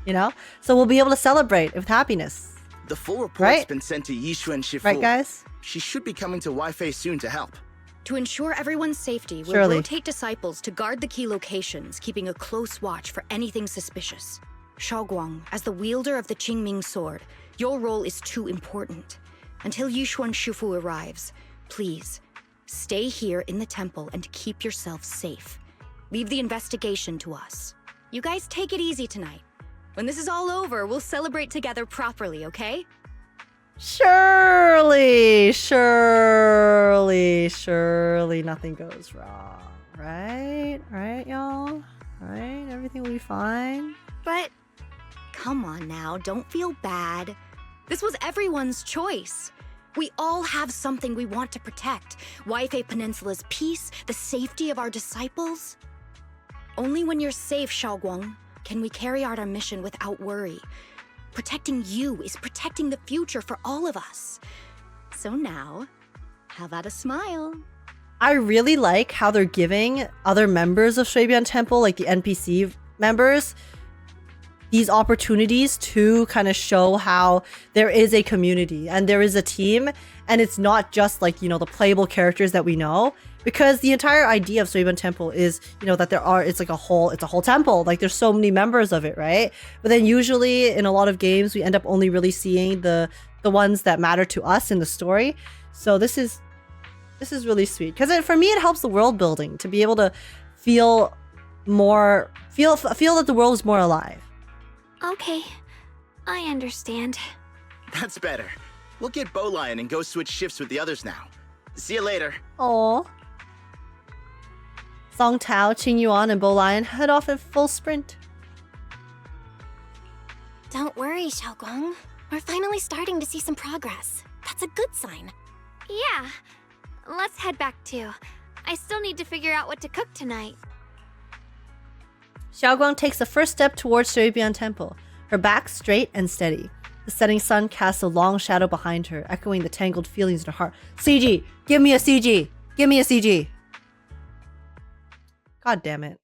You know? So we'll be able to celebrate with happiness. The full report's Right? been sent to Yishu and Shifu. Right, guys? She should be coming to Wi-Fi soon to help. To ensure everyone's safety, we'll Surely. rotate disciples to guard the key locations, keeping a close watch for anything suspicious. Xiao'Guang, as the wielder of the Qingming sword, your role is too important. Until Yushuan Shifu arrives, please, stay here in the temple and keep yourself safe. Leave the investigation to us. You guys take it easy tonight. When this is all over, we'll celebrate together properly, okay? Surely nothing goes wrong. Right? Right, y'all? Right? Everything will be fine. But come on now, don't feel bad. This was everyone's choice. We all have something we want to protect. Waifei Peninsula's peace, the safety of our disciples. Only when you're safe, Xiao'Guang, can we carry out our mission without worry. Protecting you is protecting the future for all of us. So now, how about a smile? I really like how they're giving other members of Shuibian Temple, like the NPC members, these opportunities to kind of show how there is a community and there is a team, and it's not just like, you know, the playable characters that we know, because the entire idea of Shuibian Temple is, you know, that it's a whole temple, like there's so many members of it, right? But then usually in a lot of games we end up only really seeing the ones that matter to us in the story. So this is really sweet, because for me it helps the world building to be able to feel that the world is more alive. okay, I understand. That's better. We'll get Bowlion and go switch shifts with the others now. See you later. Aww. Song Tao, Qingyuan, and Bowlion head off in full sprint. Don't worry, Xiao'Guang. We're finally starting to see some progress. That's a good sign. Yeah, let's head back too. I still need to figure out what to cook tonight. Xiao'Guang takes the first step towards Shuibian Temple, her back straight and steady. The setting sun casts a long shadow behind her, echoing the tangled feelings in her heart. CG! Give me a CG! Give me a CG! God damn it.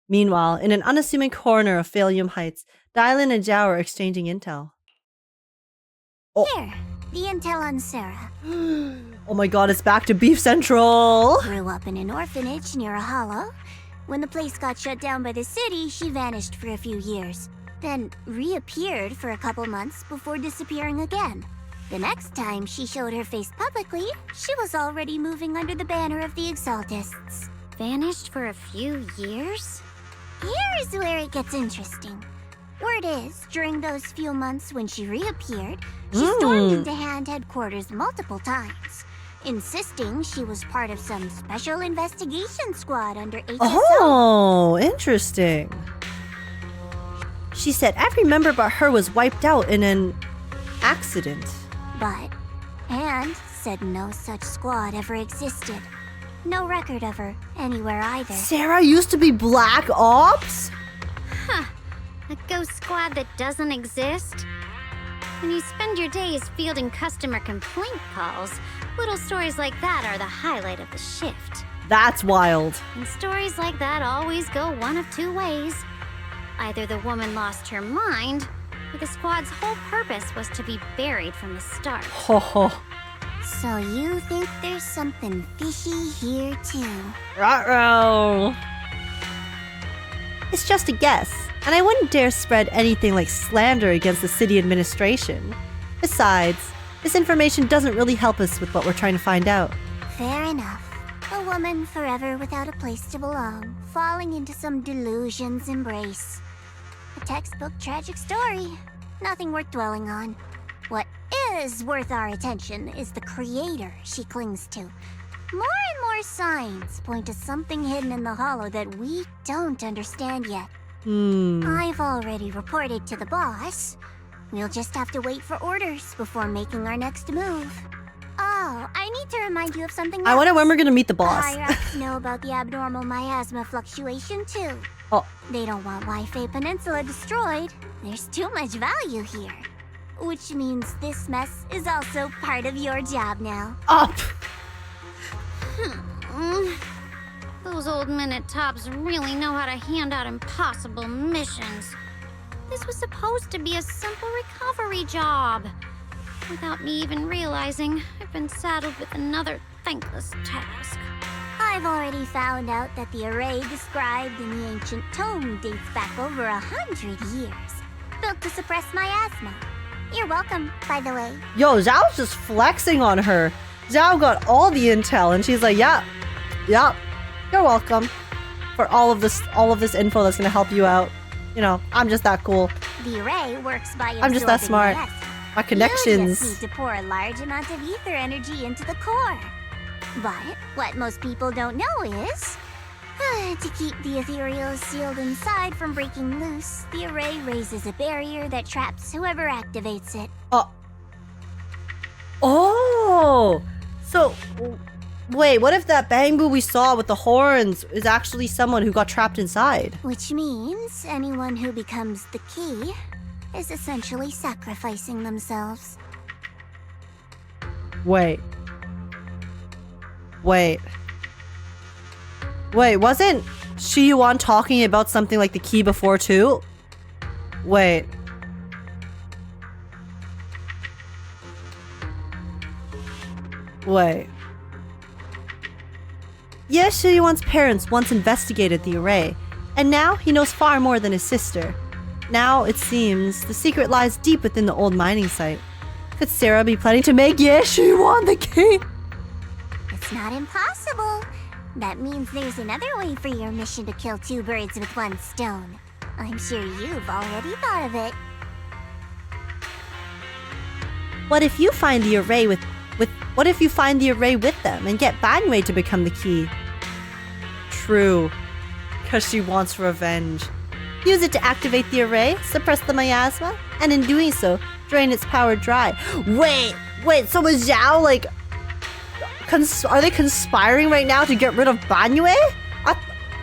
Meanwhile, in an unassuming corner of Phalium Heights, Dialyn and Zhao are exchanging intel. Here, the intel on Sarah. Oh my god, it's back to Beef Central! Grew up in an orphanage near a hollow. When the place got shut down by the city, she vanished for a few years. Then reappeared for a couple months before disappearing again. The next time she showed her face publicly, she was already moving under the banner of the exaltists. Vanished for a few years? Here's where it gets interesting. Word is, during those few months when she reappeared, she stormed into Hand headquarters multiple times, insisting she was part of some special investigation squad under HSO. Oh, interesting. She said every member but her was wiped out in an accident. But Hand said no such squad ever existed. No record of her anywhere either. Sarah used to be Black Ops? Huh. A ghost squad that doesn't exist? When you spend your days fielding customer complaint calls, little stories like that are the highlight of the shift. That's wild. And stories like that always go one of two ways. Either the woman lost her mind, or the squad's whole purpose was to be buried from the start. Ho ho. So you think there's something fishy here too? Ruh-roh. It's just a guess, and I wouldn't dare spread anything like slander against the city administration. Besides, this information doesn't really help us with what we're trying to find out. Fair enough. A woman forever without a place to belong, falling into some delusion's embrace. A textbook tragic story. Nothing worth dwelling on. What is worth our attention is the creator she clings to. More and more signs point to something hidden in the hollow that we don't understand yet. I've already reported to the boss. We'll just have to wait for orders before making our next move. Oh, I need to remind you of something else. I wonder when we're gonna meet the boss. Higher-ups know about the abnormal miasma fluctuation too. Oh. They don't want Wi-Fi Peninsula destroyed. There's too much value here. Which means this mess is also part of your job now. Up! Those old minute tops really know how to hand out impossible missions. This was supposed to be a simple recovery job. Without me even realizing, I've been saddled with another thankless task. I've already found out that the array described in the ancient tome dates back over 100 years. Built to suppress miasma. You're welcome, by the way. Yo, Zhao's just flexing on her. Zhao got all the intel, and she's like, "Yep, you're welcome for all of this info that's gonna help you out. You know, I'm just that cool. The array works by I'm just that smart. miasma. My connections." You just need to pour a large amount of ether energy into the core. But what most people don't know is, to keep the ethereal sealed inside from breaking loose, the array raises a barrier that traps whoever activates it. Oh! So, wait, what if that Bangbu we saw with the horns is actually someone who got trapped inside? Which means anyone who becomes the key is essentially sacrificing themselves. Wait, wasn't Xiao'Guang talking about something like the key before too? Wait. Yes, Xiao'Guang's parents once investigated the array, and now he knows far more than his sister. Now, it seems, the secret lies deep within the old mining site. Could Sarah be planning to make Xiao'Guang the king? It's not impossible. That means there's another way for your mission to kill two birds with one stone. I'm sure you've already thought of it. What if you find the array with them and get Banyue to become the key? True, because she wants revenge. Use it to activate the array, suppress the miasma, and in doing so, drain its power dry. Wait, so is Zhao like... are they conspiring right now to get rid of Banyue?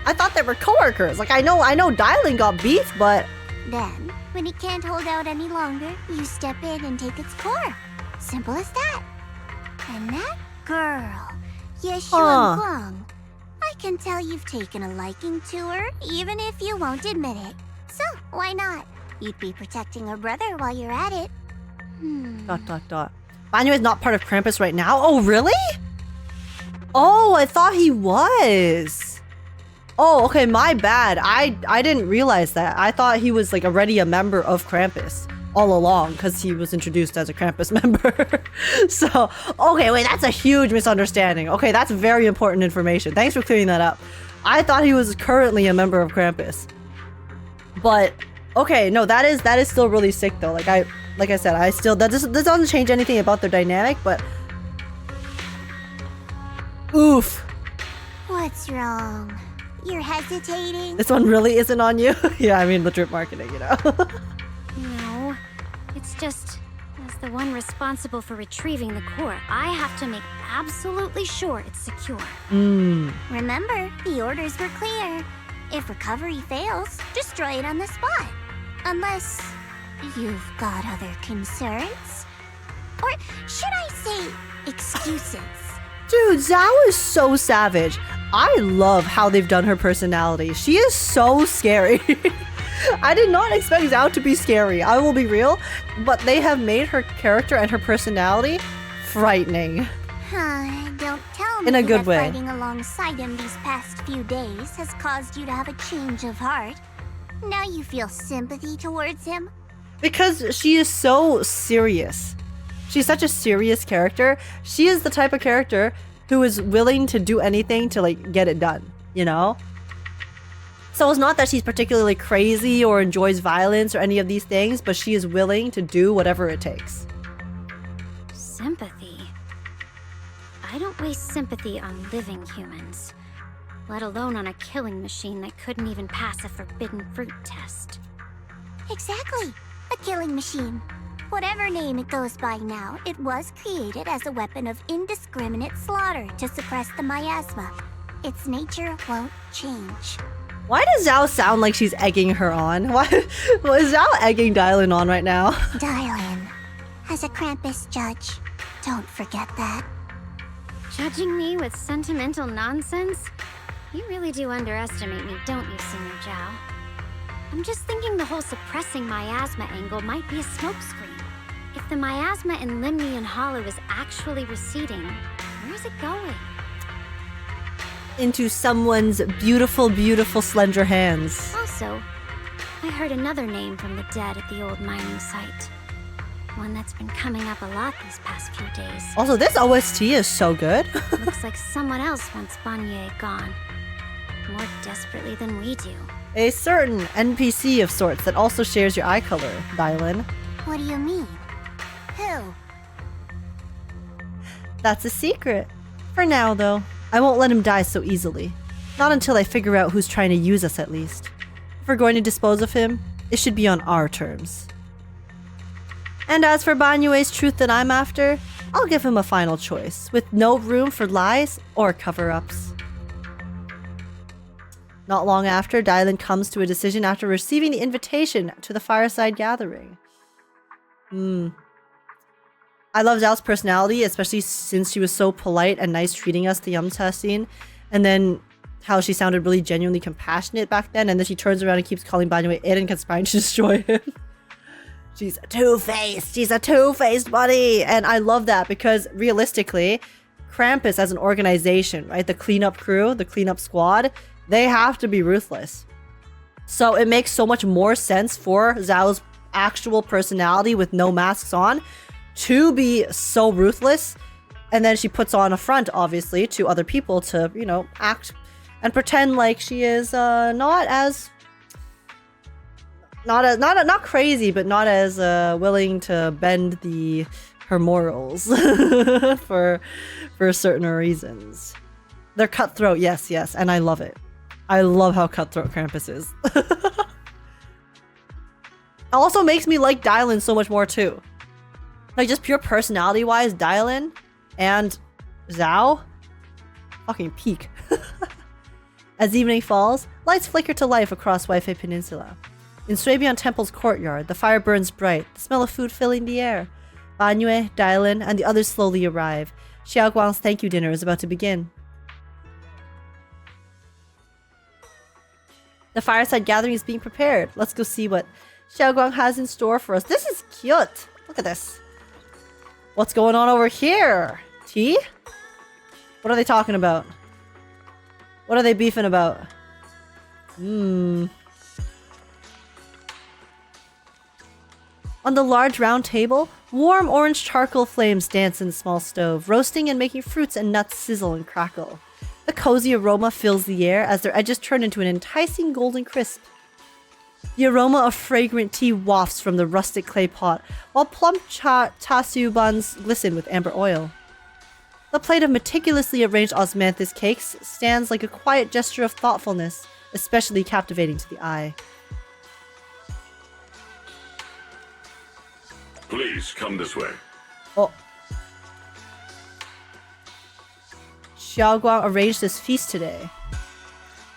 I thought they were coworkers. Like, I know Dialyn got beef, but... Then, when it can't hold out any longer, you step in and take its core. Simple as that. And that girl, Xiao'Guang, I can tell you've taken a liking to her, even if you won't admit it. So, why not? You'd be protecting her brother while you're at it. Banyue is not part of Krampus right now? Oh, really? Oh, I thought he was. Oh, okay, my bad. I didn't realize that. I thought he was like already a member of Krampus all along because he was introduced as a Krampus member. So, okay, wait, that's a huge misunderstanding. Okay, that's very important information. Thanks for clearing that up. I thought he was currently a member of Krampus. But, okay, no, that is still really sick though. Like I said, I still, this doesn't change anything about their dynamic, but oof. What's wrong? You're hesitating? This one really isn't on you? Yeah, I mean, the drip marketing, you know. No, it's just, as the one responsible for retrieving the core, I have to make absolutely sure it's secure. Remember, the orders were clear. If recovery fails, destroy it on the spot. Unless you've got other concerns? Or should I say, excuses? Dude, Xiao is so savage. I love how they've done her personality. She is so scary. I did not expect Xiao to be scary, I will be real, but they have made her character and her personality frightening. Don't tell me In a good that way. fighting alongside him these past few days has caused you to have a change of heart. Now you feel sympathy towards him? Because she is so serious. She's such a serious character. She is the type of character who is willing to do anything to like get it done, you know? So it's not that she's particularly crazy or enjoys violence or any of these things, but she is willing to do whatever it takes. Sympathy. I don't waste sympathy on living humans, let alone on a killing machine that couldn't even pass a forbidden fruit test. Exactly. A killing machine. Whatever name it goes by now, it was created as a weapon of indiscriminate slaughter to suppress the miasma. Its nature won't change. Why does Xiao sound like she's egging her on? Why is Xiao egging Dialyn on right now? Dialyn, as a Krampus judge, don't forget that. Judging me with sentimental nonsense? You really do underestimate me, don't you, Senior Zhao? I'm just thinking the whole suppressing miasma angle might be a smokescreen. If the miasma in Limnian Hollow is actually receding, where's it going? Into someone's beautiful, beautiful slender hands. Also, I heard another name from the dead at the old mining site. One that's been coming up a lot these past few days. Also, this OST is so good. Looks like someone else wants Banyue gone. More desperately than we do. A certain NPC of sorts that also shares your eye color, Dialyn. What do you mean? Who? That's a secret. For now, though. I won't let him die so easily. Not until I figure out who's trying to use us, at least. If we're going to dispose of him, it should be on our terms. And as for Banyue's truth that I'm after, I'll give him a final choice, with no room for lies or cover-ups. Not long after, Dialyn comes to a decision after receiving the invitation to the fireside gathering. I love Zhao's personality, especially since she was so polite and nice treating us the Yumcha scene. And then how she sounded really genuinely compassionate back then. And then she turns around and keeps calling Banyue it and conspiring to destroy him. She's a two-faced. She's a two-faced buddy. And I love that because realistically, Krampus as an organization, right? The cleanup crew, the cleanup squad, they have to be ruthless. So it makes so much more sense for Zhao's actual personality with no masks on to be so ruthless, and then she puts on a front, obviously, to other people to, you know, act and pretend like she is not crazy, but not as willing to bend her morals for certain reasons. They're cutthroat, yes, and I love it. I love how cutthroat Krampus is. It also makes me like Dialyn so much more too. Like, just pure personality-wise, Dialyn and Zhao, fucking peak. As evening falls, lights flicker to life across Weifei Peninsula. In Shuibian Temple's courtyard, the fire burns bright, the smell of food filling the air. Banyue, Dialyn, and the others slowly arrive. Xiao'Guang's thank you dinner is about to begin. The fireside gathering is being prepared. Let's go see what Xiao'Guang has in store for us. This is cute. Look at this. What's going on over here? Tea? What are they talking about? What are they beefing about? On the large round table, warm orange charcoal flames dance in the small stove, roasting and making fruits and nuts sizzle and crackle. The cozy aroma fills the air as their edges turn into an enticing golden crisp. The aroma of fragrant tea wafts from the rustic clay pot, while plump chasuo buns glisten with amber oil. The plate of meticulously arranged osmanthus cakes stands like a quiet gesture of thoughtfulness, especially captivating to the eye. Please, come this way. Oh. Xiao'Guang arranged this feast today.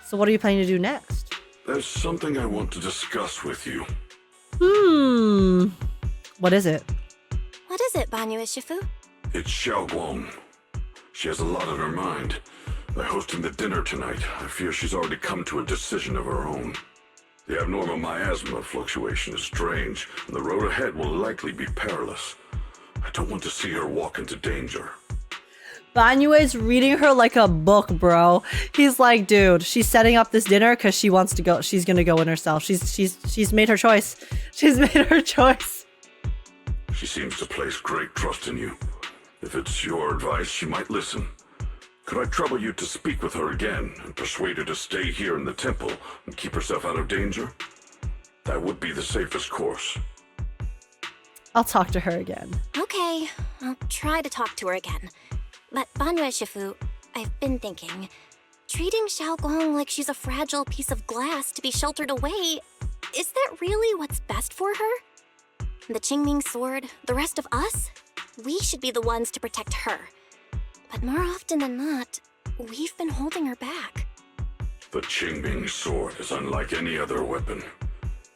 So what are you planning to do next? There's something I want to discuss with you. What is it? What is it, Banyue Shifu? It's Xiao'Guang. She has a lot on her mind. By hosting the dinner tonight, I fear she's already come to a decision of her own. The abnormal miasma fluctuation is strange, and the road ahead will likely be perilous. I don't want to see her walk into danger. Banyue's reading her like a book, bro. He's like, dude, she's setting up this dinner because she wants to go. She's gonna go in herself. She's made her choice. She's made her choice. She seems to place great trust in you. If it's your advice, she might listen. Could I trouble you to speak with her again and persuade her to stay here in the temple and keep herself out of danger? That would be the safest course. I'll talk to her again. Okay, I'll try to talk to her again. But Banyue Shifu, I've been thinking, treating Xiao'Guang like she's a fragile piece of glass to be sheltered away, is that really what's best for her? The Qingming sword, the rest of us? We should be the ones to protect her. But more often than not, we've been holding her back. The Qingming sword is unlike any other weapon.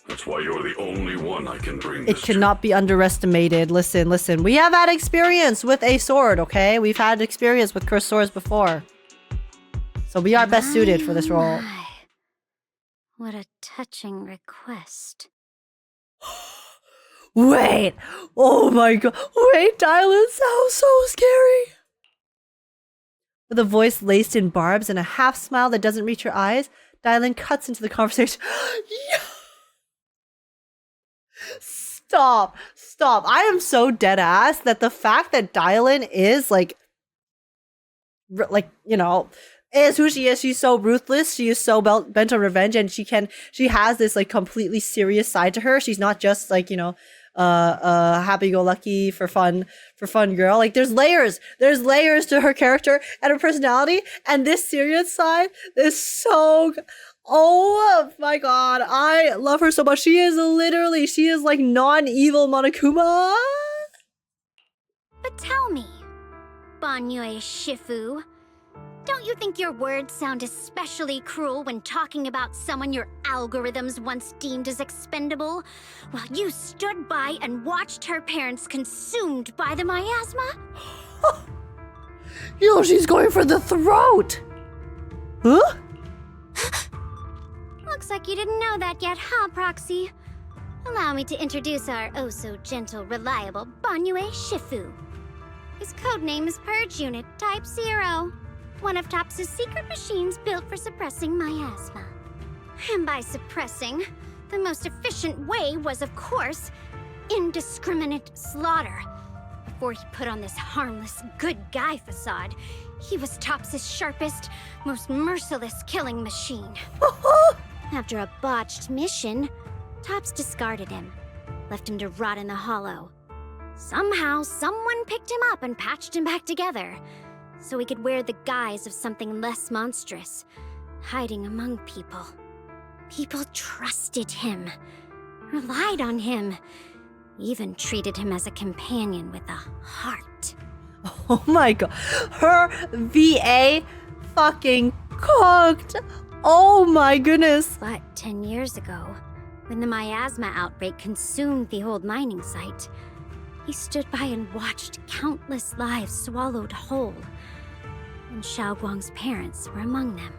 That's why you're the only one I can bring It this cannot be underestimated. Listen. We have had experience with a sword, okay? We've had experience with cursed swords before. So we are best suited for this role. What a touching request. Wait! Oh my god. Wait, Dialyn sounds so scary. With a voice laced in barbs and a half smile that doesn't reach her eyes, Dialyn cuts into the conversation. Stop. I am so dead ass that the fact that Dialyn is like, you know, is who she is. She's so ruthless. She is so bent on revenge, and she has this like completely serious side to her. She's not just like, you know, happy-go-lucky for fun girl. Like there's layers to her character and her personality, and this serious side is so. Oh my god, I love her so much. She is like non-evil Monokuma. But tell me, Banyue Shifu, don't you think your words sound especially cruel when talking about someone your algorithms once deemed as expendable, while you stood by and watched her parents consumed by the miasma? Yo, she's going for the throat. Huh? Looks like you didn't know that yet, huh, Proxy? Allow me to introduce our oh-so-gentle, reliable Banyue Shifu. His codename is Purge Unit Type 0, one of TOPS' secret machines built for suppressing miasma. And by suppressing, the most efficient way was, of course, indiscriminate slaughter. Before he put on this harmless, good guy facade, he was TOPS' sharpest, most merciless killing machine. After a botched mission, TOPS discarded him, left him to rot in the hollow. Somehow, someone picked him up and patched him back together, so he could wear the guise of something less monstrous, hiding among people. People trusted him, relied on him, even treated him as a companion with a heart. Oh my god. Her VA fucking cooked. Oh my goodness. But 10 years ago, when the miasma outbreak consumed the old mining site, he stood by and watched countless lives swallowed whole. And Xiao'Guang's parents were among them.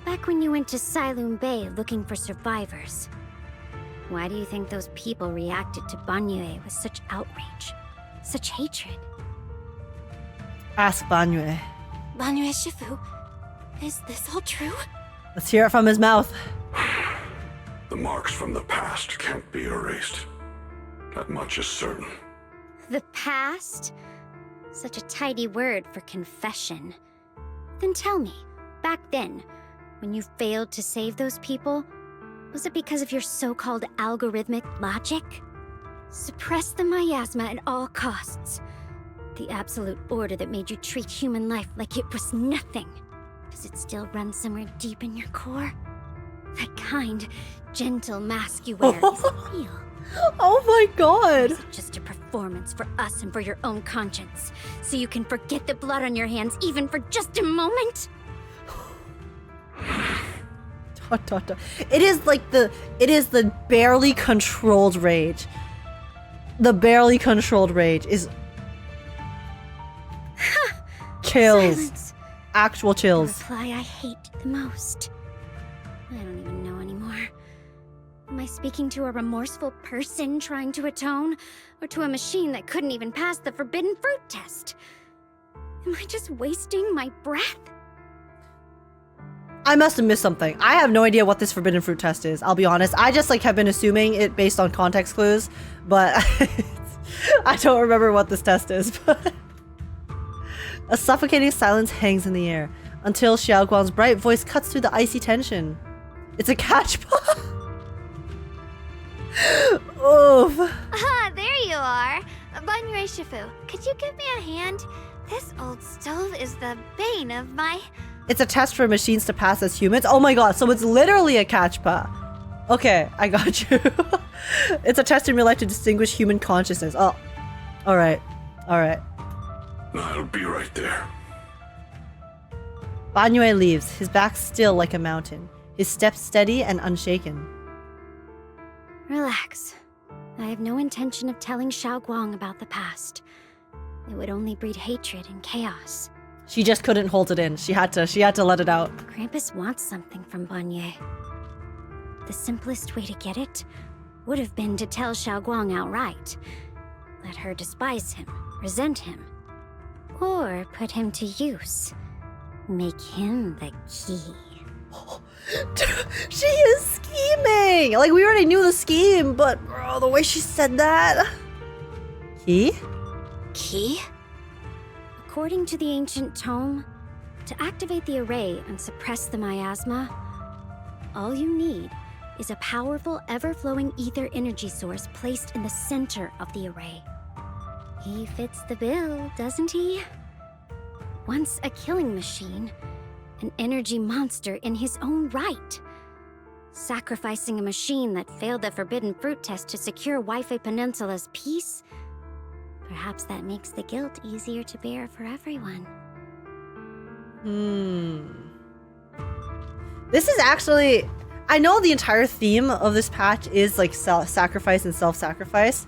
Back when you went to Silum Bay looking for survivors, why do you think those people reacted to Banyue with such outrage, such hatred? Ask Banyue. Banyue Shifu, is this all true? Let's hear it from his mouth. The marks from the past can't be erased. That much is certain. The past? Such a tidy word for confession. Then tell me, back then, when you failed to save those people, was it because of your so-called algorithmic logic? Suppress the miasma at all costs. The absolute order that made you treat human life like it was nothing. Does it still run somewhere deep in your core? That kind, gentle mask you wear, is it real? Oh my god! Or is it just a performance for us and for your own conscience? So you can forget the blood on your hands even for just a moment? Dot, dot, dot. It is the barely controlled rage. The barely controlled rage is chills. Silence. Actual chills. The reply I hate the most. I don't even know anymore. Am I speaking to a remorseful person trying to atone? Or to a machine that couldn't even pass the forbidden fruit test? Am I just wasting my breath? I must have missed something. I have no idea what this forbidden fruit test is, I'll be honest. I just have been assuming it based on context clues, but I don't remember what this test is. But a suffocating silence hangs in the air until Xiao'Guang's bright voice cuts through the icy tension. It's a catch pot. Oof. Ah, there you are. Banyue Shifu, could you give me a hand? This old stove is the bane of my... It's a test for machines to pass as humans. Oh my god, so it's literally a catchpa. Okay, I got you. It's a test in real life to distinguish human consciousness. Oh, alright. Alright. I'll be right there. Banyue leaves, his back still like a mountain, his steps steady and unshaken. Relax. I have no intention of telling Xiao'Guang about the past. It would only breed hatred and chaos. She just couldn't hold it in. She had to let it out. Krampus wants something from Banyue. The simplest way to get it would have been to tell Xiao'Guang outright. Let her despise him, resent him, or put him to use. Make him the key. She is scheming! Like, we already knew the scheme, but bro, the way she said that. Key? Key? According to the ancient tome, to activate the array and suppress the miasma, all you need is a powerful, ever-flowing ether energy source placed in the center of the array. He fits the bill, doesn't he? Once a killing machine, an energy monster in his own right. Sacrificing a machine that failed the forbidden fruit test to secure Waifei Peninsula's peace? Perhaps that makes the guilt easier to bear for everyone. This is actually... I know the entire theme of this patch is like sacrifice and self-sacrifice.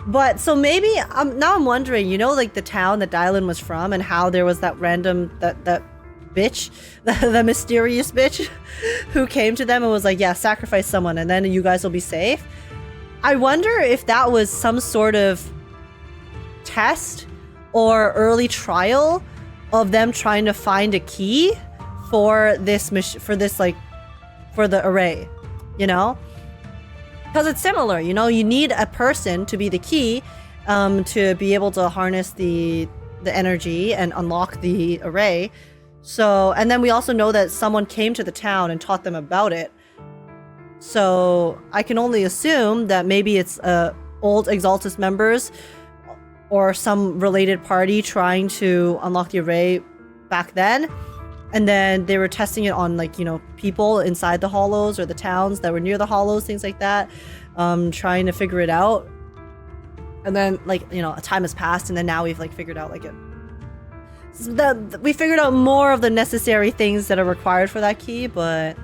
But so maybe... now I'm wondering, you know, like the town that Dialyn was from and how there was that random... That bitch, the mysterious bitch who came to them and was like, yeah, sacrifice someone and then you guys will be safe. I wonder if that was some sort of test or early trial of them trying to find a key for this for the array, you know, because it's similar, you know, you need a person to be the key to be able to harness the energy and unlock the array. So, and then we also know that someone came to the town and taught them about it. So I can only assume that maybe it's old exaltist members or some related party trying to unlock the array back then. And then they were testing it on, like, you know, people inside the hollows or the towns that were near the hollows, things like that, trying to figure it out. And then, like, you know, time has passed and then now we've, like, figured out, like, we figured out more of the necessary things that are required for that key, but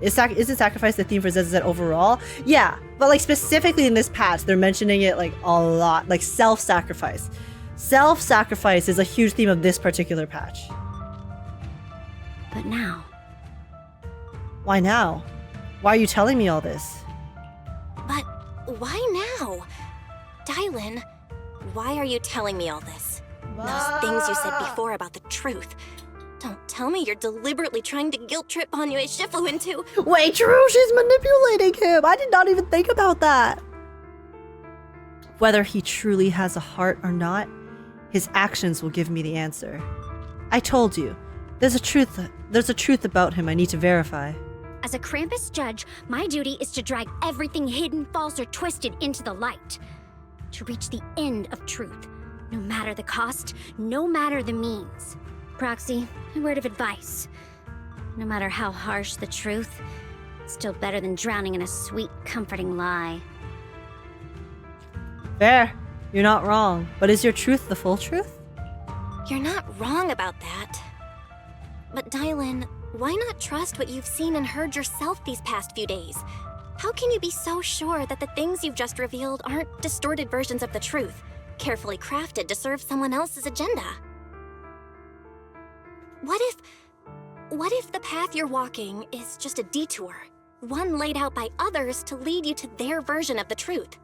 isn't sacrifice the theme for ZZ overall? Yeah, but like specifically in this patch, they're mentioning it like a lot, like self-sacrifice. Self-sacrifice is a huge theme of this particular patch. But now, Why now? Why are you telling me all this? But why now? Dialyn, why are you telling me all this? Those things you said before about the truth. Don't tell me you're deliberately trying to guilt trip Banyue Shifu into— Wait, true, she's manipulating him. I did not even think about that. Whether he truly has a heart or not, his actions will give me the answer. I told you, there's a truth about him I need to verify. As a Krampus judge, my duty is to drag everything hidden, false, or twisted into the light. To reach the end of truth, no matter the cost, no matter the means. Proxy, a word of advice. No matter how harsh the truth, it's still better than drowning in a sweet, comforting lie. Fair. You're not wrong. But is your truth the full truth? You're not wrong about that. But Dialyn, why not trust what you've seen and heard yourself these past few days? How can you be so sure that the things you've just revealed aren't distorted versions of the truth, carefully crafted to serve someone else's agenda? What if the path you're walking is just a detour, one laid out by others to lead you to their version of the truth?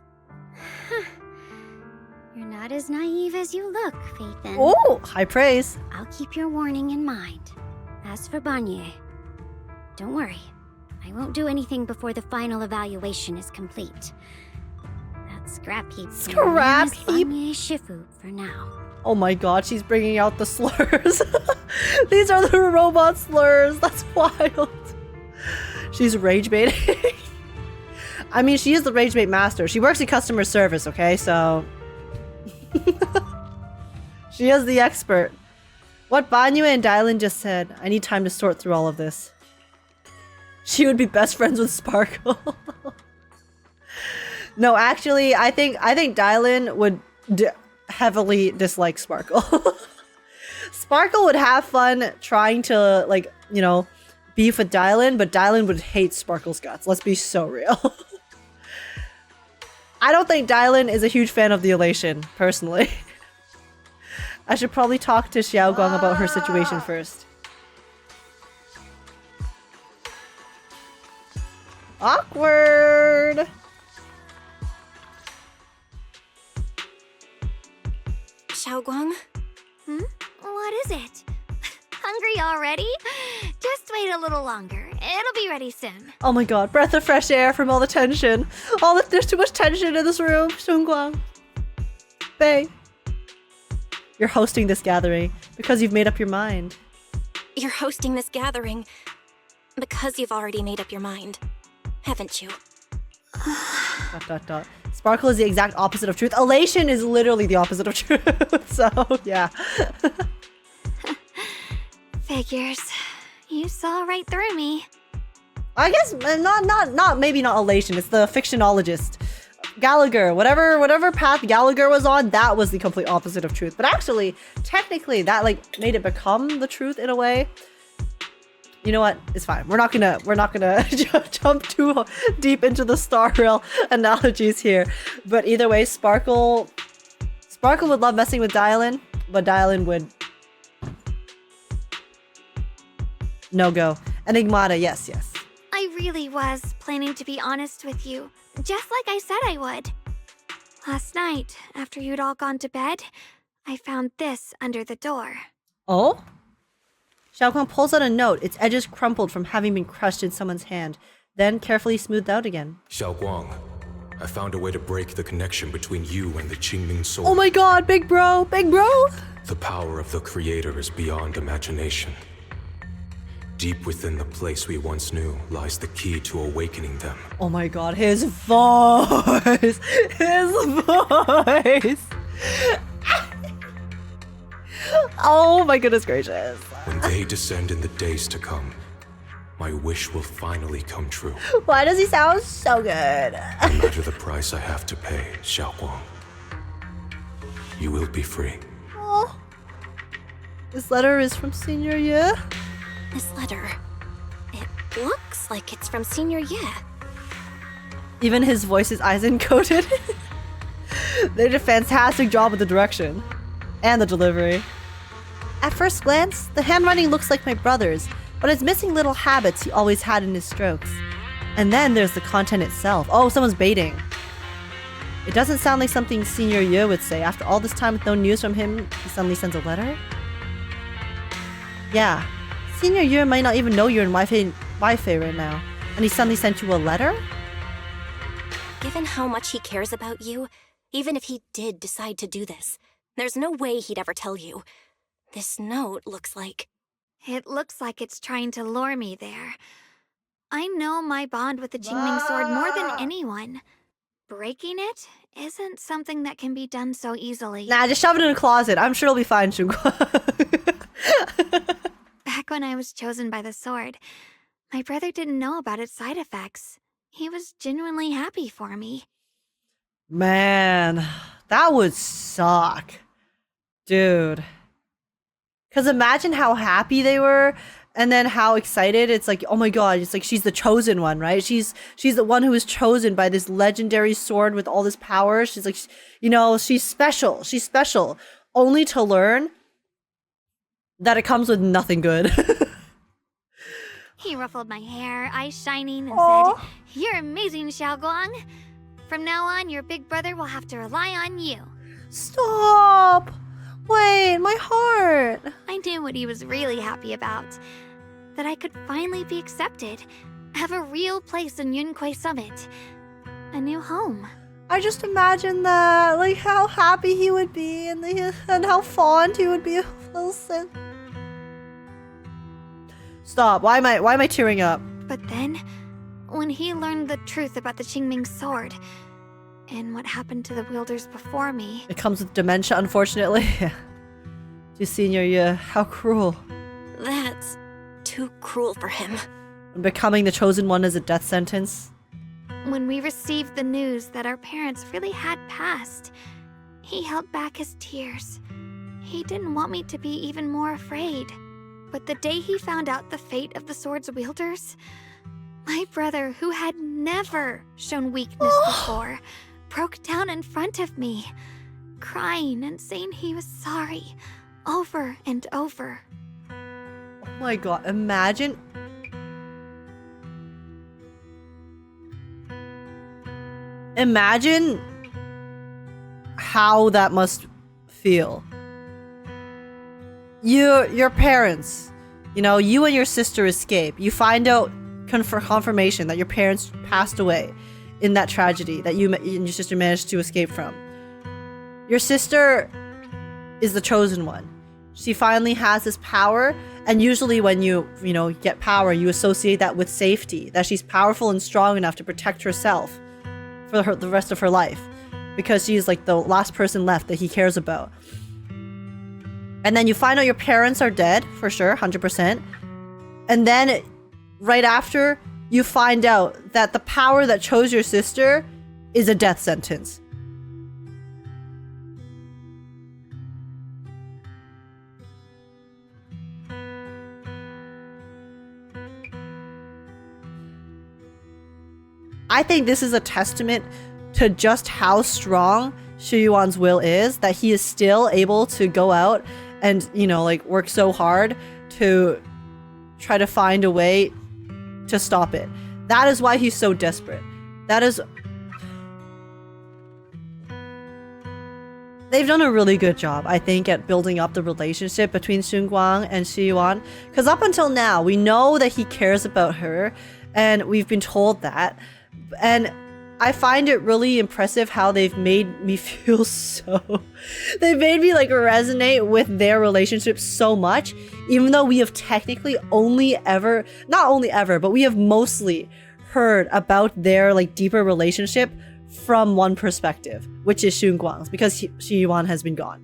You're not as naive as you look, Phaethon. Oh, high praise. I'll keep your warning in mind. As for Banyue, don't worry. I won't do anything before the final evaluation is complete. That scrap heap. Scrap heap? Banyue Shifu for now. Oh my god, she's bringing out the slurs. These are the robot slurs. That's wild. She's rage baiting. I mean, she is the rage bait master. She works in customer service, okay? So she is the expert. What Banyue and Dialyn just said, I need time to sort through all of this. She would be best friends with Sparkle. No, actually, I think Dialyn would heavily dislike Sparkle. Sparkle would have fun trying to, like, you know, beef with Dialyn, but Dialyn would hate Sparkle's guts. Let's be so real. I don't think Dialyn is a huge fan of the elation, personally. I should probably talk to Xiao'Guang about her situation first. Awkward! Xiao'Guang? What is it? Hungry already? Just wait a little longer. It'll be ready soon. Oh my god, breath of fresh air from all the tension. There's too much tension in this room. Shunguang. Bae. You're hosting this gathering because you've made up your mind. You're hosting this gathering because you've already made up your mind, haven't you? ... Sparkle is the exact opposite of truth. Elation is literally the opposite of truth. So, yeah. Figures. You saw right through me. I guess maybe not elation. It's the fictionologist. Gallagher, whatever path Gallagher was on, that was the complete opposite of truth. But actually, technically, that like made it become the truth in a way. You know what? It's fine. We're not gonna jump too deep into the Star Rail analogies here. But either way, Sparkle would love messing with Dialyn, but Dialyn would no go. Enigmata, yes. I really was planning to be honest with you, just like I said I would. Last night, after you'd all gone to bed, I found this under the door. Oh? Xiao'Guang pulls out a note, its edges crumpled from having been crushed in someone's hand, then carefully smoothed out again. Xiao'Guang, I found a way to break the connection between you and the Qingming Sword. Oh my god, big bro! The power of the Creator is beyond imagination. Deep within the place we once knew lies the key to awakening them. Oh my god, his voice! His voice! Oh my goodness gracious. When they descend in the days to come, my wish will finally come true. Why does he sound so good? No matter the price I have to pay, Xiao'Guang, you will be free. Oh. This letter is from Senior Ye. This letter, it looks like it's from Senior Ye. Even his voice is Eisen-coded. They did a fantastic job with the direction. And the delivery. At first glance, the handwriting looks like my brother's, but it's missing little habits he always had in his strokes. And then there's the content itself. Oh, someone's baiting. It doesn't sound like something Senior Ye would say. After all this time with no news from him, he suddenly sends a letter? Yeah. Senior Ye might not even know you're in Wi-Fi right now. And he suddenly sent you a letter? Given how much he cares about you, even if he did decide to do this, there's no way he'd ever tell you. This note looks like... It looks like it's trying to lure me there. I know my bond with the Qingming sword more than anyone. Breaking it isn't something that can be done so easily. Nah, just shove it in a closet. I'm sure it'll be fine, Shunguang. Back when I was chosen by the sword, my brother didn't know about its side effects. He was genuinely happy for me. Man, that would suck. Dude. Because imagine how happy they were and then how excited. It's like, oh my god, it's like she's the chosen one, right? She's the one who was chosen by this legendary sword with all this power. She's like, you know, she's special. She's special. Only to learn that it comes with nothing good. He ruffled my hair, eyes shining, and said, "You're amazing, Xiao'Guang. From now on, your big brother will have to rely on you." Stop! Wait, my heart! I knew what he was really happy about. That I could finally be accepted. Have a real place in Yunquay Summit. A new home. I just imagine that, like how happy he would be and how fond he would be of Wilson. Stop, why am I tearing up? But then, when he learned the truth about the Qingming sword, and what happened to the wielders before me... It comes with dementia, unfortunately. To Senior Ye, how cruel. That's too cruel for him. And becoming the chosen one is a death sentence. When we received the news that our parents really had passed, he held back his tears. He didn't want me to be even more afraid. But the day he found out the fate of the sword's wielders, my brother, who had never shown weakness before, broke down in front of me, crying and saying he was sorry, over and over. Oh my god, imagine... Imagine how that must feel. Your parents, you know, you and your sister escape. You find out confirmation that your parents passed away in that tragedy that you and your sister managed to escape from. Your sister is the chosen one. She finally has this power, and usually when you get power, you associate that with safety, that she's powerful and strong enough to protect herself for the rest of her life, because she's like the last person left that he cares about. And then you find out your parents are dead, for sure, 100%. And then, right after, you find out that the power that chose your sister is a death sentence. I think this is a testament to just how strong Shuyuan's will is, that he is still able to go out and, work so hard to try to find a way to stop it. That is why he's so desperate. That is... They've done a really good job, I think, at building up the relationship between Shunguang and Xiao'Guang. Because up until now, we know that he cares about her, and we've been told that. And I find it really impressive how they've made me feel so... They've made me resonate with their relationship so much, even though we have technically but we have mostly heard about their Deeper relationship from one perspective, which is Shunguang's, because Xiao'Guang has been gone.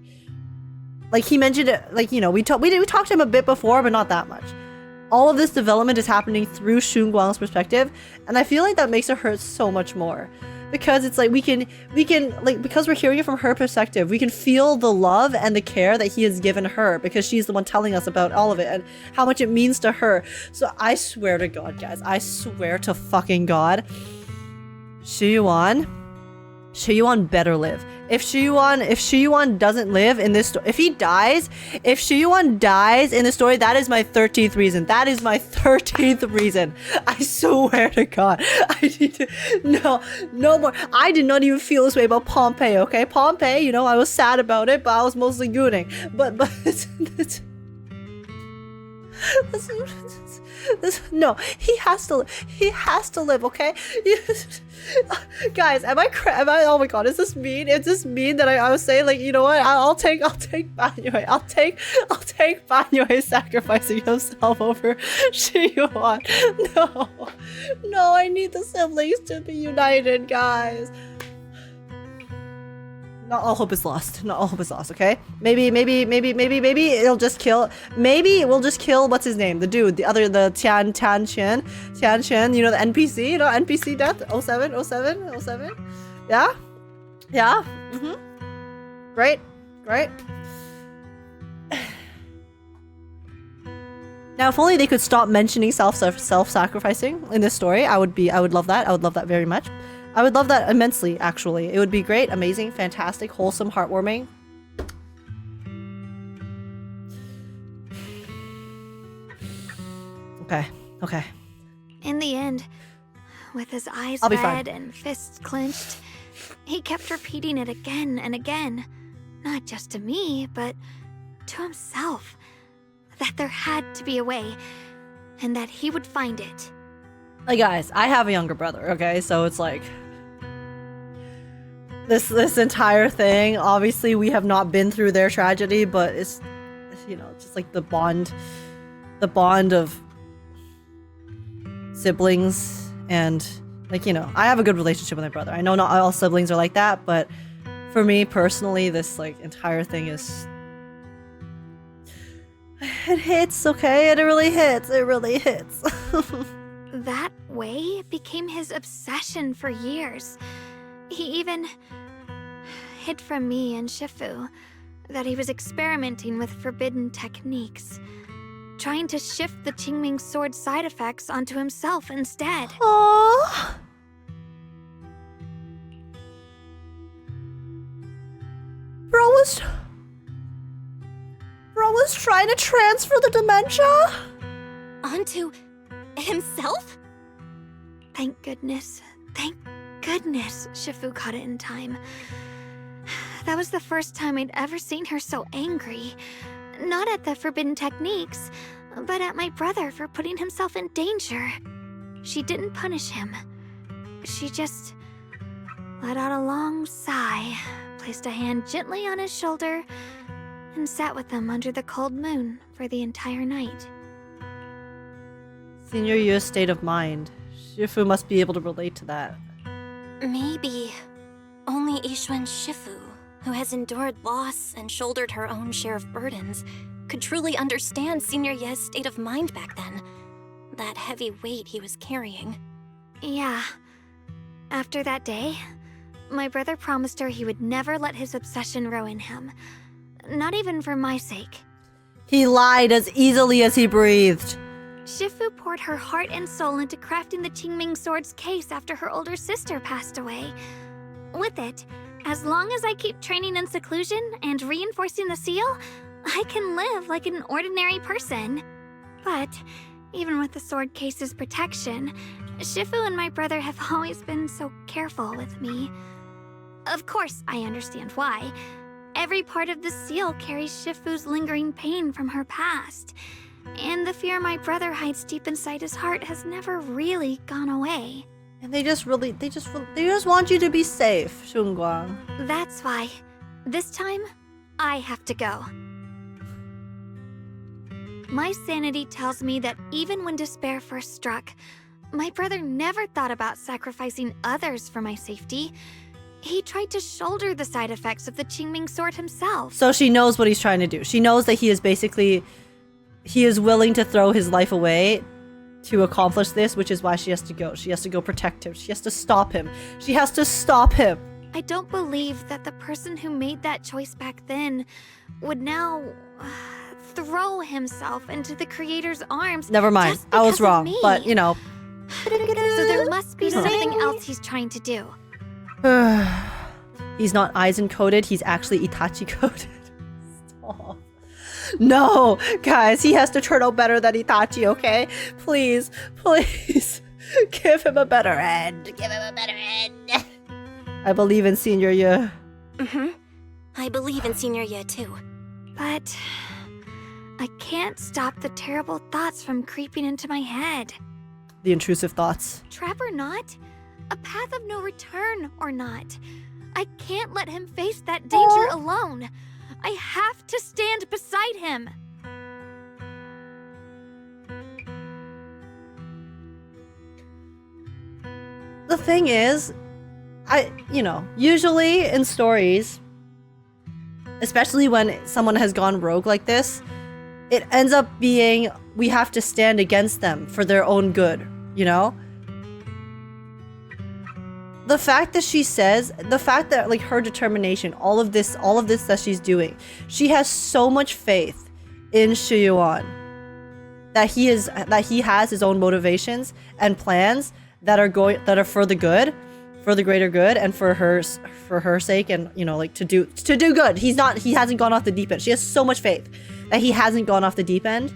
He mentioned it, we talked to him a bit before, but not that much. All of this development is happening through Shunguang's perspective, and I feel like that makes it hurt so much more. Because it's we can because we're hearing it from her perspective, we can feel the love and the care that he has given her, because she's the one telling us about all of it and how much it means to her. So I swear to God, guys, I swear to fucking God, Xiao'Guang better live. If Xiao'Guang doesn't live in this if Xiao'Guang dies in the story, that is my 13th reason. That is my 13th reason. I swear to God. I need to no more. I did not even feel this way about Pompeii, okay? Pompeii, you know, I was sad about it, but I was mostly gooning. But no, he has to live, okay? Guys, am I oh my god, is this mean? Is this mean that I was saying, like, you know what, I'll take Banyue. I'll take Banyue sacrificing himself over Xiao'Guang. No, I need the siblings to be united, guys. Not all hope is lost. Not all hope is lost, okay? Maybe it'll just kill. Maybe it will just kill, what's his name? The dude, the Tian Chen, you know, the NPC, you know, NPC death? 07? Yeah? Yeah? Great. Now, if only they could stop mentioning self-sacrificing in this story, I would love that. I would love that very much. I would love that immensely, actually. It would be great, amazing, fantastic, wholesome, heartwarming. Okay. In the end, with his eyes I'll be red fine. and fists clenched, he kept repeating it again and again. Not just to me, but to himself. That there had to be a way, and that he would find it. Like, guys, I have a younger brother, okay? So it's like... This entire thing, obviously we have not been through their tragedy, but it's, you know, just like the bond of siblings, and, like, you know, I have a good relationship with my brother. I know not all siblings are like that, but for me personally, this, like, entire thing is... It hits, okay? It really hits. That way became his obsession for years. He even hid from me and Shifu that he was experimenting with forbidden techniques, trying to shift the Qingming sword side effects onto himself instead. Aww. Bro was trying to transfer the dementia? Onto himself? Thank goodness Shifu caught it in time. That was the first time I'd ever seen her so angry. Not at the forbidden techniques, but at my brother for putting himself in danger. She didn't punish him. She just let out a long sigh, placed a hand gently on his shoulder, and sat with him under the cold moon for the entire night. Senior Yu's state of mind. Shifu must be able to relate to that. Maybe only Yixuan Shifu, who has endured loss and shouldered her own share of burdens, could truly understand Senior Ye's state of mind back then. That heavy weight he was carrying. Yeah. After that day, my brother promised her he would never let his obsession ruin him. Not even for my sake. He lied as easily as he breathed. Shifu poured her heart and soul into crafting the Qingming sword's case after her older sister passed away. With it, as long as I keep training in seclusion and reinforcing the seal, I can live like an ordinary person. But even with the sword case's protection, Shifu and my brother have always been so careful with me. Of course, I understand why. Every part of the seal carries Shifu's lingering pain from her past. And the fear my brother hides deep inside his heart has never really gone away. And they just want you to be safe, Shunguang. That's why, this time, I have to go. My sanity tells me that even when despair first struck, my brother never thought about sacrificing others for my safety. He tried to shoulder the side effects of the Qingming sword himself. So she knows what he's trying to do. She knows that he is willing to throw his life away to accomplish this, which is why she has to go. She has to go protect him. She has to stop him. She has to stop him. I don't believe that the person who made that choice back then would now throw himself into the creator's arms. Never mind. I was wrong, but you know. So there must be something else he's trying to do. He's not Aizen coded, he's actually Itachi coded. Stop. No, guys, he has to turn out better than Itachi, okay? Please, please, give him a better end. Give him a better end. I believe in Senior Ye. I believe in Senior Ye too. But I can't stop the terrible thoughts from creeping into my head. The intrusive thoughts. Trap or not, a path of no return or not, I can't let him face that danger alone. I have to stand beside him. The thing is, usually in stories, especially when someone has gone rogue like this, it ends up being we have to stand against them for their own good, you know? The fact that she says, the fact that like her determination, all of this that she's doing, she has so much faith in Xiao'Guang that he has his own motivations and plans that are for the good, for the greater good, and for her sake, and to do good. He hasn't gone off the deep end. She has so much faith that he hasn't gone off the deep end,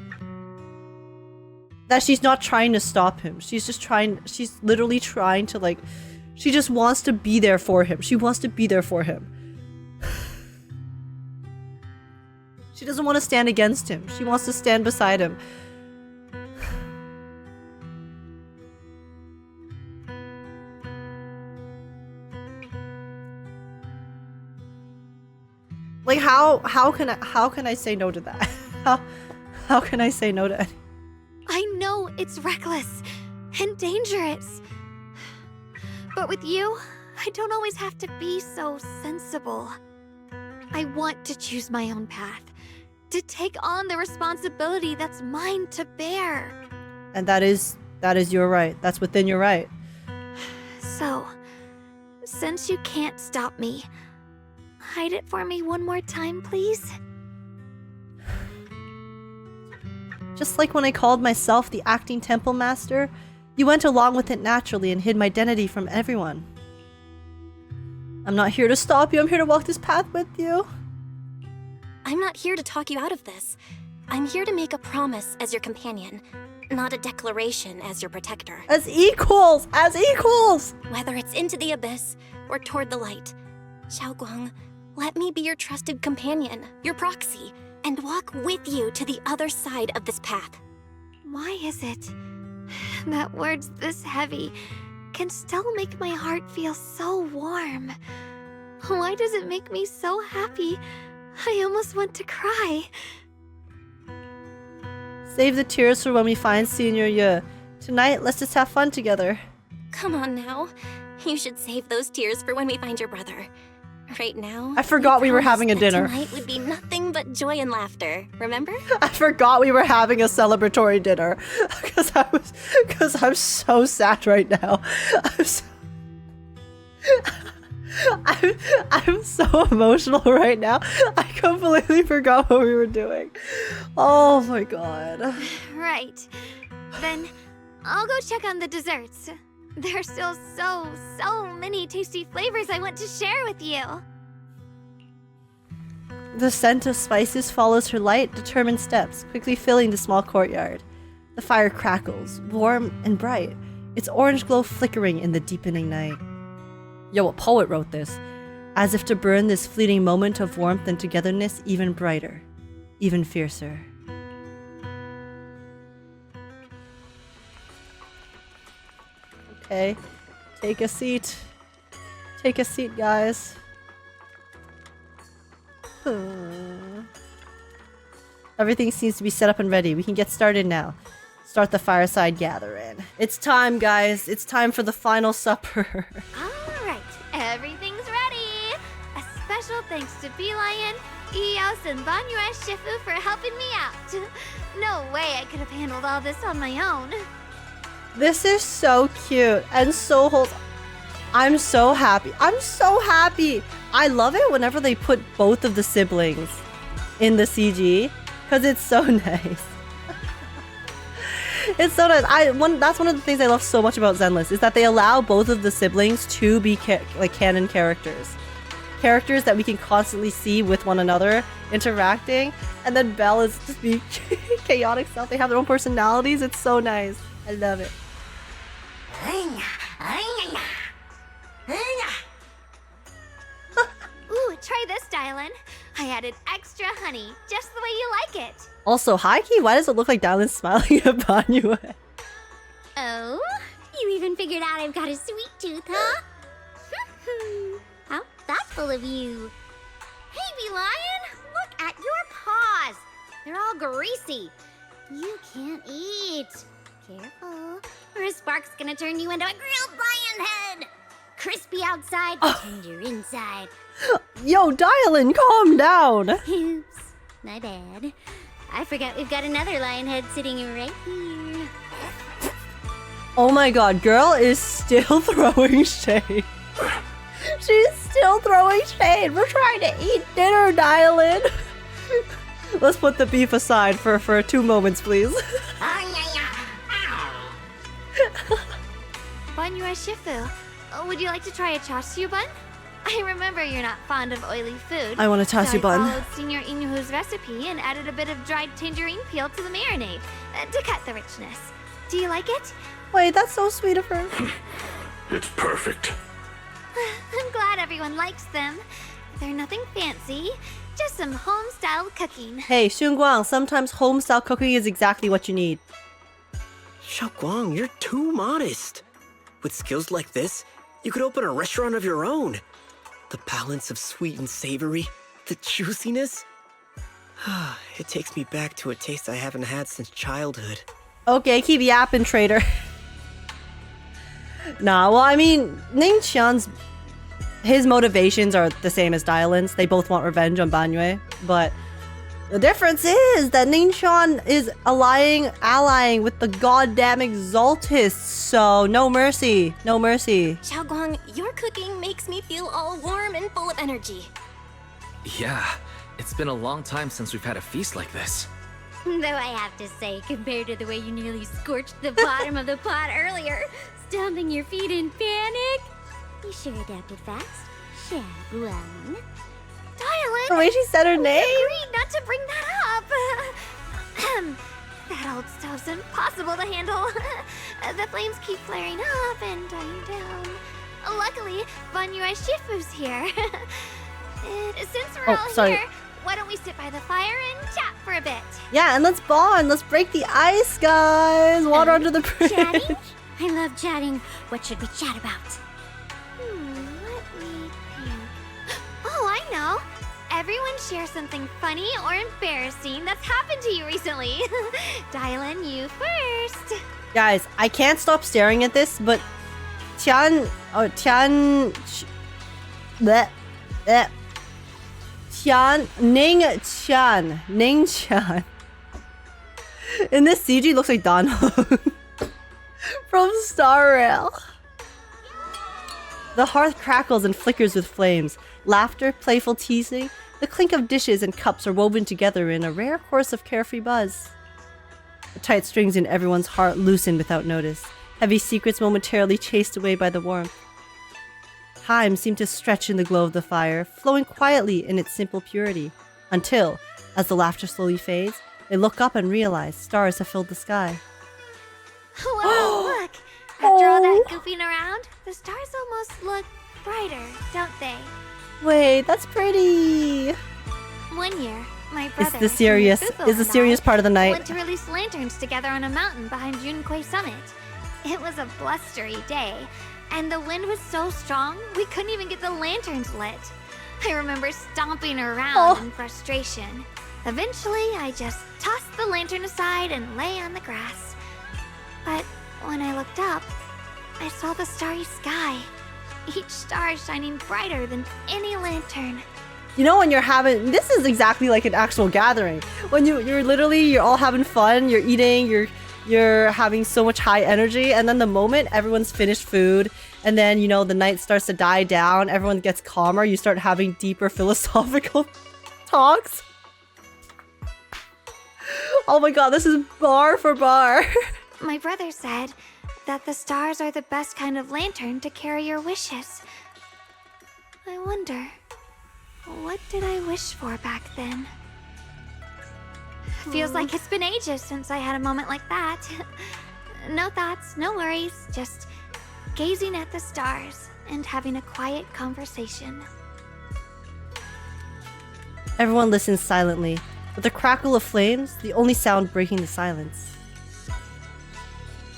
that she's not trying to stop him. She's literally trying to she just wants to be there for him. She wants to be there for him. She doesn't want to stand against him. She wants to stand beside him. Like how can I say no to that? How can I say no to it? I know it's reckless and dangerous. But with you, I don't always have to be so sensible. I want to choose my own path, to take on the responsibility that's mine to bear. And that is your right. That's within your right. So, since you can't stop me, hide it for me one more time, please? Just like when I called myself the acting temple master, you went along with it naturally and hid my identity from everyone. I'm not here to stop you, I'm here to walk this path with you. I'm not here to talk you out of this. I'm here to make a promise as your companion, not a declaration as your protector. As equals! As equals! Whether it's into the abyss or toward the light, Xiao'Guang, let me be your trusted companion, your proxy, and walk with you to the other side of this path. Why is it that words this heavy can still make my heart feel so warm? Why does it make me so happy I almost want to cry? Save the tears for when we find Senior Ye. Tonight, let's just have fun together. Come on now. You should save those tears for when we find your brother. Right now, I forgot we were having a dinner. Tonight would be nothing but joy and laughter, remember? I forgot we were having a celebratory dinner because I'm so sad right now. I'm so emotional right now. I completely forgot what we were doing. Oh my god. Right. Then I'll go check on the desserts. There's still so many tasty flavors I want to share with you. The scent of spices follows her light, determined steps, quickly filling the small courtyard. The fire crackles, warm and bright, its orange glow flickering in the deepening night. Yo, a poet wrote this, as if to burn this fleeting moment of warmth and togetherness even brighter, even fiercer. Okay, take a seat. Take a seat, guys. Everything seems to be set up and ready. We can get started now. Start the fireside gathering. It's time, guys. It's time for the final supper. Alright, everything's ready. A special thanks to Dialyn, Eos, and Banyue Shifu for helping me out. No way I could have handled all this on my own. This is so cute and so wholesome. I'm so happy. I'm so happy. I love it whenever they put both of the siblings in the CG because it's so nice. It's so nice. That's one of the things I love so much about Zenless is that they allow both of the siblings to be canon characters. characters that we can constantly see with one another interacting, and then Belle is just being chaotic self. They have their own personalities. It's so nice. I love it. Ooh, try this, Dialyn. I added extra honey, just the way you like it. Also, high-key, why does it look like Dialyn's smiling at Banyue? Oh, you even figured out I've got a sweet tooth, huh? How thoughtful of you. Hey, Bee Lion, look at your paws. They're all greasy. You can't eat. Careful, or a spark's gonna turn you into a grilled lion head. Crispy outside, tender inside. Yo, Dialyn, calm down. Oops, my bad. I forgot we've got another lion head sitting right here. Oh my god, girl is still throwing shade. She's still throwing shade. We're trying to eat dinner, Dialyn. Let's put the beef aside for 2 moments, please. Banyue Shifu, would you like to try a chasu bun? I remember you're not fond of oily food. I want a chasu bun. I followed Senior Inuhu's recipe and added a bit of dried tangerine peel to the marinade to cut the richness. Do you like it? Wait, that's so sweet of her. It's perfect. I'm glad everyone likes them. They're nothing fancy, just some home-style cooking. Hey, Shunguang, sometimes home-style cooking is exactly what you need. Xiao'Guang, you're too modest. With skills like this, you could open a restaurant of your own. The balance of sweet and savory, the juiciness. It takes me back to a taste I haven't had since childhood. Okay, keep yapping, traitor. Nah, well, I mean, Ningqian's... his motivations are the same as Dialyn's. They both want revenge on Banyue, but the difference is that Ningqian is allying with the goddamn exaltist, so no mercy, no mercy. Xiao'Guang, your cooking makes me feel all warm and full of energy. Yeah, it's been a long time since we've had a feast like this. Though I have to say, compared to the way you nearly scorched the bottom of the pot earlier, stomping your feet in panic, you sure adapted fast, Xiao'Guang. Dialyn! The way she said her name? I agreed not to bring that up. That old stove's impossible to handle. The flames keep flaring up and dying down. Luckily, Banyue Shifu's here. Since we're all here, why don't we sit by the fire and chat for a bit? Yeah, and let's bond. Let's break the ice, guys. Water under the bridge. Chatting? I love chatting. What should we chat about? Let me think. Oh, I know. Everyone share something funny or embarrassing that's happened to you recently. Dialyn, you first. Guys, I can't stop staring at this, but Ningqian in this CG looks like Dan from Star Rail. The hearth crackles and flickers with flames. Laughter, playful teasing, the clink of dishes and cups are woven together in a rare chorus of carefree buzz. The tight strings in everyone's heart loosen without notice, heavy secrets momentarily chased away by the warmth. Time seemed to stretch in the glow of the fire, flowing quietly in its simple purity, until, as the laughter slowly fades, they look up and realize stars have filled the sky. Whoa, look! After all that goofing around, the stars almost look brighter, don't they? Wait, that's pretty. One year, my brother It's the serious part of the night. went to release lanterns together on a mountain behind Junquei Summit. It was a blustery day, and the wind was so strong we couldn't even get the lanterns lit. I remember stomping around in frustration. Eventually, I just tossed the lantern aside and lay on the grass. But when I looked up, I saw the starry sky. Each star shining brighter than any lantern. You know, when you're having, this is exactly like an actual gathering. When you're all having fun, you're eating, you're having so much high energy, and then the moment everyone's finished food, and then, you know, the night starts to die down, everyone gets calmer, you start having deeper philosophical talks. Oh my god, this is bar for bar. My brother said that the stars are the best kind of lantern to carry your wishes. I wonder, What did I wish for back then? Feels like it's been ages since I had a moment like that. No thoughts, no worries, just gazing at the stars and having a quiet conversation. Everyone listens silently, with the crackle of flames the only sound breaking the silence.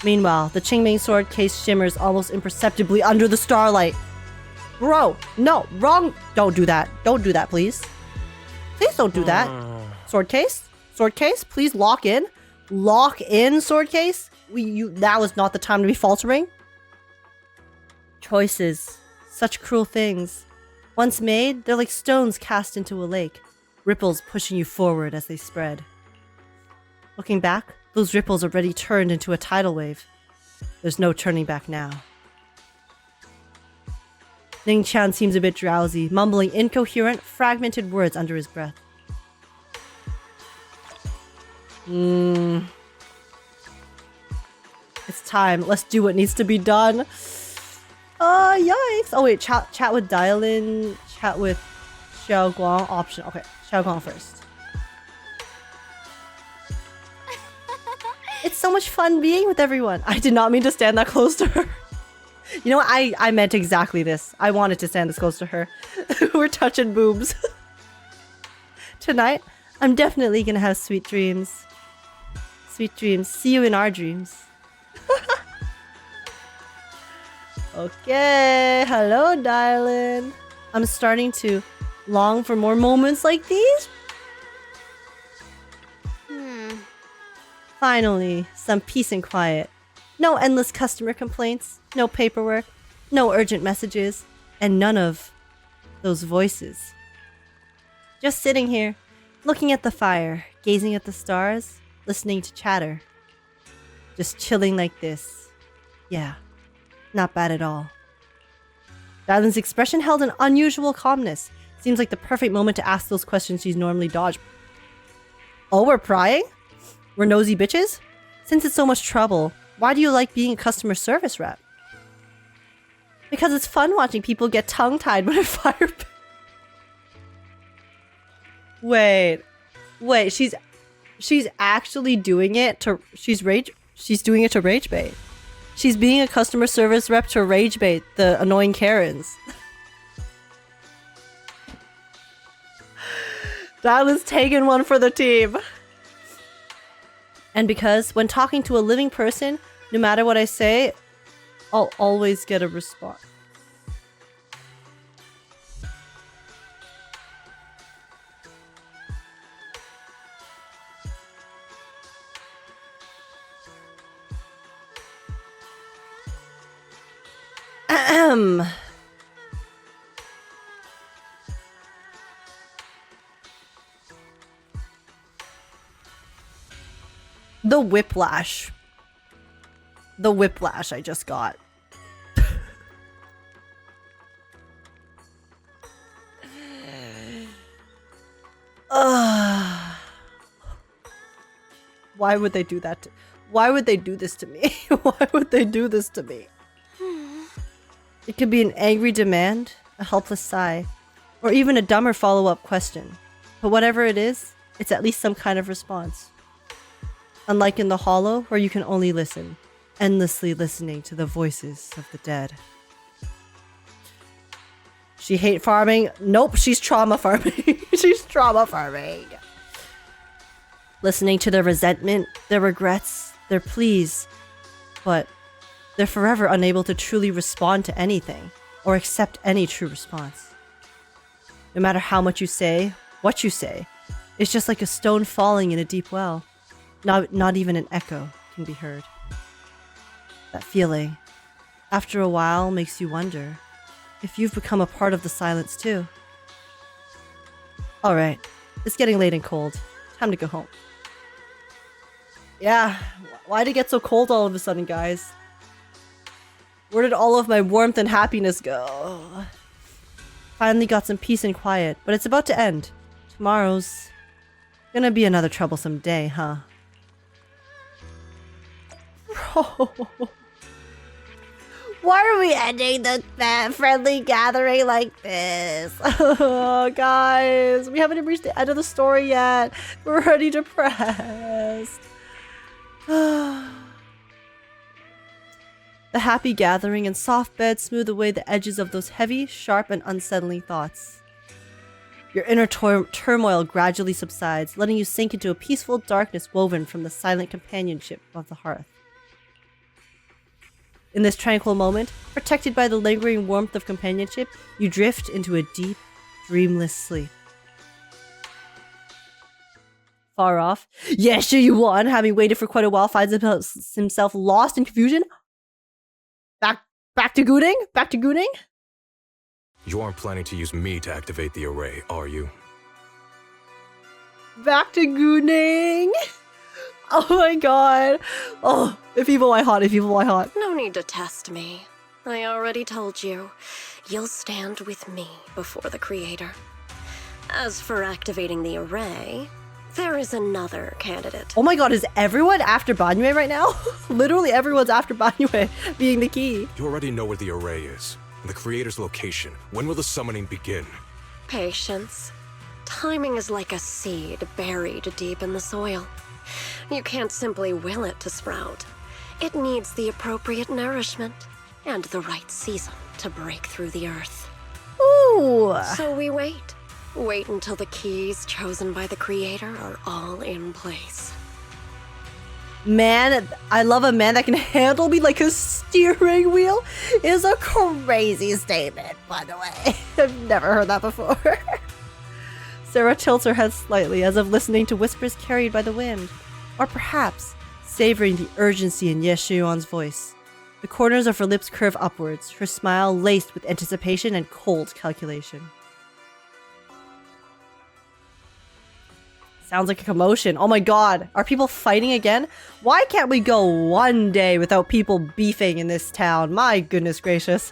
Meanwhile, the Qingming sword case shimmers almost imperceptibly under the starlight. Bro, no, wrong. Don't do that. Don't do that, please. Please don't do that. Sword case? Sword case? Please lock in. Lock in, sword case? Now is not the time to be faltering. Choices. Such cruel things. Once made, they're like stones cast into a lake. Ripples pushing you forward as they spread. Looking back, those ripples already turned into a tidal wave. There's no turning back now. Ning Chan seems a bit drowsy, mumbling incoherent, fragmented words under his breath. It's time. Let's do what needs to be done. Yikes. Oh wait, chat with Dialyn, chat with Xiao'Guang, option. Okay, Xiao'Guang first. It's so much fun being with everyone. I did not mean to stand that close to her. You know what? I meant exactly this. I wanted to stand this close to her. We're touching boobs. Tonight, I'm definitely gonna have sweet dreams. Sweet dreams. See you in our dreams. Okay. Hello, Dialyn. I'm starting to long for more moments like these. Finally, some peace and quiet. No endless customer complaints, no paperwork, no urgent messages, and none of those voices. Just sitting here, looking at the fire, gazing at the stars, listening to chatter. Just chilling like this. Yeah, not bad at all. Dialyn's expression held an unusual calmness. Seems like the perfect moment to ask those questions she's normally dodged. Oh, we're prying? We're nosy bitches? Since it's so much trouble, why do you like being a customer service rep? Because it's fun watching people get tongue-tied when a fire... Wait, she's actually doing it to... She's doing it to rage bait. She's being a customer service rep to rage bait the annoying Karens. Dialyn's taking one for the team. And because when talking to a living person, no matter what I say, I'll always get a response. Ahem. The whiplash. The whiplash I just got. Why would they do that? Why would they do this to me? Why would they do this to me? It could be an angry demand, a helpless sigh, or even a dumber follow-up question. But whatever it is, it's at least some kind of response. Unlike in the Hollow, where you can only listen, endlessly listening to the voices of the dead. She hate farming? Nope, she's trauma farming. She's trauma farming. Listening to their resentment, their regrets, their pleas, but they're forever unable to truly respond to anything, or accept any true response. No matter how much you say, what you say, it's just like a stone falling in a deep well. Not even an echo can be heard. That feeling, after a while, makes you wonder if you've become a part of the silence too. Alright, it's getting late and cold. Time to go home. Yeah, why'd it get so cold all of a sudden, guys? Where did all of my warmth and happiness go? Finally got some peace and quiet, but it's about to end. Tomorrow's gonna be another troublesome day, huh? Bro. Why are we ending the friendly gathering like this? Oh, guys, we haven't reached the end of the story yet. We're already depressed. The happy gathering and soft bed smooth away the edges of those heavy, sharp, and unsettling thoughts. Your inner turmoil gradually subsides, letting you sink into a peaceful darkness woven from the silent companionship of the hearth. In this tranquil moment, protected by the lingering warmth of companionship, you drift into a deep, dreamless sleep. Far off, Xiao'Guang, having waited for quite a while, finds himself lost in confusion. Back to gooning? Back to gooning? You aren't planning to use me to activate the array, are you? Back to gooning? Oh my god. Oh, if evil I hot, if evil I hot. No need to test me. I already told you. You'll stand with me before the Creator. As for activating the array, there is another candidate. Oh my god, is everyone after Banyue right now? Literally everyone's after Banyue being the key. You already know where the array is. The Creator's location. When will the summoning begin? Patience. Timing is like a seed buried deep in the soil. You can't simply will it to sprout. It needs the appropriate nourishment and the right season to break through the earth. Ooh. So we wait. Wait until the keys chosen by the Creator are all in place. Man, I love a man that can handle me like a steering wheel is a crazy statement, by the way. I've never heard that before. Sarah tilts her head slightly as if listening to whispers carried by the wind. Or perhaps savoring the urgency in Xiao'Guang's voice. The corners of her lips curve upwards, her smile laced with anticipation and cold calculation. Sounds like a commotion. Oh my god, are people fighting again? Why can't we go one day without people beefing in this town? My goodness gracious.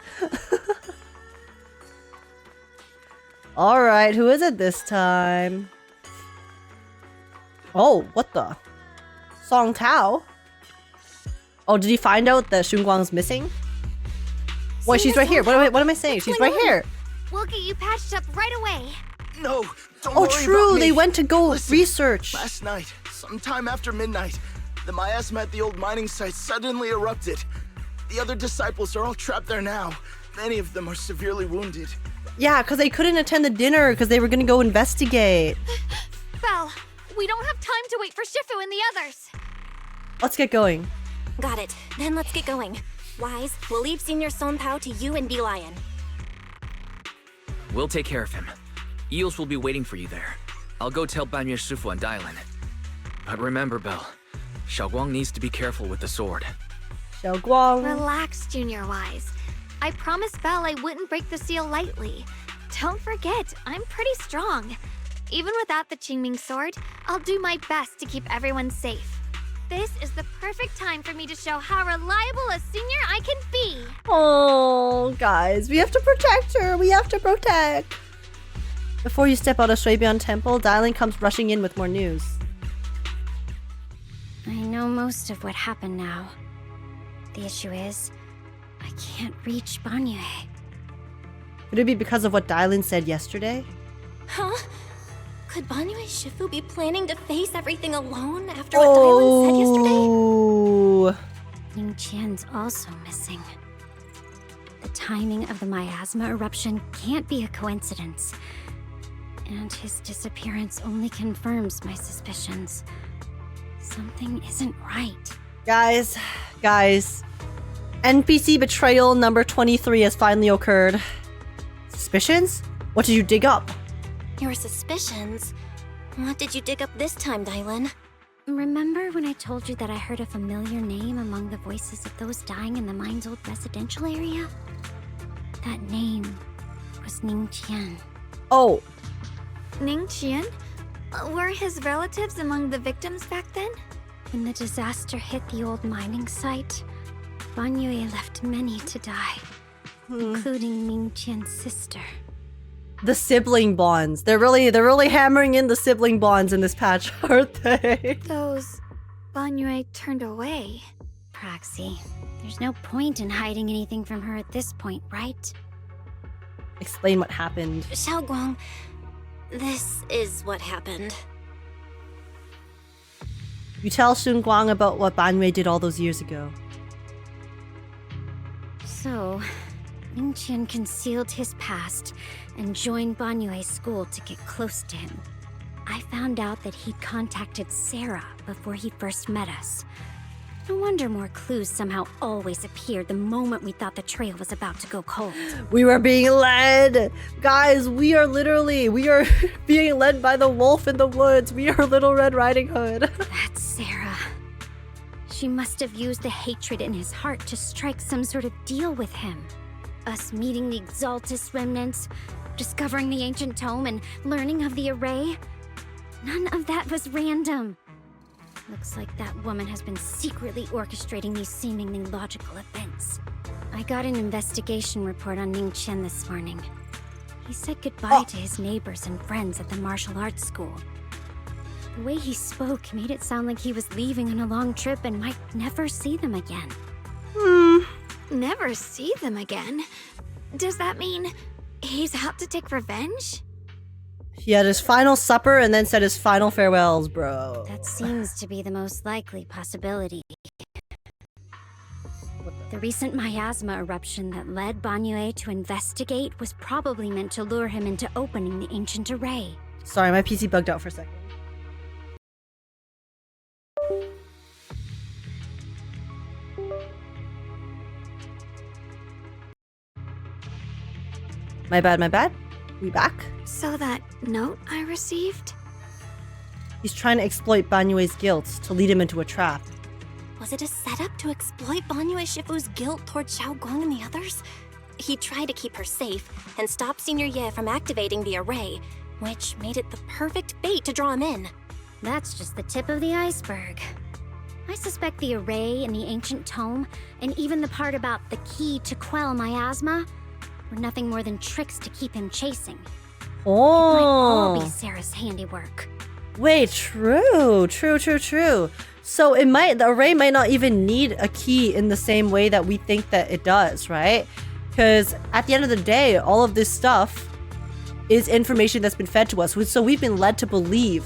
Alright, who is it this time? Oh, what the? Song Tao? Oh, did he find out that Shunguang's missing? Wait, she's right here. What am I saying? She's right here. We'll get you patched up right away. No, don't Oh, worry true. about me. They went to go Listen, research. Last night, sometime after midnight, the miasma at the old mining site suddenly erupted. The other disciples are all trapped there now. Many of them are severely wounded. Yeah, because they couldn't attend the dinner because they were going to go investigate. Belle, we don't have time to wait for Shifu and the others. Let's get going. Got it. Then let's get going. Wise, we'll leave Senior Son Pao to you and Dialyn. We'll take care of him. Eels will be waiting for you there. I'll go tell Banyue Shifu and Dialyn. But remember, Belle, Xiao'Guang needs to be careful with the sword. Xiao'Guang. Relax, Junior Wise. I promised Belle I wouldn't break the seal lightly. Don't forget, I'm pretty strong. Even without the Qingming sword, I'll do my best to keep everyone safe. This is the perfect time for me to show how reliable a senior I can be. Oh, guys, we have to protect her. We have to protect. Before you step out of Shuibian Temple, Dialyn comes rushing in with more news. I know most of what happened now. The issue is, I can't reach Banyue. Could it be because of what Dialyn said yesterday? Huh? Could Banyue Shifu be planning to face everything alone after what Dialyn said yesterday? Ning Qian's also missing. The timing of the miasma eruption can't be a coincidence. And his disappearance only confirms my suspicions. Something isn't right. Guys. NPC betrayal number 23 has finally occurred. Suspicions? What did you dig up? Your suspicions? What did you dig up this time, Dialyn? Remember when I told you that I heard a familiar name among the voices of those dying in the mine's old residential area? That name was Ning Qian. Oh. Ning Qian? Were his relatives among the victims back then? When the disaster hit the old mining site, Banyue left many to die, including Ning Qian's sister. The sibling bonds. They're really hammering in the sibling bonds in this patch, aren't they? Those Banyue turned away. Praxi, There's no point in hiding anything from her at this point, right? Explain what happened. Xiao'Guang, this is what happened. You tell Shunguang about what Banyue did all those years ago. So, Ningqian concealed his past and joined Banyue's school to get close to him. I found out that he'd contacted Sarah before he first met us. No wonder more clues somehow always appeared the moment we thought the trail was about to go cold. We were being led! Guys, we are being led by the wolf in the woods. We are Little Red Riding Hood. That's Sarah. She must have used the hatred in his heart to strike some sort of deal with him. Us meeting the exaltist remnants, discovering the ancient tome, and learning of the array. None of that was random. Looks like that woman has been secretly orchestrating these seemingly logical events. I got an investigation report on Ningqian this morning. He said goodbye to his neighbors and friends at the martial arts school. The way he spoke made it sound like he was leaving on a long trip and might never see them again. Never see them again? Does that mean he's out to take revenge? He had his final supper and then said his final farewells, bro. That seems to be the most likely possibility. The recent miasma eruption that led Banyue to investigate was probably meant to lure him into opening the ancient array. Sorry, my PC bugged out for a second. My bad. We back? So that note I received? He's trying to exploit Banyue's guilt to lead him into a trap. Was it a setup to exploit Banyue Shifu's guilt toward Xiao'Guang and the others? He tried to keep her safe and stop Senior Ye from activating the array, which made it the perfect bait to draw him in. That's just the tip of the iceberg. I suspect the array and the ancient tome, and even the part about the key to quell miasma, were nothing more than tricks to keep him chasing. Oh. It might all be Sarah's handiwork. Wait, true. So the array might not even need a key in the same way that we think that it does, right? Because at the end of the day, all of this stuff is information that's been fed to us. So we've been led to believe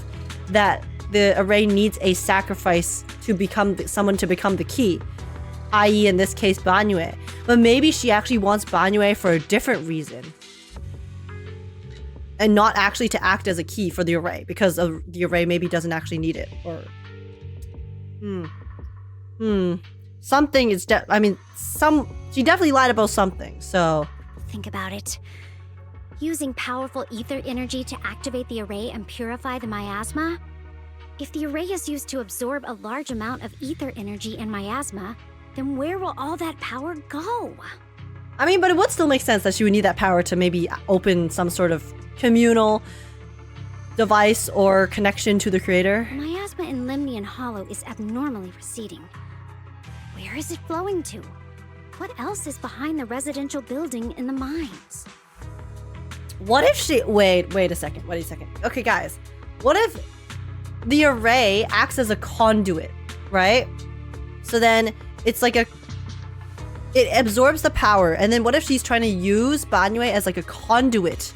that the array needs a sacrifice to become someone to become the key, i.e. in this case, Banyue. But maybe she actually wants Banyue for a different reason. And not actually to act as a key for the array, because the array maybe doesn't actually need it. Or something is she definitely lied about something, so think about it. Using powerful ether energy to activate the array and purify the miasma? If the array is used to absorb a large amount of ether energy and miasma, then where will all that power go? I mean, but it would still make sense that she would need that power to maybe open some sort of communal device or connection to the creator. Miasma in Limnian Hollow is abnormally receding. Where is it flowing to? What else is behind the residential building in the mines? What if she... Wait a second. Okay, guys. What if the array acts as a conduit, right? So then it's like it absorbs the power, and then what if she's trying to use Banyue as like a conduit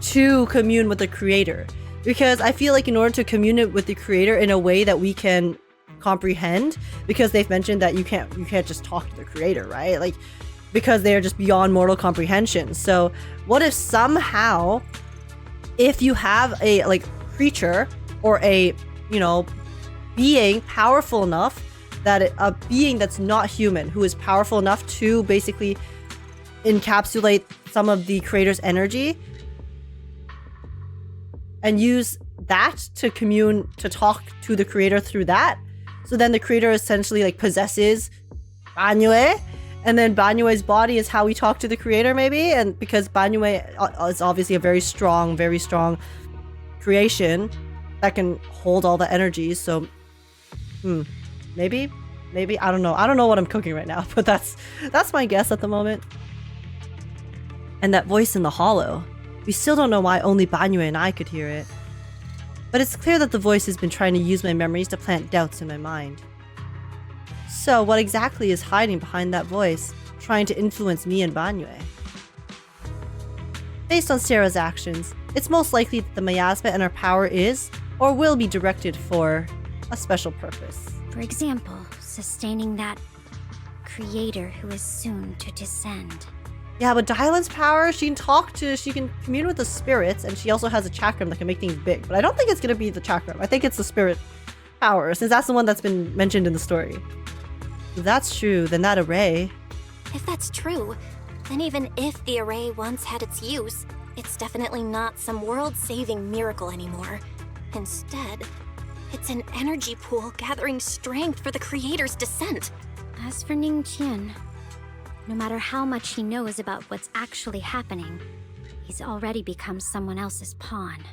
to commune with the creator? Because I feel like in order to commune with the creator in a way that we can comprehend, because they've mentioned that you can't just talk to the creator, right? Like, because they're just beyond mortal comprehension. So what if somehow, if you have a like creature or a being powerful enough, that a being that's not human, who is powerful enough to basically encapsulate some of the creator's energy and use that to commune, to talk to the creator through that. So then the creator essentially like possesses Banyue, and then Banyue's body is how we talk to the creator, maybe. And because Banyue is obviously a very strong creation that can hold all the energies. So maybe I don't know what I'm cooking right now, but that's my guess at the moment. And that voice in the hollow, we still don't know why only Banyue and I could hear it, but it's clear that the voice has been trying to use my memories to plant doubts in my mind. So what exactly is hiding behind that voice, trying to influence me and Banyue? Based on Sarah's actions, it's most likely that the miasma and her power is, or will be directed for, a special purpose. For example, sustaining that creator who is soon to descend. Yeah, but Dialyn's power, she can commune with the spirits, and she also has a chakram that can make things big. But I don't think it's gonna be the chakram. I think it's the spirit power, since that's the one that's been mentioned in the story. If that's true, then that array... If that's true, then even if the array once had its use, it's definitely not some world-saving miracle anymore. Instead, it's an energy pool gathering strength for the creator's descent. As for Ningqian, no matter how much he knows about what's actually happening, he's already become someone else's pawn.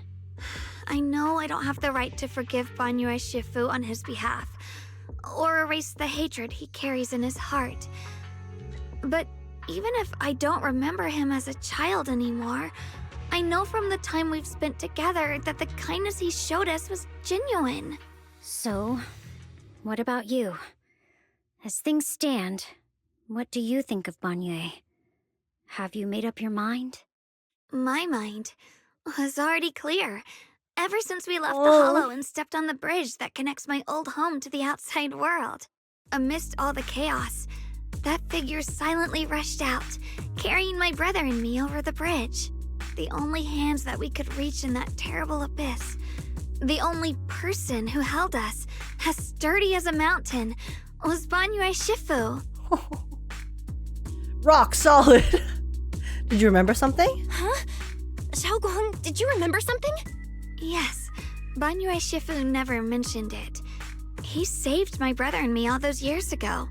I know I don't have the right to forgive Banyue Shifu on his behalf, or erase the hatred he carries in his heart. But even if I don't remember him as a child anymore, I know from the time we've spent together that the kindness he showed us was genuine. So, what about you? As things stand, what do you think of Banyue? Have you made up your mind? My mind was already clear. Ever since we left the Hollow and stepped on the bridge that connects my old home to the outside world. Amidst all the chaos, that figure silently rushed out, carrying my brother and me over the bridge. The only hands that we could reach in that terrible abyss. The only person who held us, as sturdy as a mountain, was Banyue Shifu. Rock solid! Did you remember something? Huh? Xiao'Guang, did you remember something? Yes, Banyue Shifu never mentioned it. He saved my brother and me all those years ago.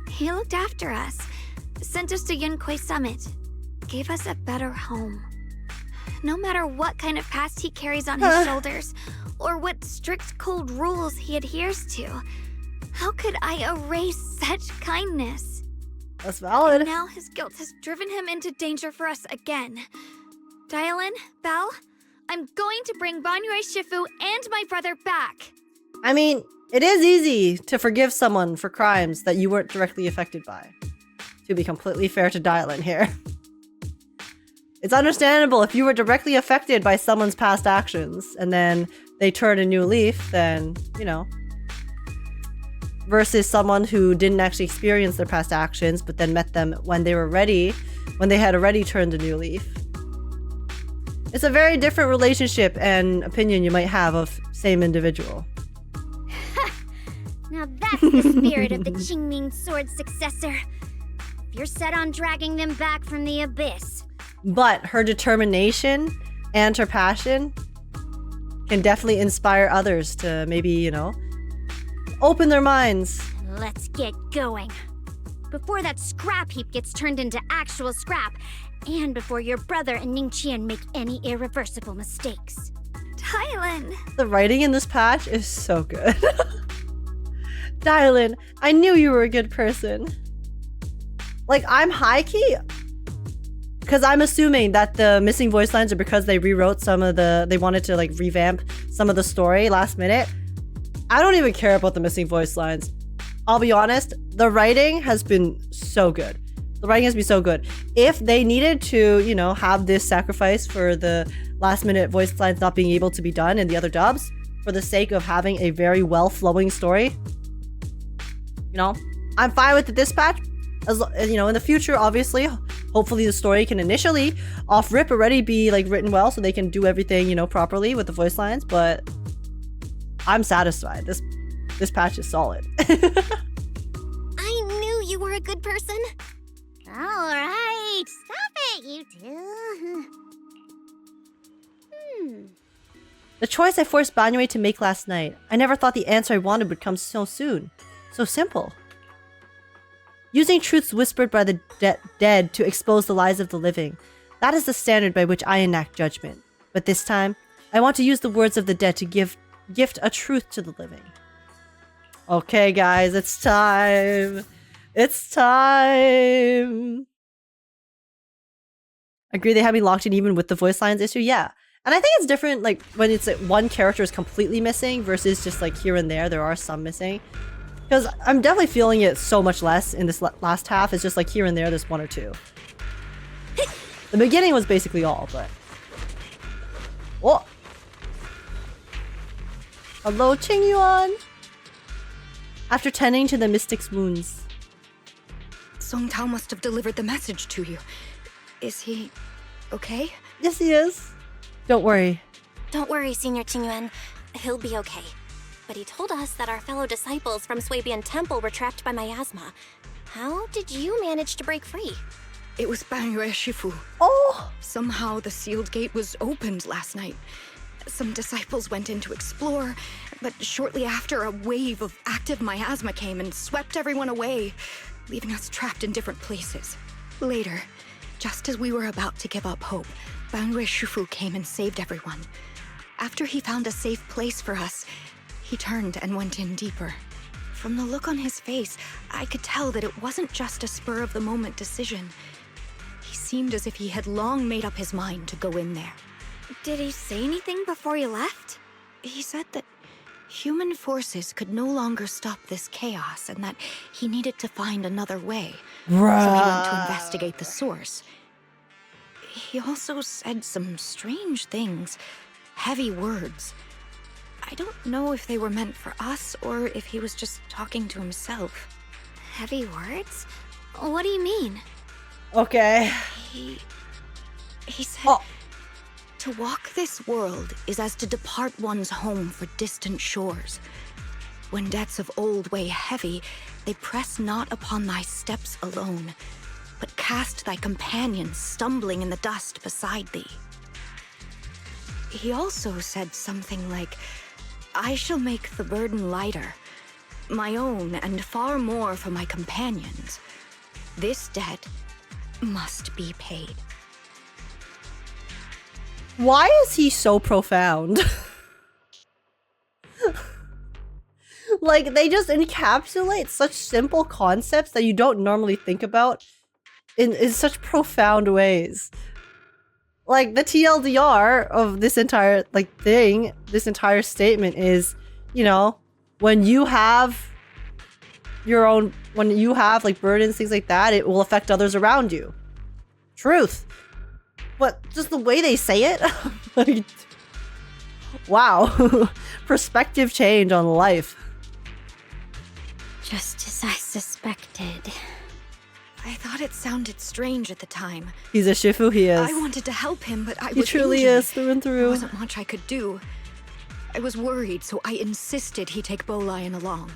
He looked after us, sent us to Yunquay Summit, gave us a better home. No matter what kind of past he carries on his shoulders, or what strict cold rules he adheres to, how could I erase such kindness? That's valid. And now his guilt has driven him into danger for us again. Dialyn, Belle, I'm going to bring Banyue Shifu and my brother back. I mean, it is easy to forgive someone for crimes that you weren't directly affected by. To be completely fair to Dialyn here. It's understandable if you were directly affected by someone's past actions and then they turn a new leaf, then, you know. Versus someone who didn't actually experience their past actions but then met them when they were ready, when they had already turned a new leaf. It's a very different relationship and opinion you might have of same individual. Now that's the spirit of the Qingming sword successor. If you're set on dragging them back from the abyss. But her determination and her passion can definitely inspire others to maybe, you know, open their minds. Let's get going. Before that scrap heap gets turned into actual scrap, and before your brother and Ningqian make any irreversible mistakes. Dialyn! The writing in this patch is so good. Dialyn, I knew you were a good person. Like, I'm high-key, because I'm assuming that the missing voice lines are because they rewrote some of the... They wanted to, like, revamp some of the story last minute. I don't even care about the missing voice lines. I'll be honest, the writing has been so good. The writing has been so good. If they needed to, you know, have this sacrifice for the last-minute voice lines not being able to be done in the other dubs, for the sake of having a very well-flowing story, you know, I'm fine with the dispatch. As you know, in the future, obviously, hopefully the story can initially, off-rip already be, like, written well so they can do everything, you know, properly with the voice lines, but I'm satisfied. This patch is solid. I knew you were a good person. Alright, stop it, you two. The choice I forced Banyue to make last night, I never thought the answer I wanted would come so soon. So simple. Using truths whispered by the dead to expose the lies of the living. That is the standard by which I enact judgment. But this time, I want to use the words of the dead to gift a truth to the living. Okay, guys, it's time. It's time. Agree they have me locked in even with the voice lines issue? Yeah. And I think it's different, like, when it's like one character is completely missing versus just like here and there are some missing. Because I'm definitely feeling it so much less in this last half. It's just like here and there, there's one or two. The beginning was basically all, but... Oh! Hello, Qingyuan! After tending to the mystic's wounds. Song Tao must have delivered the message to you. Is he okay? Yes, he is. Don't worry. Don't worry, Senior Qingyuan. He'll be okay. But he told us that our fellow disciples from Swabian Temple were trapped by miasma. How did you manage to break free? It was Banyue Shifu. Oh! Somehow the sealed gate was opened last night. Some disciples went in to explore, but shortly after, a wave of active miasma came and swept everyone away, leaving us trapped in different places. Later, just as we were about to give up hope, Banyue Shifu came and saved everyone. After he found a safe place for us, he turned and went in deeper. From the look on his face, I could tell that it wasn't just a spur-of-the-moment decision. He seemed as if he had long made up his mind to go in there. Did he say anything before he left? He said that human forces could no longer stop this chaos and that he needed to find another way. So he went to investigate the source. He also said some strange things, heavy words. I don't know if they were meant for us or if he was just talking to himself. Heavy words? What do you mean? Okay. He said, to walk this world is as to depart one's home for distant shores. When debts of old weigh heavy, they press not upon thy steps alone, but cast thy companions stumbling in the dust beside thee. He also said something like, I shall make the burden lighter, my own and far more for my companions. This debt must be paid. Why is he so profound? Like, they just encapsulate such simple concepts that you don't normally think about in such profound ways. Like, the TLDR of this entire, like, thing, this entire statement is, you know, when you have your own, when you have, like, burdens, things like that, it will affect others around you. Truth. But just the way they say it, like, wow. Perspective change on life. Just as I suspected. I thought it sounded strange at the time. He's a Shifu, he is. I wanted to help him, but I was He truly injured. is, through and through. There wasn't much I could do. I was worried, so I insisted he take Bolian along.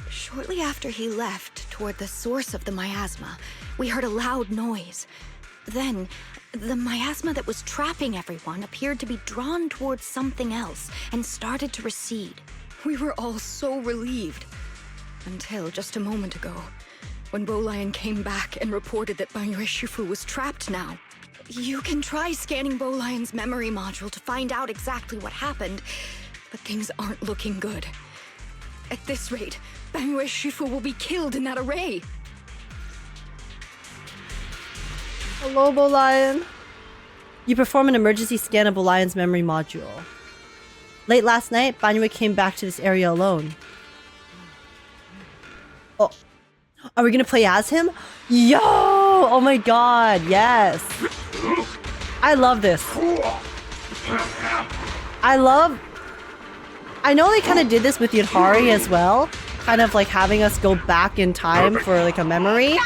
Shortly after he left, toward the source of the miasma, we heard a loud noise. Then, the miasma that was trapping everyone appeared to be drawn towards something else and started to recede. We were all so relieved. Until just a moment ago, when Bolian came back and reported that Banyue Shifu was trapped now. You can try scanning Bolian's memory module to find out exactly what happened, but things aren't looking good. At this rate, Banyue Shifu will be killed in that array. Hello, Bolian. You perform an emergency scan of Bolian's memory module. Late last night, Banyue came back to this area alone. Oh. Are we gonna play as him? Yo! Oh my god, yes! I love this. I know they kind of did this with Yudhari as well. Kind of like having us go back in time for like a memory.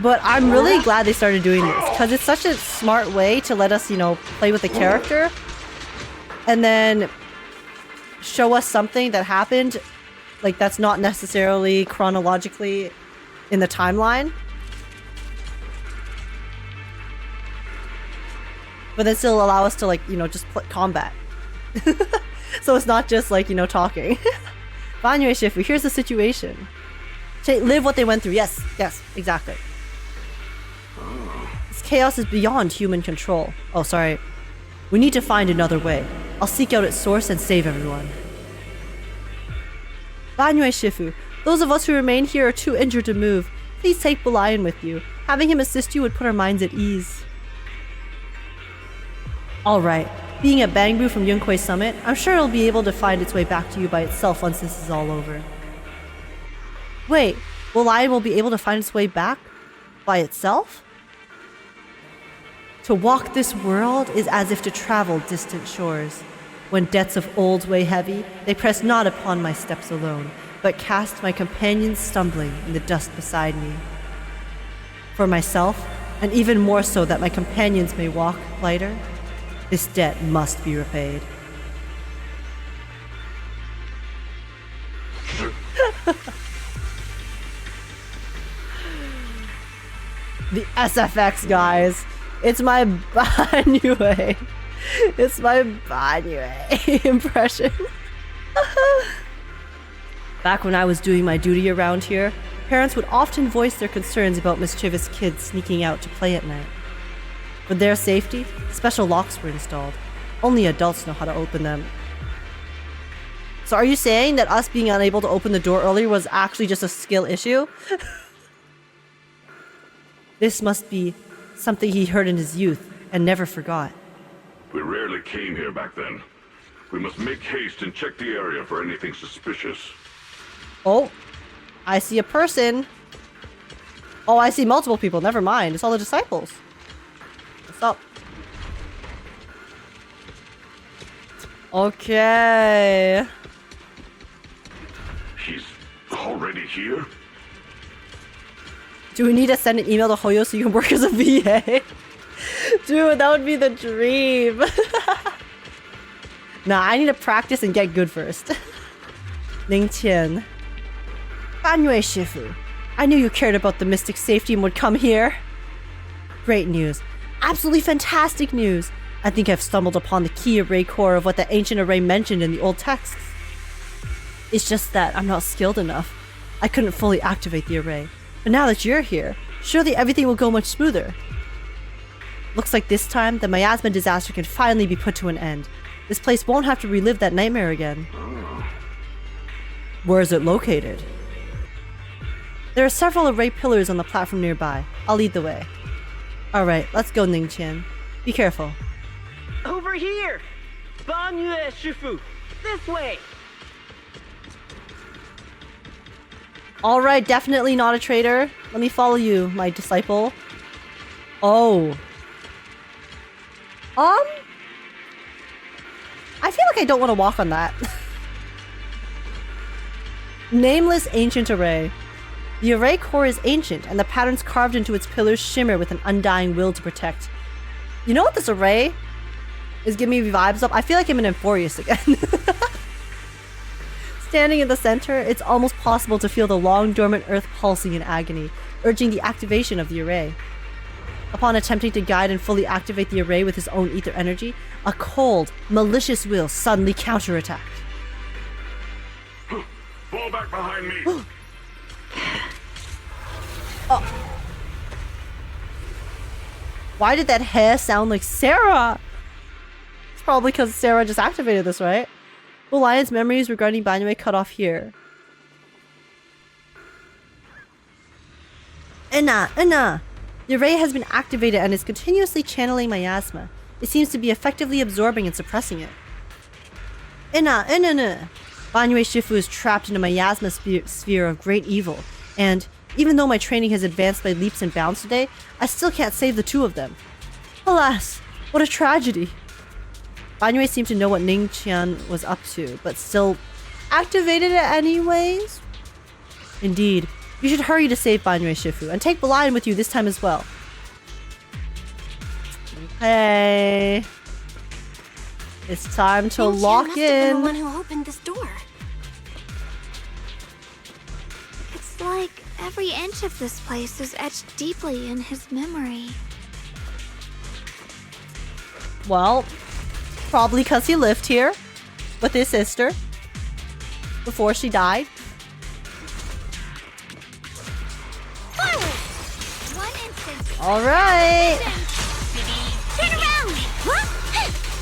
But I'm really glad they started doing this. Because it's such a smart way to let us, you know, play with the character. And then show us something that happened. Like, that's not necessarily chronologically in the timeline. But then still allow us to, like, you know, just combat. So it's not just, like, you know, talking. Banyue Shifu, here's the situation. Live what they went through. Yes, yes, exactly. This chaos is beyond human control. Oh, sorry. We need to find another way. I'll seek out its source and save everyone. Banyue Shifu, those of us who remain here are too injured to move. Please take Bolian with you. Having him assist you would put our minds at ease. Alright, being at Bangbu from Yunquay Summit, I'm sure it'll be able to find its way back to you by itself once this is all over. Wait, Lion will be able to find its way back by itself? To walk this world is as if to travel distant shores. When debts of old weigh heavy, they press not upon my steps alone, but cast my companions stumbling in the dust beside me. For myself, and even more so that my companions may walk lighter, this debt must be repaid. The SFX, guys. It's my Banyue. It's my Banyue impression. Back when I was doing my duty around here, parents would often voice their concerns about mischievous kids sneaking out to play at night. For their safety, special locks were installed. Only adults know how to open them. So are you saying that us being unable to open the door earlier was actually just a skill issue? This must be something he heard in his youth and never forgot. We rarely came here back then. We must make haste and check the area for anything suspicious. Oh, I see a person. Oh, I see multiple people. Never mind. It's all the disciples. What's up? Okay. He's already here? Do we need to send an email to Hoyo so you can work as a VA? Dude, that would be the dream. Nah, I need to practice and get good first. Ningqian. Banyue Shifu. I knew you cared about the mystic's safety and would come here. Great news. Absolutely fantastic news. I think I've stumbled upon the key array core of what the ancient array mentioned in the old texts. It's just that I'm not skilled enough. I couldn't fully activate the array. But now that you're here, surely everything will go much smoother. Looks like this time, the miasma disaster can finally be put to an end. This place won't have to relive that nightmare again. Where is it located? There are several array pillars on the platform nearby. I'll lead the way. Alright, let's go, Ningqian. Be careful. Over here! Banyue Shifu! This way! Alright, definitely not a traitor. Let me follow you, my disciple. Oh. I feel like I don't want to walk on that. Nameless Ancient Array. The array core is ancient, and the patterns carved into its pillars shimmer with an undying will to protect. You know what this array is giving me vibes of? I feel like I'm in Euphorius again. Standing in the center, it's almost possible to feel the long dormant earth pulsing in agony, urging the activation of the array. Upon attempting to guide and fully activate the array with his own ether energy, a cold, malicious will suddenly counterattacked. Fall back behind me! Oh. Why did that hair sound like Sarah? It's probably because Sarah just activated this, right? Will Lion's memories regarding Banyue cut off here? Ina! The array has been activated and is continuously channeling miasma. It seems to be effectively absorbing and suppressing it. Ina! Banyue Shifu is trapped in a miasma sphere of great evil, and even though my training has advanced by leaps and bounds today, I still can't save the two of them. Alas, what a tragedy. Banyue seemed to know what Ningqian was up to, but still activated it anyways? Indeed. You should hurry to save Banyue Shifu, and take Dialyn with you this time as well. Okay. It's time to lock must have been in. the one who opened this door. It's like every inch of this place is etched deeply in his memory. Well, probably because he lived here with his sister before she died. Alright! Turn around!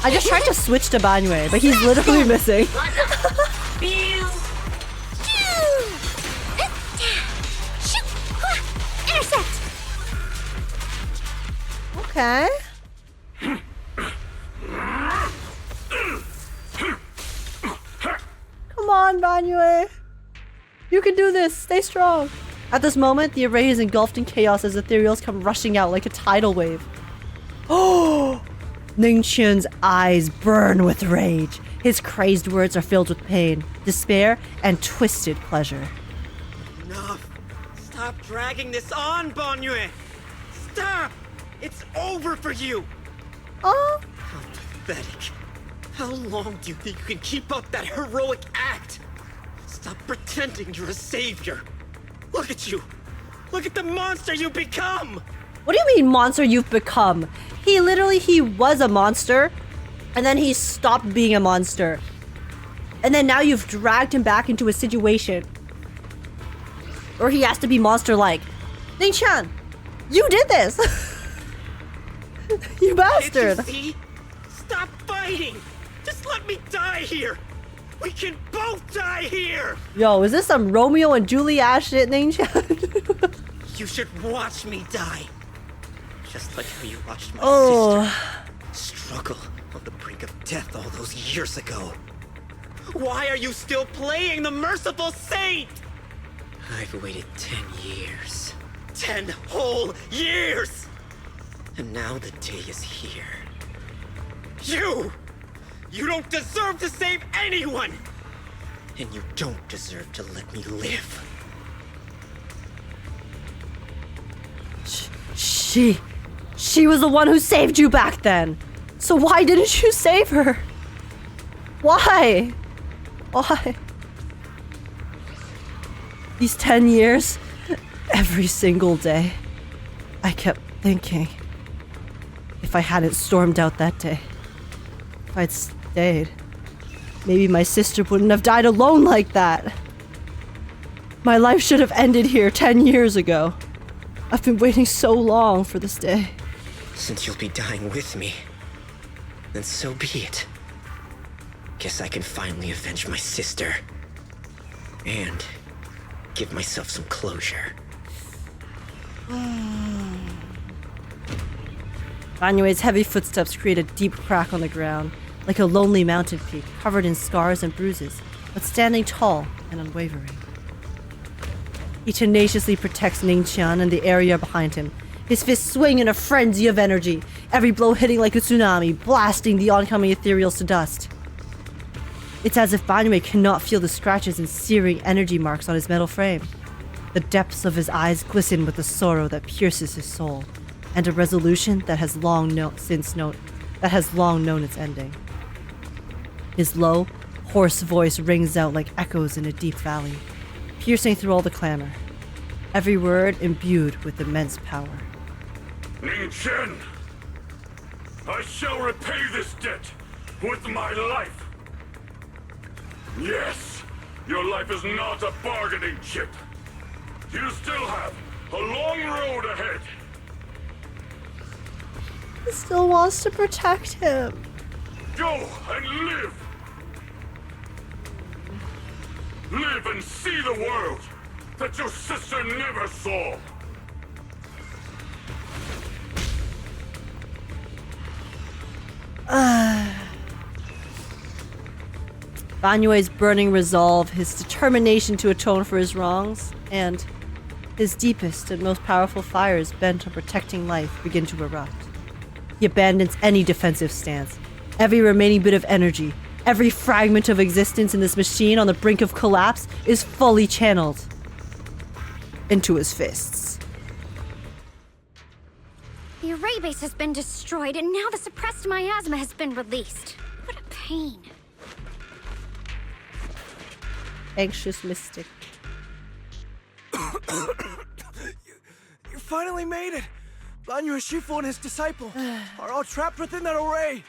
I just tried to switch to Banyue, but he's literally missing. Intercept! Okay. Come on, Banyue. You can do this! Stay strong! At this moment, the array is engulfed in chaos as ethereals come rushing out like a tidal wave. Oh! Ningqian's eyes burn with rage. His crazed words are filled with pain, despair, and twisted pleasure. Enough! Stop dragging this on, Banyue! Stop! It's over for you! Oh? How pathetic. How long do you think you can keep up that heroic act? Stop pretending you're a savior. Look at you. Look at the monster you become. What do you mean, monster you've become? He was a monster, and then he stopped being a monster. And then now you've dragged him back into a situation where he has to be monster-like. Ningqian, you did this! You bastard! Can't you see? Stop fighting! Just let me die here! We can both die here! Yo, is this some Romeo and Juliet shit, Ningqian? You should watch me die. Just like how you watched my sister struggle on the brink of death all those years ago. Why are you still playing the merciful saint? I've waited 10 years. 10 whole years! And now the day is here. You don't deserve to save anyone! And you don't deserve to let me live. She was the one who saved you back then. So why didn't you save her? Why? Why? These 10 years, every single day, I kept thinking, if I hadn't stormed out that day, if I'd stayed, maybe my sister wouldn't have died alone like that. My life should have ended here 10 years ago. I've been waiting so long for this day. Since you'll be dying with me, then so be it. Guess I can finally avenge my sister. And give myself some closure. Banyue's heavy footsteps create a deep crack on the ground, like a lonely mountain peak, covered in scars and bruises, but standing tall and unwavering. He tenaciously protects Ningqian and the area behind him. His fists swing in a frenzy of energy, every blow hitting like a tsunami, blasting the oncoming ethereals to dust. It's as if Banyue cannot feel the scratches and searing energy marks on his metal frame. The depths of his eyes glisten with the sorrow that pierces his soul, and a resolution that has long known its ending. His low, hoarse voice rings out like echoes in a deep valley, piercing through all the clamor, every word imbued with immense power. Ningqian! I shall repay this debt with my life! Yes, your life is not a bargaining chip. You still have a long road ahead. He still wants to protect him. Go and live! Live and see the world that your sister never saw! Banyue's burning resolve, his determination to atone for his wrongs, and his deepest and most powerful fires bent on protecting life begin to erupt. He abandons any defensive stance. Every remaining bit of energy, every fragment of existence in this machine on the brink of collapse is fully channeled into his fists. The array base has been destroyed, and now the suppressed miasma has been released. What a pain. Anxious mystic. You finally made it! Banyue Shifu and his disciple are all trapped within that array!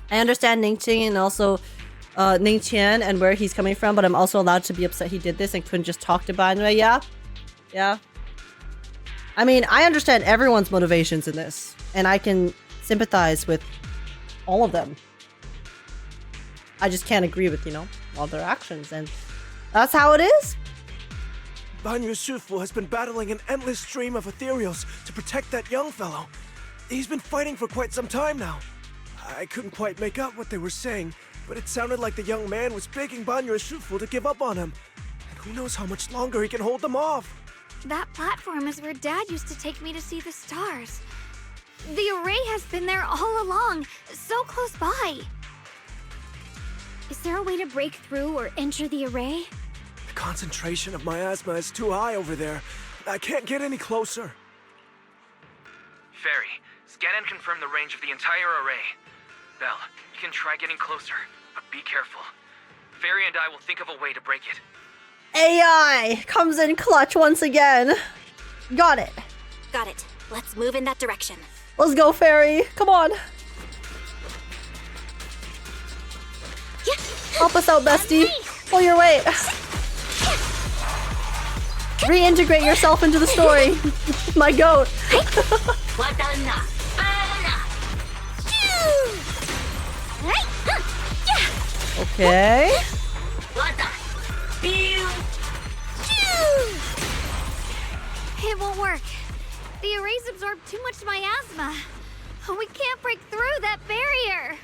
I understand Ningqian and also Ningqian and where he's coming from, but I'm also allowed to be upset he did this and couldn't just talk to Banyue. Yeah. I mean, I understand everyone's motivations in this, and I can sympathize with all of them. I just can't agree with, all their actions, and that's how it is. Banyue Shifu has been battling an endless stream of ethereals to protect that young fellow. He's been fighting for quite some time now. I couldn't quite make out what they were saying, but it sounded like the young man was begging Banyue Shifu to give up on him. Who knows how much longer he can hold them off? That platform is where Dad used to take me to see the stars. The array has been there all along, so close by. Is there a way to break through or enter the array? The concentration of miasma is too high over there. I can't get any closer. Fairy, scan and confirm the range of the entire array. Belle, you can try getting closer, but be careful. Fairy and I will think of a way to break it. AI comes in clutch once again. Got it. Got it. Let's move in that direction. Let's go, Fairy. Come on. Help us out, bestie. Pull your weight. Reintegrate yourself into the story. My goat. Okay. It won't work. The arrays absorb too much miasma. We can't break through that barrier.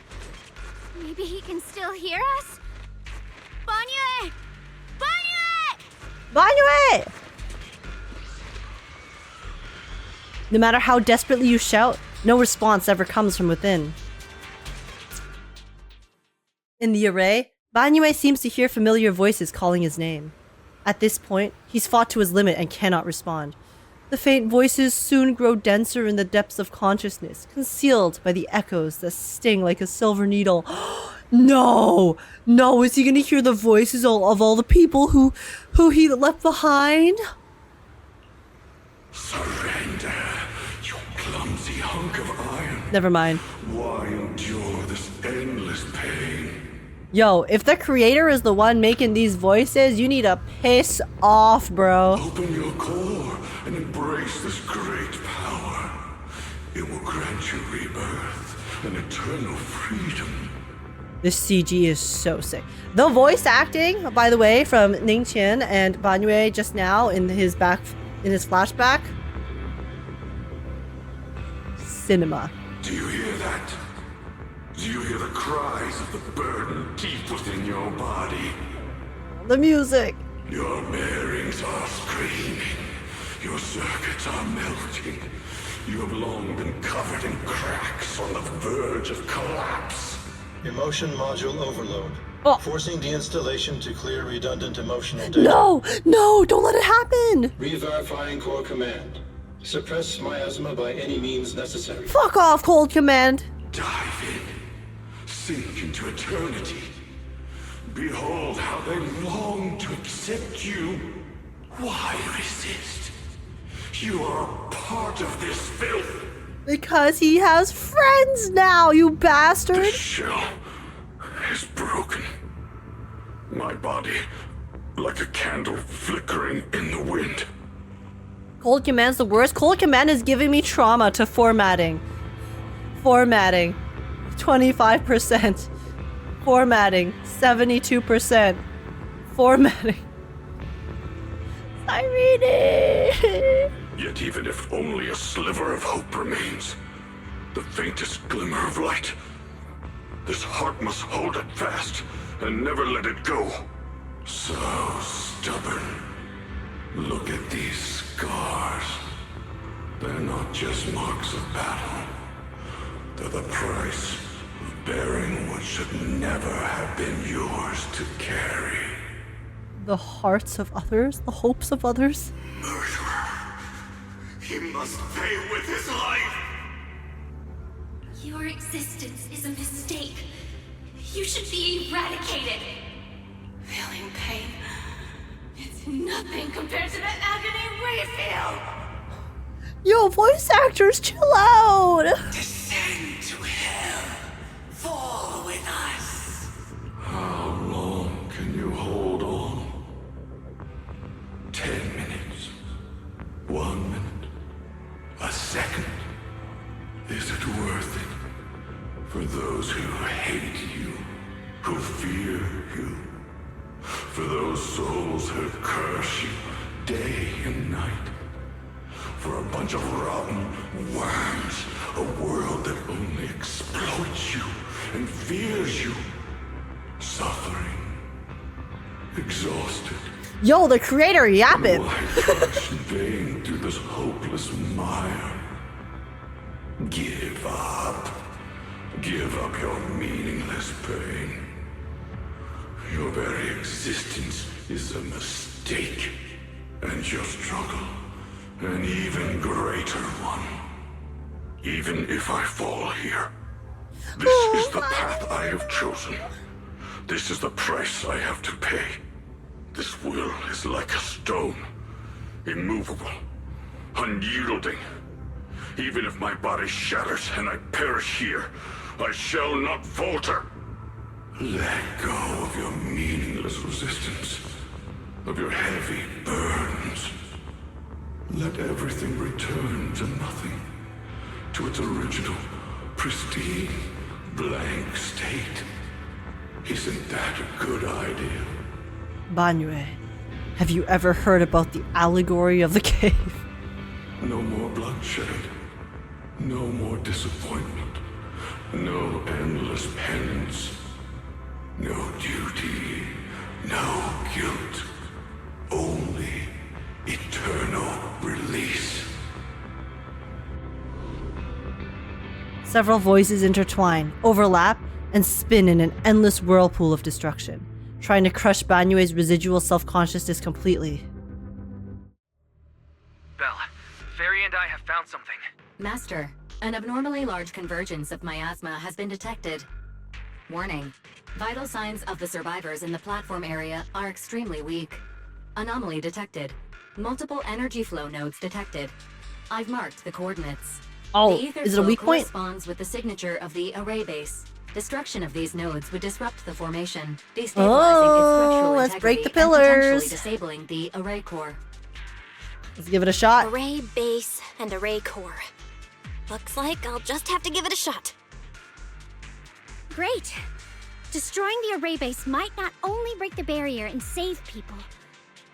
Maybe he can still hear us? Banyue! Banyue! Banyue! No matter how desperately you shout, no response ever comes from within. In the array, Banyue seems to hear familiar voices calling his name. At this point, he's fought to his limit and cannot respond. The faint voices soon grow denser in the depths of consciousness, concealed by the echoes that sting like a silver needle. No! No, is he gonna hear the voices of all the people who he left behind? Surrender, you clumsy hunk of iron. Never mind. Why endure this endless pain? Yo, if the creator is the one making these voices, you need to piss off, bro. Open your core and embrace this great power. It will grant you rebirth and eternal freedom. This CG is so sick. The voice acting, by the way, from Ningqian and Banyue just now in his flashback. Cinema. Do you hear that? Do you hear the cries of the burden deep within your body? The music. Your bearings are screaming. Your circuits are melting. You have long been covered in cracks on the verge of collapse. Emotion module overload. Forcing deinstallation to clear redundant emotional data. No! No! Don't let it happen! Re-verifying core command. Suppress miasma by any means necessary. Fuck off, Cold Command! Dive in. Sink into eternity. Behold how they long to accept you. Why resist? You are a part of this filth. Because he has friends now, you bastard! The shell is broken. My body, like a candle flickering in the wind. Cold Command's the worst. Cold Command is giving me trauma to formatting. Formatting. 25%. Formatting. 72%. Formatting. I read it. Yet even if only a sliver of hope remains, the faintest glimmer of light, this heart must hold it fast and never let it go. So stubborn. Look at these scars. They're not just marks of battle. They're the price of bearing what should never have been yours to carry. The hearts of others? The hopes of others? He must pay with his life! Your existence is a mistake. You should be eradicated. Feeling pain. It's nothing compared to the agony we feel. Yo, voice actors, chill out! Descend to hell. Fall with us. How long can you hold on? 10 minutes. 1 minute. A second. Is it worth it? For those who hate you, who fear you, for those souls who curse you day and night, for a bunch of rotten worms, a world that only exploits you and fears you, suffering, exhausted. Yo, the creator yapping. Vain through this hopeless mire. Give up. Give up your meaningless pain. Your very existence is a mistake. And your struggle, an even greater one. Even if I fall here, this is the path I have chosen. This is the price I have to pay. This will is like a stone, immovable, unyielding. Even if my body shatters and I perish here, I shall not falter. Let go of your meaningless resistance, of your heavy burdens. Let everything return to nothing, to its original, pristine, blank state. Isn't that a good idea? Banyue, have you ever heard about the allegory of the cave? No more bloodshed. No more disappointment. No endless penance. No duty. No guilt. Only eternal release. Several voices intertwine, overlap, and spin in an endless whirlpool of destruction, trying to crush Banyue's residual self-consciousness completely. Belle, Fairy and I have found something. Master, an abnormally large convergence of miasma has been detected. Warning. Vital signs of the survivors in the platform area are extremely weak. Anomaly detected. Multiple energy flow nodes detected. I've marked the coordinates. Oh, the ether is it a flow weak point? corresponds with the signature of the array base. Destruction of these nodes would disrupt the formation, destabilizing its structural let's break the integrity and pillars. potentially disabling the array core. Let's give it a shot. Array base and array core. Looks like I'll just have to give it a shot. Great. Destroying the array base might not only break the barrier and save people,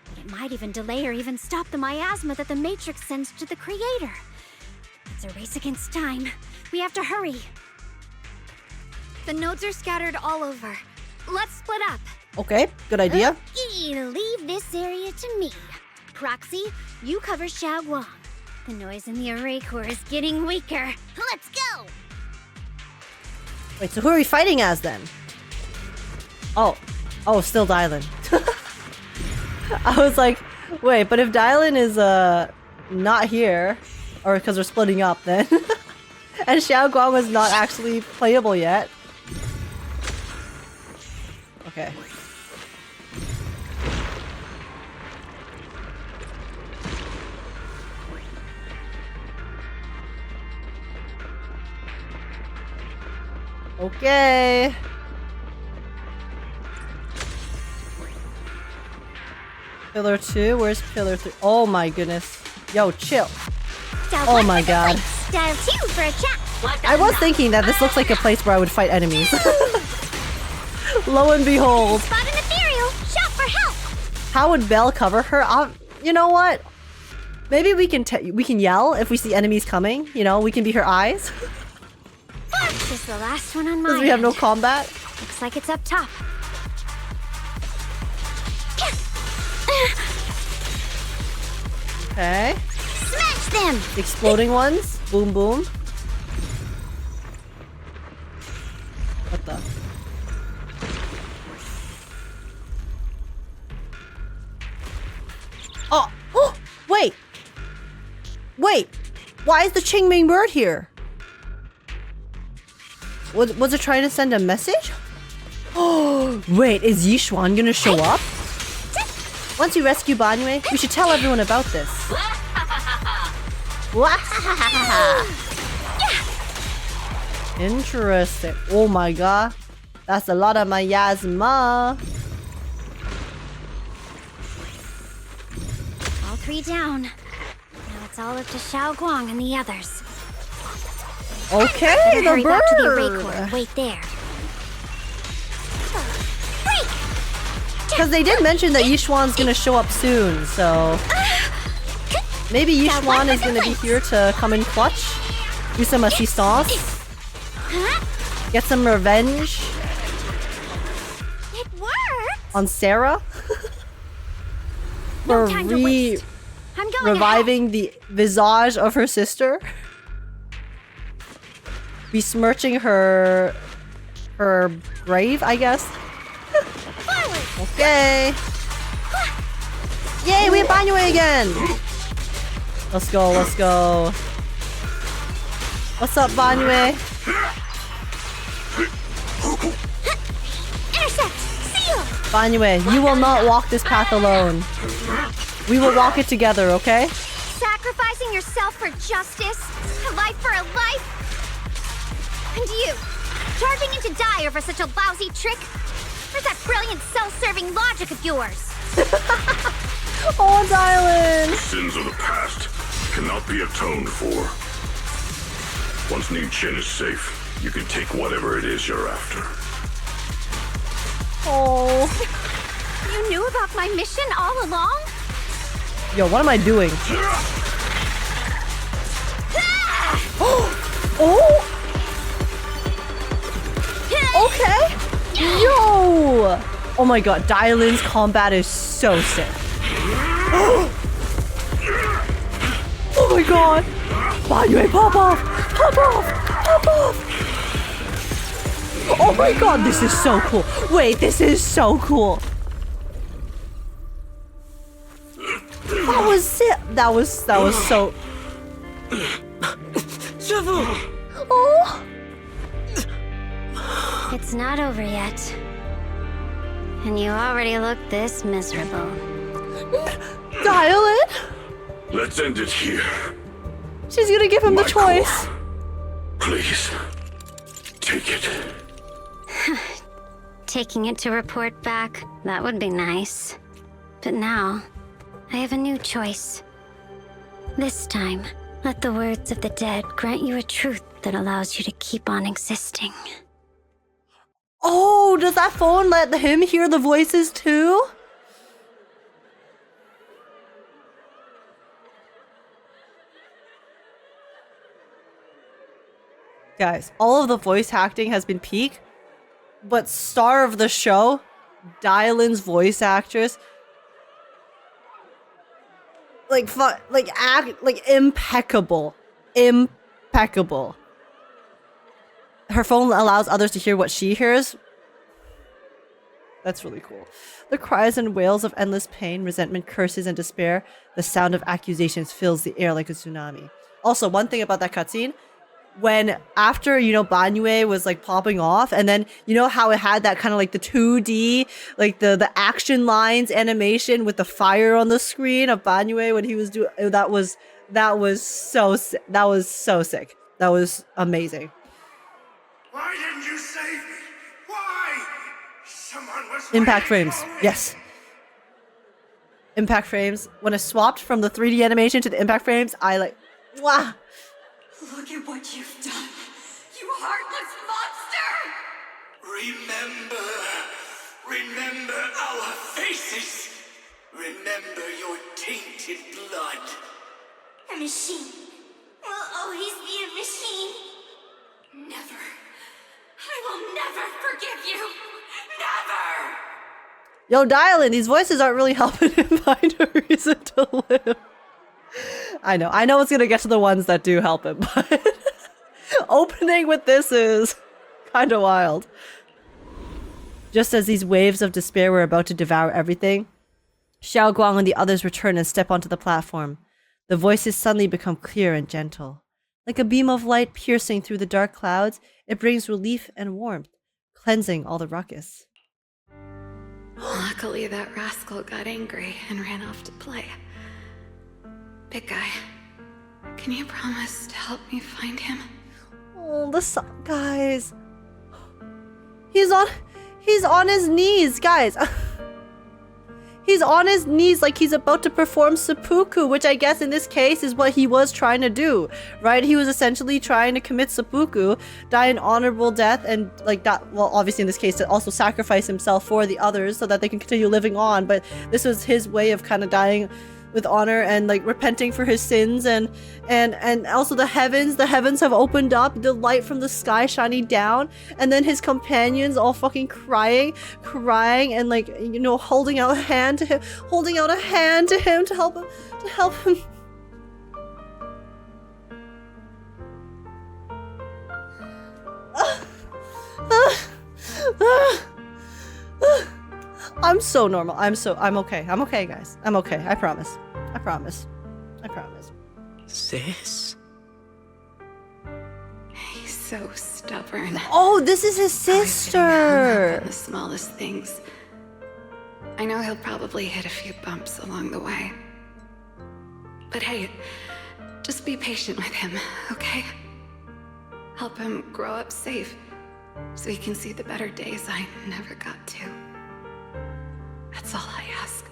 but it might even delay or even stop the miasma that the Matrix sends to the Creator. It's a race against time. We have to hurry. The nodes are scattered all over. Let's split up. Okay, good idea. Leave this area to me. Proxy, you cover Xiao'Guang. The noise in the array core is getting weaker. Let's go! Wait, so who are we fighting as then? Oh, still Dialyn. I was like, wait, but if Dialyn is not here, or because we're splitting up then, and Xiao'Guang was not actually playable yet. Okay. Okay. Pillar 2, where's pillar 3? Oh my goodness. Yo, chill. Oh my god. Dial 2 for a chat. I was thinking that this looks like a place where I would fight enemies. Lo and behold. Spot an ethereal. Shout for help. How would Belle cover her? You know what? Maybe we can yell if we see enemies coming. You know, we can be her eyes. This is the last one on my Because we have no end. combat. Looks like it's up top. Okay. Smash them! Exploding ones. Boom, boom. What the? Oh! Oh! Wait! Wait! Why is the Qingming bird here? Was it trying to send a message? Oh! Wait, is Yixuan gonna show up? Once you rescue Banyue, we should tell everyone about this. Interesting. Oh my god. That's a lot of miasma. All 3 down. Now it's all up to Xiao'Guang and the others. Okay, Better the hurry back to the array bird. core. Wait there. Because they did mention that Yixuan's gonna show up soon, so maybe Yixuan is gonna be here to come in clutch, do some assistance, get some revenge It worked. on Sarah. for time to waste. I'm going reviving the visage of her sister. Besmirching her grave, I guess. Okay. Yay, we have Banyue again. Let's go, let's go. What's up, Banyue? Intercept! Seal! Banyue, you will not walk this path alone. We will walk it together, okay? Sacrificing yourself for justice? A life for a life? And you, charging into die over such a lousy trick? Where's that brilliant self-serving logic of yours? Oh, Dialyn! Sins of the past cannot be atoned for. Once Ning Chen is safe, you can take whatever it is you're after. Oh. You knew about my mission all along? Yo, what am I doing? Oh! Okay! Yo! Oh my god, Dialyn's combat is so sick. Oh my god! Banyue, pop off! Pop off! Pop off! Oh my god, this is so cool! Wait, this is so cool! That was it! That was so... Oh! It's not over yet. And you already look this miserable. Dialyn? Let's end it here. She's gonna give him the choice. Please, take it. Taking it to report back, that would be nice. But now, I have a new choice. This time, let the words of the dead grant you a truth that allows you to keep on existing. Oh, does that phone let him hear the voices too? Guys, all of the voice acting has been peak, but star of the show, Dialyn's voice actress, impeccable. Impeccable. Her phone allows others to hear what she hears. That's really cool. The cries and wails of endless pain, resentment, curses, and despair. The sound of accusations fills the air like a tsunami. Also, one thing about that cutscene, when after, you know, Banyue was like popping off, and then you know how it had that kind of like the 2D, like the action lines animation with the fire on the screen of Banyue when he was doing that was so sick. That was so sick. That was amazing. Why didn't you save me? Why? Someone was Impact frames. Yes. Impact frames. When I swapped from the 3D animation to the impact frames, I like, wow. Look at what you've done, you heartless monster! Remember our faces. Remember your tainted blood. A machine will always be a machine. Never. I will never forgive you. Never! Yo, Dialyn, these voices aren't really helping him find a reason to live. I know it's gonna get to the ones that do help him, but opening with this is kind of wild. Just as these waves of despair were about to devour everything, Xiao'Guang and the others return and step onto the platform. The voices suddenly become clear and gentle. Like a beam of light piercing through the dark clouds, it brings relief and warmth, cleansing all the ruckus. Luckily, that rascal got angry and ran off to play. Big guy, can you promise to help me find him? Oh, guys. He's on his knees, guys. He's on his knees like he's about to perform seppuku, which I guess in this case is what he was trying to do, right? He was essentially trying to commit seppuku, die an honorable death, and like that, well, obviously in this case to also sacrifice himself for the others so that they can continue living on, but this was his way of kind of dying with honor and like repenting for his sins, and also the heavens have opened up, the light from the sky shining down, and then his companions all fucking crying and like, you know, holding out a hand to him to help him. I'm so normal. I'm okay. I'm okay, guys. I'm okay. I promise. Sis? He's so stubborn. Oh, this is his sister. On the smallest things. I know he'll probably hit a few bumps along the way. But hey, just be patient with him, okay? Help him grow up safe, so he can see the better days I never got to. That's all I ask.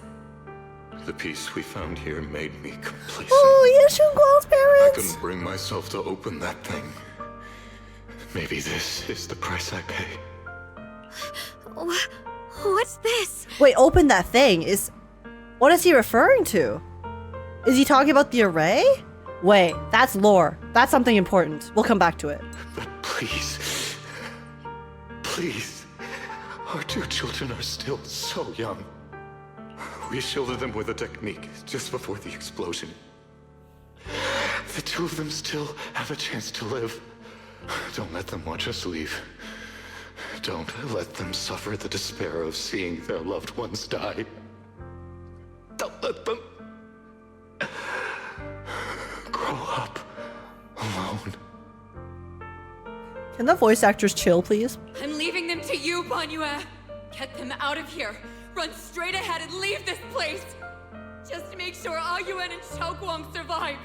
The peace we found here made me complacent. Oh, yeah, Shunguang's parents! I couldn't bring myself to open that thing. Maybe this is the price I pay. What's this? Wait, open that thing? What is he referring to? Is he talking about the array? Wait, that's lore. That's something important. We'll come back to it. But please, our two children are still so young. We shielded them with a technique just before the explosion. The two of them still have a chance to live. Don't let them watch us leave. Don't let them suffer the despair of seeing their loved ones die. Don't let them grow up alone. Can the voice actors chill, please? I'm leaving them to you, Banyue. Get them out of here. Run straight ahead and leave this place. Just to make sure Agekk and Xiao'Guang survive.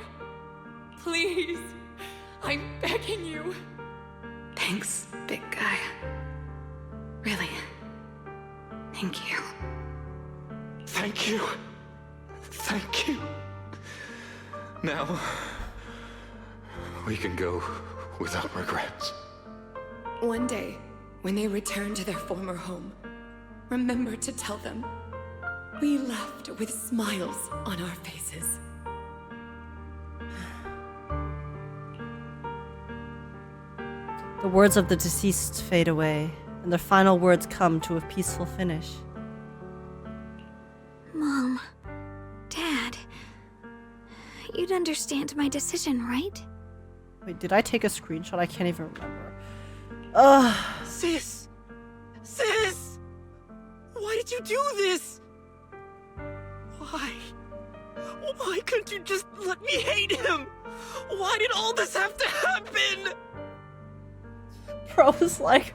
Please. I'm begging you. Thanks, big guy. Really. Thank you. Thank you. Thank you. Now, we can go without regrets. One day, when they return to their former home, remember to tell them we left with smiles on our faces. The words of the deceased fade away, and their final words come to a peaceful finish. Mom, Dad, you'd understand my decision, right? Wait, did I take a screenshot? I can't even remember. Ugh. Sis! Sis! Why did you do this? Why? Why couldn't you just let me hate him? Why did all this have to happen? Bro was like,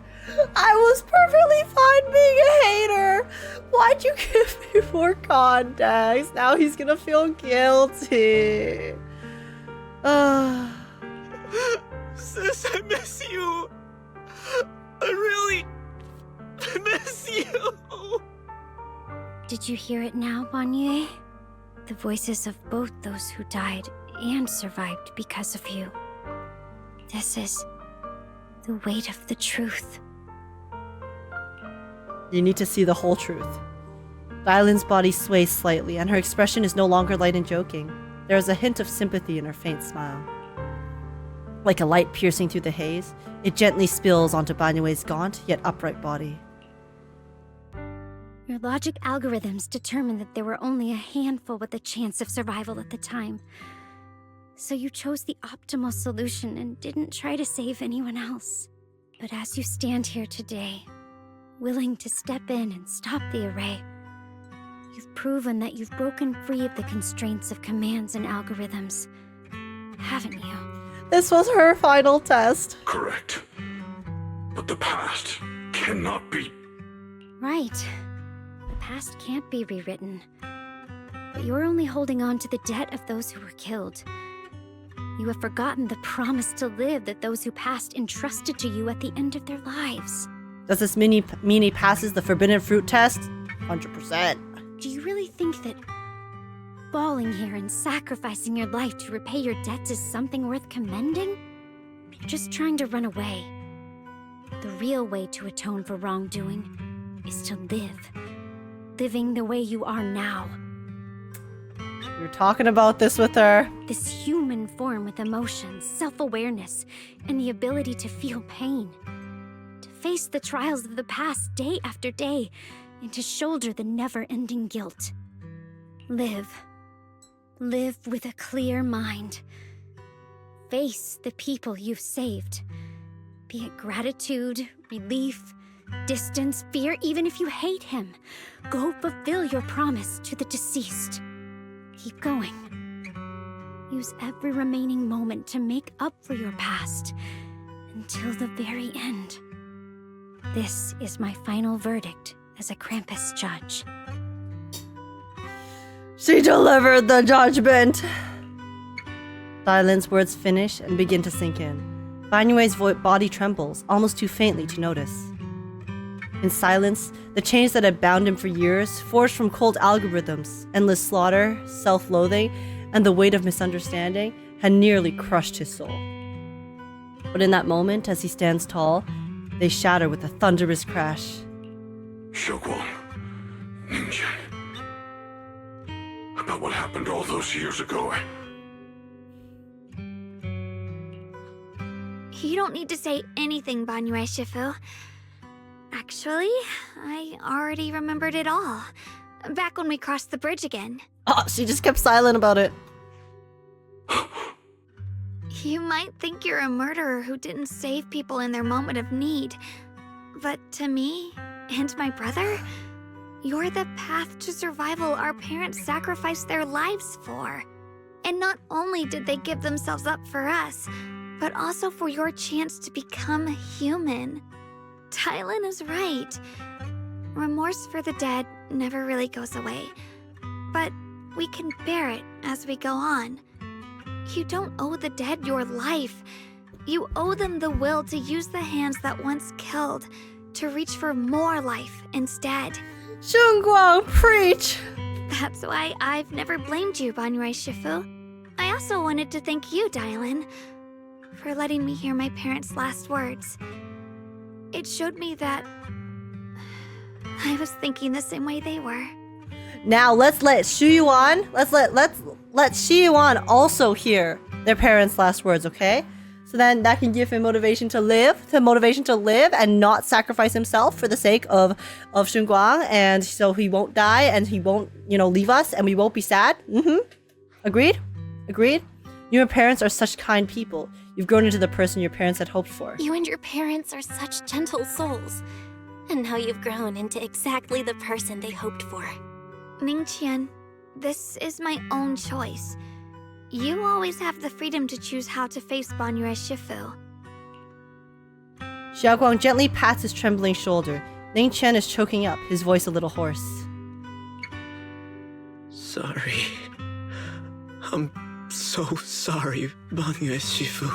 I was perfectly fine being a hater. Why'd you give me more context? Now he's gonna feel guilty. Sis, I miss you. I really miss you. Did you hear it now, Banyue? The voices of both those who died and survived because of you. This is the weight of the truth. You need to see the whole truth. Dialyn's body sways slightly, and her expression is no longer light and joking. There is a hint of sympathy in her faint smile. Like a light piercing through the haze, it gently spills onto Banyue's gaunt yet upright body. Your logic algorithms determined that there were only a handful with a chance of survival at the time. So you chose the optimal solution and didn't try to save anyone else. But as you stand here today, willing to step in and stop the array, you've proven that you've broken free of the constraints of commands and algorithms, haven't you? This was her final test. Correct. But the past cannot be... Right. The past can't be rewritten. But you're only holding on to the debt of those who were killed. You have forgotten the promise to live that those who passed entrusted to you at the end of their lives. Does this mean he passes the forbidden fruit test? 100%. Do you really think that falling here and sacrificing your life to repay your debts is something worth commending? You're just trying to run away. The real way to atone for wrongdoing is to live. Living the way you are now. You're talking about this with her. This human form with emotions, self-awareness, and the ability to feel pain. To face the trials of the past day after day, and to shoulder the never-ending guilt. Live. Live with a clear mind. Face the people you've saved. Be it gratitude, relief, distance, fear, even if you hate him. Go fulfill your promise to the deceased. Keep going. Use every remaining moment to make up for your past, until the very end. This is my final verdict as a Krampus judge. She delivered the judgment! Dialyn's words finish and begin to sink in. Banyue's body trembles, almost too faintly to notice. In silence, the chains that had bound him for years, forged from cold algorithms, endless slaughter, self-loathing, and the weight of misunderstanding, had nearly crushed his soul. But in that moment, as he stands tall, they shatter with a thunderous crash. Xiao'Guang, Ninja. About what happened all those years ago. You don't need to say anything, Banyue Shifu. Actually, I already remembered it all. Back when we crossed the bridge again. Oh, she just kept silent about it. You might think you're a murderer who didn't save people in their moment of need. But to me, and my brother, you're the path to survival our parents sacrificed their lives for. And not only did they give themselves up for us, but also for your chance to become human. Dialyn is right. Remorse for the dead never really goes away. But we can bear it as we go on. You don't owe the dead your life. You owe them the will to use the hands that once killed, to reach for more life instead. Shunguang, preach! That's why I've never blamed you, Banyue Shifu. I also wanted to thank you, Dialyn, for letting me hear my parents' last words. It showed me that I was thinking the same way they were. Now let's let Shuyuan, let's let Shiyuan also hear their parents' last words, okay? So then that can give him motivation to live and not sacrifice himself for the sake of Shunguang, and so he won't die and he won't, leave us and we won't be sad. Agreed? Agreed? Your parents are such kind people. You've grown into the person your parents had hoped for. You and your parents are such gentle souls. And now you've grown into exactly the person they hoped for. Ningqian, this is my own choice. You always have the freedom to choose how to face Banyue Shifu. Xiao'Guang gently pats his trembling shoulder. Ningqian is choking up, his voice a little hoarse. Sorry. I'm so sorry, Banyue Shifu.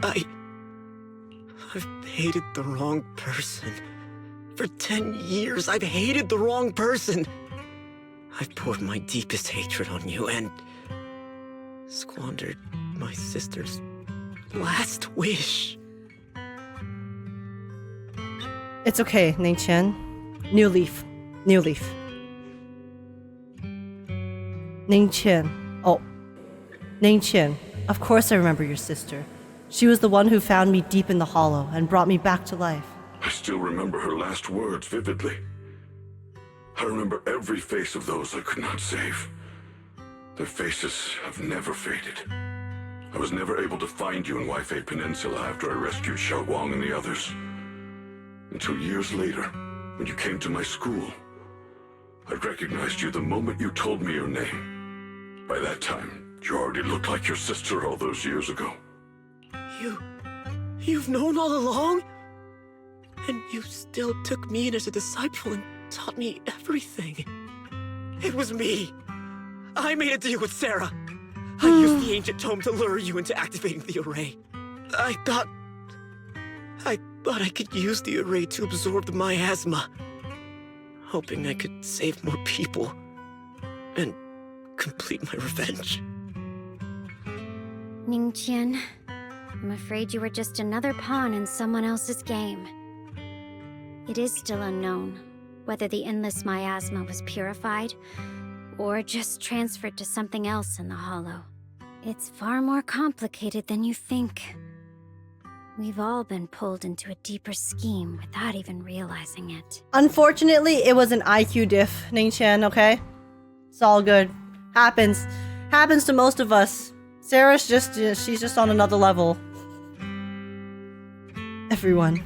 I've hated the wrong person. For 10 years, I've hated the wrong person. I've poured my deepest hatred on you and squandered my sister's last wish. It's okay, Ningqian. New leaf. New leaf. Ningqian. Oh. Ningqian. Of course I remember your sister. She was the one who found me deep in the hollow and brought me back to life. I still remember her last words vividly. I remember every face of those I could not save. Their faces have never faded. I was never able to find you in Waifei Peninsula after I rescued Xiao'Guang and the others. Until years later, when you came to my school, I recognized you the moment you told me your name. By that time, you already looked like your sister all those years ago. You've known all along? And you still took me in as a disciple and taught me everything. It was me. I made a deal with Sarah. I used the ancient tome to lure you into activating the array. I thought I could use the array to absorb the miasma, hoping I could save more people and complete my revenge. Ningqian, I'm afraid you were just another pawn in someone else's game. It is still unknown whether the endless miasma was purified or just transferred to something else in the Hollow. It's far more complicated than you think. We've all been pulled into a deeper scheme without even realizing it. Unfortunately, it was an IQ diff, Ningqian, okay? It's all good. Happens. Happens to most of us. Sarah's she's just on another level. Everyone,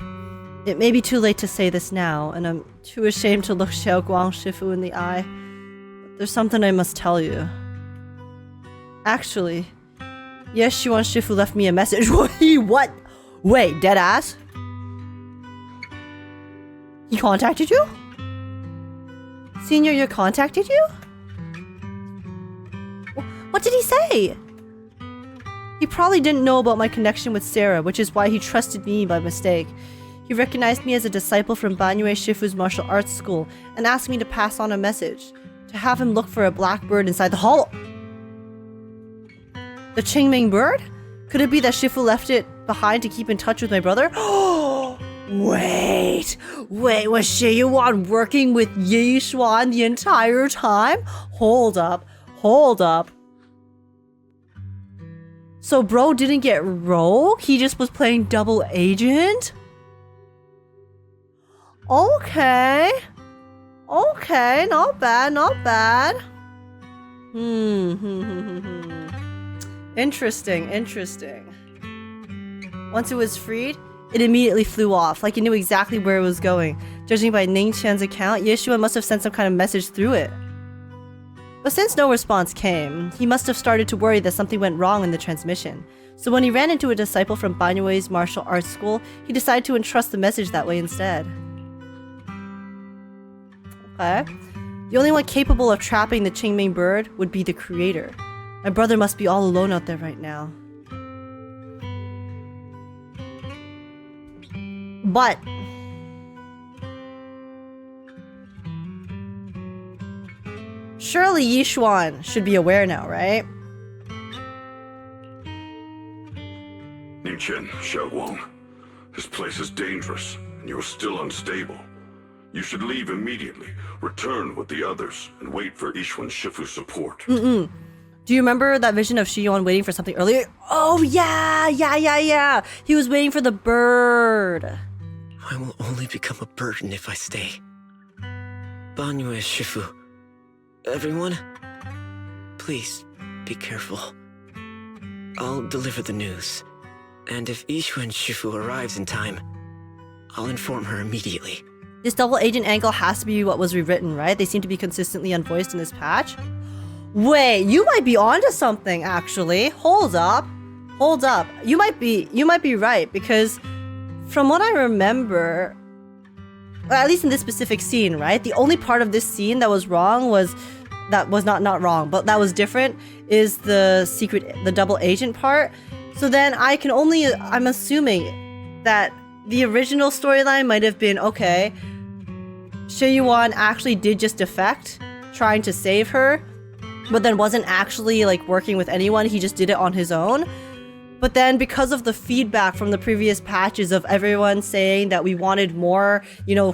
it may be too late to say this now, and I'm too ashamed to look Xiao'Guang Shifu in the eye. But there's something I must tell you. Actually, yes, Xuan Shifu left me a message. What? Wait, deadass? He contacted you? Senior, you contacted you? What did he say? He probably didn't know about my connection with Sarah, which is why he trusted me by mistake. He recognized me as a disciple from Banyue Shifu's martial arts school and asked me to pass on a message, to have him look for a black bird inside the hollow. The Qingming bird? Could it be that Shifu left it behind to keep in touch with my brother? Wait, was Xiao'Guang working with Yixuan the entire time? Hold up. So bro didn't get rogue? He just was playing double agent? Okay, not bad. Interesting. Once it was freed, it immediately flew off, like it knew exactly where it was going. Judging by Ningqian's account, Yeshua must have sent some kind of message through it. But since no response came, he must have started to worry that something went wrong in the transmission. So when he ran into a disciple from Banyue's martial arts school, he decided to entrust the message that way instead. Okay. The only one capable of trapping the Qingming bird would be the creator. My brother must be all alone out there right now. But surely Yixuan should be aware now, right? Ningqian, Xiao'Guang, this place is dangerous, and you're still unstable. You should leave immediately, return with the others, and wait for Yixuan Shifu's support. Do you remember that vision of Shiyuan waiting for something earlier? Oh, yeah. He was waiting for the bird. I will only become a burden if I stay. Banyue Shifu. Everyone, please be careful. I'll deliver the news. And if Yixuan Shifu arrives in time, I'll inform her immediately. This double agent angle has to be what was rewritten, right? They seem to be consistently unvoiced in this patch. Wait, you might be onto something, actually. Hold up. You might be right, because from what I remember, at least in this specific scene, right? The only part of this scene that was wrong that was not wrong, but that was different is the double agent part. So then I'm assuming that the original storyline might have been, okay, Xiao'Guang actually did just defect, trying to save her, but then wasn't actually like working with anyone. He just did it on his own. But then because of the feedback from the previous patches of everyone saying that we wanted more,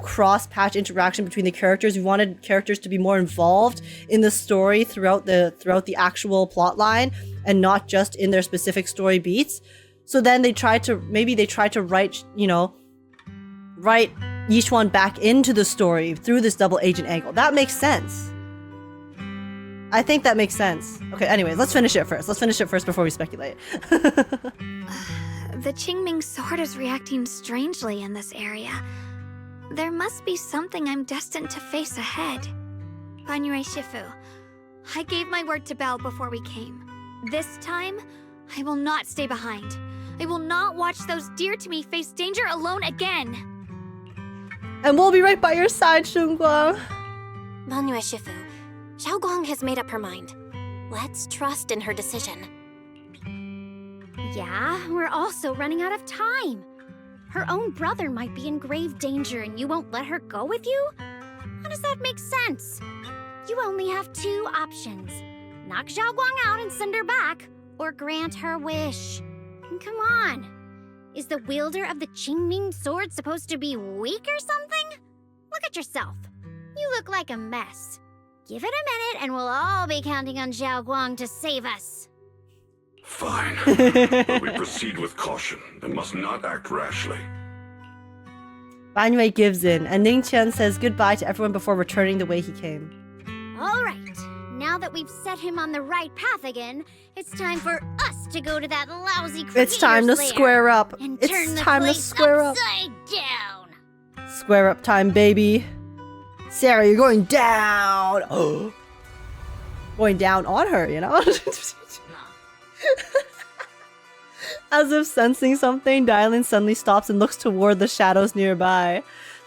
cross-patch interaction between the characters, we wanted characters to be more involved in the story throughout the actual plot line and not just in their specific story beats. So then they tried to write Yixuan back into the story through this double agent angle. That makes sense. I think that makes sense. Okay, anyways, let's finish it first before we speculate. The Qingming sword is reacting strangely in this area. There must be something I'm destined to face ahead. Banyue Shifu, I gave my word to Belle before we came. This time, I will not stay behind. I will not watch those dear to me face danger alone again. And we'll be right by your side, Shunguang. Banyue Shifu, Xiao'Guang has made up her mind. Let's trust in her decision. Yeah, we're also running out of time. Her own brother might be in grave danger and you won't let her go with you? How does that make sense? You only have two options. Knock Xiao'Guang out and send her back, or grant her wish. And come on. Is the wielder of the Qingming sword supposed to be weak or something? Look at yourself. You look like a mess. Give it a minute and we'll all be counting on Xiao'Guang to save us. Fine. But we proceed with caution and must not act rashly. Banyue gives in, and Ning Qian says goodbye to everyone before returning the way he came. All right. Now that we've set him on the right path again, it's time for us to go to that lousy creator's It's time to lair square up. and It's turn the time to place square up. upside down. Square up time, baby. Sarah, you're going down. Oh. Going down on her, you know? As if sensing something, Dialyn suddenly stops and looks toward the shadows nearby.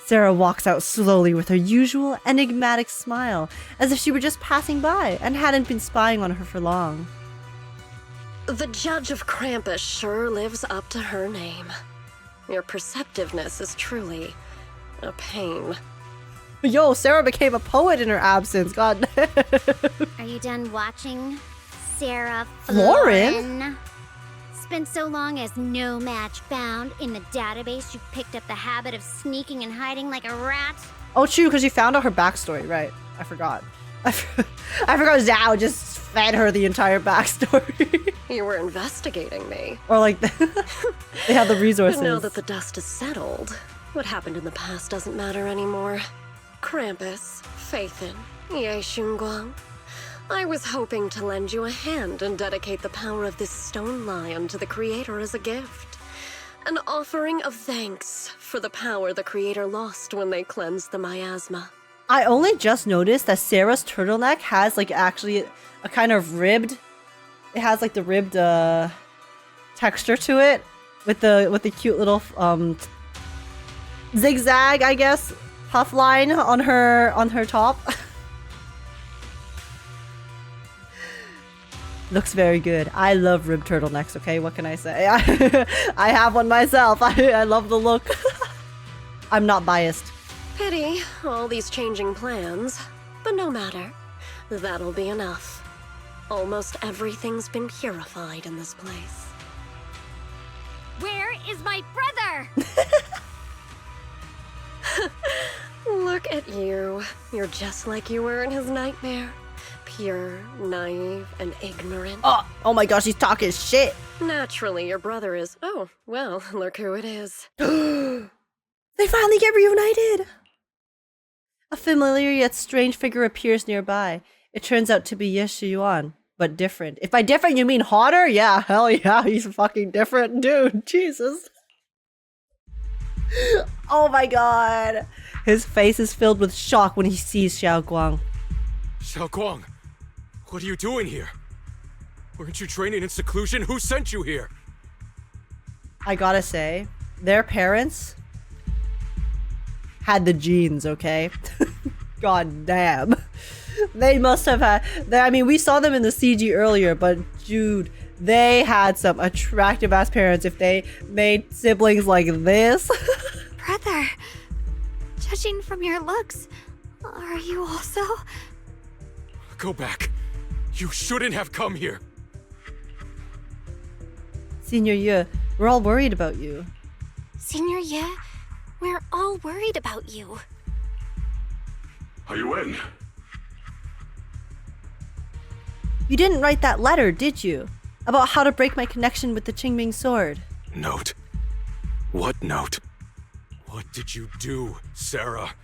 Sarah walks out slowly with her usual enigmatic smile, as if she were just passing by and hadn't been spying on her for long. The Judge of Krampus sure lives up to her name. Your perceptiveness is truly a pain. Yo, Sarah became a poet in her absence, god damn. Are you done watching, Sarah Lauren? It's been so long as no match found. In the database, you picked up the habit of sneaking and hiding like a rat. Oh, true, because you found out her backstory, right? I forgot. I forgot Zhao just fed her the entire backstory. You were investigating me. Or like, they have the resources. But now that the dust is settled, what happened in the past doesn't matter anymore. Krampus, Faithin, Ye Shunguang. I was hoping to lend you a hand and dedicate the power of this stone lion to the Creator as a gift. An offering of thanks for the power the Creator lost when they cleansed the miasma. I only just noticed that Sarah's turtleneck has like actually a kind of ribbed. It has like the ribbed texture to it with the cute little zigzag, I guess, puff line on her top. Looks very good. I love ribbed turtlenecks, okay? What can I say? I have one myself. I love the look. I'm not biased. Pity, all these changing plans. But no matter. That'll be enough. Almost everything's been purified in this place. Where is my brother? Look at you. You're just like you were in his nightmare. Pure, naive, and ignorant. Oh my gosh, he's talking shit. Naturally, your brother is. Oh, well, look who it is. They finally get reunited. A familiar yet strange figure appears nearby. It turns out to be Xiao'Guang, but different. If by different you mean hotter, yeah, hell yeah, he's fucking different, dude. Jesus. Oh my god. His face is filled with shock when he sees Xiao'Guang. Xiao'Guang, what are you doing here? Weren't you training in seclusion? Who sent you here? I gotta say, their parents had the genes, okay? God damn. They must have had... I mean, we saw them in the CG earlier, but dude, they had some attractive-ass parents if they made siblings like this. Brother, judging from your looks, are you also... Go back. You shouldn't have come here. Senior Ye, we're all worried about you. Senior Ye, we're all worried about you. Are you in? You didn't write that letter, did you? About how to break my connection with the Qingming sword. Note? What note? What did you do, Sarah?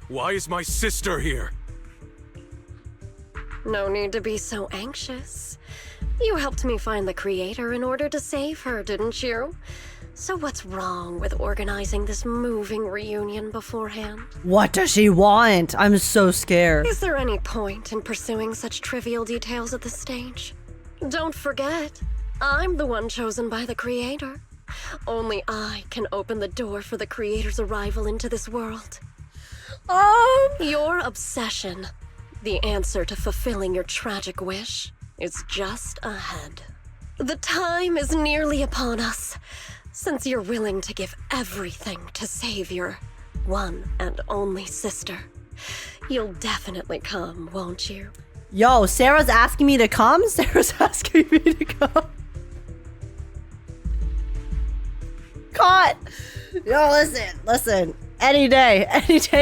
Why is my sister here? No need to be so anxious. You helped me find the Creator in order to save her, didn't you? So what's wrong with organizing this moving reunion beforehand? What does she want? I'm so scared. Is there any point in pursuing such trivial details at this stage? Don't forget, I'm the one chosen by the Creator. Only I can open the door for the Creator's arrival into this world. Your obsession, the answer to fulfilling your tragic wish, is just ahead. The time is nearly upon us. Since you're willing to give everything to save your one and only sister, you'll definitely come, won't you? Yo, Sarah's asking me to come? Sarah's asking me to come. Caught! Yo, listen. Any day,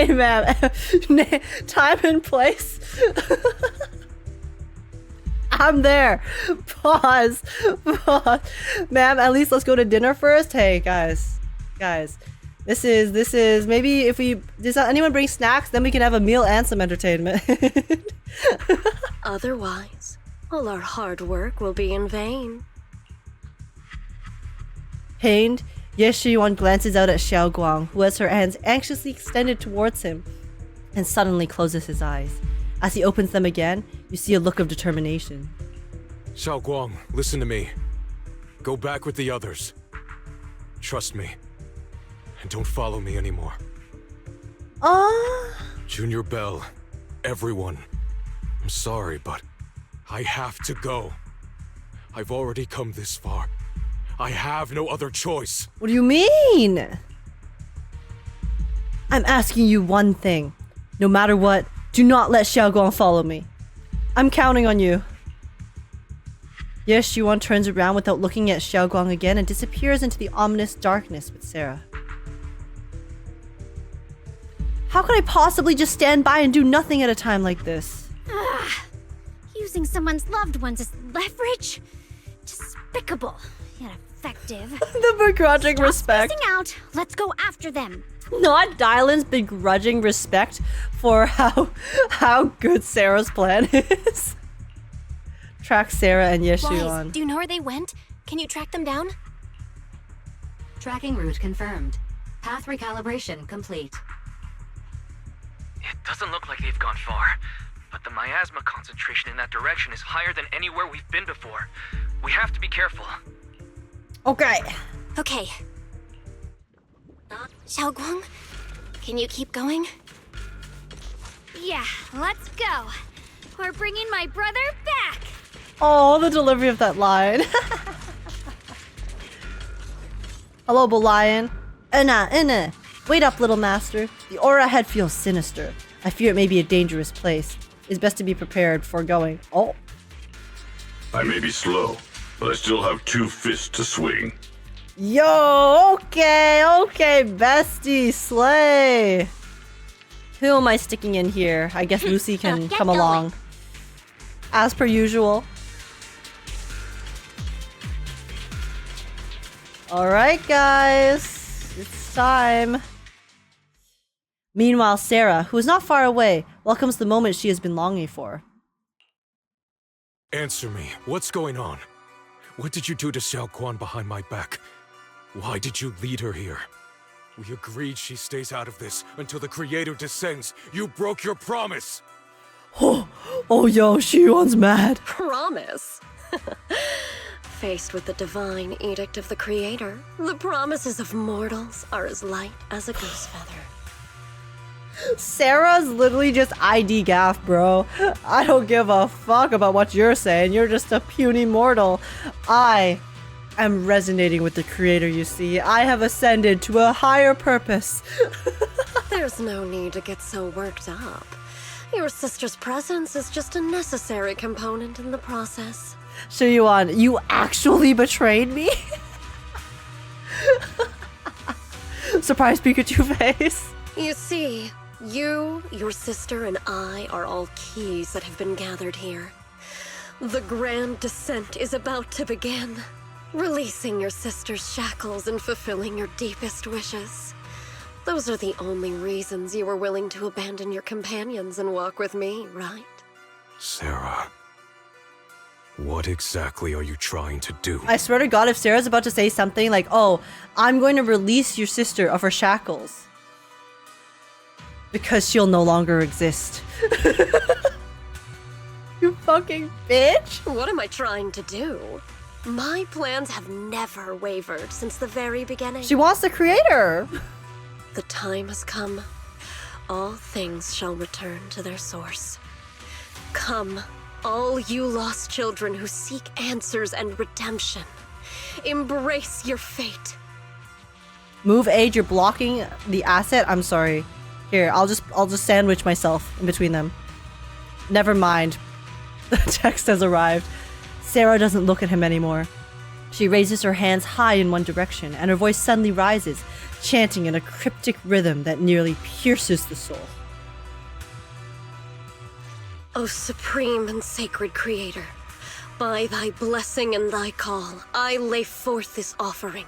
ma'am. Time and place. I'm there. Pause. Ma'am, at least let's go to dinner first. Hey, guys. This is maybe if we does anyone bring snacks, then we can have a meal and some entertainment. Otherwise, all our hard work will be in vain. Pained, Xiao'Guang glances out at Xiao'Guang, who has her hands anxiously extended towards him, and suddenly closes his eyes. As he opens them again, you see a look of determination. Xiao'Guang, listen to me. Go back with the others. Trust me. And don't follow me anymore. Junior Bell, everyone. I'm sorry, but I have to go. I've already come this far. I have no other choice. What do you mean? I'm asking you one thing. No matter what, do not let Xiao'Guang follow me. I'm counting on you. Yes, Xiao'Guang turns around without looking at Xiao'Guang again and disappears into the ominous darkness with Sarah. How could I possibly just stand by and do nothing at a time like this? Using someone's loved ones as leverage? Despicable, yet effective. The begrudging respect. Stop stressing out. Let's go after them. Not Dialyn's begrudging respect for how good Sarah's plan is. Track Sarah and Xiao'Guang. Do you know where they went? Can you track them down? Tracking route confirmed. Path recalibration complete. It doesn't look like they've gone far, but the miasma concentration in that direction is higher than anywhere we've been before. We have to be careful. Okay. Xiao'Guang, can you keep going? Yeah, let's go. We're bringing my brother back. Oh, the delivery of that line. Hello, Lion. Inna. Wait up, little master. The aura ahead feels sinister. I fear it may be a dangerous place. It's best to be prepared for going. Oh. I may be slow, but I still have 2 fists to swing. Yo, okay, bestie, slay. Who am I sticking in here? I guess Lucy can come along. As per usual. Alright, guys. It's time. Meanwhile, Sarah, who is not far away, welcomes the moment she has been longing for. Answer me. What's going on? What did you do to Xiao'Guang behind my back? Why did you lead her here? We agreed she stays out of this until the Creator descends. You broke your promise! Oh, yo, Xiao'Guang's mad. Promise? Faced with the divine edict of the Creator, the promises of mortals are as light as a goose feather. Sarah's literally just ID gaff, bro. I don't give a fuck about what you're saying. You're just a puny mortal. I am resonating with the Creator, you see. I have ascended to a higher purpose. There's no need to get so worked up. Your sister's presence is just a necessary component in the process. Xiao'Guang, you actually betrayed me? Surprise Pikachu face. You see, you, your sister, and I are all keys that have been gathered here. The grand descent is about to begin. Releasing your sister's shackles and fulfilling your deepest wishes. Those are the only reasons you were willing to abandon your companions and walk with me, right? Sarah, what exactly are you trying to do? I swear to God, if Sarah's about to say something like, oh, I'm going to release your sister of her shackles because she'll no longer exist. You fucking bitch. What am I trying to do? My plans have never wavered since the very beginning. She wants the Creator. The time has come. All things shall return to their source. Come, all you lost children who seek answers and redemption. Embrace your fate. Move age, you're blocking the asset. I'm sorry. Here, I'll just sandwich myself in between them. Never mind. The text has arrived. Sarah doesn't look at him anymore. She raises her hands high in one direction, and her voice suddenly rises, chanting in a cryptic rhythm that nearly pierces the soul. O supreme and sacred creator, by thy blessing and thy call, I lay forth this offering.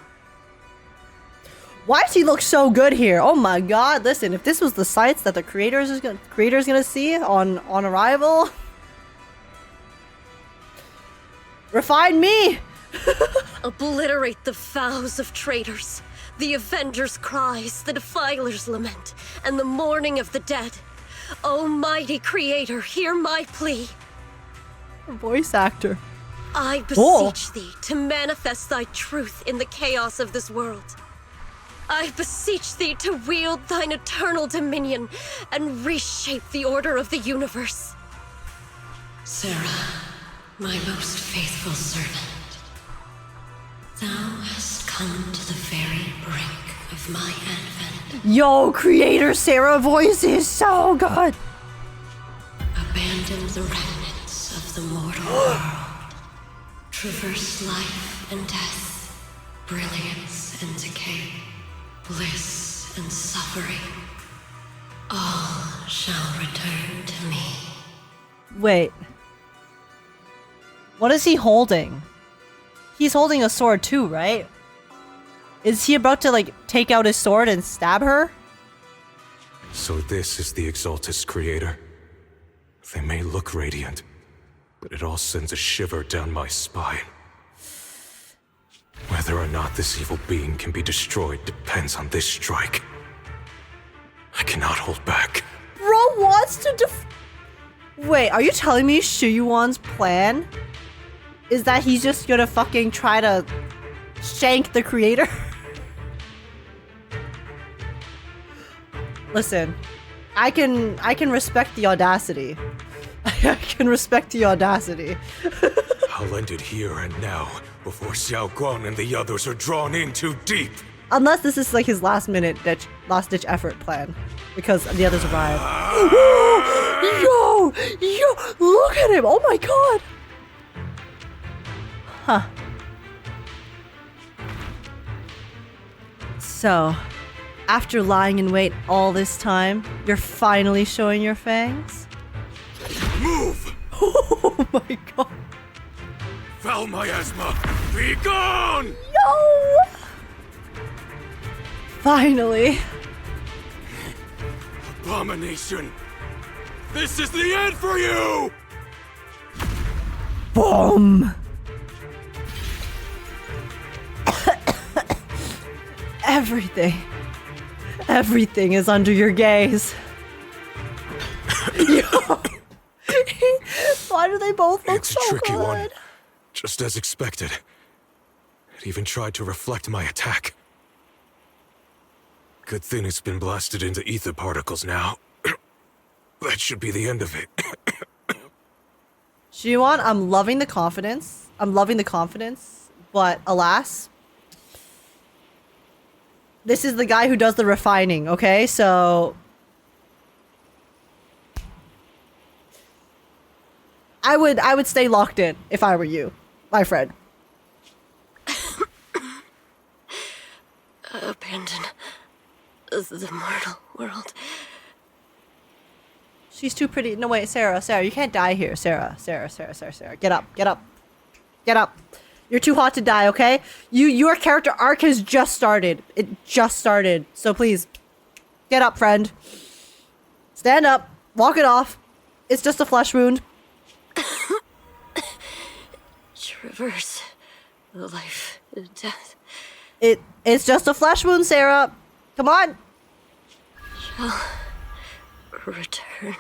Why does he look so good here? Oh my god, listen, if this was the sights that the creator's gonna see on arrival, refine me! Obliterate the vows of traitors, the avenger's cries, the defiler's lament, and the mourning of the dead. Almighty creator, hear my plea. Voice actor. I beseech thee to manifest thy truth in the chaos of this world. I beseech thee to wield thine eternal dominion and reshape the order of the universe. Sarah, my most faithful servant, thou hast come to the very brink of my advent. Yo, creator Sarah voice is so good. Abandon the remnants of the mortal world. Traverse life and death, brilliance and decay, bliss and suffering. All shall return to me. Wait. What is he holding? He's holding a sword too, right? Is he about to, like, take out his sword and stab her? So this is the exaltist creator. They may look radiant, but it all sends a shiver down my spine. Whether or not this evil being can be destroyed depends on this strike. I cannot hold back. Bro wants to Wait, are you telling me Xiao'Guang's plan is that he's just gonna fucking try to shank the creator? Listen, I can respect the audacity. I can respect the audacity. I'll end it here and now, before Xiao'Guang and the others are drawn in too deep. Unless this is like his last ditch effort plan, because the others arrive. Yo, look at him! Oh my god! Huh. So, after lying in wait all this time, you're finally showing your fangs? Move! Oh my god. Foul miasma, be gone! No! Finally. Abomination! This is the end for you! Boom! Everything is under your gaze. Yo. Why do they both look so good? It's a tricky one. Just as expected. It even tried to reflect my attack. Good thing it's been blasted into ether particles now. That should be the end of it. Xiao'Guang, I'm loving the confidence. But alas, this is the guy who does the refining, okay? So I would stay locked in if I were you, my friend. Abandon the mortal world. She's too pretty. No, wait, Sarah, you can't die here. Sarah. Get up. You're too hot to die, okay? Your character arc has just started. It just started. So please, get up, friend. Stand up. Walk it off. It's just a flesh wound. Traverse life and death. It's just a flesh wound, Sarah. Come on. Shall return.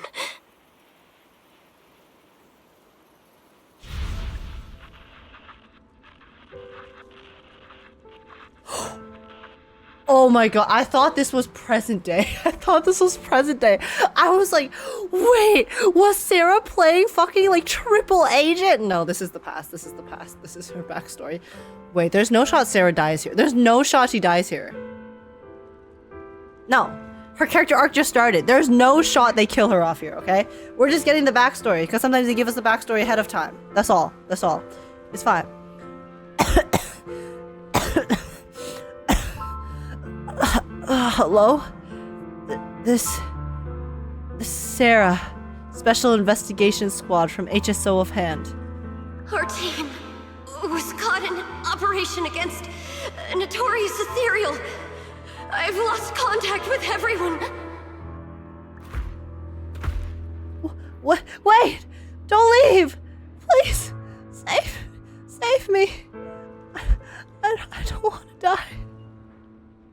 Oh my god, I thought this was present day. I was like, wait, was Sarah playing fucking like triple agent? No, this is the past. This is her backstory. Wait, there's no shot Sarah dies here. There's no shot she dies here. No, her character arc just started. There's no shot they kill her off here, okay? We're just getting the backstory, because sometimes they give us the backstory ahead of time. That's all. It's fine. Hello? This Sarah, Special Investigation Squad from HSO of Hand. Our team was caught in an operation against a notorious ethereal. I've lost contact with everyone. What? Wait! Don't leave! Please! Save me! I don't want to die.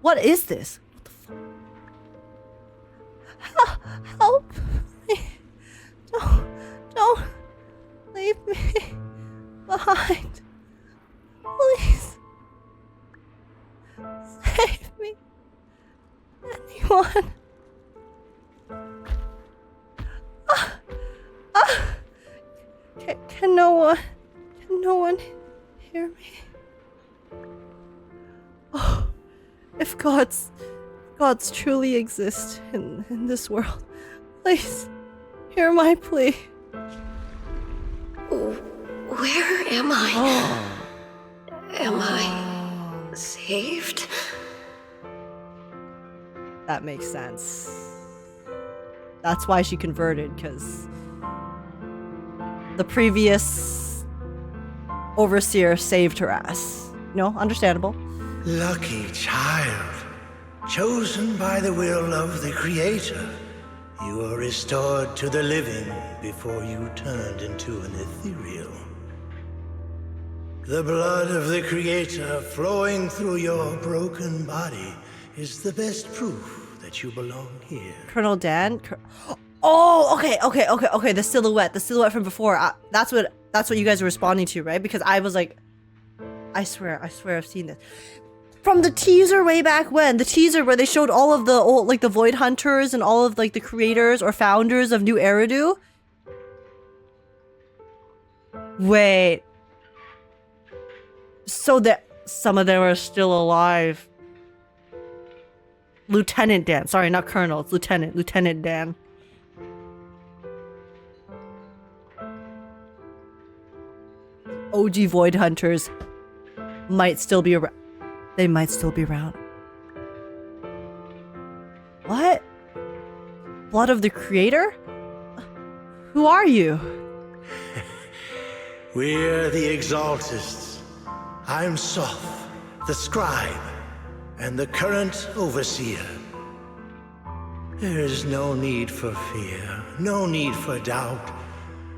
What is this? What the fuck? Help me! Don't leave me behind. Please. Save me. Anyone. Can no one hear me? Oh, if gods truly exist in this world, please hear my plea. Where am I? Am I saved? That makes sense. That's why she converted, because the previous overseer saved her ass. No, understandable. Lucky child, chosen by the will of the Creator. You were restored to the living before you turned into an ethereal. The blood of the Creator flowing through your broken body is the best proof that you belong here. Colonel Dan? Oh, okay. The silhouette from before. That's what you guys were responding to, right? Because I was like, I swear I've seen this. From the teaser way back when, the teaser where they showed all of the old, like the Void Hunters and all of like the creators or founders of New Eridu. Wait. So that some of them are still alive. Lieutenant Dan. Sorry, not Colonel. It's Lieutenant. Lieutenant Dan. OG Void Hunters might still be around. They might still be around. What? Blood of the Creator? Who are you? We're the exaltists. I'm Soph, the scribe, and the current overseer. There is no need for fear, no need for doubt.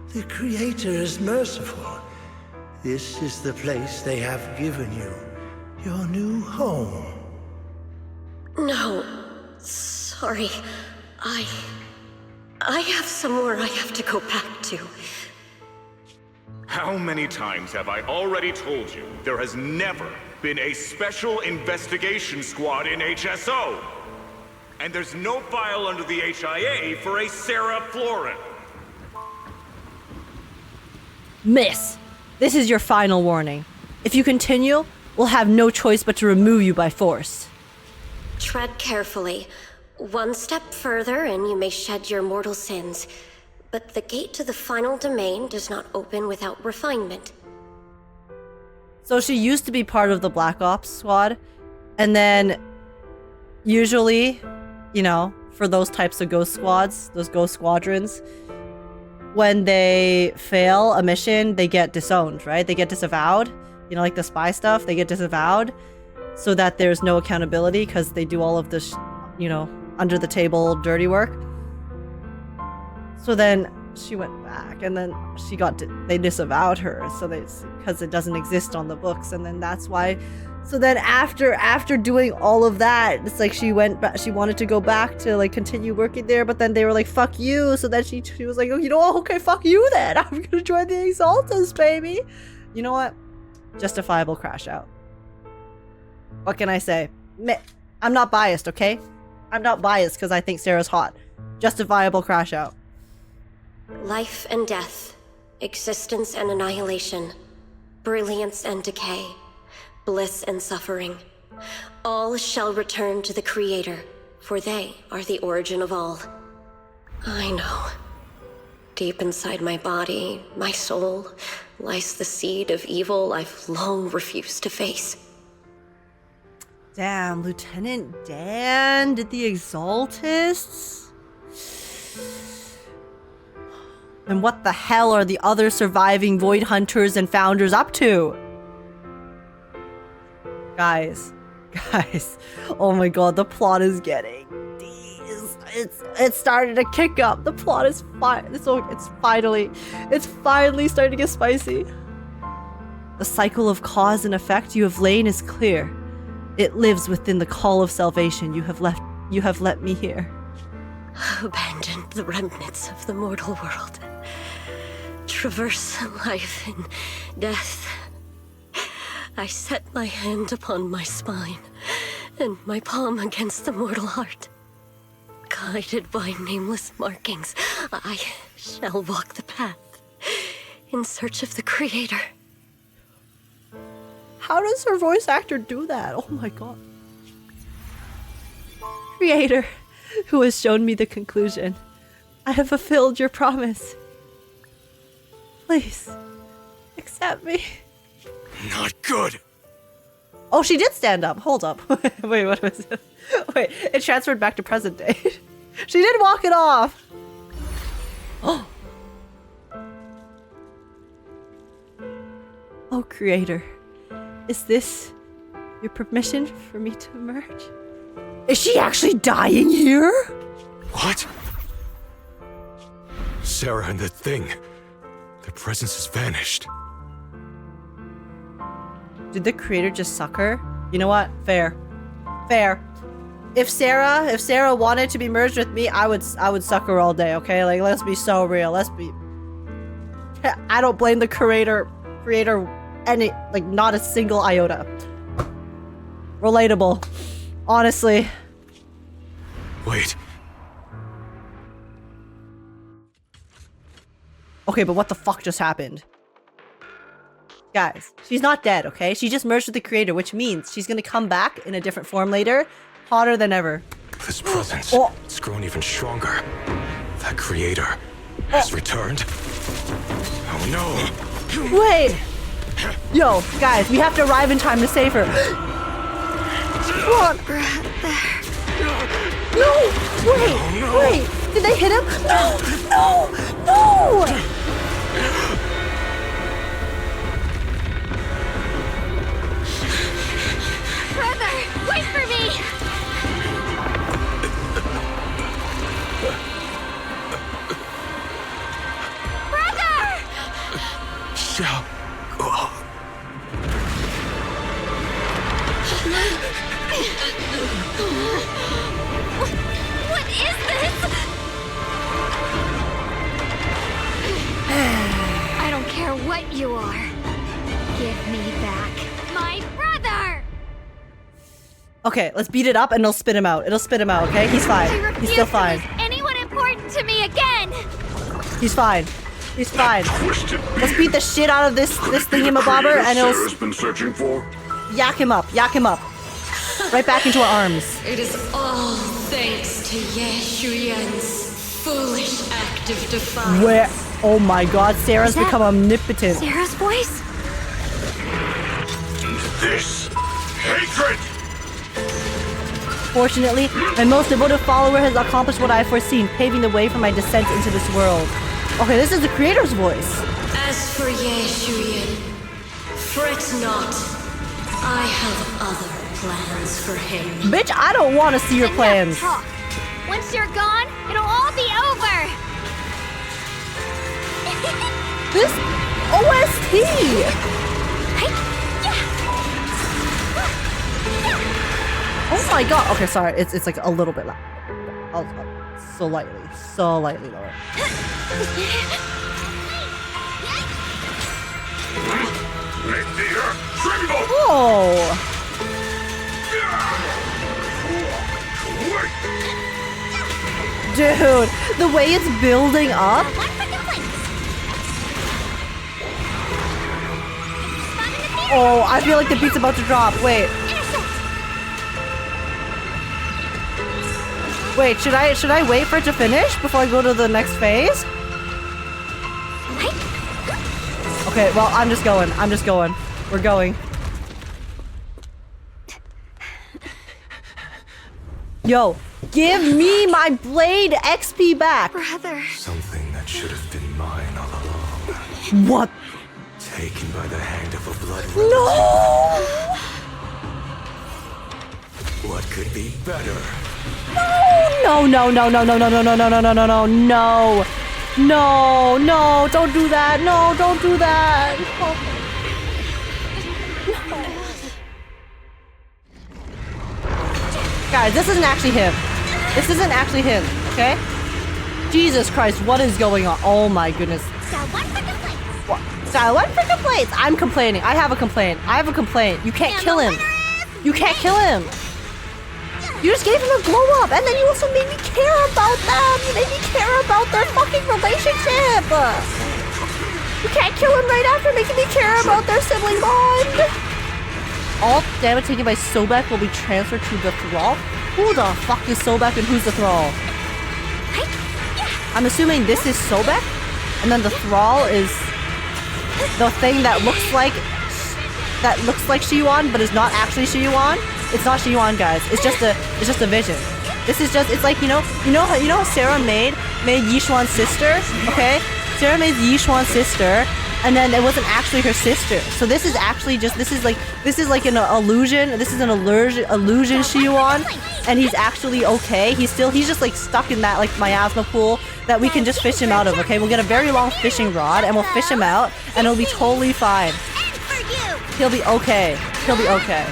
The Creator is merciful. This is the place they have given you, your new home. No, sorry. I have somewhere I have to go back to. How many times have I already told you there has never been a special investigation squad in HSO? And there's no file under the HIA for a Sarah Florin. Miss, this is your final warning. If you continue, we'll have no choice but to remove you by force. Tread carefully. One step further and you may shed your mortal sins. But the gate to the final domain does not open without refinement. So she used to be part of the Black Ops squad, and then usually, you know, for those types of ghost squads, those ghost squadrons, when they fail a mission, they get disowned, right? They get disavowed. You know, like the spy stuff, they get disavowed so that there's no accountability because they do all of this, you know, under the table dirty work. So then she went back, and then she got they disavowed her, so because it doesn't exist on the books, and then that's why. So then after doing all of that, it's like she went back. She wanted to go back to like continue working there, but then they were like, "Fuck you!" So then she was like, "Oh, you know what? Okay, fuck you then. I'm gonna join the Exaltist, baby." You know what? Justifiable crash out. What can I say? I'm not biased, okay? I'm not biased because I think Sarah's hot. Justifiable crash out. Life and death, existence and annihilation, brilliance and decay, bliss and suffering. All shall return to the Creator, for they are the origin of all. I know. Deep inside my body, my soul, lies the seed of evil I've long refused to face. Damn, Lieutenant Dan did the exaltists? And what the hell are the other surviving Void Hunters and Founders up to? Guys, oh my god, the plot is getting it's starting to kick up. The plot is it's finally starting to get spicy. The cycle of cause and effect you have lain is clear. It lives within the call of salvation you have let me hear. Abandoned the remnants of the mortal world. Traverse life and death. I set my hand upon my spine, and my palm against the mortal heart. Guided by nameless markings, I shall walk the path, in search of the Creator. How does her voice actor do that? Oh my god. Creator, who has shown me the conclusion. I have fulfilled your promise. Please, accept me. Not good. Oh, she did stand up. Hold up. Wait, what was it? Wait, it transferred back to present day. She did walk it off. Oh. Oh, Creator. Is this your permission for me to emerge? Is she actually dying here? What? Sarah and the thing. Their presence has vanished. Did the Creator just suck her? You know what? Fair. If Sarah wanted to be merged with me, I would suck her all day, okay? Like, let's be so real. I don't blame the creator any, like, not a single iota. Relatable. Honestly. Wait. Okay, but what the fuck just happened? Guys, she's not dead, okay? She just merged with the Creator, which means she's gonna come back in a different form later, hotter than ever. This presence, it's grown even stronger. That Creator has returned. Oh no! Wait! Yo, guys, we have to arrive in time to save her. What? No! Wait! Did they hit him? No! Brother, wait for me! Brother! Xiao'Guang. What is this? I don't care what you are. Give me back my brother! Okay, let's beat it up and it'll spit him out. Okay? He's fine. He's still fine. Anyone important to me again? He's fine. Let's beat the shit out of this thingamabobber and it'll Sarah's been searching for? yak him up. Right back into our arms. It is all thanks to Xiao'Guang's foolish act of defiance. Where? Oh my god, Sarah's become omnipotent. Sarah's voice? This hatred! Fortunately, my most devoted follower has accomplished what I have foreseen, paving the way for my descent into this world. Okay, this is the Creator's voice. As for Xiao'Guang, fret not. I have other plans for him. Bitch, I don't want to see your plans. Talk. Once you're gone, it'll all be over. This OST. Oh my god. Okay, sorry. It's like a little bit loud. I'll slightly lower. Make the earth tremble! Oh. Dude, the way it's building up. Oh, I feel like the beat's about to drop. Wait, should I wait for it to finish before I go to the next phase? Okay, well, I'm just going. We're going. Yo, give me my blade XP back. Brother. Something that should have been mine all along. What? Taken by the hand of a blood No! What could be better? No, no, no, no, no, no, no, no, no, no, no, no, no, no. No, no, don't do that. No, don't do that. No. Guys, this isn't actually him. This isn't actually him, okay? Jesus Christ, what is going on? Oh my goodness. What? Style 1 for complaints. I'm complaining. I have a complaint. I have a complaint. You can't kill him. You can't kill him. You just gave him a glow up, and then you also made me care about them. You made me care about their fucking relationship. You can't kill him right after making me care about their sibling bond. All damage taken by Sobek will be transferred to the Thrall. Who the fuck is Sobek and who's the Thrall? I'm assuming this is Sobek, and then the Thrall is the thing that looks like Xiao'Guang, but is not actually Xiao'Guang. It's not Xiao'Guang, guys. It's just a vision. This is just, it's like, you know how Sarah made Yishuan's sister, okay? Sarah made Yishuan's sister, and then it wasn't actually her sister. So this is actually just, this is like an illusion. This is an illusion Xiao'Guang, and he's actually okay. He's just like stuck in that like miasma pool that we can just fish him out of, okay? We'll get a very long fishing rod, and we'll fish him out, and it'll be totally fine. He'll be okay. He'll be okay.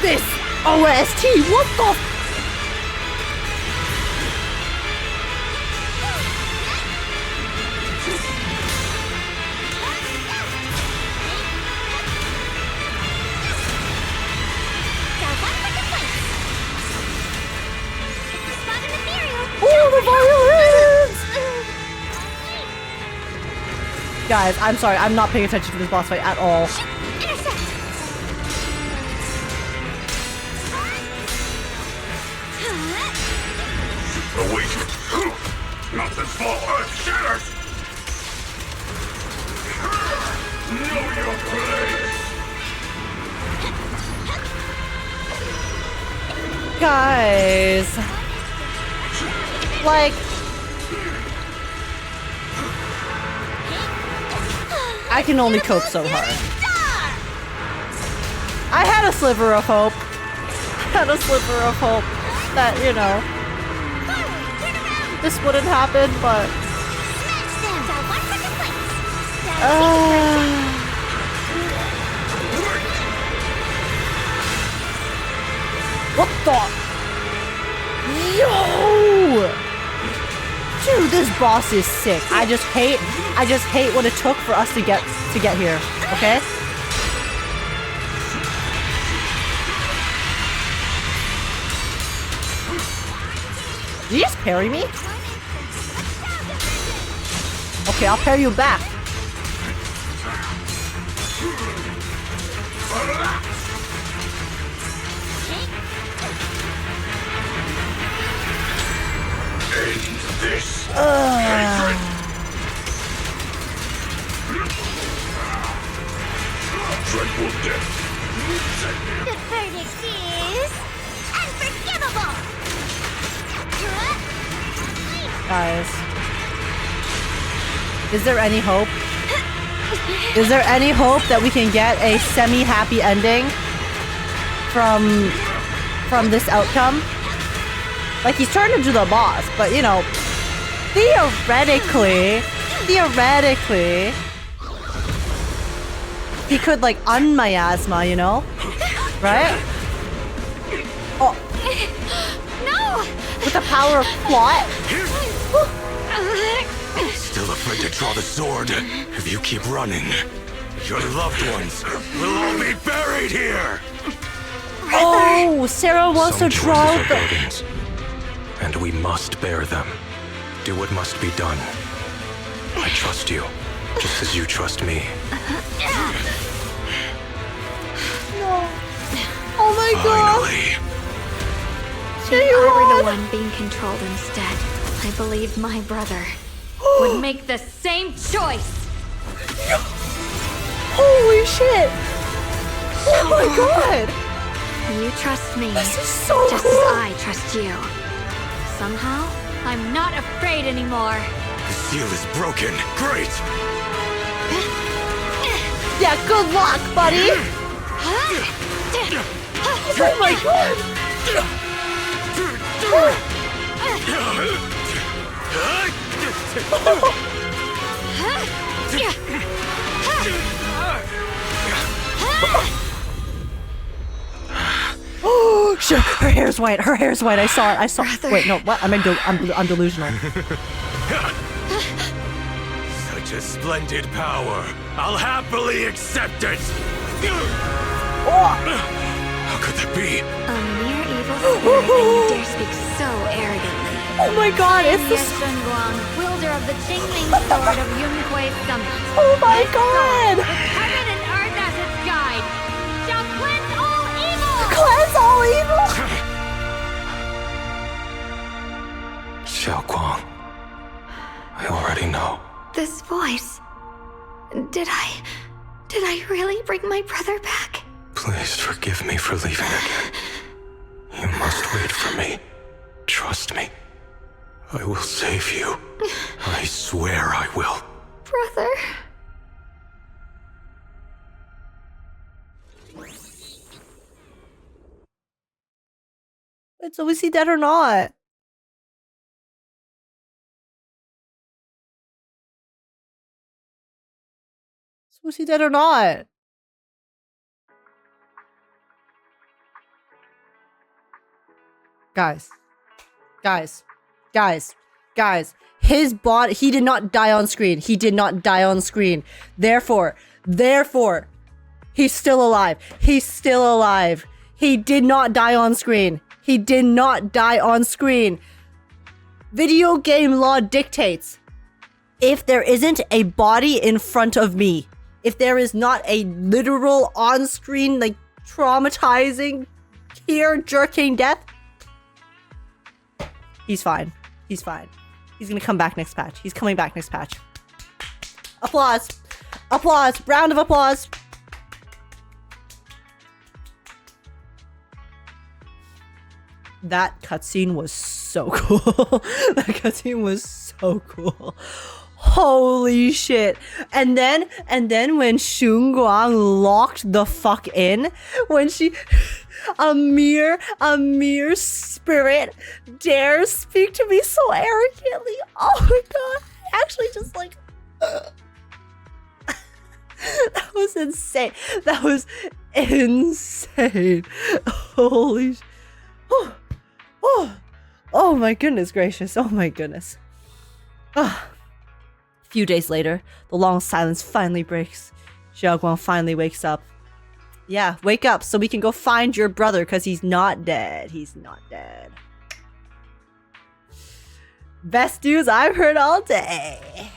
This OST, what the f- Oh, the violins! Guys, I'm sorry, I'm not paying attention to this boss fight at all. Awake! Mountains fall, earth shatters! Know your place! Guys, like, I can only cope so hard. I had a sliver of hope. That, you know, this wouldn't happen, but what the? Yo! Dude, this boss is sick. I just hate what it took for us to get here, okay? Did you just parry me? Okay, I'll parry you back. End this! Dreadful death! The verdict is unforgivable. Guys, is there any hope? Is there any hope that we can get a semi-happy ending from this outcome? Like, he's turned into the boss, but you know, theoretically, he could like unmiasma, you know? Right? Oh. No! With the power of plot? Still afraid to draw the sword? If you keep running, your loved ones will all be buried here! Oh, Sarah wants to draw Some choices are the... burdens, and we must bear them. Do what must be done. I trust you, just as you trust me. No. Oh my god! If I were the one being controlled instead, I believe my brother would make the same choice. Holy shit! Oh my god! You trust me, This is so just cool. as I trust you. Somehow, I'm not afraid anymore. The seal is broken. Great! Yeah, good luck, buddy! Oh my god! Oh shit! Her hair's white. Her hair's white. I saw it. I saw. Wait, no. What? I'm delusional. Such a splendid power. I'll happily accept it. How could that be? A mere evil spirit, and you dare speak so arrogantly. Oh my god, it's the Shunguang, wielder of the Jingling sword of Yunhui Summit. Oh my This god! sword, with heaven and earth as its guide, shall cleanse all evil! Cleanse all evil! Xiao'Guang, I already know. This voice. Did I really bring my brother back? Please forgive me for leaving again. You must wait for me. Trust me. I will save you. I swear I will. Brother. So was he dead or not? So was he dead or not? Guys. His body, he did not die on screen. He did not die on screen. Therefore, he's still alive. He's still alive. He did not die on screen. He did not die on screen. Video game law dictates, if there isn't a body in front of me, if there is not a literal on-screen, like, traumatizing, tear-jerking death, he's fine. He's fine. He's gonna come back next patch. He's coming back next patch. Applause. Applause. Round of applause. That cutscene was so cool. That cutscene was so cool. Holy shit. And then when Shunguang locked the fuck in, when she a mere spirit dares speak to me so arrogantly. Oh my god. I actually just like that was insane. That was insane. Holy sh- Oh my goodness gracious. Oh my goodness. A few days later, the long silence finally breaks. Xiao'Guang finally wakes up. Yeah, wake up so we can go find your brother because he's not dead. He's not dead. Best news I've heard all day.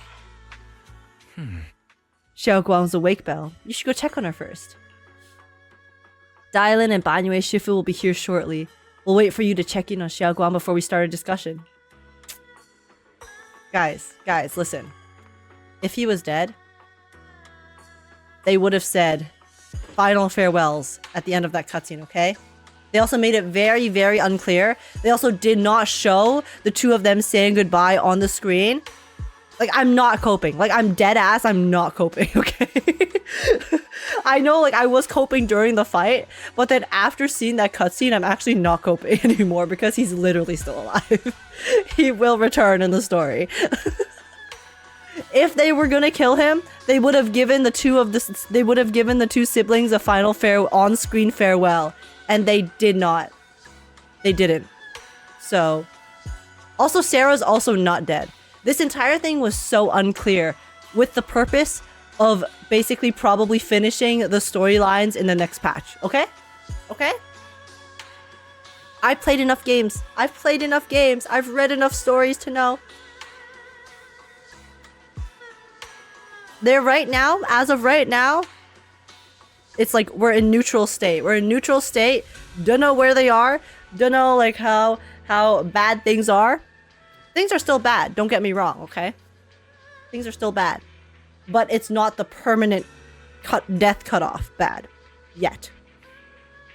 Xiao'Guang's a wake bell. You should go check on her first. Dialyn and Banyue Shifu will be here shortly. We'll wait for you to check in on Xiao'Guang before we start a discussion. Guys, listen. If he was dead, they would have said final farewells at the end of that cutscene, okay? They also made it very, very unclear. They also did not show the two of them saying goodbye on the screen. Like, I'm not coping. Like, I'm dead ass. I'm not coping, okay? I know, like, I was coping during the fight, but then after seeing that cutscene, I'm actually not coping anymore because he's literally still alive. He will return in the story. If they were gonna kill him, they would have given the two siblings a final on-screen farewell, and they did not. They didn't. So, also Sarah's also not dead. This entire thing was so unclear, with the purpose of basically probably finishing the storylines in the next patch. Okay? Okay? I played enough games. I've played enough games. I've read enough stories to know. They're right now, as of right now, it's like we're in neutral state. We're in neutral state Don't know where they are. Don't know like how bad things are. Things are still bad. Don't get me wrong, okay? Things are still bad. But it's not the permanent death cutoff bad yet.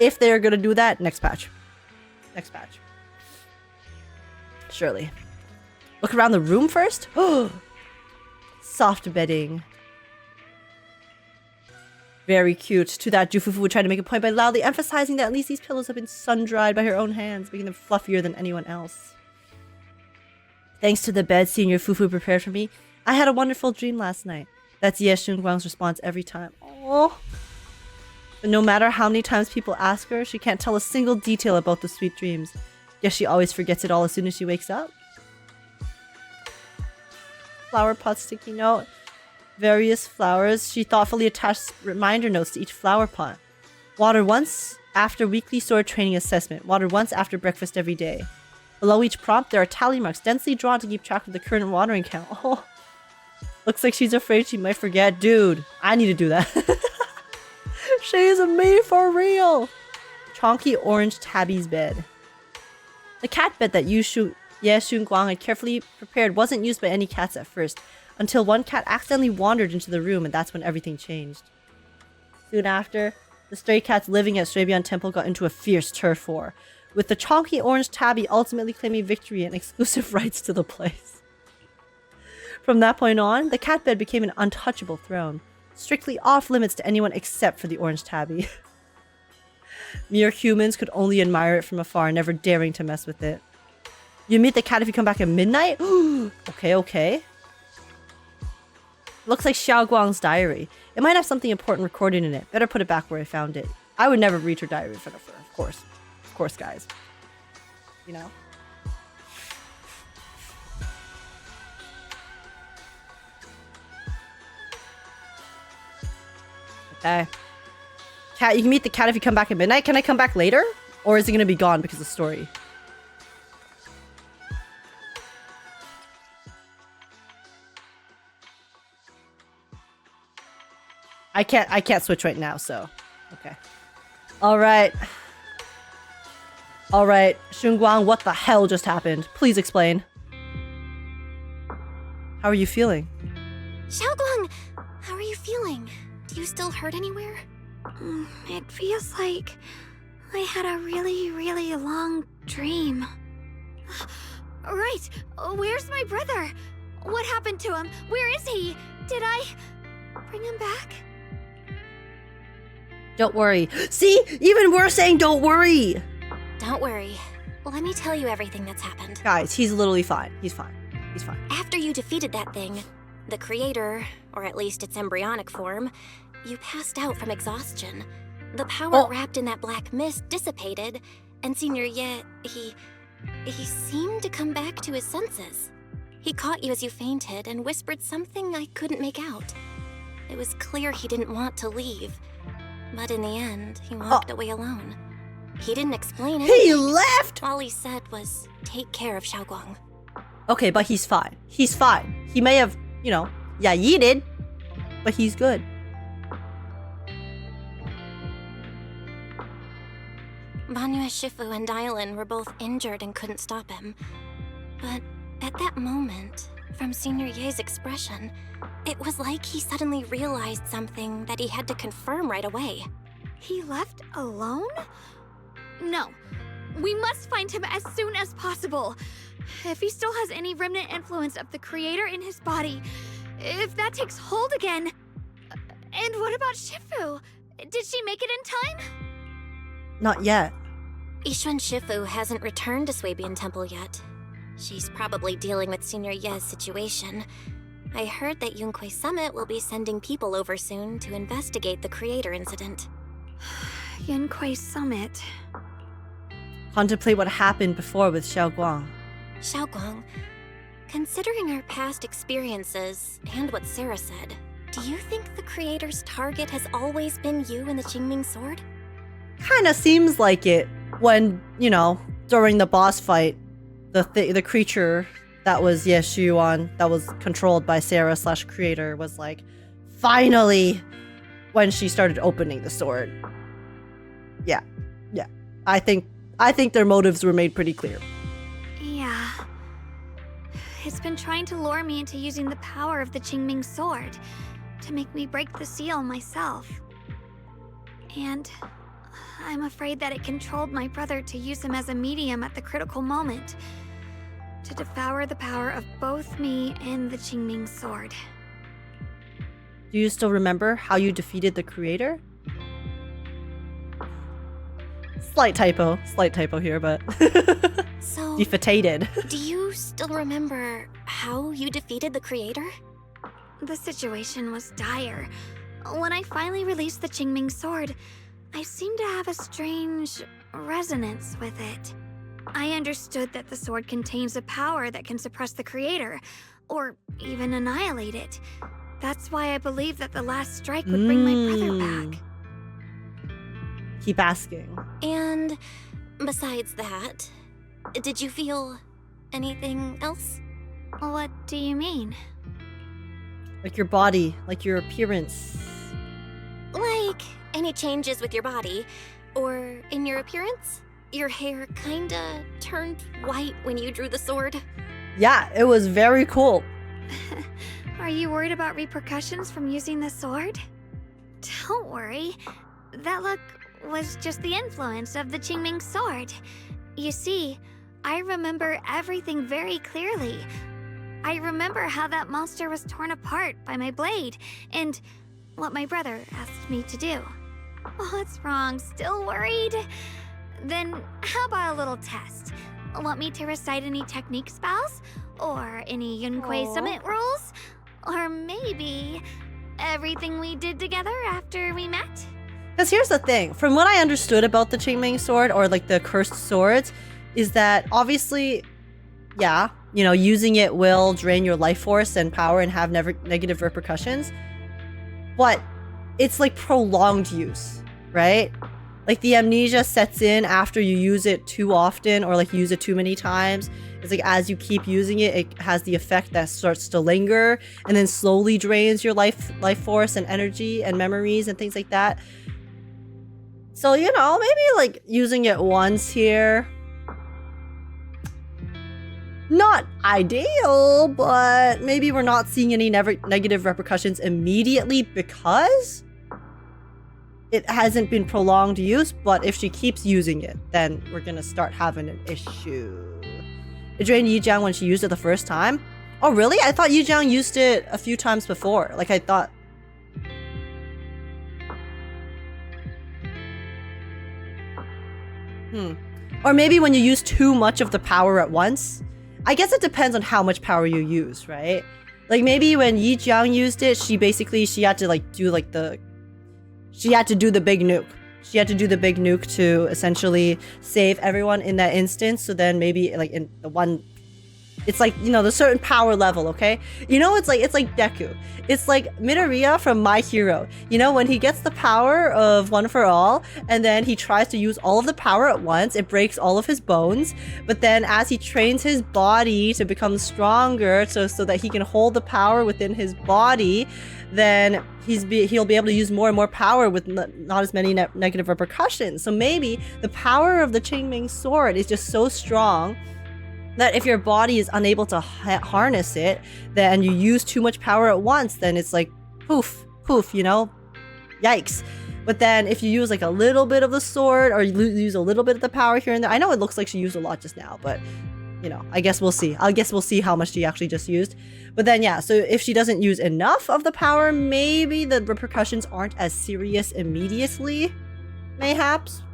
If they're gonna do that, next patch. Next patch. Surely. Look around the room first. Soft bedding. Very cute. To that, Jufufu would try to make a point by loudly emphasizing that at least these pillows have been sun-dried by her own hands, making them fluffier than anyone else. Thanks to the bed Senior Fufu prepared for me, I had a wonderful dream last night. That's Shunguang's response every time. Oh. But no matter how many times people ask her, she can't tell a single detail about the sweet dreams. Guess she always forgets it all as soon as she wakes up. Flower pot sticky note. Various flowers. She thoughtfully attached reminder notes to each flower pot. Water once after weekly sword training assessment. Water once after breakfast every day. Below each prompt, there are tally marks densely drawn to keep track of the current watering count. Oh. Looks like she's afraid she might forget. Dude, I need to do that. She's me for real. Chonky orange tabby's bed. The cat bed that Shunguang had carefully prepared wasn't used by any cats at first, until one cat accidentally wandered into the room, and that's when everything changed. Soon after, the stray cats living at Shuibian Temple got into a fierce turf war, with the chonky orange tabby ultimately claiming victory and exclusive rights to the place. From that point on, the cat bed became an untouchable throne, strictly off limits to anyone except for the orange tabby. Mere humans could only admire it from afar, never daring to mess with it. You meet the cat if you come back at midnight? Okay. Looks like Xiao'Guang's diary. It might have something important recorded in it. Better put it back where I found it. I would never read her diary in front of her, of course. Of course, guys. You know? Okay. Cat, you can meet the cat if you come back at midnight. Can I come back later? Or is it going to be gone because of the story? I can't switch right now, so okay. Alright. Shunguang, what the hell just happened? Please explain. How are you feeling? Xiao'Guang, how are you feeling? Do you still hurt anywhere? It feels like I had a really, really long dream. Right, where's my brother? What happened to him? Where is he? Did I bring him back? Don't worry. See? Even we're saying don't worry. Don't worry. Let me tell you everything that's happened. Guys, he's literally fine. He's fine. He's fine. After you defeated that thing, the creator, or at least its embryonic form, you passed out from exhaustion. The power wrapped in that black mist dissipated, and Senior Ye, he seemed to come back to his senses. He caught you as you fainted and whispered something I couldn't make out. It was clear he didn't want to leave. But in the end, he walked away alone. He didn't explain anything. He left! All he said was, take care of Xiao'Guang. Okay, but he's fine. He's fine. He may have, yeeted, but he's good. Banyue, Shifu, and Dialyn were both injured and couldn't stop him. But at that moment, from Senior Ye's expression, it was like he suddenly realized something that he had to confirm right away. He left alone? No. We must find him as soon as possible. If he still has any remnant influence of the creator in his body, if that takes hold again. And what about Shifu? Did she make it in time? Not yet. Yixuan Shifu hasn't returned to Shuibian Temple yet. She's probably dealing with Senior Ye's situation. I heard that Yunquei Summit will be sending people over soon to investigate the creator incident. Yunquei Summit. Contemplate what happened before with Xiao'Guang. Xiao'Guang, considering our past experiences and what Sarah said, do you think the creator's target has always been you and the Qingming sword? Kinda seems like it when, during the boss fight, the creature that was Xiao'Guang, that was controlled by Sarah/creator, was like, finally, when she started opening the sword. Yeah. I think their motives were made pretty clear. Yeah. It's been trying to lure me into using the power of the Qingming sword to make me break the seal myself. And I'm afraid that it controlled my brother to use him as a medium at the critical moment, to devour the power of both me and the Qingming sword. Do you still remember how you defeated the creator? Slight typo here, but So, defeated. do you still remember how you defeated the creator? The situation was dire. When I finally released the Qingming sword, I seemed to have a strange resonance with it. I understood that the sword contains a power that can suppress the creator, or even annihilate it. That's why I believed that the last strike would bring my brother back. Keep asking. And besides that, did you feel anything else? What do you mean? Like your body, like your appearance. Like any changes with your body, or in your appearance? Your hair kinda turned white when you drew the sword? Yeah, it was very cool. Are you worried about repercussions from using the sword? Don't worry. That look was just the influence of the Qingming sword. You see, I remember everything very clearly. I remember how that monster was torn apart by my blade, and what my brother asked me to do. What's wrong? Still worried? Then how about a little test? Want me to recite any technique spells? Or any Yunquei Summit rules? Or maybe everything we did together after we met? Because here's the thing. From what I understood about the Qingming sword, or like the cursed swords, is that obviously, yeah, you know, using it will drain your life force and power and have negative repercussions. But it's like prolonged use, right? Like the amnesia sets in after you use it too often, or like use it too many times. It's like as you keep using it, it has the effect that starts to linger and then slowly drains your life force and energy and memories and things like that. So, you know, maybe like using it once here. Not ideal, but maybe we're not seeing any negative repercussions immediately because it hasn't been prolonged use. But if she keeps using it, then we're gonna start having an issue. It drained Yijiang when she used it the first time. Oh, really? I thought Yijiang used it a few times before. Like, I thought... Or maybe when you use too much of the power at once. I guess it depends on how much power you use, right? Like, maybe when Yijiang used it, she had to, like, do, like, she had to do the big nuke. She had to do the big nuke to essentially save everyone in that instance. So then maybe, like, in the one... It's like, you know, the certain power level, okay? You know, it's like Deku. It's like Midoriya from My Hero. You know, when he gets the power of One for All, and then he tries to use all of the power at once, it breaks all of his bones. But then as he trains his body to become stronger, so that he can hold the power within his body, then he'll be able to use more and more power with not as many negative repercussions. So maybe the power of the Qingming sword is just so strong that if your body is unable to harness it, then you use too much power at once, then it's like poof, you know? Yikes. But then if you use like a little bit of the sword, or you use a little bit of the power here and there, I know it looks like she used a lot just now, but you know, I guess we'll see. I guess we'll see how much she actually just used. But then yeah, so if she doesn't use enough of the power, maybe the repercussions aren't as serious immediately, mayhaps.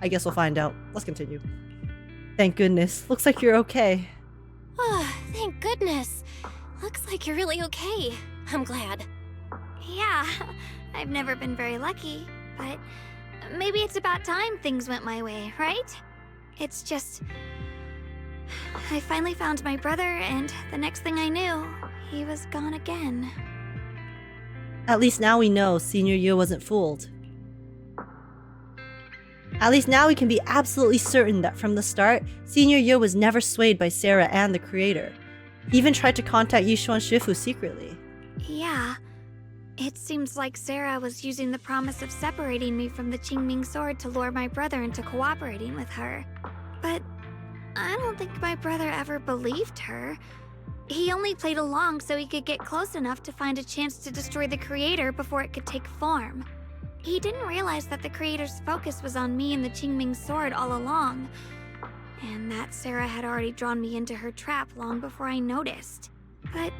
I guess we'll find out. Let's continue. Thank goodness. Looks like you're okay. Oh, thank goodness. Looks like you're really okay. I'm glad. Yeah, I've never been very lucky, but maybe it's about time things went my way, right? It's just... I finally found my brother, and the next thing I knew, he was gone again. At least now we know Senior Yu wasn't fooled. At least now we can be absolutely certain that from the start, Senior Yu was never swayed by Sarah and the creator. He even tried to contact Yishuan Shifu secretly. Yeah, It seems like Sarah was using the promise of separating me from the Qingming sword to lure my brother into cooperating with her. But I don't think my brother ever believed her. He only played along so he could get close enough to find a chance to destroy the creator before it could take form. He didn't realize that the creator's focus was on me and the Qingming sword all along, and that Sarah had already drawn me into her trap long before I noticed. But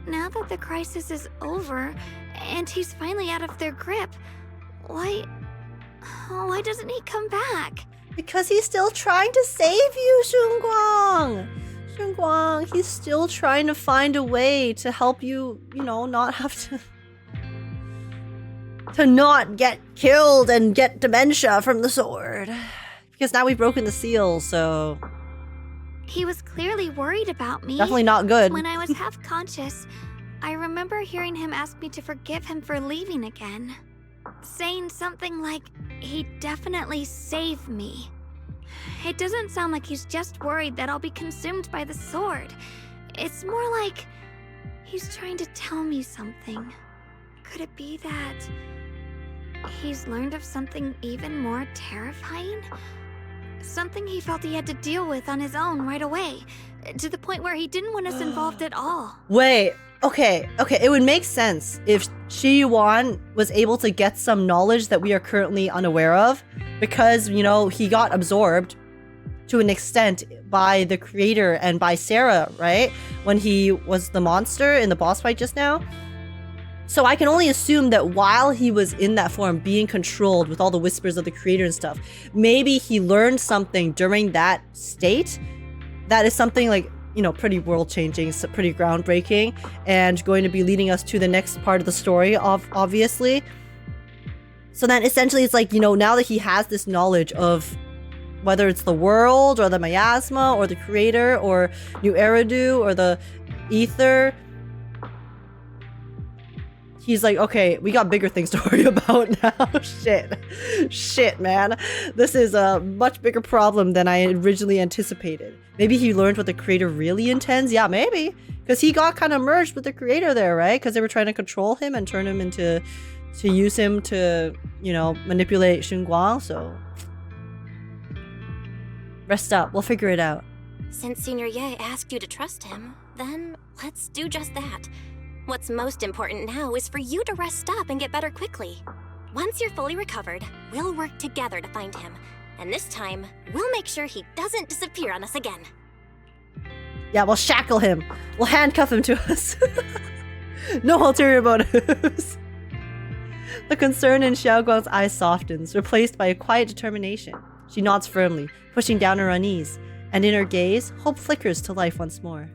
now that the crisis is over, and he's finally out of their grip, why doesn't he come back? Because he's still trying to save you, Shunguang! Shunguang, he's still trying to find a way to help you, not have to not get killed and get dementia from the sword. Because now we've broken the seal, so... He was clearly worried about me. Definitely not good. When I was half conscious, I remember hearing him ask me to forgive him for leaving again. Saying something like, he'd definitely save me. It doesn't sound like he's just worried that I'll be consumed by the sword. It's more like he's trying to tell me something. Could it be that he's learned of something even more terrifying? Something he felt he had to deal with on his own right away, to the point where he didn't want us involved at all. Wait, okay, it would make sense if Xiao'Guang was able to get some knowledge that we are currently unaware of, because, he got absorbed to an extent by the creator and by Sarah, right? When he was the monster in the boss fight just now. So I can only assume that while he was in that form, being controlled with all the whispers of the creator and stuff, maybe he learned something during that state that is something like, pretty world-changing, pretty groundbreaking, and going to be leading us to the next part of the story, obviously. So then essentially it's like, now that he has this knowledge of whether it's the world or the miasma or the creator or New Eridu or the ether, he's like, okay, we got bigger things to worry about now. Shit, man. This is a much bigger problem than I originally anticipated. Maybe he learned what the creator really intends. Yeah, maybe. Because he got kind of merged with the creator there, right? Because they were trying to control him and turn him to use him to, manipulate Shunguang, so... Rest up. We'll figure it out. Since Senior Ye asked you to trust him, then let's do just that. What's most important now is for you to rest up and get better quickly. Once you're fully recovered, we'll work together to find him. And this time, we'll make sure he doesn't disappear on us again. Yeah, we'll shackle him. We'll handcuff him to us. No ulterior motives. The concern in Xiao'Guang's eyes softens, replaced by a quiet determination. She nods firmly, pushing down her unease, and in her gaze, hope flickers to life once more.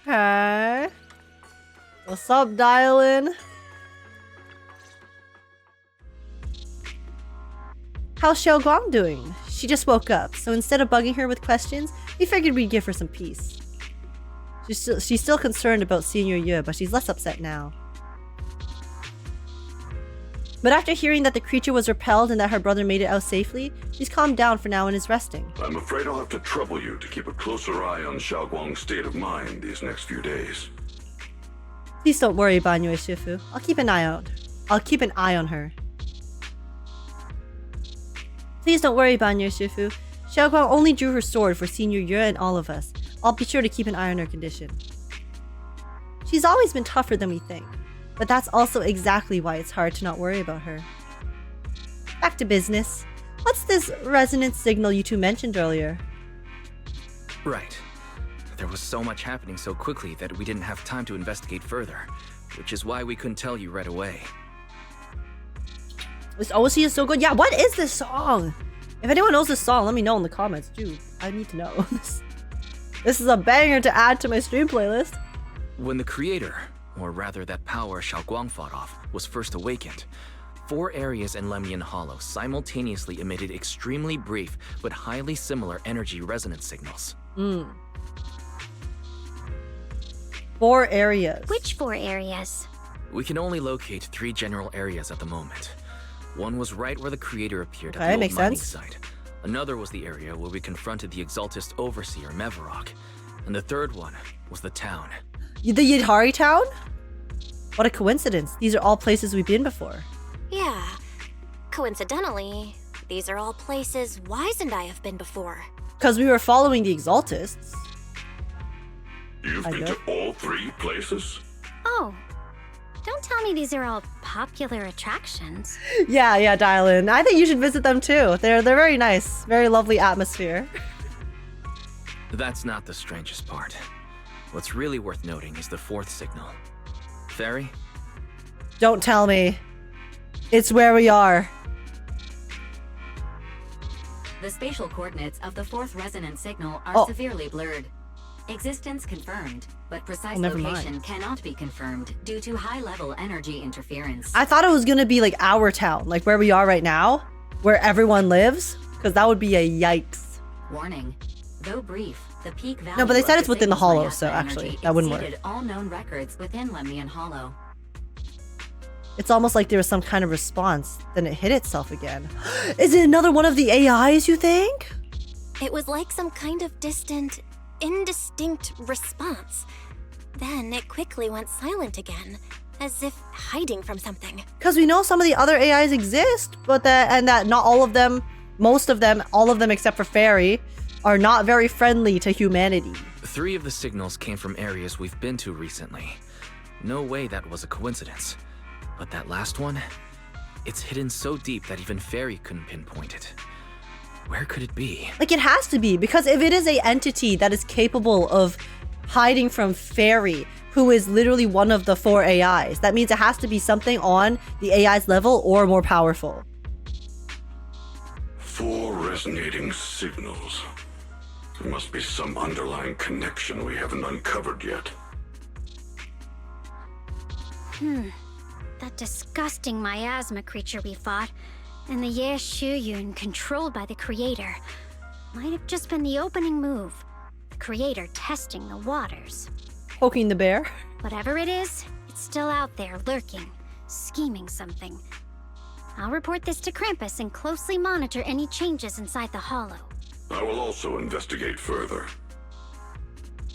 Okay. What's up, Dialyn? How's Xiao'Guang doing? She just woke up, so instead of bugging her with questions, we figured we'd give her some peace. She's still concerned about Senior Ye, but she's less upset now. But after hearing that the creature was repelled and that her brother made it out safely, she's calmed down for now and is resting. I'm afraid I'll have to trouble you to keep a closer eye on Xiao'Guang's state of mind these next few days. Please don't worry, Banyue Shifu. I'll keep an eye on her. Please don't worry, Banyue Shifu. Xiao'Guang only drew her sword for Senior Ye and all of us. I'll be sure to keep an eye on her condition. She's always been tougher than we think. But that's also exactly why it's hard to not worry about her. Back to business. What's this resonance signal you two mentioned earlier? Right. There was so much happening so quickly that we didn't have time to investigate further, which is why we couldn't tell you right away. This OC is so good. Yeah, what is this song? If anyone knows this song, let me know in the comments. Dude, I need to know. This is a banger to add to my stream playlist. When the creator, or rather that power Xiao'Guang fought off, was first awakened, 4 areas in Lemnian Hollow simultaneously emitted extremely brief but highly similar energy resonance signals. 4 areas. Which 4 areas? We can only locate 3 general areas at the moment. One was right where the creator appeared at Okay, the makes old mining sense. site. Another was the area where we confronted the exaltist overseer Mevarok. And the third one was the town. The Yidhari town? What a coincidence. These are all places we've been before. Yeah. Coincidentally, these are all places Wise and I have been before. Because we were following the exaltists. You've been to all 3 places? Oh, don't tell me these are all popular attractions. Yeah, Dialyn. I think you should visit them too. They're very nice. Very lovely atmosphere. That's not the strangest part. What's really worth noting is the 4th signal. Fairy? Don't tell me. It's where we are. The spatial coordinates of the 4th resonance signal are severely blurred. Existence confirmed, but precise location cannot be confirmed due to high-level energy interference. I thought it was gonna be like our town, like where we are right now, where everyone lives, because that would be a yikes. Warning. Though brief, the peak value No, but they said of it's within the signal's hollow, miasma so actually, energy that wouldn't work. exceeded all known records within Lemnian Hollow. It's almost like there was some kind of response, then it hit itself again. Is it another one of the AIs, you think? It was like some kind of distant, indistinct response. Then it quickly went silent again, as if hiding from something. Because we know some of the other AIs exist, but that not all of them, most of them, all of them except for Fairy, are not very friendly to humanity. 3 of the signals came from areas we've been to recently. No way that was a coincidence. But that last one, it's hidden so deep that even Fairy couldn't pinpoint it. Where could it be? Like, it has to be, because if it is a entity that is capable of hiding from Fairy, who is literally one of the 4 AIs, that means it has to be something on the AI's level or more powerful. 4 resonating signals. There must be some underlying connection we haven't uncovered yet. That disgusting miasma creature we fought, and the Ye Shuyun controlled by the Creator, might have just been the opening move. The Creator testing the waters. Poking the bear. Whatever it is, it's still out there, lurking, scheming something. I'll report this to Krampus and closely monitor any changes inside the hollow. I will also investigate further.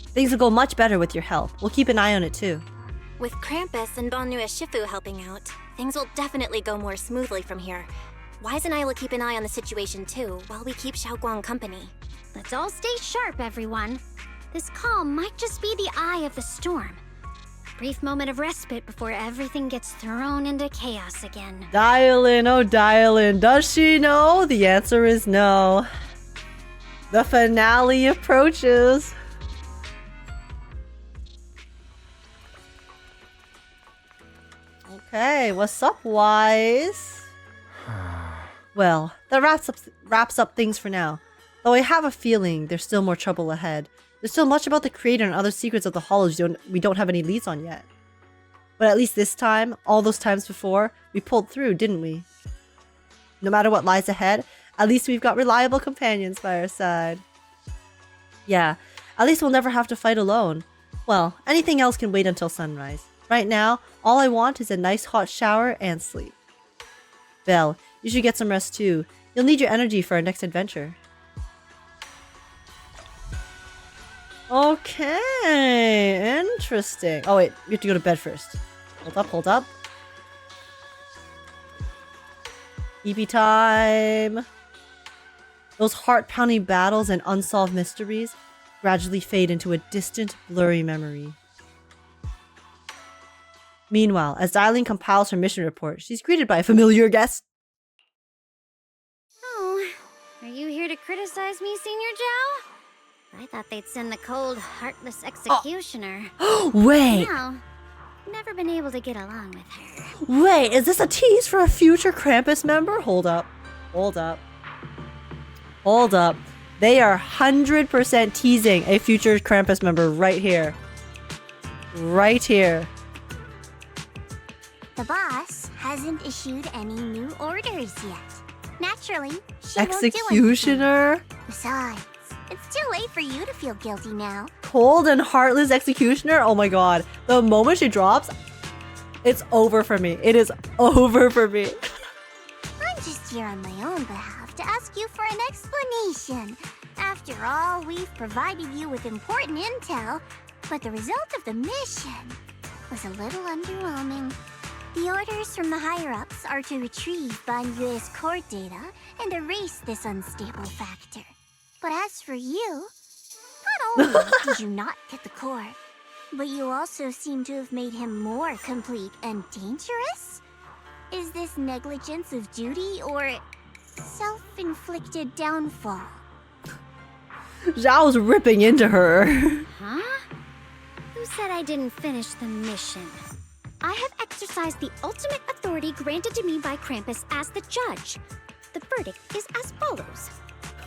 Things will go much better with your help. We'll keep an eye on it too. With Krampus and Banyue Shifu helping out, things will definitely go more smoothly from here. Wise and I will keep an eye on the situation too, while we keep Xiao'Guang company. Let's all stay sharp, everyone. This calm might just be the eye of the storm. Brief moment of respite before everything gets thrown into chaos again. Dialyn, oh Dialyn, does she know? The answer is no. The finale approaches. Okay, what's up, Wise? Well, that wraps up things for now. Though I have a feeling there's still more trouble ahead. There's still much about the Creator and other secrets of the Hollows we don't have any leads on yet. But at least this time, all those times before, we pulled through, didn't we? No matter what lies ahead, at least we've got reliable companions by our side. Yeah, at least we'll never have to fight alone. Well, anything else can wait until sunrise. Right now, all I want is a nice hot shower and sleep. Belle, you should get some rest too. You'll need your energy for our next adventure. Okay, interesting. Oh wait, we have to go to bed first. Hold up. EP time. Those heart-pounding battles and unsolved mysteries gradually fade into a distant, blurry memory. Meanwhile, as Dialyn compiles her mission report, she's greeted by a familiar guest. Oh, are you here to criticize me, Senior Zhao? I thought they'd send the cold, heartless executioner. Wait! No, never been able to get along with her. Wait, is this a tease for a future Krampus member? Hold up. They are 100% teasing a future Krampus member right here. Right here. The boss hasn't issued any new orders yet. Naturally, she Executioner? won't do anything. Besides, it's too late for you to feel guilty now. Cold and heartless executioner? Oh my god. The moment she drops, it's over for me. It is over for me. I'm just here on my own behalf to ask you for an explanation. After all, we've provided you with important intel, but the result of the mission was a little underwhelming. The orders from the higher-ups are to retrieve Banyue's core data and erase this unstable factor. But as for you, not only did you not get the core, but you also seem to have made him more complete and dangerous? Is this negligence of duty or self-inflicted downfall? Zhao's ripping into her. Huh? Who said I didn't finish the mission? I have exercised the ultimate authority granted to me by Krampus as the judge. The verdict is as follows.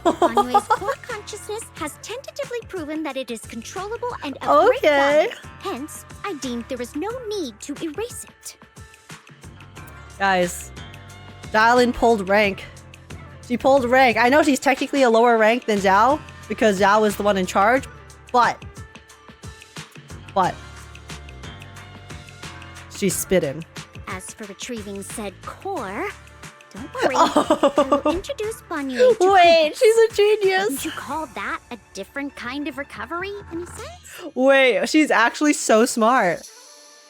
Banyue's core consciousness has tentatively proven that it is controllable and of great value. Hence, I deemed there is no need to erase it. Guys, Dialyn pulled rank. She pulled rank. I know she's technically a lower rank than Xiao, because Xiao is the one in charge, but she's spitting. As for retrieving said core, don't worry. I will introduce Banyue to Wait, Krampus. she's a genius. Wouldn't you call that a different kind of recovery, in a sense? Wait, she's actually so smart.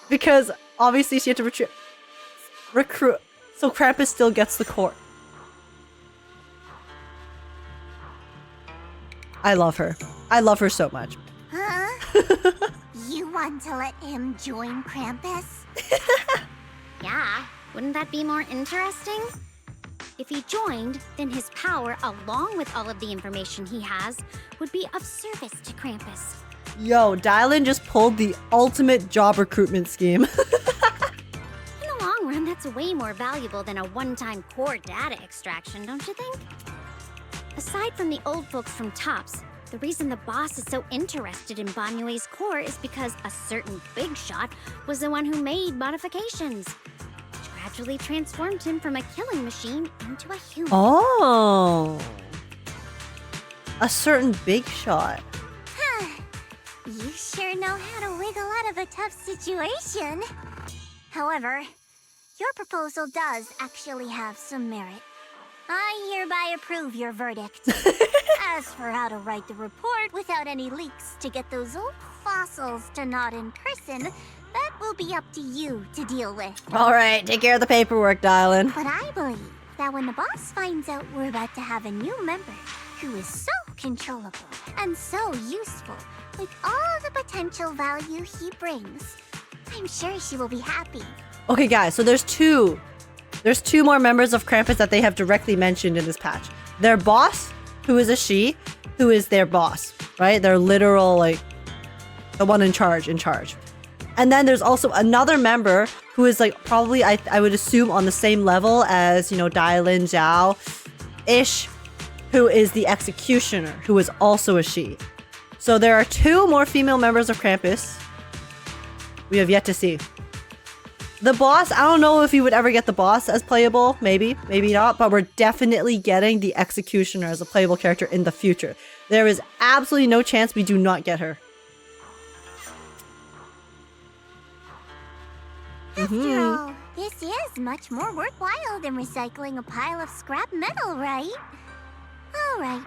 Because obviously she had to recruit. So Krampus still gets the core. I love her. I love her so much. Huh? You want to let him join Krampus? Yeah, wouldn't that be more interesting? If he joined, then his power, along with all of the information he has, would be of service to Krampus. Yo, Dialyn just pulled the ultimate job recruitment scheme. In the long run, that's way more valuable than a one-time core data extraction, don't you think? Aside from the old folks from Tops, the reason the boss is so interested in Banyue's core is because a certain big shot was the one who made modifications, which gradually transformed him from a killing machine into a human. Oh. A certain big shot. You sure know how to wiggle out of a tough situation. However, your proposal does actually have some merit. I hereby approve your verdict. As for how to write the report without any leaks to get those old fossils to nod in person, that will be up to you to deal with. Alright, take care of the paperwork, Dialyn. But I believe that when the boss finds out we're about to have a new member who is so controllable and so useful, with all the potential value he brings, I'm sure she will be happy. Okay, guys, so there's two more members of Krampus that they have directly mentioned in this patch. Their boss, who is a she, who is their boss, right? Their literal, like, the one in charge. And then there's also another member who is, like, probably, I would assume, on the same level as, you know, Dialyn, Zhao-ish, who is the executioner, who is also a she. So there are two more female members of Krampus we have yet to see. The boss, I don't know if you would ever get the boss as playable. Maybe, maybe not. But we're definitely getting the executioner as a playable character in the future. There is absolutely no chance we do not get her. After all, this is much more worthwhile than recycling a pile of scrap metal, right? Alright,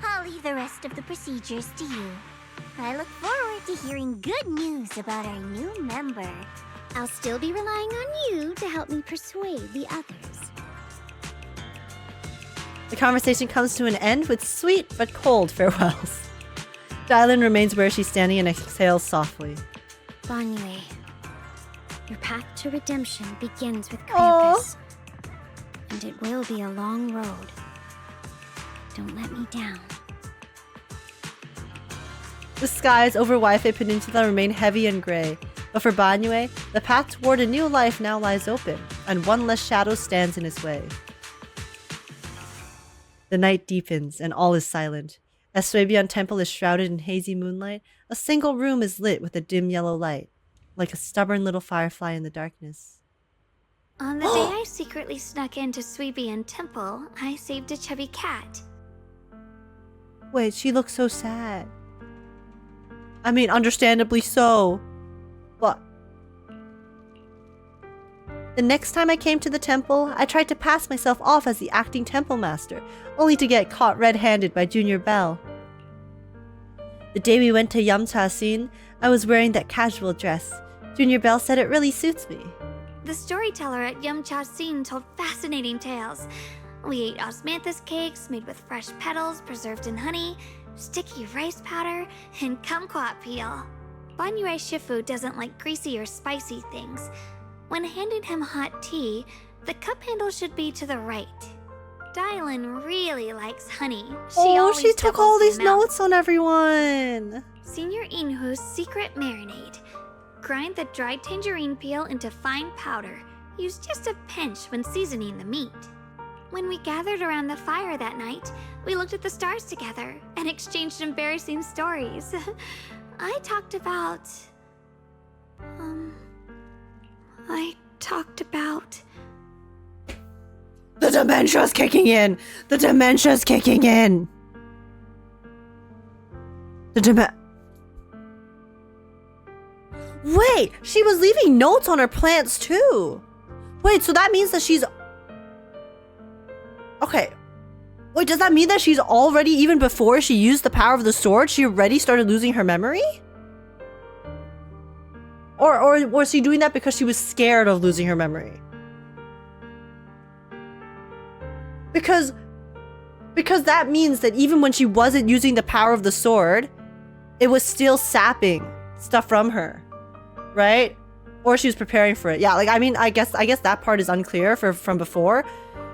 I'll leave the rest of the procedures to you. I look forward to hearing good news about our new member. I'll still be relying on you to help me persuade the others. The conversation comes to an end with sweet but cold farewells. Dialyn remains where she's standing and exhales softly. Banyue, your path to redemption begins with Krampus. And it will be a long road. Don't let me down. The skies over Wi-Fi Peninsula remain heavy and gray. But for Banyue, the path toward a new life now lies open, and one less shadow stands in his way. The night deepens, and all is silent. As Suebian Temple is shrouded in hazy moonlight, a single room is lit with a dim yellow light, like a stubborn little firefly in the darkness. On the day I secretly snuck into Suebian Temple, I saved a chubby cat. Wait, she looks so sad. I mean, understandably so. But The next time I came to the temple, I tried to pass myself off as the acting temple master, only to get caught red-handed by Junior Belle. The day we went to Yamcha-sin, I was wearing that casual dress. Junior Belle said it really suits me. The storyteller at Yamcha-sin told fascinating tales. We ate osmanthus cakes made with fresh petals preserved in honey, sticky rice powder, and kumquat peel. Banyue Shifu doesn't like greasy or spicy things. When handing him hot tea, the cup handle should be to the right. Dialyn really likes honey. She took all these notes on everyone. Senior Inhu's secret marinade. Grind the dried tangerine peel into fine powder. Use just a pinch when seasoning the meat. When we gathered around the fire that night, we looked at the stars together and exchanged embarrassing stories. I talked about... The dementia's kicking in! The dementia's kicking in! Wait! She was leaving notes on her plants too! Wait, so that means that she's... Okay. Wait, does that mean that she's already, even before she used the power of the sword, she already started losing her memory? Or was she doing that because she was scared of losing her memory? Because that means that even when she wasn't using the power of the sword, it was still sapping stuff from her, right? Or she was preparing for it. Yeah, like, I mean, I guess that part is unclear from before,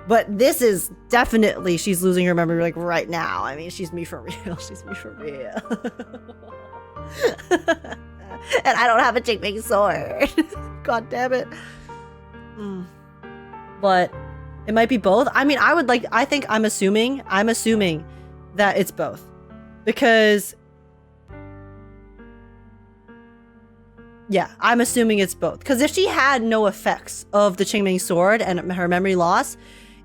but this is definitely she's losing her memory like right now. I mean, she's me for real. She's me for real. And I don't have a Jingming sword. God damn it. But it might be both. I mean, I'm assuming that it's both. Because yeah, I'm assuming it's both. Because if she had no effects of the Qingming sword and her memory loss,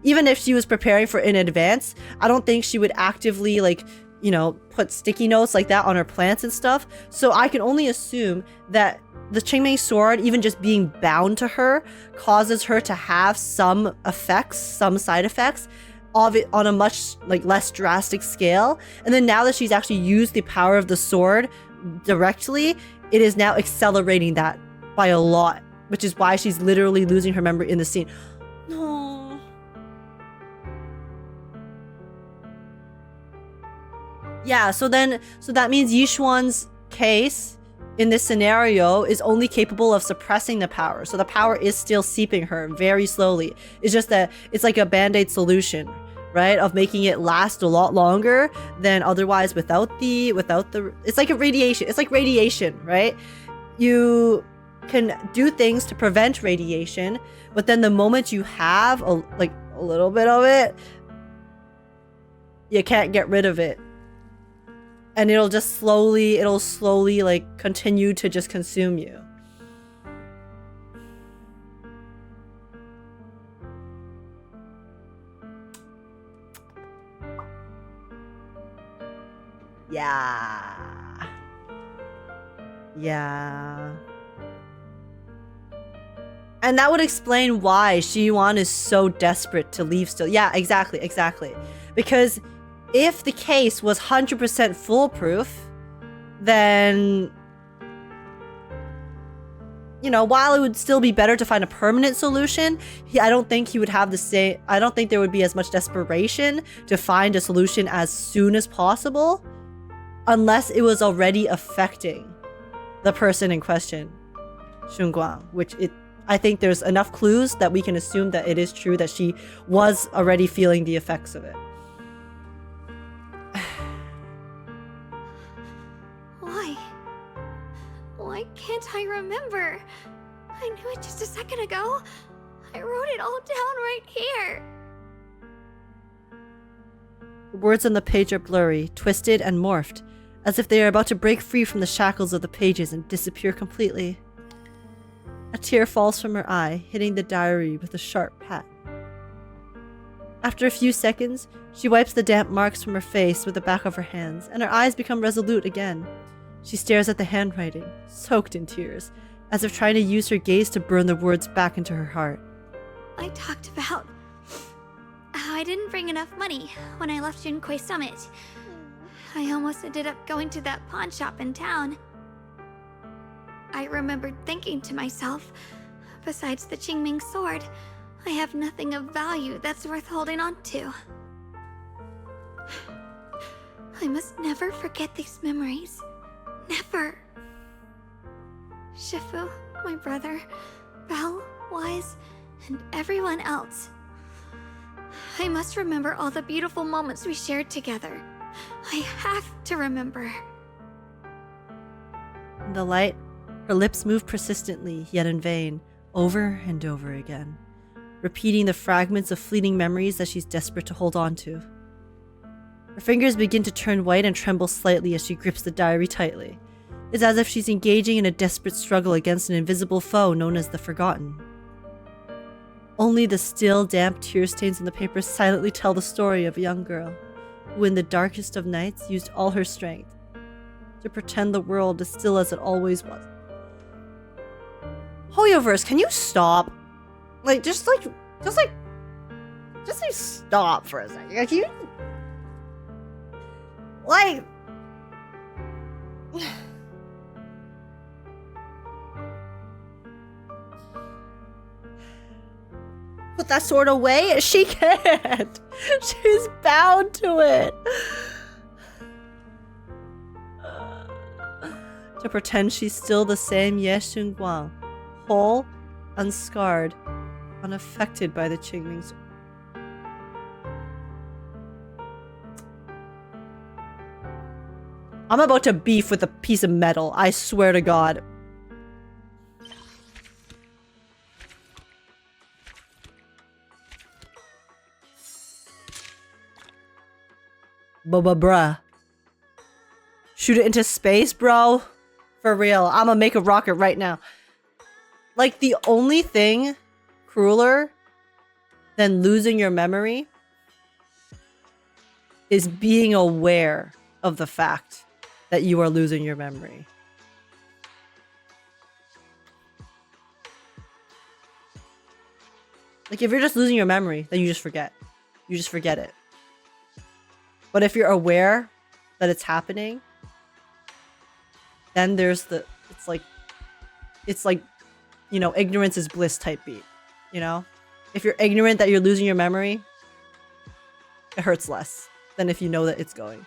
even if she was preparing for it in advance, I don't think she would actively, like, you know, put sticky notes like that on her plants and stuff. So I can only assume that the Qingming sword, even just being bound to her, causes her to have some effects, some side effects of it on a much like less drastic scale. And then now that she's actually used the power of the sword directly, it is now accelerating that by a lot, which is why she's literally losing her memory in the scene. No. Yeah, so that means Yishuan's case in this scenario is only capable of suppressing the power. So the power is still seeping her very slowly. It's just that it's like a band-aid solution, right? Of making it last a lot longer than otherwise without the it's like a radiation. It's like radiation, right? You can do things to prevent radiation, but then the moment you have a little bit of it, you can't get rid of it. And it'll slowly like continue to just consume you. Yeah. And that would explain why Xiao'Guang is so desperate to leave still. Yeah, exactly. Because if the case was 100% foolproof, then, you know, while it would still be better to find a permanent solution, I don't think he would have the same, I don't think there would be as much desperation to find a solution as soon as possible, unless it was already affecting the person in question, Shunguang, I think there's enough clues that we can assume that it is true that she was already feeling the effects of it. Why can't I remember? I knew it just a second ago. I wrote it all down right here. The words on the page are blurry, twisted, and morphed, as if they are about to break free from the shackles of the pages and disappear completely. A tear falls from her eye, hitting the diary with a sharp pat. After a few seconds, she wipes the damp marks from her face with the back of her hands, and her eyes become resolute again. She stares at the handwriting, soaked in tears, as if trying to use her gaze to burn the words back into her heart. I talked about how I didn't bring enough money when I left Junquei Summit. I almost ended up going to that pawn shop in town. I remembered thinking to myself, besides the Qingming sword, I have nothing of value that's worth holding on to. I must never forget these memories. Never. Shifu, my brother, Belle, Wise, and everyone else. I must remember all the beautiful moments we shared together. I have to remember. In the light, her lips moved persistently, yet in vain, over and over again, repeating the fragments of fleeting memories that she's desperate to hold on to. Her fingers begin to turn white and tremble slightly as she grips the diary tightly. It's as if she's engaging in a desperate struggle against an invisible foe known as the Forgotten. Only the still, damp tear stains on the paper silently tell the story of a young girl who in the darkest of nights used all her strength to pretend the world is still as it always was. Hoyoverse, can you stop? Just stop for a second. Like, you... Like... Put that sword away? She can't. She's bound to it. To pretend she's still the same Ye Shunguang, whole, unscarred, unaffected by the Qingming sword. I'm about to beef with a piece of metal, I swear to God. Bruh. Shoot it into space, bro? For real, I'ma make a rocket right now. Like, the only thing crueler than losing your memory is being aware of the fact that you are losing your memory. Like, if you're just losing your memory, then you just forget. You just forget it. But if you're aware that it's happening, then there's the, it's like, you know, ignorance is bliss type beat, you know? If you're ignorant that you're losing your memory, it hurts less than if you know that it's going.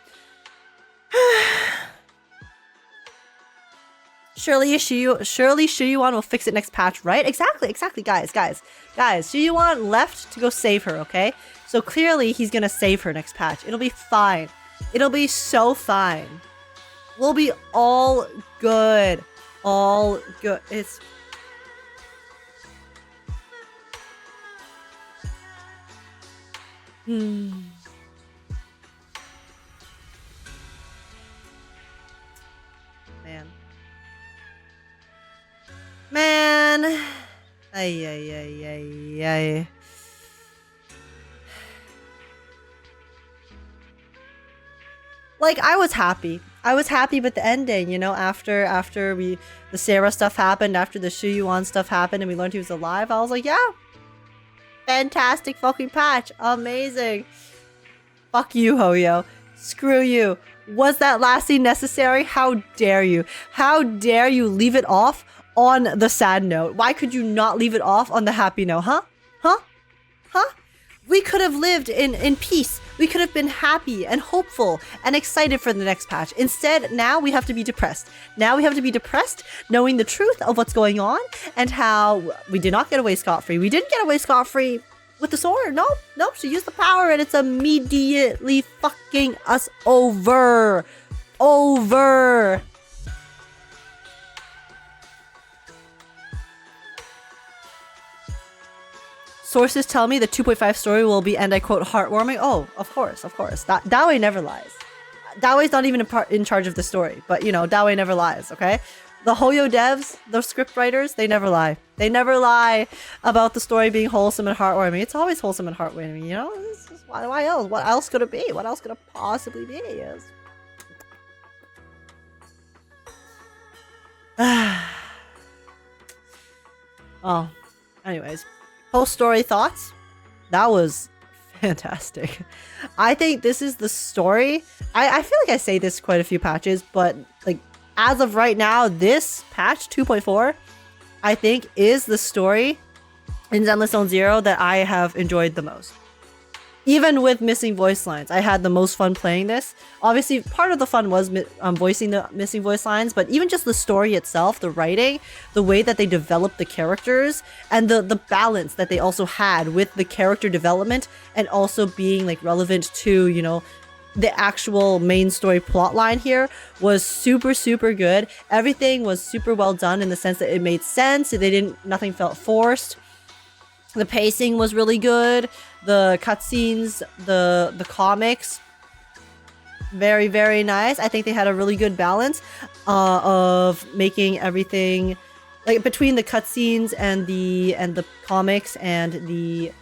Surely Shuyuan will fix it next patch, right? Exactly, guys. Shuyuan left to go save her, okay? So clearly he's gonna save her next patch. It'll be fine. It'll be so fine. We'll be all good. All good. It's... Man. Ay. Like, I was happy with the ending, you know, after the Sarah stuff happened, after the Shuyuan stuff happened and we learned he was alive. I was like, yeah, fantastic fucking patch, amazing. Fuck you, Hoyo. Screw you. Was that last scene necessary? How dare you? How dare you leave it off on the sad note? Why could you not leave it off on the happy note, huh? We could have lived in peace. We could have been happy and hopeful and excited for the next patch. Instead, now we have to be depressed. Now we have to be depressed knowing the truth of what's going on and how we did not get away scot-free. We didn't get away scot-free with the sword. Nope. She used the power and it's immediately fucking us over. Sources tell me the 2.5 story will be, and I quote, heartwarming. Oh, of course. Dawei never lies. Dawei's not even in charge of the story, but you know, Dawei never lies, okay? The Hoyo devs, the script writers, they never lie. They never lie about the story being wholesome and heartwarming. It's always wholesome and heartwarming, you know? Why else? What else could it be? What else could it possibly be? Yes. Well, anyways. Post-story thoughts? That was fantastic. I think this is the story. I feel like I say this quite a few patches, but like as of right now, this patch 2.4, I think is the story in Zenless Zone Zero that I have enjoyed the most. Even with missing voice lines, I had the most fun playing this. Obviously, part of the fun was voicing the missing voice lines, but even just the story itself, the writing, the way that they developed the characters, and the balance that they also had with the character development and also being like relevant to, you know, the actual main story plot line here was super, super good. Everything was super well done in the sense that it made sense. Nothing felt forced. The pacing was really good. The cutscenes, the comics, very, very nice. I think they had a really good balance of making everything like between the cutscenes and the comics and the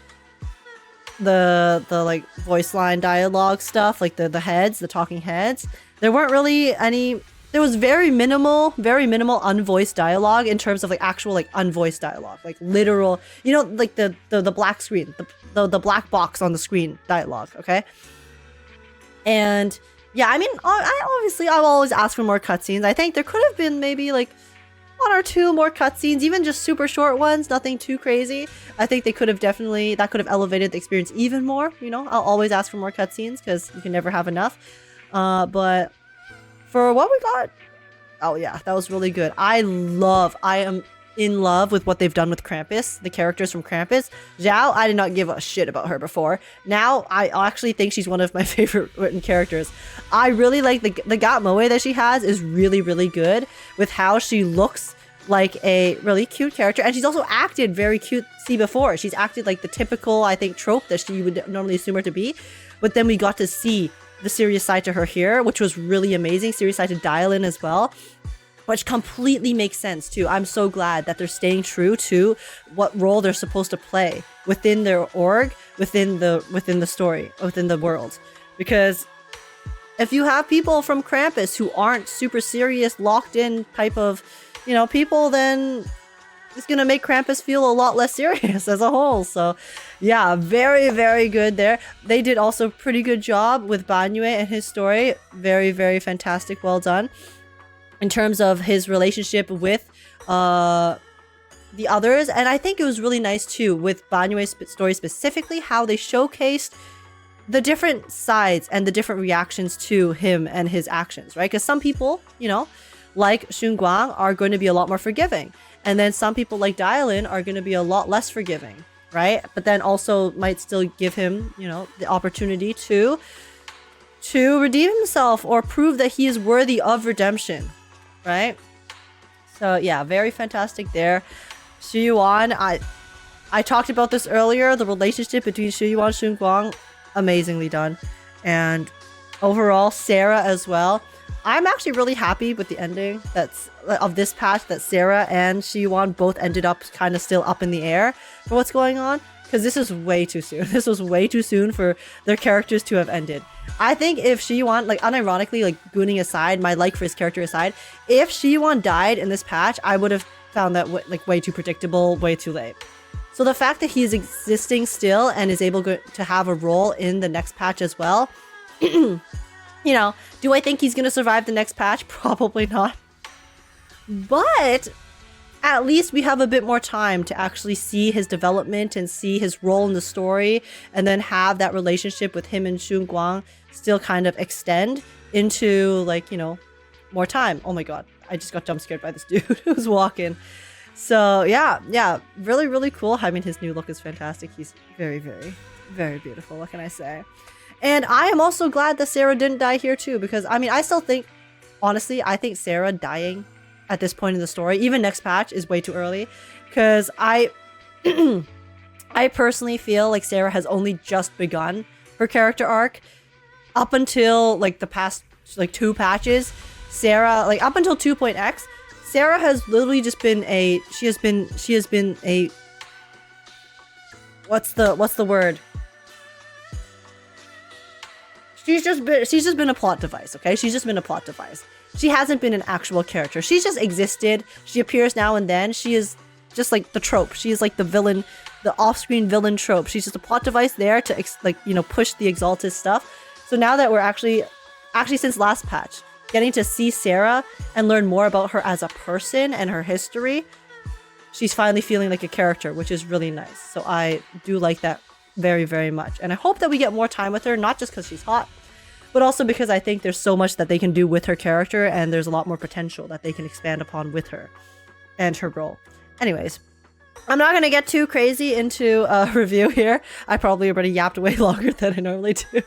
like voice line dialogue stuff, like the heads, the talking heads. There weren't really any. There was very minimal unvoiced dialogue in terms of like actual like unvoiced dialogue, like literal, you know, like the black screen, the black box on the screen dialogue, okay? And yeah, I mean, I'll always ask for more cutscenes. I think there could have been maybe like 1 or 2 more cutscenes, even just super short ones, nothing too crazy. I think that could have elevated the experience even more, you know? I'll always ask for more cutscenes because you can never have enough. But for what we got, oh yeah, that was really good. I am in love with what they've done with Krampus, the characters from Krampus. Xiao, I did not give a shit about her before. Now, I actually think she's one of my favorite written characters. I really like the Gat Moe that she has is really, really good with how she looks like a really cute character. And she's also acted very cutesy before. She's acted like the typical, I think, trope that you would normally assume her to be. But then we got to see the serious side to her here, which was really amazing. Serious side to Dialyn as well, which completely makes sense too. I'm so glad that they're staying true to what role they're supposed to play within their org, within the story, within the world. Because if you have people from Krampus who aren't super serious, locked in type of, you know, people, then it's gonna make Krampus feel a lot less serious as a whole. So yeah, very, very good there. They did also a pretty good job with Banyue and his story. Very, very fantastic. Well done. In terms of his relationship with the others. And I think it was really nice too with Banyue's story specifically, how they showcased the different sides and the different reactions to him and his actions, right? Because some people, you know, like Shunguang are going to be a lot more forgiving. And then some people like Dialyn are going to be a lot less forgiving, right? But then also might still give him, you know, the opportunity to redeem himself or prove that he is worthy of redemption, right? So yeah, very fantastic there. Xiao'Guang, I talked about this earlier, the relationship between Xiao'Guang and Shunguang, amazingly done. And overall, Sarah as well. I'm actually really happy with the ending of this patch, that Sarah and Xiao'Guang both ended up kind of still up in the air for what's going on, because this is way too soon. This was way too soon for their characters to have ended. I think if Xiao'Guang, like unironically, like gooning aside, my like for his character aside, if Xiao'Guang died in this patch, I would have found that like way too predictable, way too late. So the fact that he's existing still and is able to have a role in the next patch as well, you know, do I think he's going to survive the next patch? Probably not. But at least we have a bit more time to actually see his development and see his role in the story, and then have that relationship with him and Shunguang still kind of extend into, like, you know, more time. Oh my god, I just got jump scared by this dude who's walking. So yeah, really, really cool. I mean, his new look is fantastic. He's very, very, very beautiful. What can I say? And I am also glad that Sarah didn't die here too, because I mean, I still think, honestly, I think Sarah dying at this point in the story, even next patch, is way too early. Because I personally feel like Sarah has only just begun her character arc. Up until like the past like 2 patches, Sarah, like up until 2.x, Sarah has literally just been she has been a what's the word? She's just been a plot device, okay? She's just been a plot device. She hasn't been an actual character. She's just existed. She appears now and then. She is just like the trope. She's like the villain, the off-screen villain trope. She's just a plot device there to push the exaltist stuff. So now that we're actually since last patch, getting to see Sarah and learn more about her as a person and her history, she's finally feeling like a character, which is really nice. So I do like that very, very much. And I hope that we get more time with her, not just because she's hot, but also because I think there's so much that they can do with her character, and there's a lot more potential that they can expand upon with her and her role. Anyways, I'm not going to get too crazy into a review here. I probably already yapped way longer than I normally do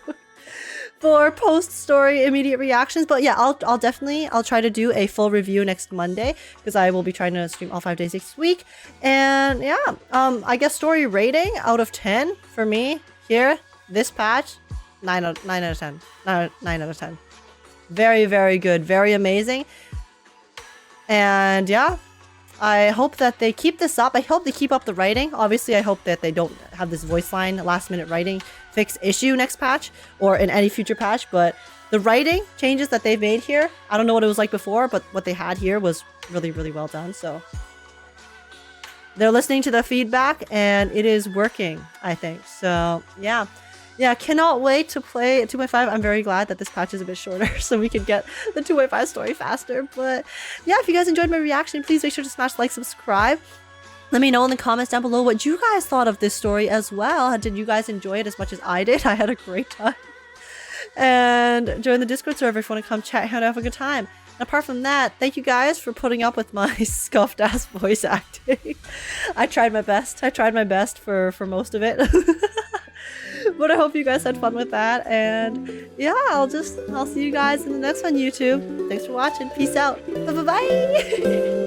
for post-story immediate reactions. But yeah, I'll try to do a full review next Monday, because I will be trying to stream all 5 days next week. And yeah, I guess story rating out of 10 for me here, this patch, 9 out of 10. 9 out of 10. Very, very good. Very amazing. And yeah, I hope that they keep this up. I hope they keep up the writing. Obviously, I hope that they don't have this voice line last minute writing fix issue next patch or in any future patch. But the writing changes that they've made here, I don't know what it was like before, but what they had here was really, really well done. So they're listening to the feedback and it is working, I think. So yeah. Yeah, cannot wait to play 2.5. I'm very glad that this patch is a bit shorter so we can get the 2.5 story faster. But yeah, if you guys enjoyed my reaction, please make sure to smash like, subscribe. Let me know in the comments down below what you guys thought of this story as well. Did you guys enjoy it as much as I did? I had a great time. And join the Discord server if you want to come chat and have a good time. And apart from that, thank you guys for putting up with my scuffed ass voice acting. I tried my best. I tried my best for most of it. But I hope you guys had fun with that. And yeah, I'll see you guys in the next one, YouTube. Thanks for watching. Peace out. Bye-bye.